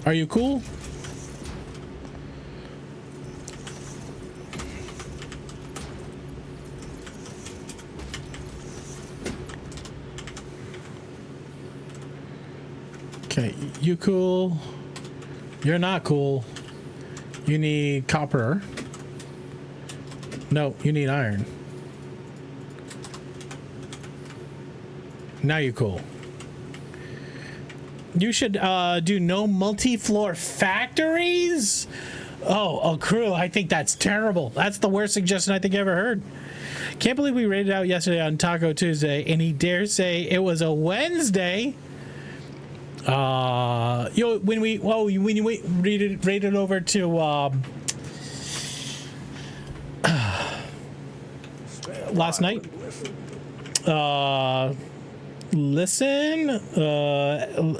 Speaker 3: Are you cool? Okay, you cool. You're not cool. You need copper. No, you need iron. Now you're cool. You should do no multi-floor factories. Oh, crew, I think that's terrible. That's the worst suggestion I think I ever heard. Can't believe we rated out yesterday on Taco Tuesday, and he dares say it was a Wednesday. When you rated over to last night. Listen,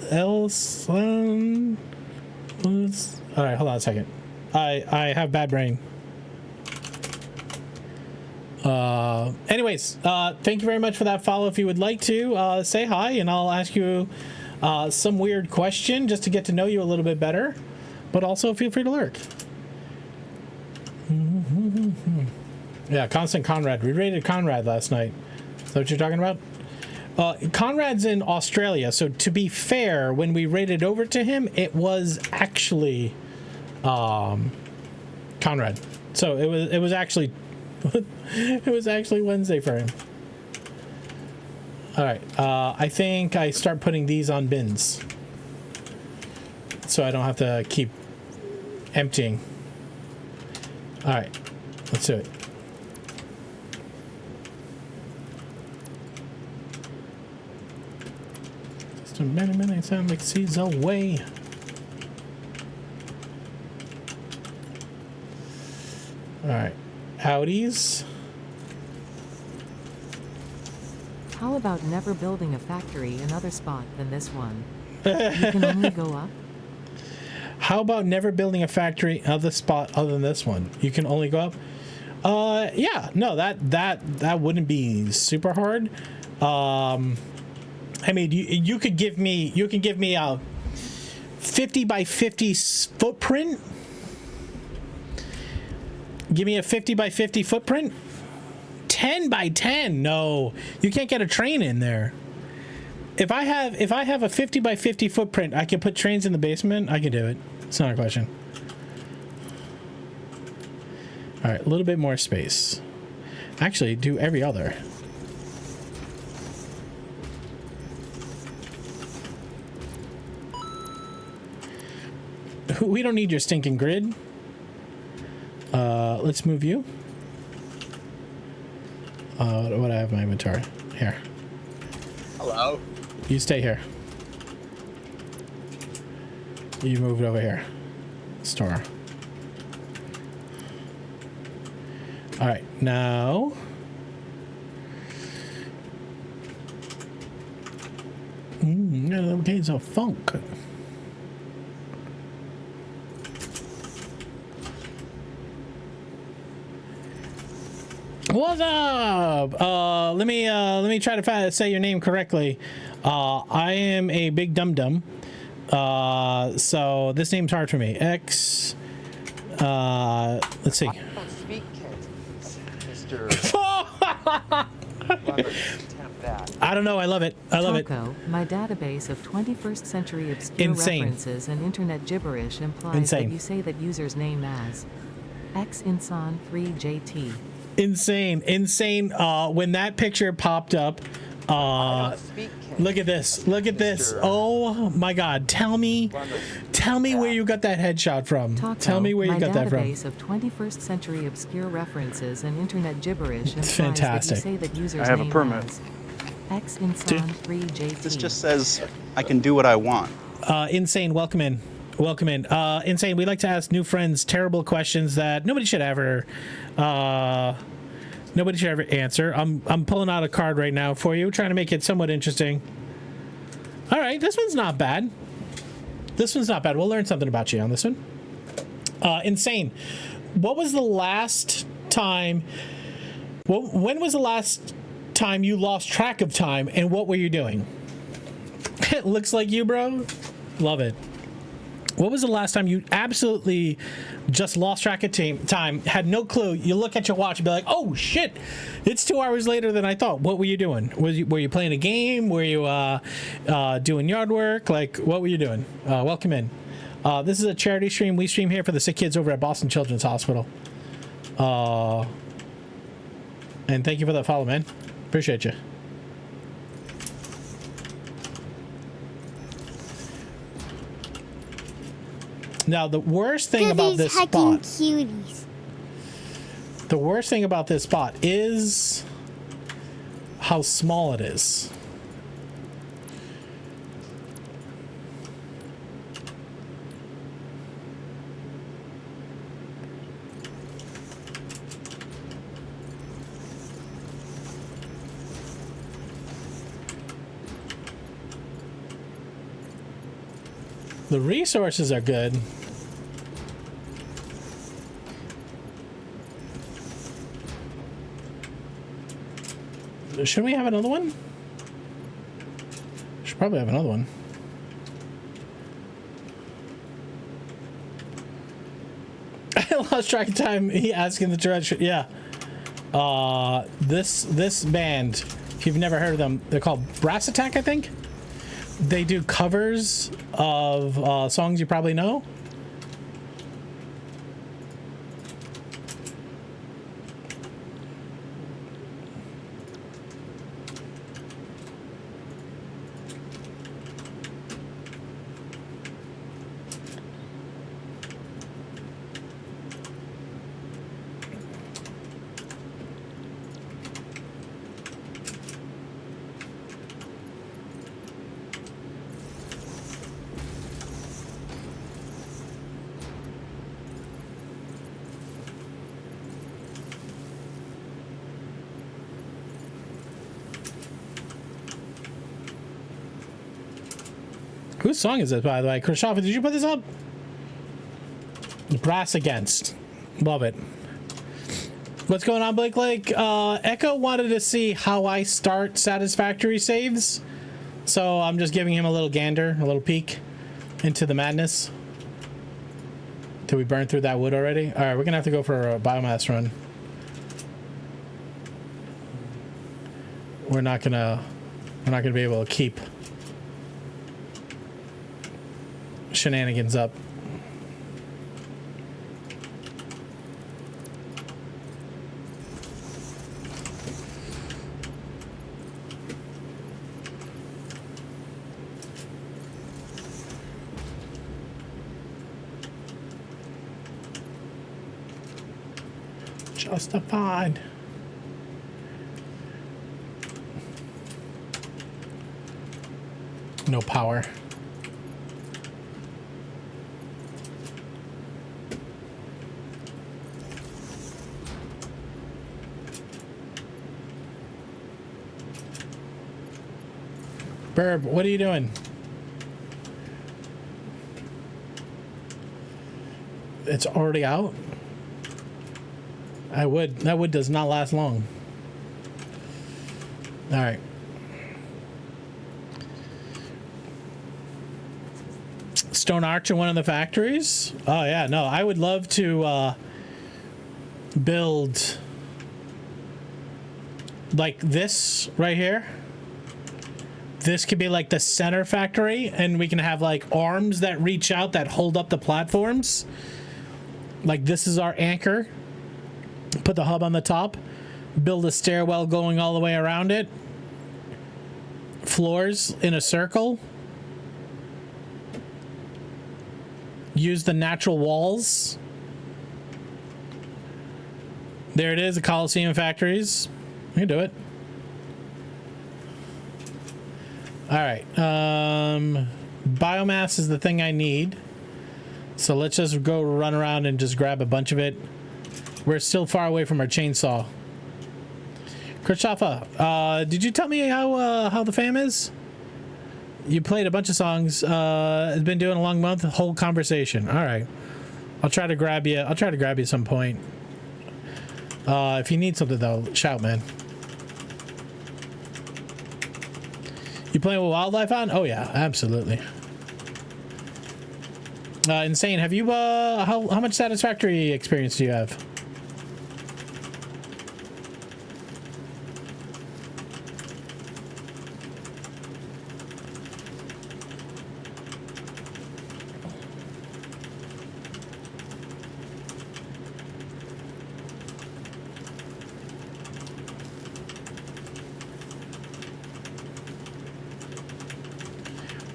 Speaker 3: else. All right, hold on a second. I have bad brain. Anyways, thank you very much for that follow. If you would like to say hi, and I'll ask you some weird question just to get to know you a little bit better. But also feel free to lurk. Yeah, Constant Conrad. We rated Conrad last night. Is that what you're talking about? Conrad's in Australia, so to be fair, when we rated over to him, it was actually Conrad. So it was actually it was actually Wednesday for him. All right, I think I start putting these on bins, so I don't have to keep emptying. All right, let's do it. Many sound like seas away. All right, Audis.
Speaker 1: How about never building a factory another spot than this one? You can only go up.
Speaker 3: How about never building a factory other spot other than this one? You can only go up. Yeah, no, that wouldn't be super hard. I mean, you could give me a 50 by 50 footprint. Give me a 50 by 50 footprint. 10 by 10. No, you can't get a train in there. If I have a 50 by 50 footprint, I can put trains in the basement. I can do it. It's not a question. All right, a little bit more space. Actually, do every other. We don't need your stinking grid. Let's move you. What do I have in my inventory? Here.
Speaker 18: Hello.
Speaker 3: You stay here. You move it over here. Store. All right, now. Okay, so funk. What's up? Let me try to say your name correctly. I am a big dum-dum. So this name's hard for me. X. Let's see.
Speaker 11: I don't speak Cantonese, Mr.
Speaker 3: I don't know. I love it. I love it.
Speaker 1: My database of 21st century obscure
Speaker 3: Insane.
Speaker 1: references and internet gibberish implies
Speaker 3: Insane.
Speaker 1: that you say that user's name as xinsan3jt.
Speaker 3: Insane. When that picture popped up, look at this. Look at this. Oh my God. Tell me where you got that headshot from. Tell me where you got that from.
Speaker 1: My database of 21st century obscure references and internet gibberish implies
Speaker 3: fantastic.
Speaker 1: that you say that user's
Speaker 7: I have a
Speaker 1: name
Speaker 7: permit.
Speaker 1: as xinsan3jt.
Speaker 7: This just says I can do what I want.
Speaker 3: Insane. Welcome in. Insane. We like to ask new friends terrible questions that nobody should ever answer. I'm pulling out a card right now for you, trying to make it somewhat interesting. All right, this one's not bad. This one's not bad. We'll learn something about you on this one. Insane. What was the last time... when was the last time you lost track of time, and what were you doing? It looks like you, bro. Love it. What was the last time you absolutely just lost track of time, had no clue? You look at your watch and be like, oh shit, it's 2 hours later than I thought. What were you doing? Were you playing a game? Were you doing yard work? Like, what were you doing? Welcome in. This is a charity stream. We stream here for the sick kids over at Boston Children's Hospital. And thank you for that follow, man. Appreciate you. Now, the worst thing about this spot...
Speaker 20: cuties.
Speaker 3: The worst thing about this spot is how small it is. The resources are good. Should we have another one? Should probably have another one. I lost track of time. He asking the direction. Yeah. This band, if you've never heard of them, they're called Brass Attack, I think. They do covers of songs you probably know. Whose song is this, by the way? Krishtoffer, did you put this up? Brass Against. Love it. What's going on, Blake Lake? Echo wanted to see how I start Satisfactory saves. So I'm just giving him a little gander, a little peek into the madness. Did we burn through that wood already? All right, we're gonna have to go for a biomass run. We're not gonna be able to keep shenanigans up. Justified. No power. Burb, what are you doing? It's already out? That wood does not last long. All right. Stone Arch in one of the factories? Oh yeah, no, I would love to build like this right here. This could be like the center factory, and we can have like arms that reach out that hold up the platforms. Like this is our anchor. Put the hub on the top. Build a stairwell going all the way around it. Floors in a circle. Use the natural walls. There it is, the Coliseum factories. We can do it. All right. Biomass is the thing I need. So let's just go run around and just grab a bunch of it. We're still far away from our chainsaw. Krishtoffer, did you tell me how the fam is? You played a bunch of songs. It's been doing a long month. Whole conversation. All right. I'll try to grab you. I'll try to grab you at some point. If you need something though, shout, man. You playing with Wildlife on? Oh yeah, absolutely. Insane. Have you how much Satisfactory experience do you have?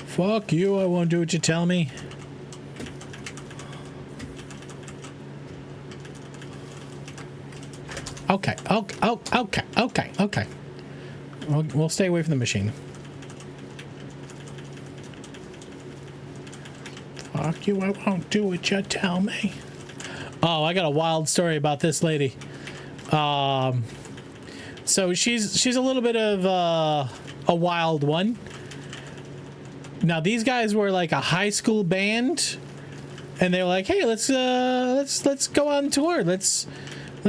Speaker 3: Fuck you, I won't do what you tell me. Okay, okay. We'll stay away from the machine. Fuck you, I won't do what you tell me. Oh, I got a wild story about this lady. So she's a little bit of a wild one. Now these guys were like a high school band, and they were like, "Hey, let's go on tour. Let's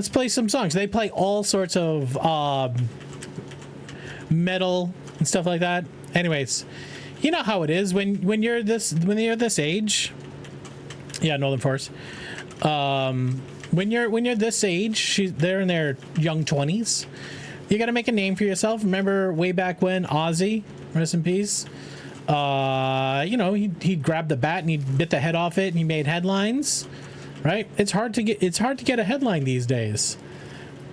Speaker 3: play some songs." They play all sorts of metal and stuff like that. Anyways, you know how it is when you're this age. Yeah, Northern Force. When you're this age, they're in their young 20s. You got to make a name for yourself. Remember way back when Ozzy, rest in peace. You know, he'd grab the bat and he'd bit the head off it and he made headlines, right? It's hard to get a headline these days.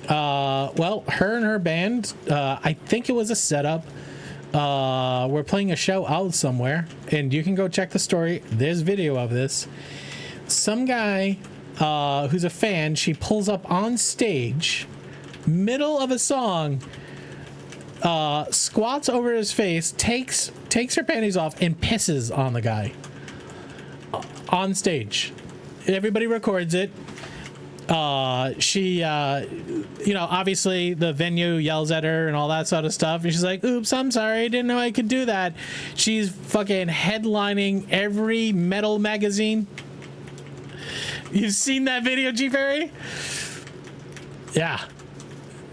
Speaker 3: Well, her and her band, I think it was a setup. We're playing a show out somewhere, and you can go check the story. There's video of this. Some guy who's a fan, she pulls up on stage, middle of a song, squats over his face, takes her panties off, and pisses on the guy on stage. Everybody records it. She you know, obviously the venue yells at her and all that sort of stuff, and she's like, "Oops, I'm sorry, I didn't know I could do that." She's fucking headlining every metal magazine. You've seen that video, G Ferry? Yeah.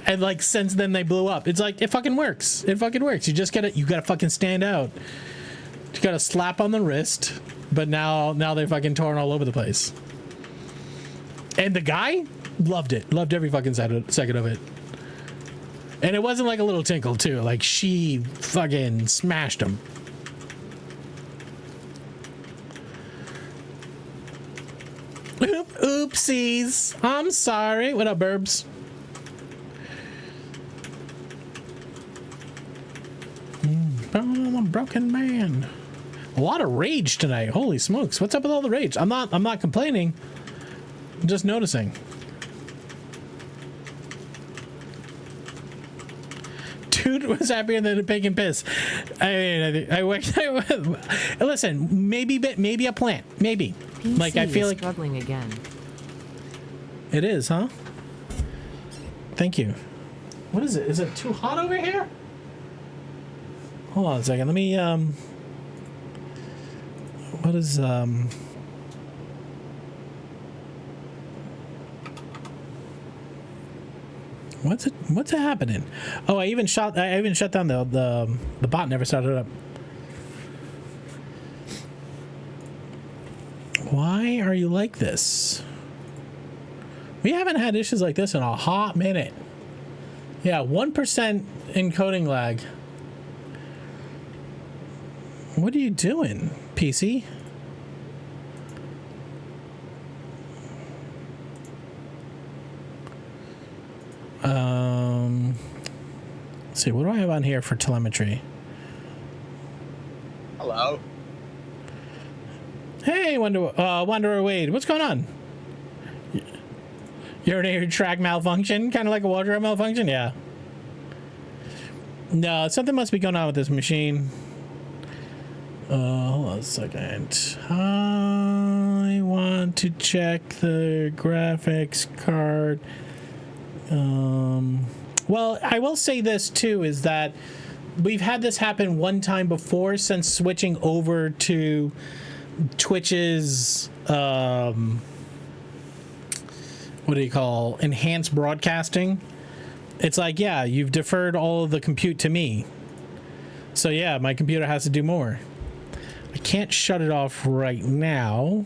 Speaker 3: And like since then they blew up. It's like, it fucking works. It fucking works. You just gotta fucking stand out. You gotta slap on the wrist. But now they're fucking torn all over the place. And the guy loved it. Loved every fucking second of it. And it wasn't like a little tinkle too. Like she fucking smashed him. Oopsies. I'm sorry. What up, Burbs? I'm a broken man. A lot of rage tonight. Holy smokes. What's up with all the rage? I'm not complaining. I'm just noticing. Dude was happier than a pig and piss. I mean, listen, maybe a plant. Maybe.
Speaker 1: PC
Speaker 3: like I feel like
Speaker 1: struggling again.
Speaker 3: It is, huh? Thank you. What is it? Is it too hot over here? Hold on a second. Let me what is what's happening? Oh, I even shut down the bot. Never started up. Why are you like this? We haven't had issues like this in a hot minute. Yeah, 1% encoding lag. What are you doing, PC? Let's see, what do I have on here for telemetry?
Speaker 18: Hello.
Speaker 3: Hey, Wanderer Wade, what's going on? Urinary tract malfunction, kind of like a wardrobe malfunction, yeah. No, something must be going on with this machine. Hold on a second. I want to check the graphics card. Well, I will say this too, is that we've had this happen one time before since switching over to Twitch's what do you call enhanced broadcasting. It's like, yeah, you've deferred all of the compute to me, so yeah, my computer has to do more. I can't shut it off right now.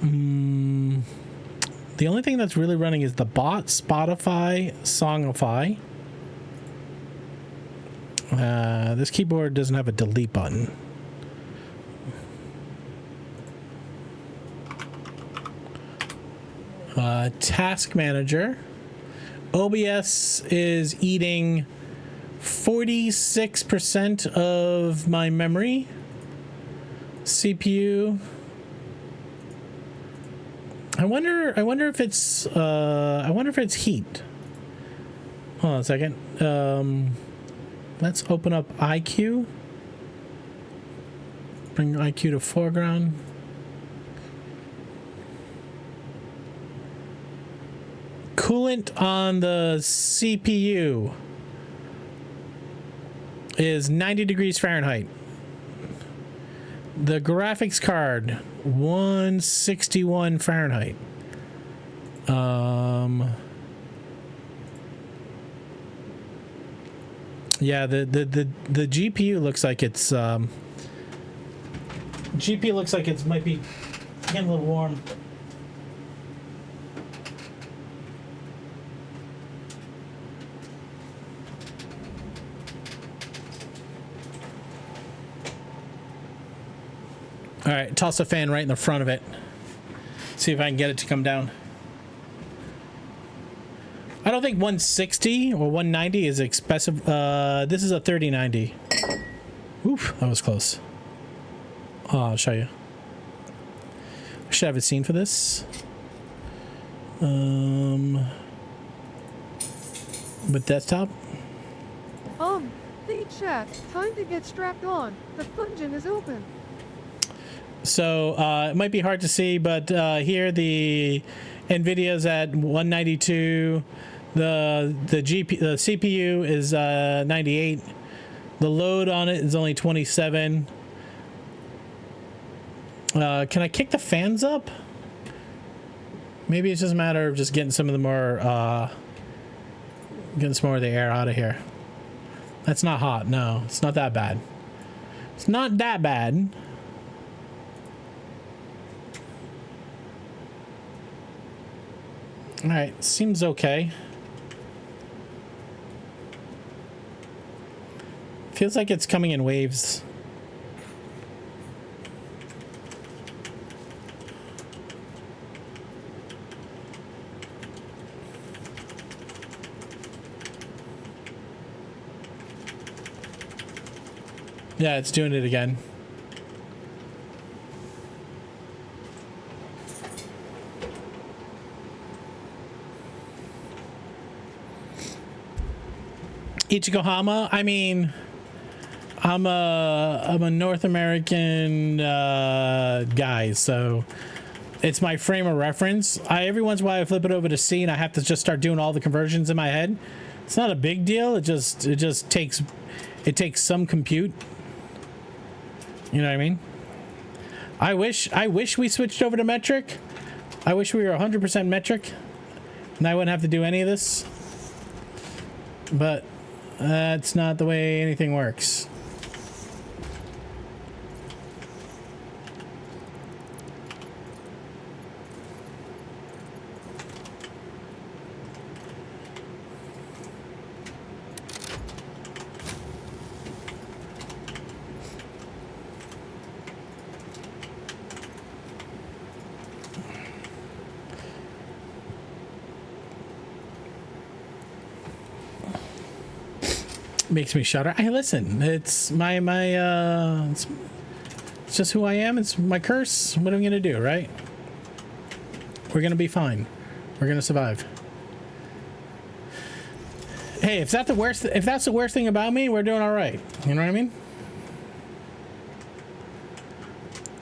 Speaker 3: The only thing that's really running is the bot, Spotify, Songify. This keyboard doesn't have a delete button. Task Manager. OBS is eating 46% of my memory. CPU. I wonder if it's heat. Hold on a second. Let's open up IQ. Bring IQ to foreground. Coolant on the CPU is 90 degrees Fahrenheit. The graphics card, 161 Fahrenheit. Yeah, the GPU looks like it's GPU looks like it might be getting a little warm. All right, toss a fan right in the front of it. See if I can get it to come down. I don't think 160 or 190 is expensive. This is a 3090. Oof, that was close. Oh, I'll show you. I should have a scene for this. With desktop.
Speaker 4: The chat. Time to get strapped on. The dungeon is open.
Speaker 3: So it might be hard to see, but here the NVIDIA's at 192. The CPU is 98. The load on it is only 27. Can I kick the fans up? Maybe it's just a matter of just getting some of the more getting some more of the air out of here. That's not hot. No, it's not that bad. It's not that bad. All right, seems okay. Feels like it's coming in waves. Yeah, it's doing it again. Ichikohama, I mean, I'm a North American guy, so it's my frame of reference. Every once in a while I flip it over to C and I have to just start doing all the conversions in my head. It's not a big deal. It just takes some compute. You know what I mean? I wish we switched over to metric. I wish we were 100% metric and I wouldn't have to do any of this. But that's not the way anything works. Makes me shudder. Hey, listen, it's it's just who I am. It's my curse. What am I gonna do, right? We're gonna be fine. We're gonna survive. Hey, if that's the worst thing about me, we're doing all right. You know what I mean?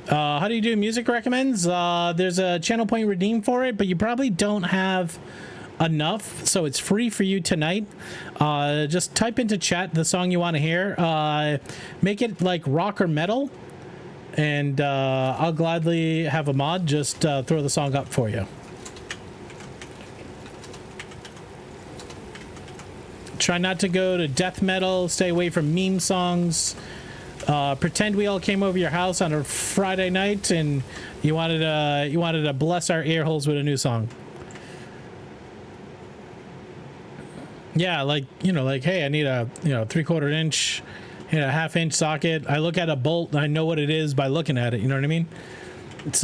Speaker 3: How do you do music recommends? There's a channel point redeem for it, but you probably don't have enough so it's free for you tonight, just type into chat the song you want to hear. Make it like rock or metal, and I'll gladly have a mod just throw the song up for you. Try not to go to death metal. Stay away from meme songs. Pretend we all came over your house on a Friday night and you wanted to bless our ear holes with a new song. Yeah, like, you know, like, hey, I need a 3/4 inch, a 1/2 inch socket. I look at a bolt, I know what it is by looking at it. You know what I mean? It's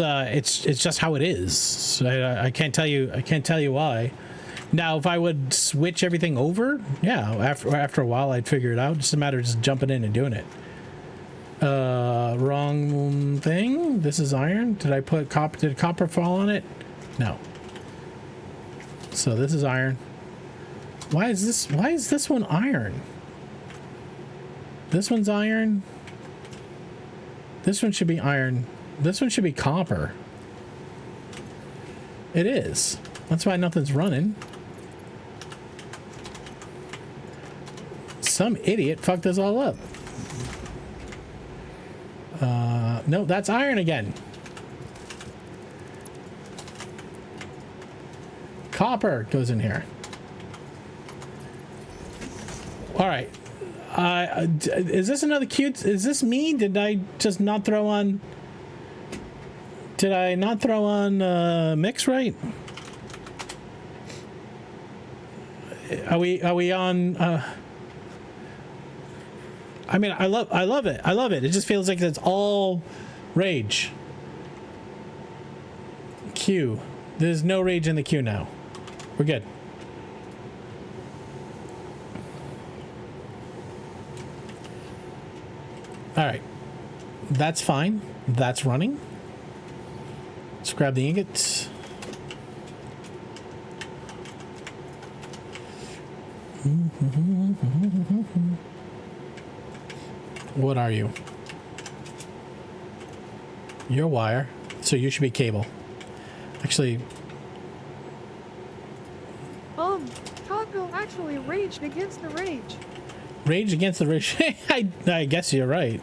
Speaker 3: just how it is. I can't tell you why. Now, if I would switch everything over, yeah, after a while, I'd figure it out. It's just a matter of just jumping in and doing it. Wrong thing. This is iron. Did I put copper? Did copper fall on it? No. So this is iron. Why is this one iron? This one's iron. This one should be iron. This one should be copper. It is. That's why nothing's running. Some idiot fucked us all up. No, that's iron again. Copper goes in here. All right. Is this another cute? Is this me? Did I just not throw on? Did I not throw on mix right? Are we on? I mean, I love it. I love it. It just feels like it's all rage. Q. There's no rage in the queue now. We're good. All right. That's fine. That's running. Let's grab the ingots. What are you? You're wire, so you should be cable. Actually,
Speaker 4: Taco actually raged against the rage.
Speaker 3: Rage against the rage. I guess you're right.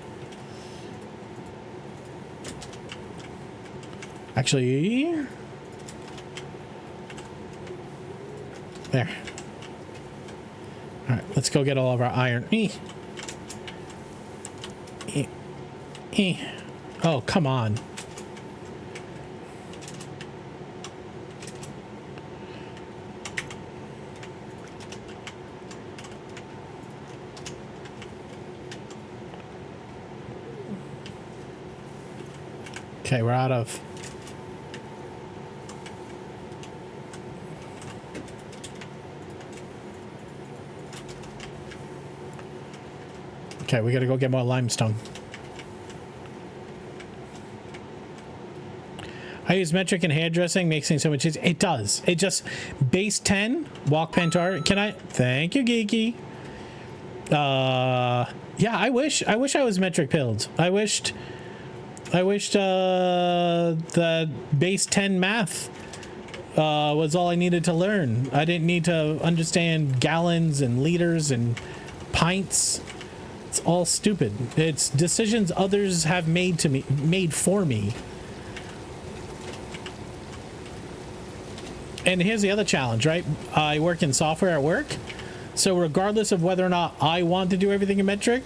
Speaker 3: Actually, there. All right, let's go get all of our iron. Oh, come on. Okay, we're out of... Okay, we gotta go get more limestone. I use metric in hairdressing, makes things so much easier. It does. It just... Base 10, walk pentar. Can I... Thank you, Geeky. Yeah, I wish I was metric pilled. I wished the base 10 math was all I needed to learn. I didn't need to understand gallons and liters and pints. It's all stupid. It's decisions others have made for me. And here's the other challenge, right? I work in software at work. So regardless of whether or not I want to do everything in metric,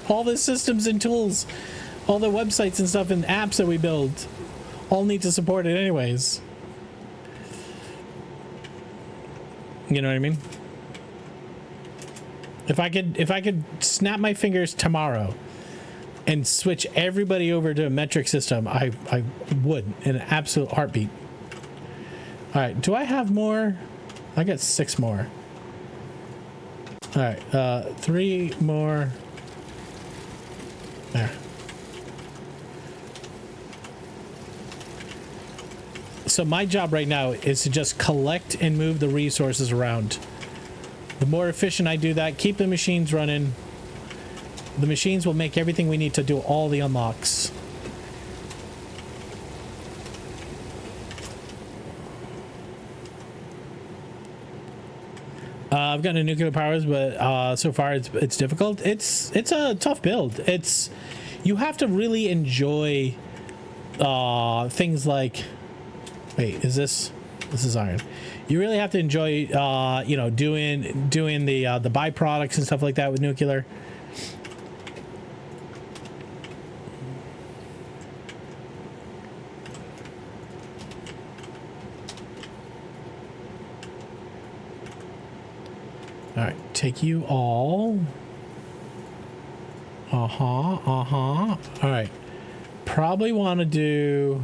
Speaker 3: all the systems and tools, all the websites and stuff and apps that we build all need to support it anyways. You know what I mean? If I could snap my fingers tomorrow and switch everybody over to a metric system, I would in an absolute heartbeat. All right, do I have more? I got 6 more. All right, 3 more. There. So my job right now is to just collect and move the resources around. The more efficient I do that, keep the machines running. The machines will make everything we need to do all the unlocks. I've gotten nuclear powers, but so far it's difficult. It's a tough build. You have to really enjoy things like. Wait, is this is iron? You really have to enjoy you know, doing the byproducts and stuff like that with nuclear. All right, take you all. All right, probably want to do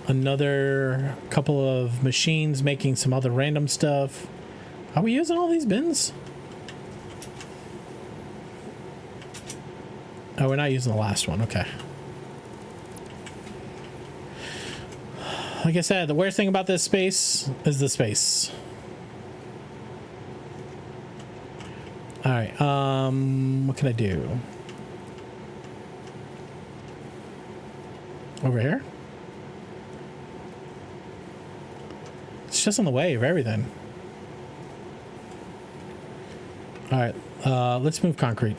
Speaker 3: another couple of machines making some other random stuff. Are we using all these bins? Oh, we're not using the last one. Okay. Like I said, the worst thing about this space is the space. All right, what can I do? Over here? It's just on the way of everything. All right, let's move concrete.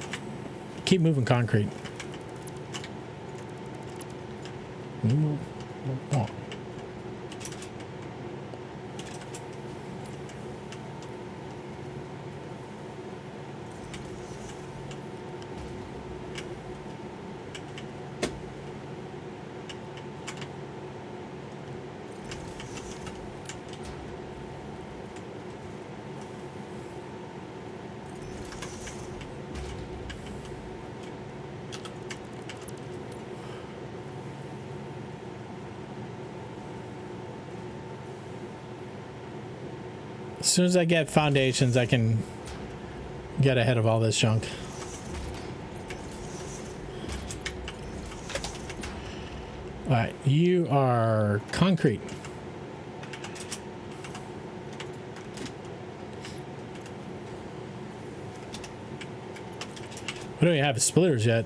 Speaker 3: Keep moving concrete. Oh. As soon as I get foundations, I can get ahead of all this junk. All right, you are concrete. We don't even have splitters yet.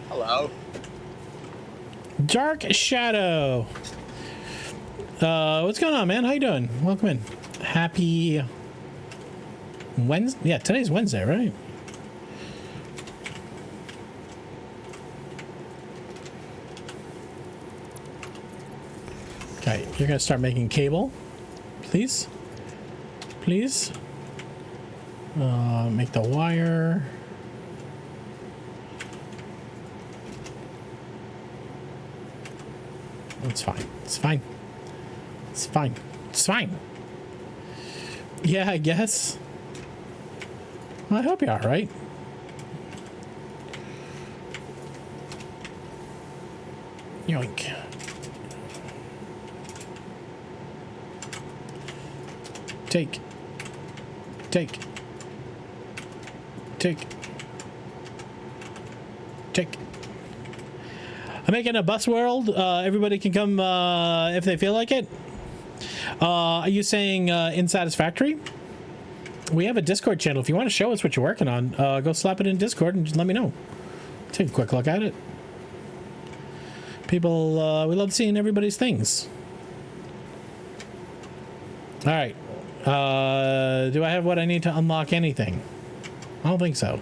Speaker 18: Hello.
Speaker 3: Dark Shadow. What's going on, man? How you doing? Welcome in. Happy Wednesday. Yeah, today's Wednesday, right? Okay, you're gonna start making cable, please. Please. Make the wire. It's fine. It's fine. It's fine. It's fine. Yeah, I guess. Well, I hope you're all right. Yoink. Take. Take. Take. Take. I'm making a bus world. Everybody can come if they feel like it. Are you saying Insatisfactory? We have a Discord channel. If you want to show us what you're working on, go slap it in Discord and just let me know. Take a quick look at it. People, we love seeing everybody's things. All right. Do I have what I need to unlock anything? I don't think so.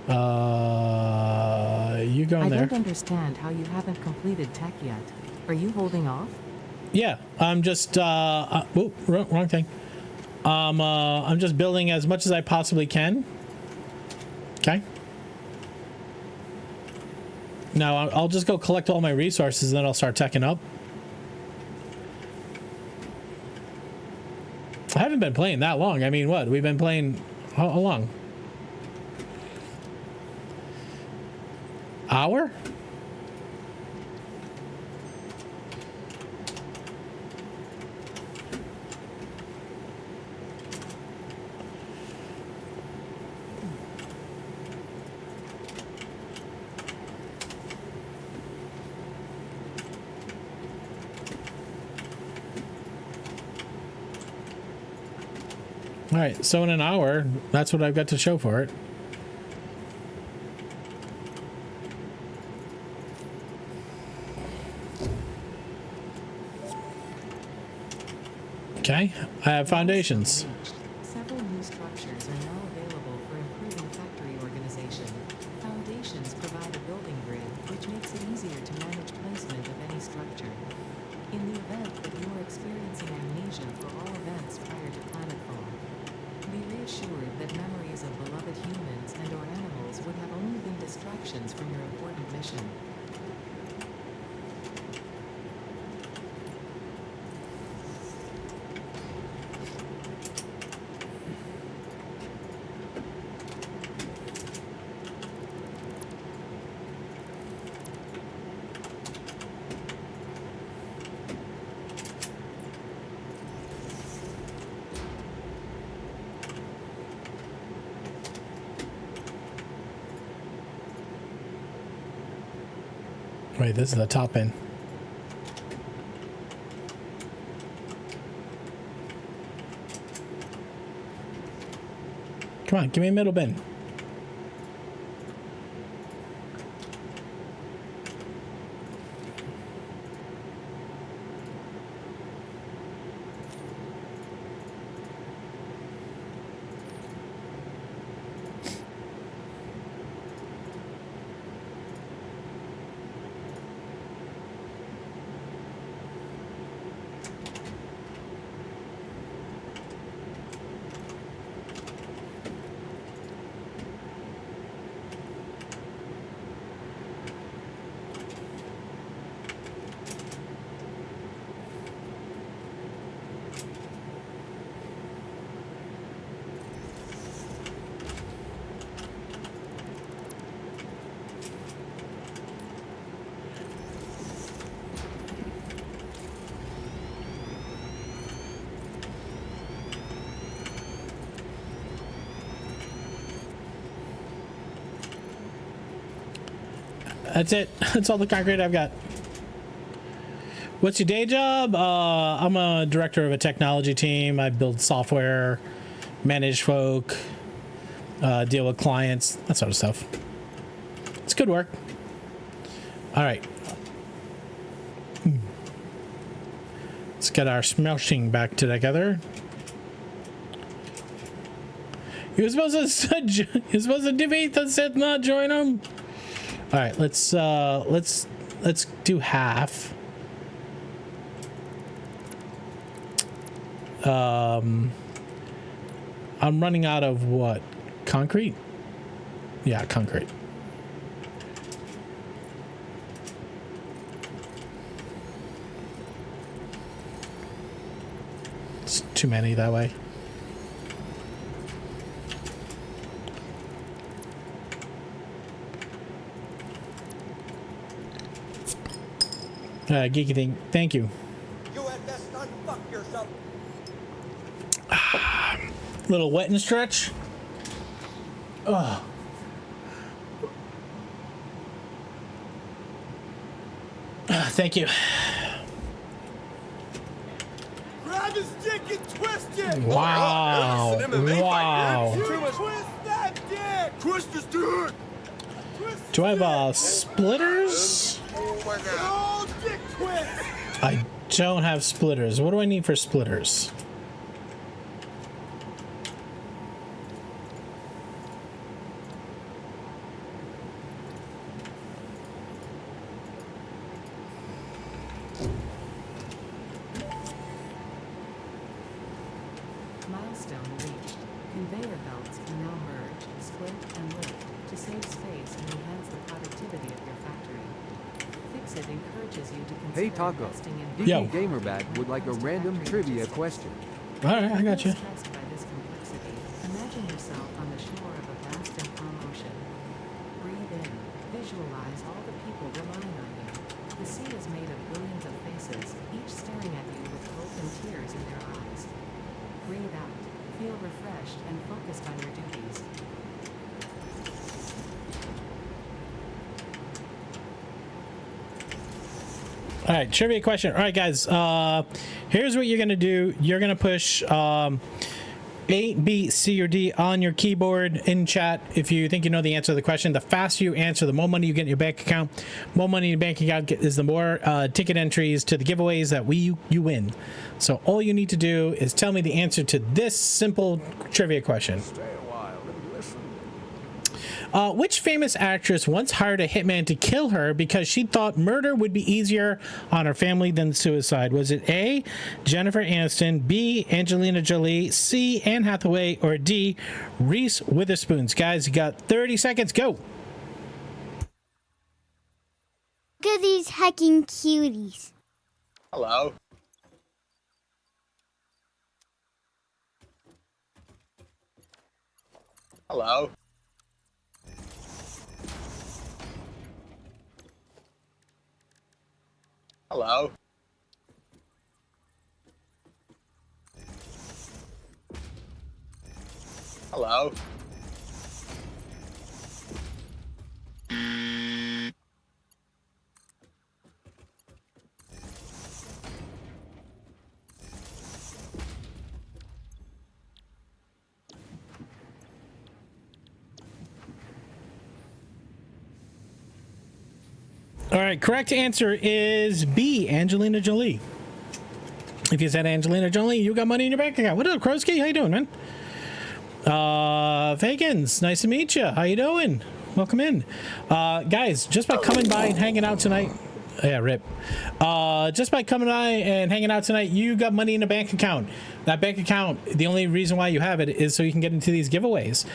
Speaker 3: You go in there.
Speaker 1: I don't understand how you haven't completed tech yet. Are you holding off?
Speaker 3: Yeah, I'm just wrong thing. I'm just building as much as I possibly can. Okay. Now I'll just go collect all my resources and then I'll start teching up. I haven't been playing that long. I mean, what? We've been playing how long? Hour? All right, so in an hour, that's what I've got to show for it. Okay, I have foundations.
Speaker 1: Several new structures are now available for improving factory organization. Foundations provide a building grid, which makes it easier to manage placement of any structure. In the event that you are experiencing amnesia for all events prior to planetfall, be reassured that memories of beloved humans and or animals would have only been distractions from your important mission.
Speaker 3: Wait, this is the top end. Come on, give me a middle bin. That's it. That's all the concrete I've got. What's your day job? I'm a director of a technology team. I build software, manage folk, deal with clients, that sort of stuff. It's good work. All right. Let's get our smashing back together. You're supposed to defeat the Sith, not join them. All right, let's do half. I'm running out of what? Concrete? Yeah, concrete. It's too many that way. Geeky thing. Thank you.
Speaker 19: You had best unfuck yourself.
Speaker 3: Little wet and stretch. Oh. Thank you.
Speaker 19: Grab his dick and twist it.
Speaker 3: Wow. Wow.
Speaker 19: Twist that dick. Twist his dick.
Speaker 3: Do I have splitters?
Speaker 19: Oh my god. Oh, dick twist.
Speaker 3: I don't have splitters. What do I need for splitters?
Speaker 1: Milestone reached. Conveyor belts can now merge, split, and lift to save space and enhance the productivity of your factory. Fix-It encourages you to consider
Speaker 11: Hey Taco,
Speaker 1: investing in
Speaker 3: Yo.
Speaker 11: Geeky Gamerbat would like a random trivia question.
Speaker 3: All right, I got you.
Speaker 1: Stressed by this complexity, imagine yourself on the shore of a vast and calm ocean. Breathe in. Visualize all the people relying on you. The sea is made of billions of faces, each staring at you with hope and tears in their eyes. Breathe out. Feel refreshed and focused on your duties.
Speaker 3: All right, trivia question. All right, guys. Here's what you're gonna do. You're gonna push A, B, C, or D on your keyboard in chat if you think you know the answer to the question. The faster you answer, the more money you get in your bank account. More money in your bank account is the more ticket entries to the giveaways that you win. So all you need to do is tell me the answer to this simple trivia question. Which famous actress once hired a hitman to kill her because she thought murder would be easier on her family than suicide? Was it A, Jennifer Aniston, B, Angelina Jolie, C, Anne Hathaway, or D, Reese Witherspoon? Guys, you got 30 seconds. Go.
Speaker 20: Look at these hecking cuties.
Speaker 18: Hello. Hello. Hello. Hello.
Speaker 3: All right, correct answer is B, Angelina Jolie. If you said Angelina Jolie, you got money in your bank account. What up, Krosky? How you doing, man? Vegans, nice to meet you. How you doing? Welcome in. Guys, just by coming by and hanging out tonight. Yeah, rip. Just by coming by and hanging out tonight, you got money in a bank account. That bank account, the only reason why you have it is so you can get into these giveaways.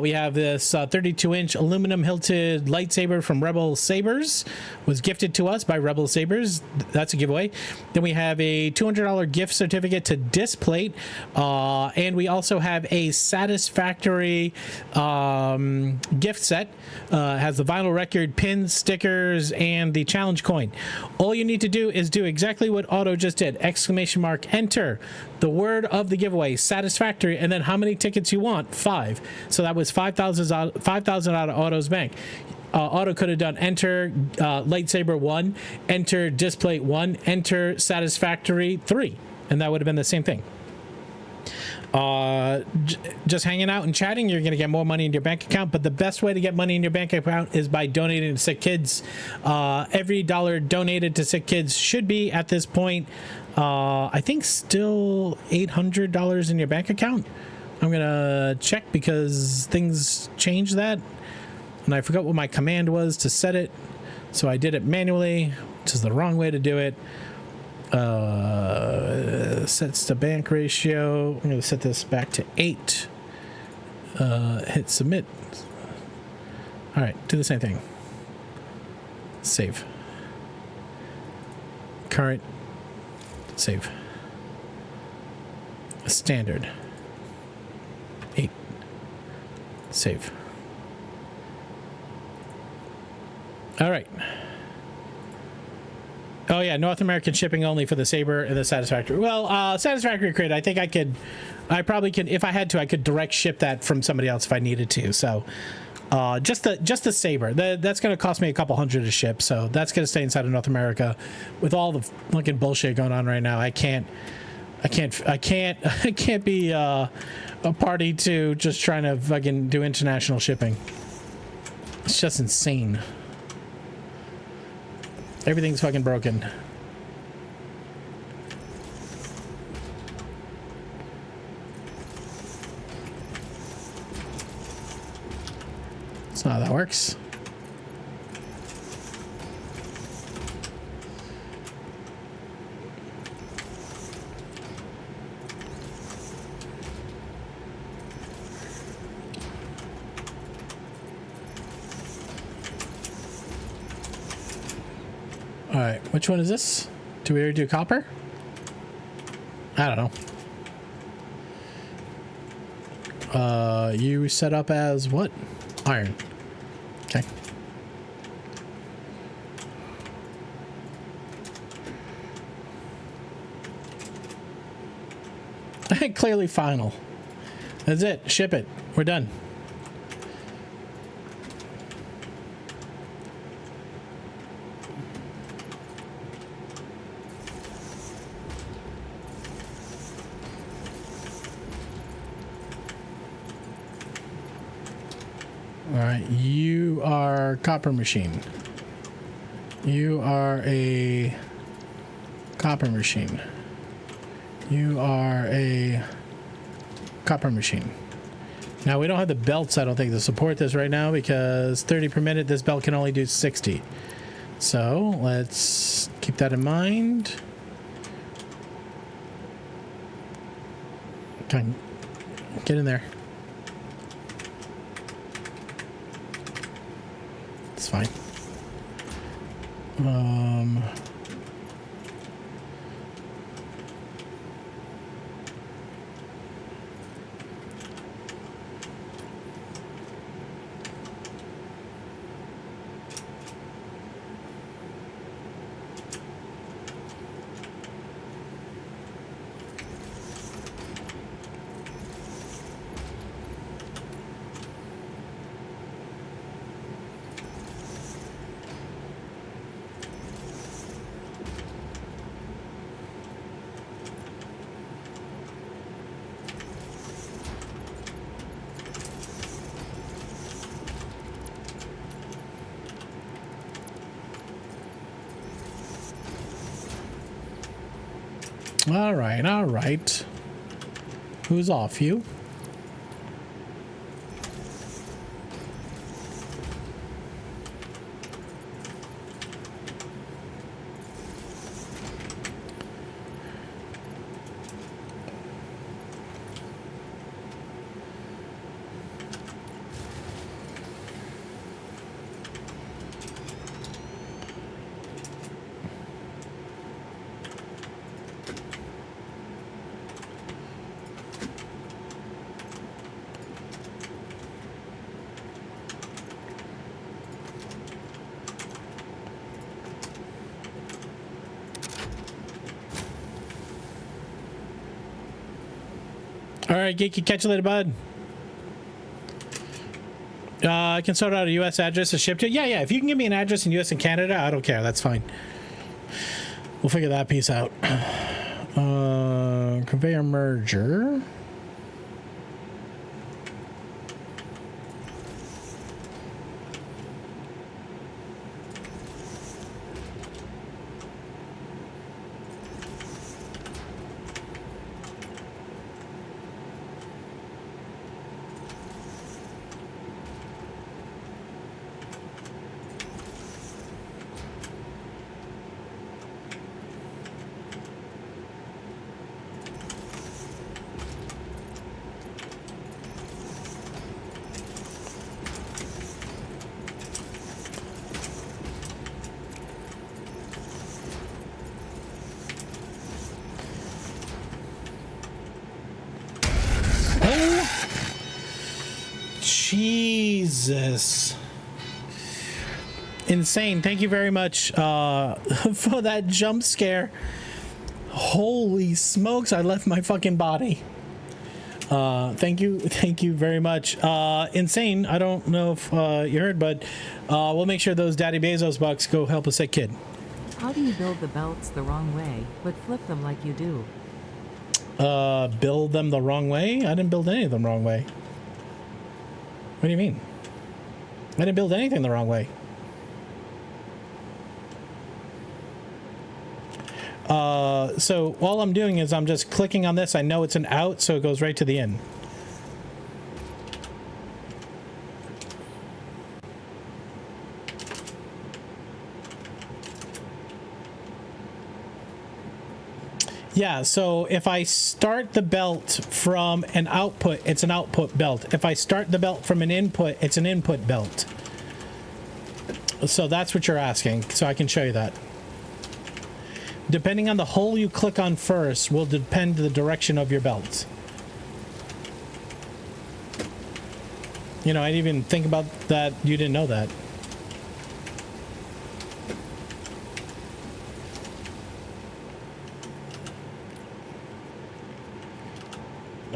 Speaker 3: We have this 32-inch aluminum hilted lightsaber from Rebel Sabers. Was gifted to us by Rebel Sabers. That's a giveaway. Then we have a $200 gift certificate to Displate. And we also have a Satisfactory gift set. Has the vinyl record, pins, stickers, and the challenge coin. All you need to do is do exactly what Otto just did. Exclamation mark, enter the word of the giveaway, Satisfactory, and then how many tickets you want. 5. So that was 5,000 out of Otto's bank. Otto could have done enter lightsaber 1, enter Displate 1, enter Satisfactory 3, and that would have been the same thing. Just hanging out and chatting, you're going to get more money in your bank account, but the best way to get money in your bank account is by donating to Sick Kids. Every dollar donated to Sick Kids should be, at this point, I think still $800 in your bank account. I'm going to check because things changed that, and I forgot what my command was to set it, so I did it manually, which is the wrong way to do it. Sets the bank ratio. I'm going to set this back to 8. Hit submit. All right, do the same thing. Save. Current. Save. Standard. 8. Save. All right. Oh yeah, North American shipping only for the Saber and the Satisfactory. Well, Satisfactory Crate, I think I probably could, if I had to, I could direct ship that from somebody else if I needed to. So, just the Saber, that's going to cost me a couple $100 to ship. So that's going to stay inside of North America. With all the fucking bullshit going on right now, I can't be a party to just trying to fucking do international shipping. It's just insane. Everything's fucking broken. That's not how that works. All right, which one is this? Do we already do copper? I don't know. You set up as what? Iron. Okay. Clearly final. That's it. Ship it. We're done. All right, you are copper machine. You are a copper machine. You are a copper machine. Now, we don't have the belts, I don't think, to support this right now because 30 per minute, this belt can only do 60. So, let's keep that in mind. Come on, get in there. It's fine. All right. Who's off you? All right, Geeky, catch you later, bud. I can sort out a U.S. address to ship to. Yeah. If you can give me an address in U.S. and Canada, I don't care. That's fine. We'll figure that piece out. Conveyor merger. Jesus. Insane. Thank you very much for that jump scare. Holy smokes, I left my fucking body. Thank you very much. Insane. I don't know if you heard, but we'll make sure those Daddy Bezos bucks go help a sick kid.
Speaker 1: How do you build the belts the wrong way, but flip them like you do?
Speaker 3: Build them the wrong way? I didn't build any of them the wrong way. What do you mean? I didn't build anything the wrong way. So all I'm doing is I'm just clicking on this. I know it's an out, so it goes right to the in. Yeah, so if I start the belt from an output, it's an output belt. If I start the belt from an input, it's an input belt. So that's what you're asking, so I can show you that. Depending on the hole you click on first will depend the direction of your belt. You know, I didn't even think about that. You didn't know that.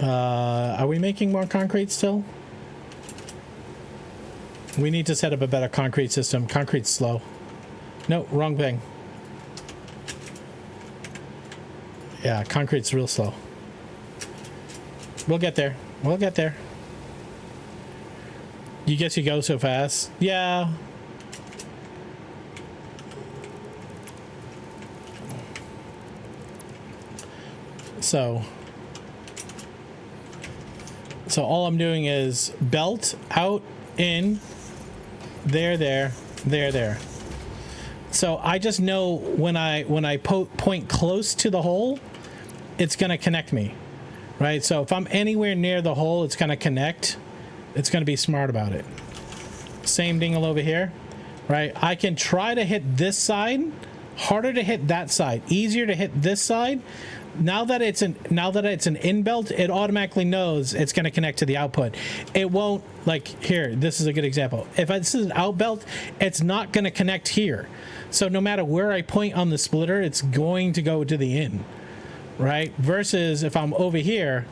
Speaker 3: Are we making more concrete still? We need to set up a better concrete system. Concrete's slow. No, wrong thing. Yeah, concrete's real slow. We'll get there. We'll get there. You guess you go so fast? Yeah. So all I'm doing is belt, out, in, there. So I just know when I point close to the hole, it's gonna connect me, right? So if I'm anywhere near the hole, it's gonna connect. It's gonna be smart about it. Same thing over here, right? I can try to hit this side, harder to hit that side, easier to hit this side. Now that it's an in belt, it automatically knows it's going to connect to the output. It won't, like here, this is a good example. If this is an out belt, it's not going to connect here. So no matter where I point on the splitter, it's going to go to the in, right? Versus if I'm over here,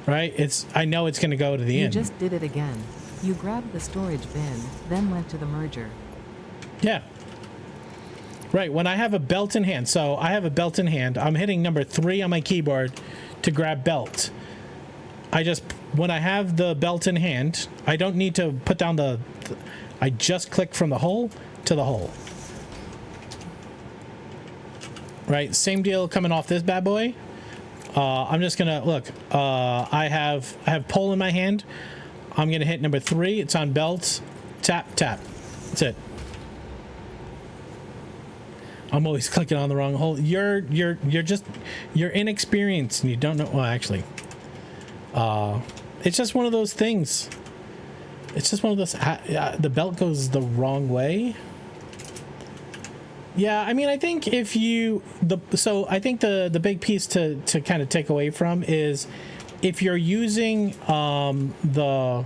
Speaker 3: right, I know it's going to go to the in.
Speaker 1: You just did it again. You grabbed the storage bin, then went to the merger.
Speaker 3: Yeah. Right, when I have a belt in hand, so I have a belt in hand, I'm hitting number 3 on my keyboard to grab belt. When I have the belt in hand, I don't need to put down I just click from the hole to the hole. Right, same deal coming off this bad boy. I'm just gonna, look, I have pole in my hand. I'm gonna hit number 3, it's on belt, tap, that's it. I'm always clicking on the wrong hole. You're inexperienced and you don't know. Well, actually, it's just one of those things. It's just one of those. The belt goes the wrong way. Yeah, I mean, I think I think the big piece to kind of take away from is if you're using the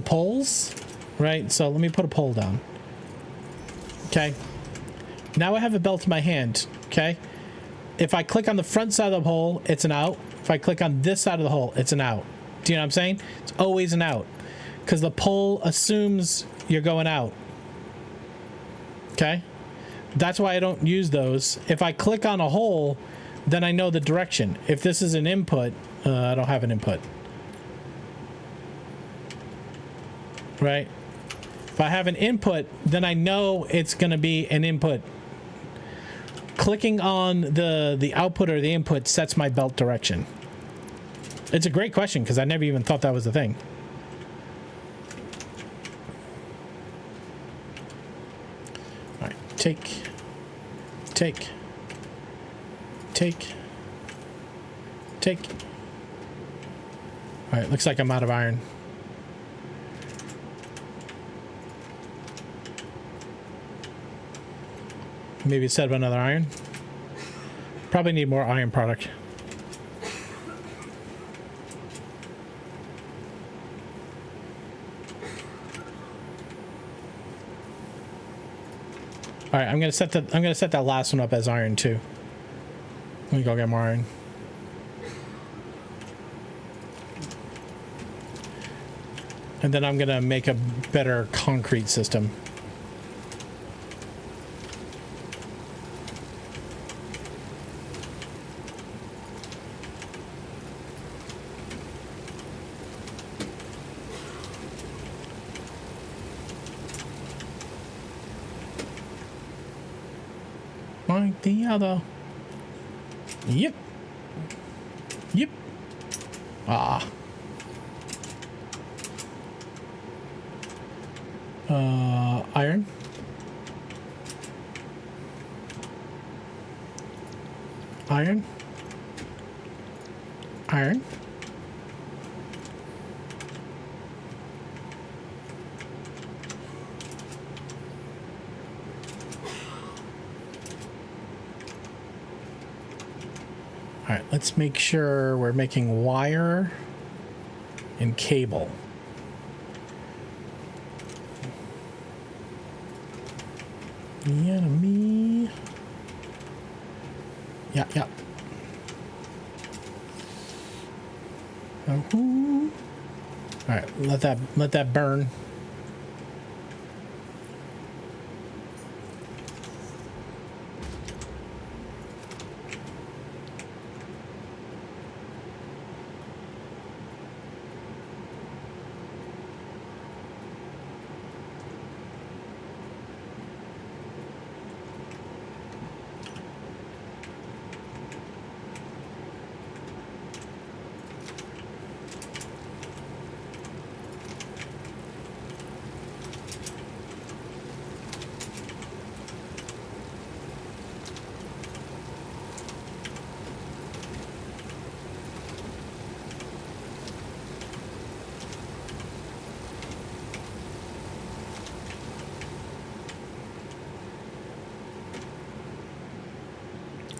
Speaker 3: poles, right? So let me put a pole down. Okay, now I have a belt in my hand. Okay, if I click on the front side of the hole, it's an out. If I click on this side of the hole, it's an out. Do you know what I'm saying? It's always an out because the pole assumes you're going out. Okay, that's why I don't use those. If I click on a hole, then I know the direction. If this is an input, I don't have an input. Right? If I have an input, then I know it's going to be an input. Clicking on the output or the input sets my belt direction. It's a great question because I never even thought that was a thing. All right, take. All right, looks like I'm out of iron. Maybe set up another iron. Probably need more iron product. All right, I'm gonna set that last one up as iron too. Let me go get more iron. And then I'm gonna make a better concrete system. Like the other. Yep. Ah. Iron. All right, let's make sure we're making wire and cable. Enemy. Yeah. All right, let that burn.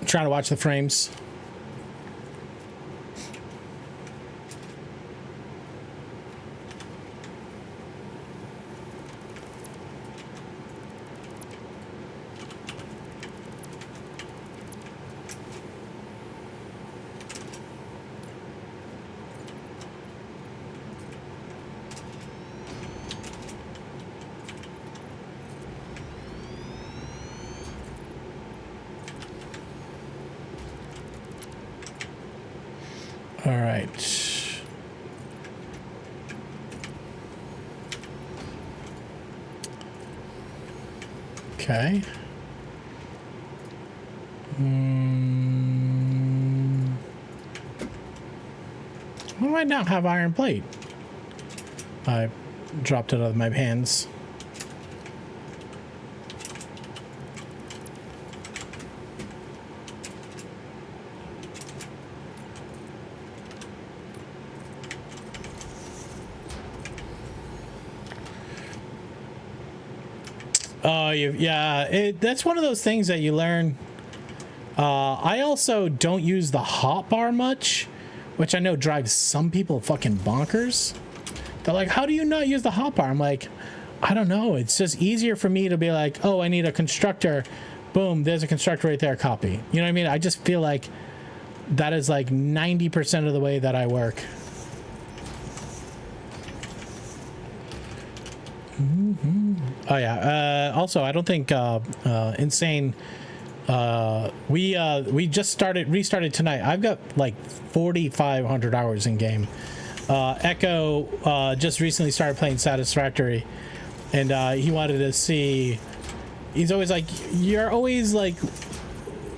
Speaker 3: trying to watch the frames. All right. Okay. Why do I now have iron plate? I dropped it out of my hands. Oh, yeah. That's one of those things that you learn. I also don't use the hotbar much, which I know drives some people fucking bonkers. They're like, how do you not use the hotbar? I'm like, I don't know. It's just easier for me to be like, oh, I need a constructor. Boom, there's a constructor right there, copy. You know what I mean? I just feel like that is like 90% of the way that I work. Oh yeah. Also, I don't think Insane. We just restarted tonight. I've got like 4,500 hours in game. Echo just recently started playing Satisfactory, and he wanted to see. He's always like, you're always like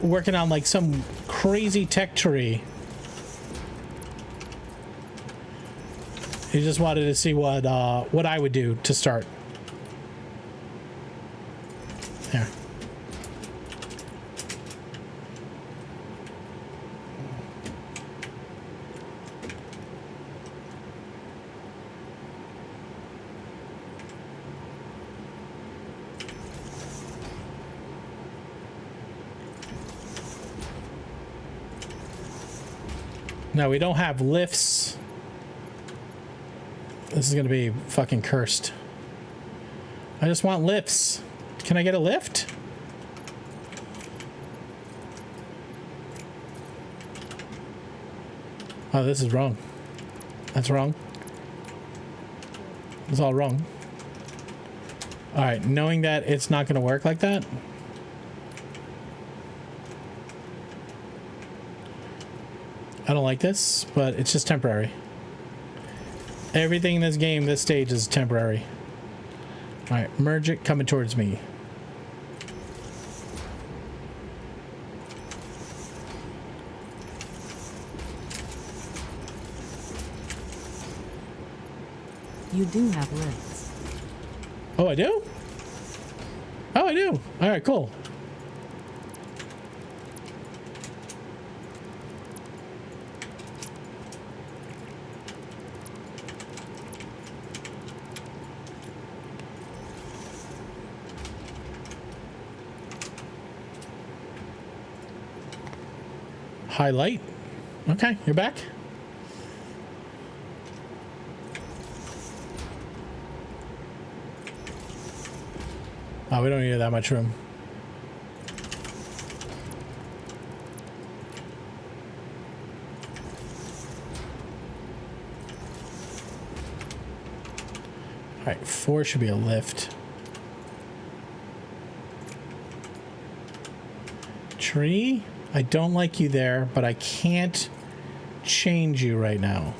Speaker 3: working on like some crazy tech tree. He just wanted to see what I would do to start. There. No, we don't have lifts. This is gonna be fucking cursed. I just want lifts. Can I get a lift? Oh, this is wrong. That's wrong. It's all wrong. All right, knowing that it's not gonna work like that. I don't like this, but it's just temporary. Everything in this game, this stage is temporary. All right, merge it coming towards me.
Speaker 1: You do have lifts.
Speaker 3: Oh, I do? Oh, I do. All right, cool. Highlight. Okay, you're back. Oh, we don't need that much room. All right, 4 should be a lift. Tree. I don't like you there, but I can't change you right now.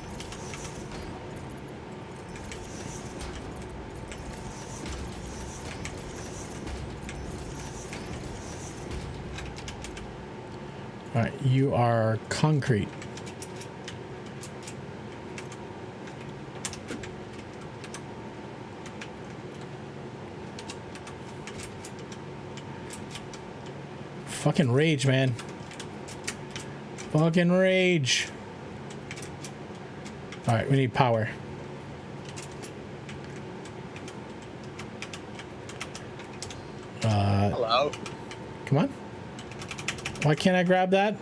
Speaker 3: All right, you are concrete. Fucking rage, man. Fucking rage. All right, we need power.
Speaker 18: Hello.
Speaker 3: Come on. Why can't I grab that?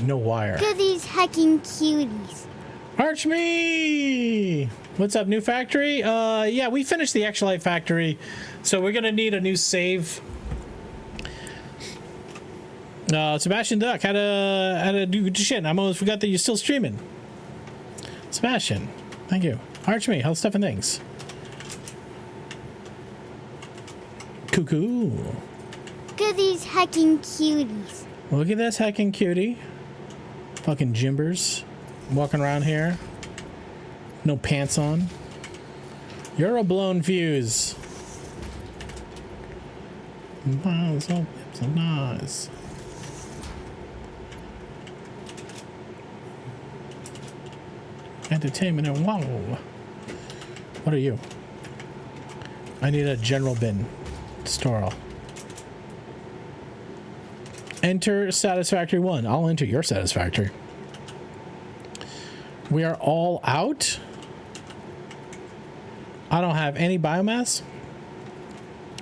Speaker 3: No wire.
Speaker 20: Look at these hacking cuties.
Speaker 3: Archme! What's up, new factory? Yeah, we finished the Exolite factory, so we're gonna need a new save. Sebastian Duck, how to do shit. I almost forgot that you're still streaming. Sebastian, thank you. Archme, how's stuff and things? Cuckoo.
Speaker 20: Look at these hacking cuties.
Speaker 3: Look at this heckin' cutie. Fucking Jimbers. Walking around here. No pants on. You're a blown fuse. Miles of lips and eyes. Entertainment and wow. What are you? I need a general bin. Store all. Enter satisfactory 1. I'll enter your satisfactory. We are all out. I don't have any biomass.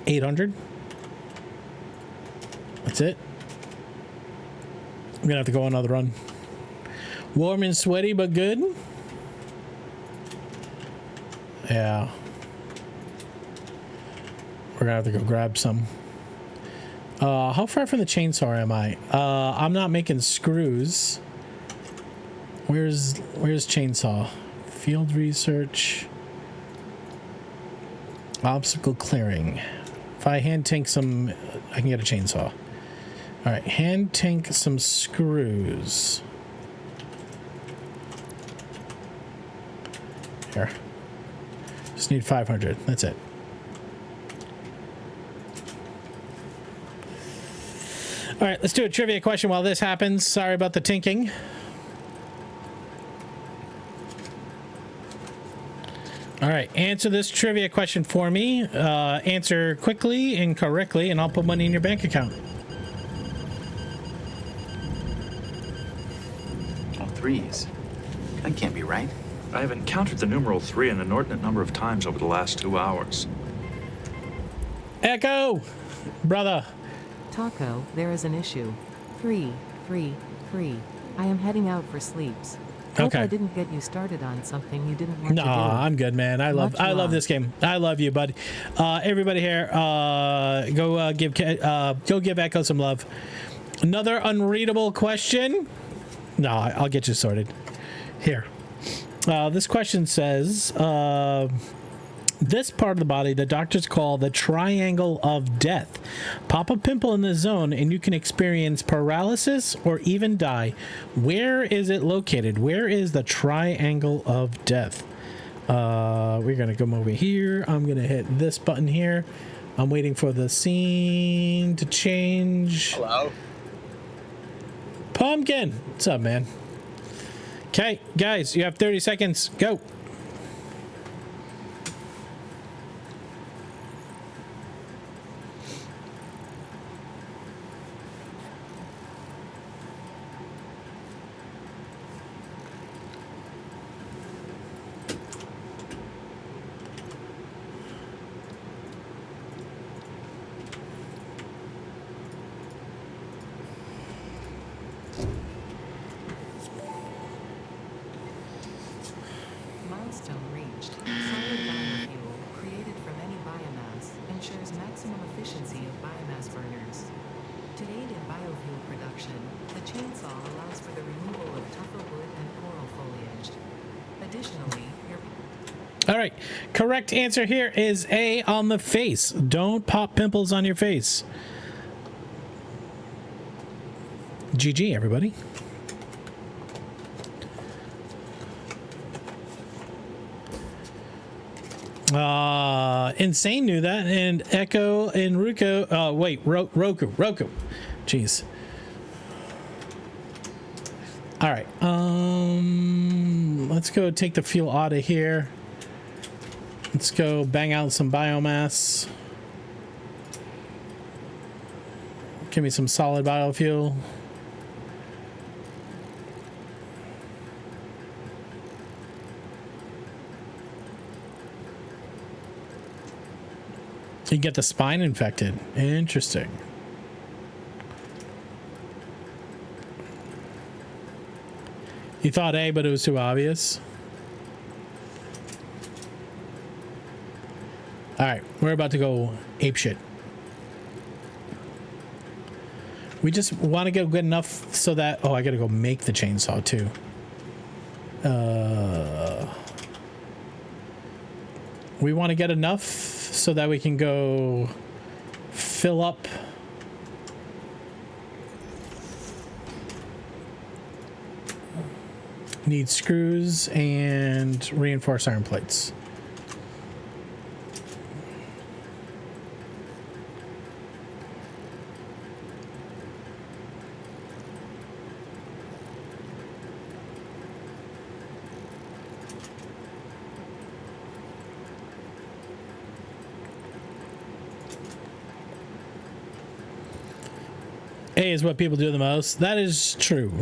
Speaker 3: 800. That's it. I'm gonna have to go another run. Warm and sweaty, but good. Yeah. We're gonna have to go grab some. How far from the chainsaw am I? I'm not making screws. Where's chainsaw? Field research. Obstacle clearing. If I hand tank some, I can get a chainsaw. All right, hand tank some screws. Here. Just need 500. That's it. All right, let's do a trivia question while this happens. Sorry about the tinking. All right, answer this trivia question for me. Answer quickly and correctly, and I'll put money in your bank account.
Speaker 22: All threes. That can't be right.
Speaker 5: I have encountered the numeral 3 an inordinate number of times over the last 2 hours.
Speaker 3: Echo! Brother.
Speaker 1: Taco, there is an issue. 3, 3, 3. I am heading out for sleeps. Hope
Speaker 3: Okay.
Speaker 1: I didn't get you started on something you didn't want
Speaker 3: No,
Speaker 1: to do.
Speaker 3: I'm good, man. I love this game. I love you, bud. Everybody here, go give Echo some love. Another unreadable question. No, I'll get you sorted. Here. This question says, this part of the body the doctors call the triangle of death. Pop a pimple in the zone and you can experience paralysis or even die. Where is it located? Where is the triangle of death? We're gonna come over here. I'm gonna hit this button here. I'm waiting for the scene to change.
Speaker 18: Hello?
Speaker 3: Pumpkin! What's up, man? Okay, guys, you have 30 seconds. Go.
Speaker 1: Milestone reached. Solid biofuel, created from any biomass, ensures maximum efficiency of biomass burners. To aid in biofuel production, the chainsaw allows for the removal of tougher wood and coral foliage. Additionally, your
Speaker 3: All right, correct answer here is A, on the face. Don't pop pimples on your face. GG, everybody. Insane knew that, and Echo and Ruko. Wait, Roku. Jeez. All right. Let's go take the fuel out of here. Let's go bang out some biomass. Give me some solid biofuel. You get the spine infected. Interesting. You thought A, but it was too obvious. All right, we're about to go apeshit. We just want to get good enough so that... Oh, I gotta go make the chainsaw too. We want to get enough so that we can go fill up... Need screws and reinforced iron plates. A is what people do the most. That is true.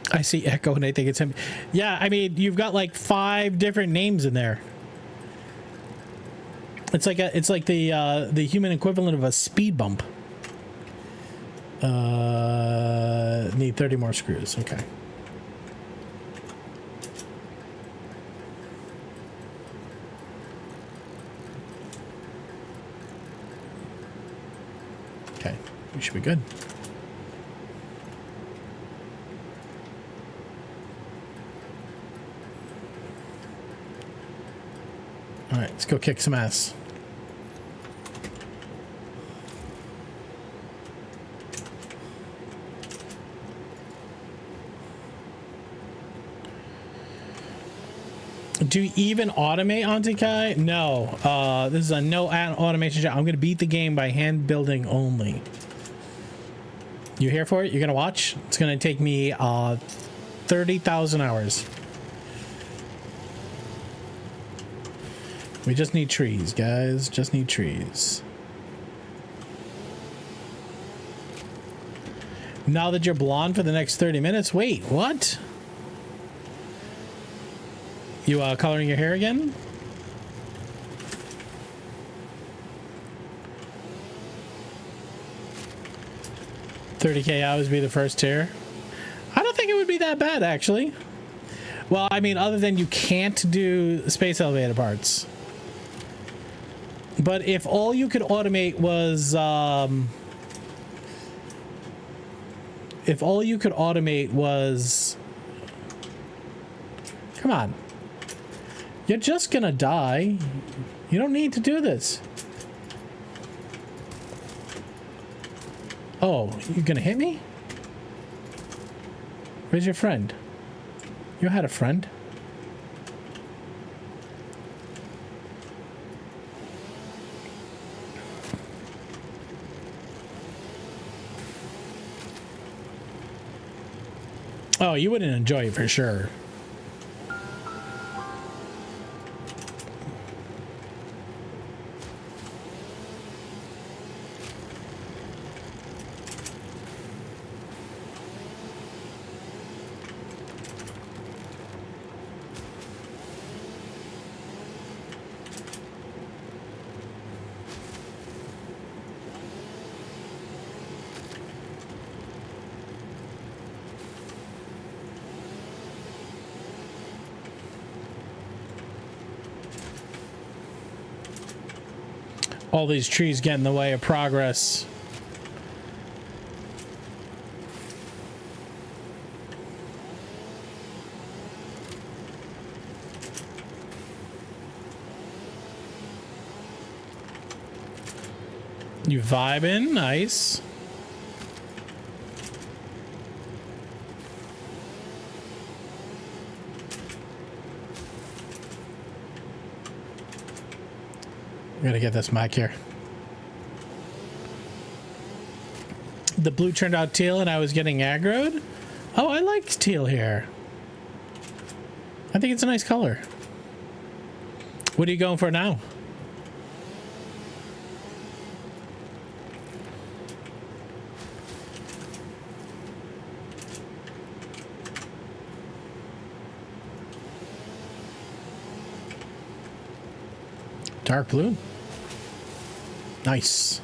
Speaker 3: I see Echo and I think it's him. Yeah, I mean, you've got like 5 different names in there. It's like the human equivalent of a speed bump. Need 30 more screws. Okay. Okay, we should be good. All right, let's go kick some ass. Do you even automate Ontikai? No. This is a no automation job. I'm going to beat the game by hand building only. You here for it? You're going to watch? It's going to take me 30,000 hours. We just need trees, guys. Just need trees. Now that you're blonde for the next 30 minutes? Wait, what? You coloring your hair again? $30K hours be the first tier. I don't think it would be that bad, actually. Well, I mean, other than you can't do space elevator parts. But if all you could automate was, come on. You're just gonna die. You don't need to do this. Oh, you're gonna hit me? Where's your friend? You had a friend? Oh, you wouldn't enjoy it for sure. All these trees get in the way of progress. You vibing? Nice. Gotta get this mic here. The blue turned out teal and I was getting aggroed? Oh, I like teal here. I think it's a nice color. What are you going for now? Dark blue. Nice.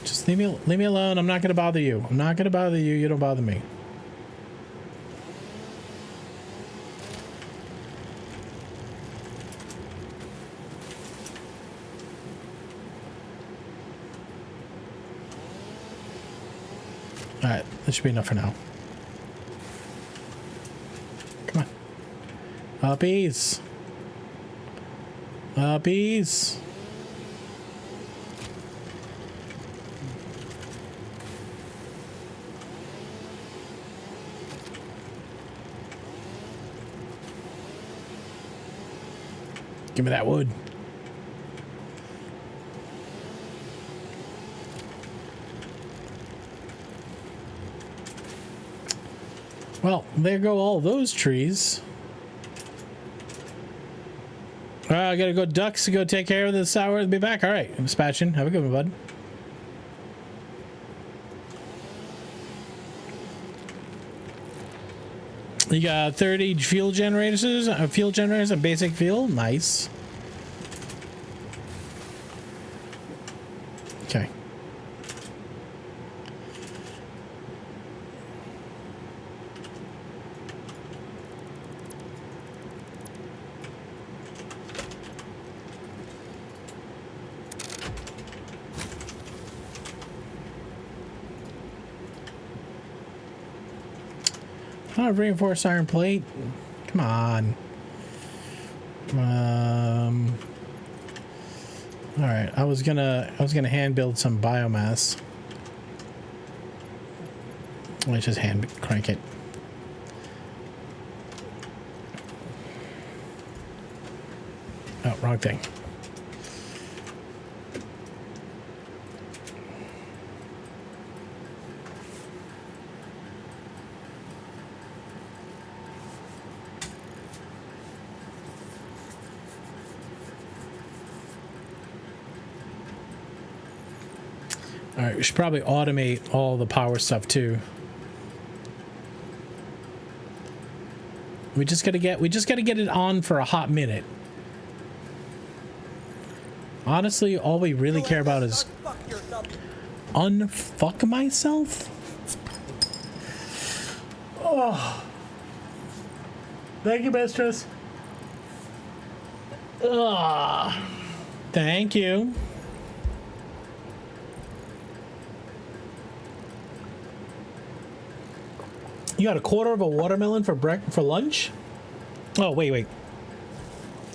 Speaker 3: Just leave me alone. I'm not gonna bother you. I'm not gonna bother you. You don't bother me. All right, that should be enough for now. Come on. Uppies. Uppies. Give me that wood. Well, there go all those trees. I gotta go ducks to go take care of this hour and be back. All right, I'm dispatching. Have a good one, bud. You got 30 fuel generators, and basic fuel. Nice. Okay. Oh, reinforced iron plate. Come on. All right. I was gonna hand build some biomass. Let's just hand crank it. Oh, wrong thing. All right, we should probably automate all the power stuff too. We just gotta get it on for a hot minute. Honestly, all we really care about is unfuck myself. Oh, thank you, mistress. Thank you. You got a quarter of a watermelon for lunch? Oh, wait.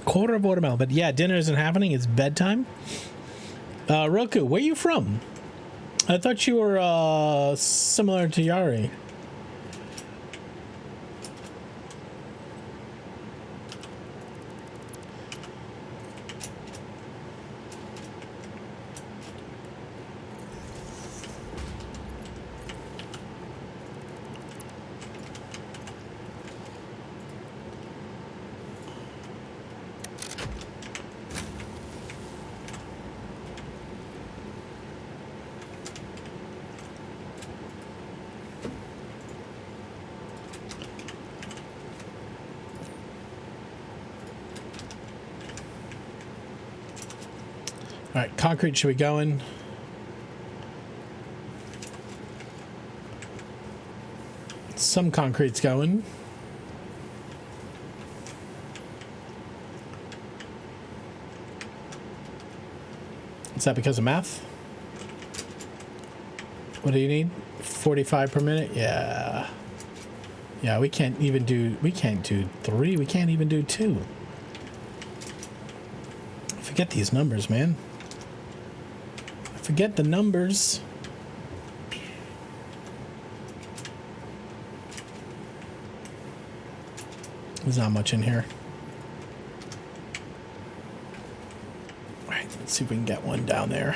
Speaker 3: Quarter of watermelon. But yeah, dinner isn't happening. It's bedtime. Roku, where are you from? I thought you were similar to Yari. All right, concrete should be going. Some concrete's going. Is that because of math? What do you need? 45 per minute? Yeah. Yeah, we can't do 3. We can't even do 2. Forget these numbers, man. Forget the numbers. There's not much in here. All right, let's see if we can get one down there.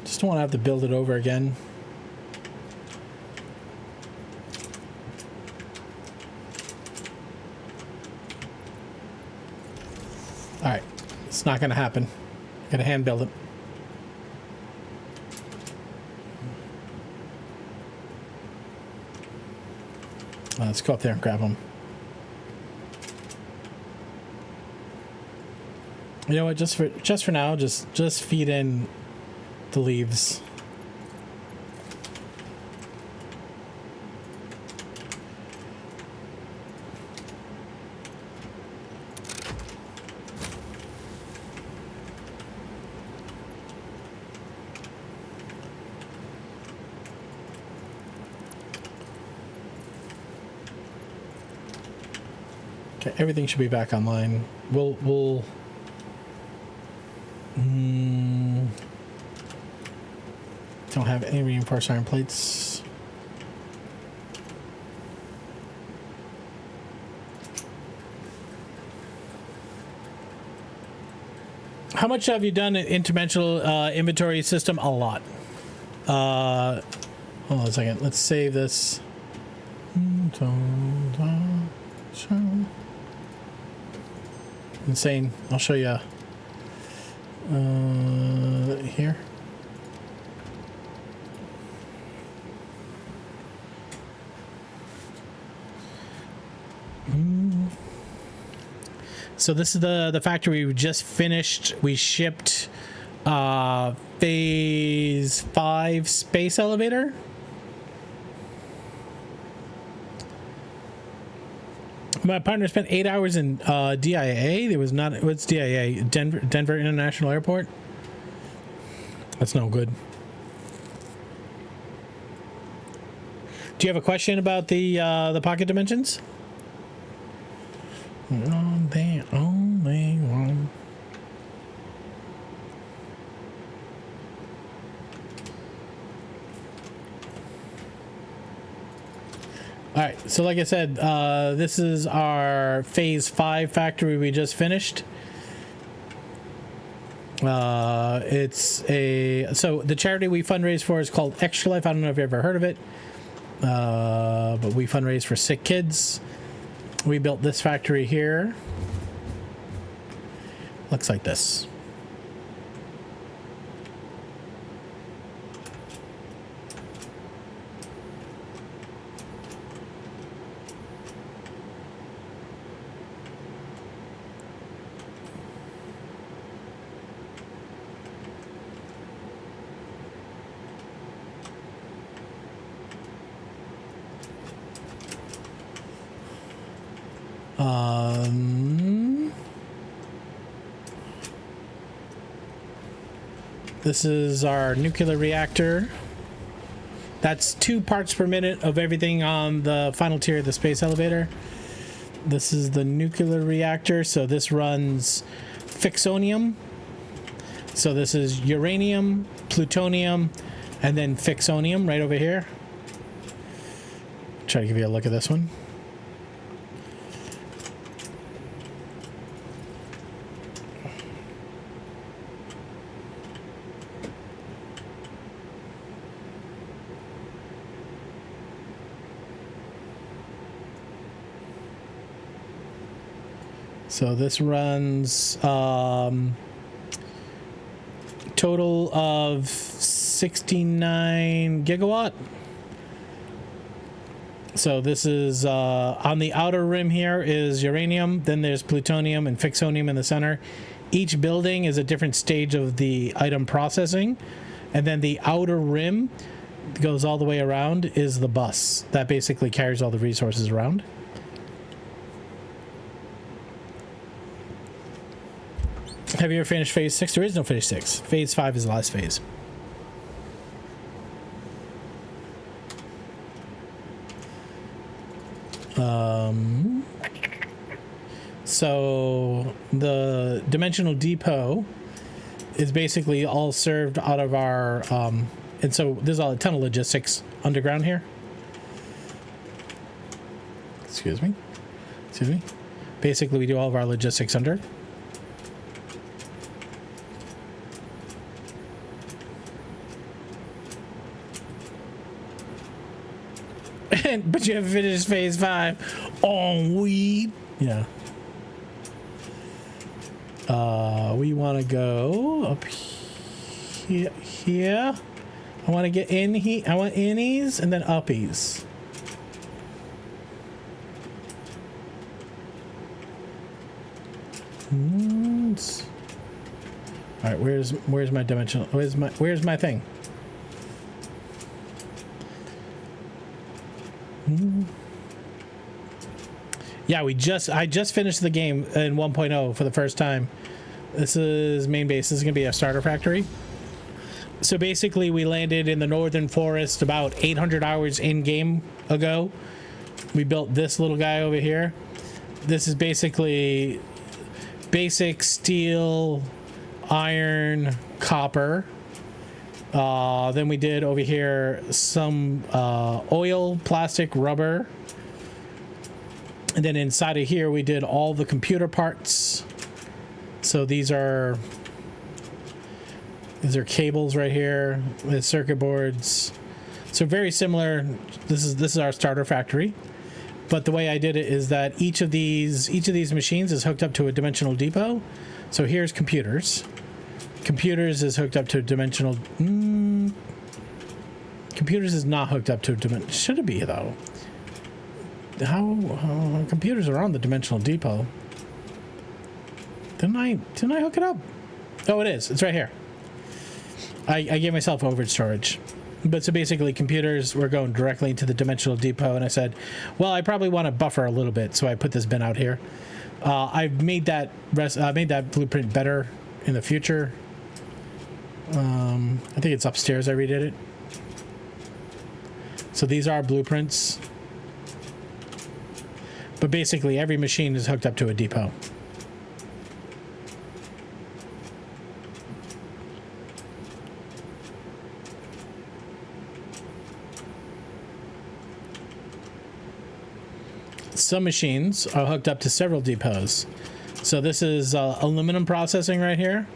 Speaker 3: Just don't want to have to build it over again. Alright. It's not gonna happen. Gotta hand build it. Let's go up there and grab them. You know what? Just for now, just feed in the leaves. Okay, everything should be back online. We'll don't have any reinforced iron plates. How much have you done in interdimensional inventory system? A lot. Hold on a second. Let's save this. Insane. I'll show you here. So this is the factory we just finished. We shipped phase 5 space elevator. My partner spent 8 hours in DIA. There was not. What's DIA? Denver International Airport. That's no good. Do you have a question about the pocket dimensions? They only one. All right, so like I said, this is our phase 5 factory we just finished. It's so the charity we fundraise for is called Extra Life. I don't know if you ever heard of it, but we fundraise for sick kids. We built this factory here. Looks like this. This is our nuclear reactor. That's 2 parts per minute of everything on the final tier of the space elevator. This is the nuclear reactor. So this runs fixonium. So this is uranium, plutonium, and then fixonium right over here. Try to give you a look at this one. So this runs total of 69 gigawatt. So this is on the outer rim here is uranium, then there's plutonium and fixonium in the center. Each building is a different stage of the item processing, and then the outer rim goes all the way around is the bus that basically carries all the resources around. Have you ever finished phase 6? There is no phase 6. Phase 5 is the last phase. So the dimensional depot is basically all served out of our and so there's a ton of logistics underground here. Excuse me. Basically we do all of our logistics under. But you haven't finished phase 5 on weed. Yeah. We want to go up here. I want to get in here. I want innies and then uppies. All right, where's my dimensional? Where's my thing? Yeah, I just finished the game in 1.0 for the first time. This is main base. This is gonna be a starter factory. So basically, we landed in the northern forest about 800 hours in game ago. We built this little guy over here. This is basically basic steel, iron, copper. Then we did over here some oil, plastic, rubber. And then inside of here, we did all the computer parts. So these are cables right here with circuit boards. So very similar. This is our starter factory. But the way I did it is that each of these machines is hooked up to a dimensional depot. So here's computers. Computers is hooked up to a dimensional. Computers is not hooked up to a dimensional. Should it be though? How computers are on the dimensional depot? Didn't I hook it up? Oh, it is. It's right here. I gave myself overage storage. But so basically computers were going directly into the dimensional depot, and I said, well, I probably want to buffer a little bit, so I put this bin out here. I've made that blueprint better in the future. I think it's upstairs I redid it. So these are blueprints. But basically every machine is hooked up to a depot. Some machines are hooked up to several depots. So this is aluminum processing right here.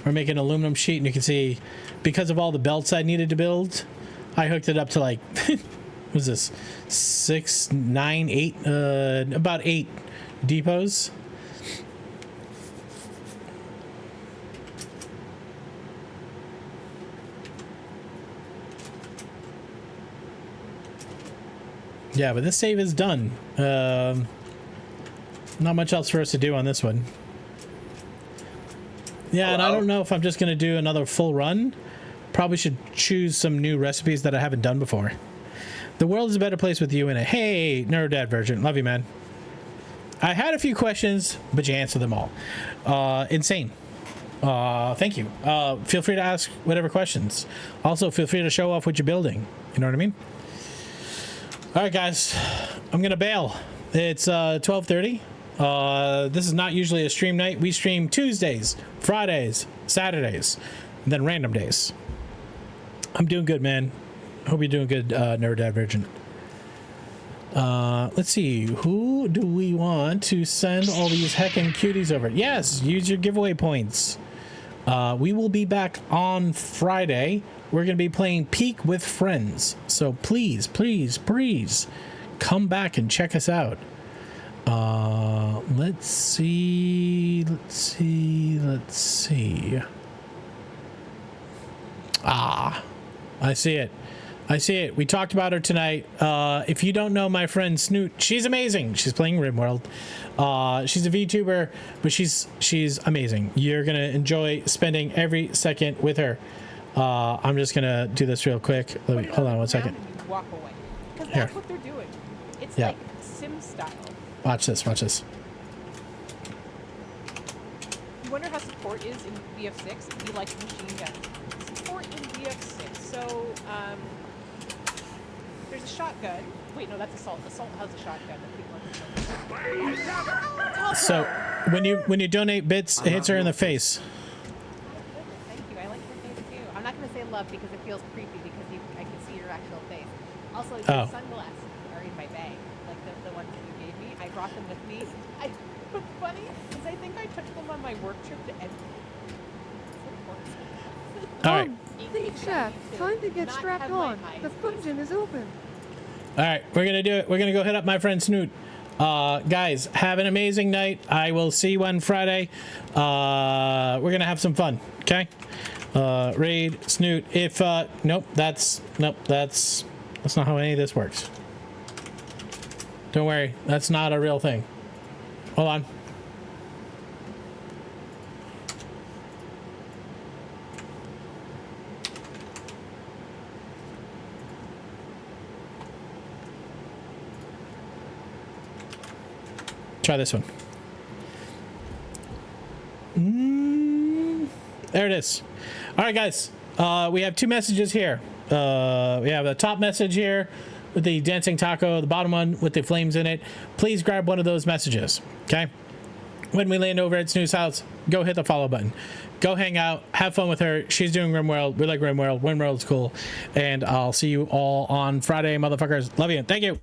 Speaker 3: We're making aluminum sheet, and you can see because of all the belts I needed to build, I hooked it up to like what was this, 6, 9, 8, about 8 depots. Yeah, but this save is done. Not much else for us to do on this one. Yeah, and I don't know if I'm just going to do another full run. Probably should choose some new recipes that I haven't done before. The world is a better place with you in it. Hey, Neurodivergent. Love you, man. I had a few questions, but you answered them all. Insane. Thank you. Feel free to ask whatever questions. Also, feel free to show off what you're building. You know what I mean? All right, guys. I'm going to bail. It's 12:30. This is not usually a stream night. We stream Tuesdays, Fridays, Saturdays, and then random days. I'm doing good, man. Hope you're doing good, Neurodivergent. Let's see. Who do we want to send all these heckin' cuties over? Yes, use your giveaway points. We will be back on Friday. We're going to be playing Peak with friends. So please, please, please come back and check us out. Let's see. Ah, I see it. We talked about her tonight. If you don't know my friend Snoot, she's amazing. She's playing RimWorld. She's a VTuber, but she's amazing. You're gonna enjoy spending every second with her. I'm just gonna do this real quick. Hold on one second.
Speaker 14: Walk away. Because
Speaker 3: Here.
Speaker 14: that's what they're doing. It's
Speaker 3: Yeah.
Speaker 14: like Sim style.
Speaker 3: Watch this.
Speaker 14: You wonder how support is in BF6? Be like machine gun. Support in BF6. So, there's a shotgun. Wait, no, that's Assault. Assault has a shotgun.
Speaker 3: So when you donate bits, it hits her in the face.
Speaker 14: Thank you. I like your face too. I'm not going to say love because it feels creepy because I can see your actual face. Also, your sunglasses are in my bag. Like the ones that you gave me. I brought them with me. What's funny is I think I took them on my work trip to Ed.
Speaker 3: All right.
Speaker 4: Hey, Chef, time to get strapped on. The function is open.
Speaker 3: All right, we're gonna do it. We're gonna go hit up my friend Snoot. Guys, have an amazing night. I will see you on Friday. We're gonna have some fun. Okay. Raid Snoot. If nope, that's not how any of this works. Don't worry, that's not a real thing. Hold on. Try this one. There it is. All right, guys. We have two messages here. We have the top message here with the dancing taco, the bottom one with the flames in it. Please grab one of those messages, okay? When we land over at Snoo's house, go hit the follow button. Go hang out. Have fun with her. She's doing RimWorld. We like RimWorld. RimWorld's cool. And I'll see you all on Friday, motherfuckers. Love you. Thank you.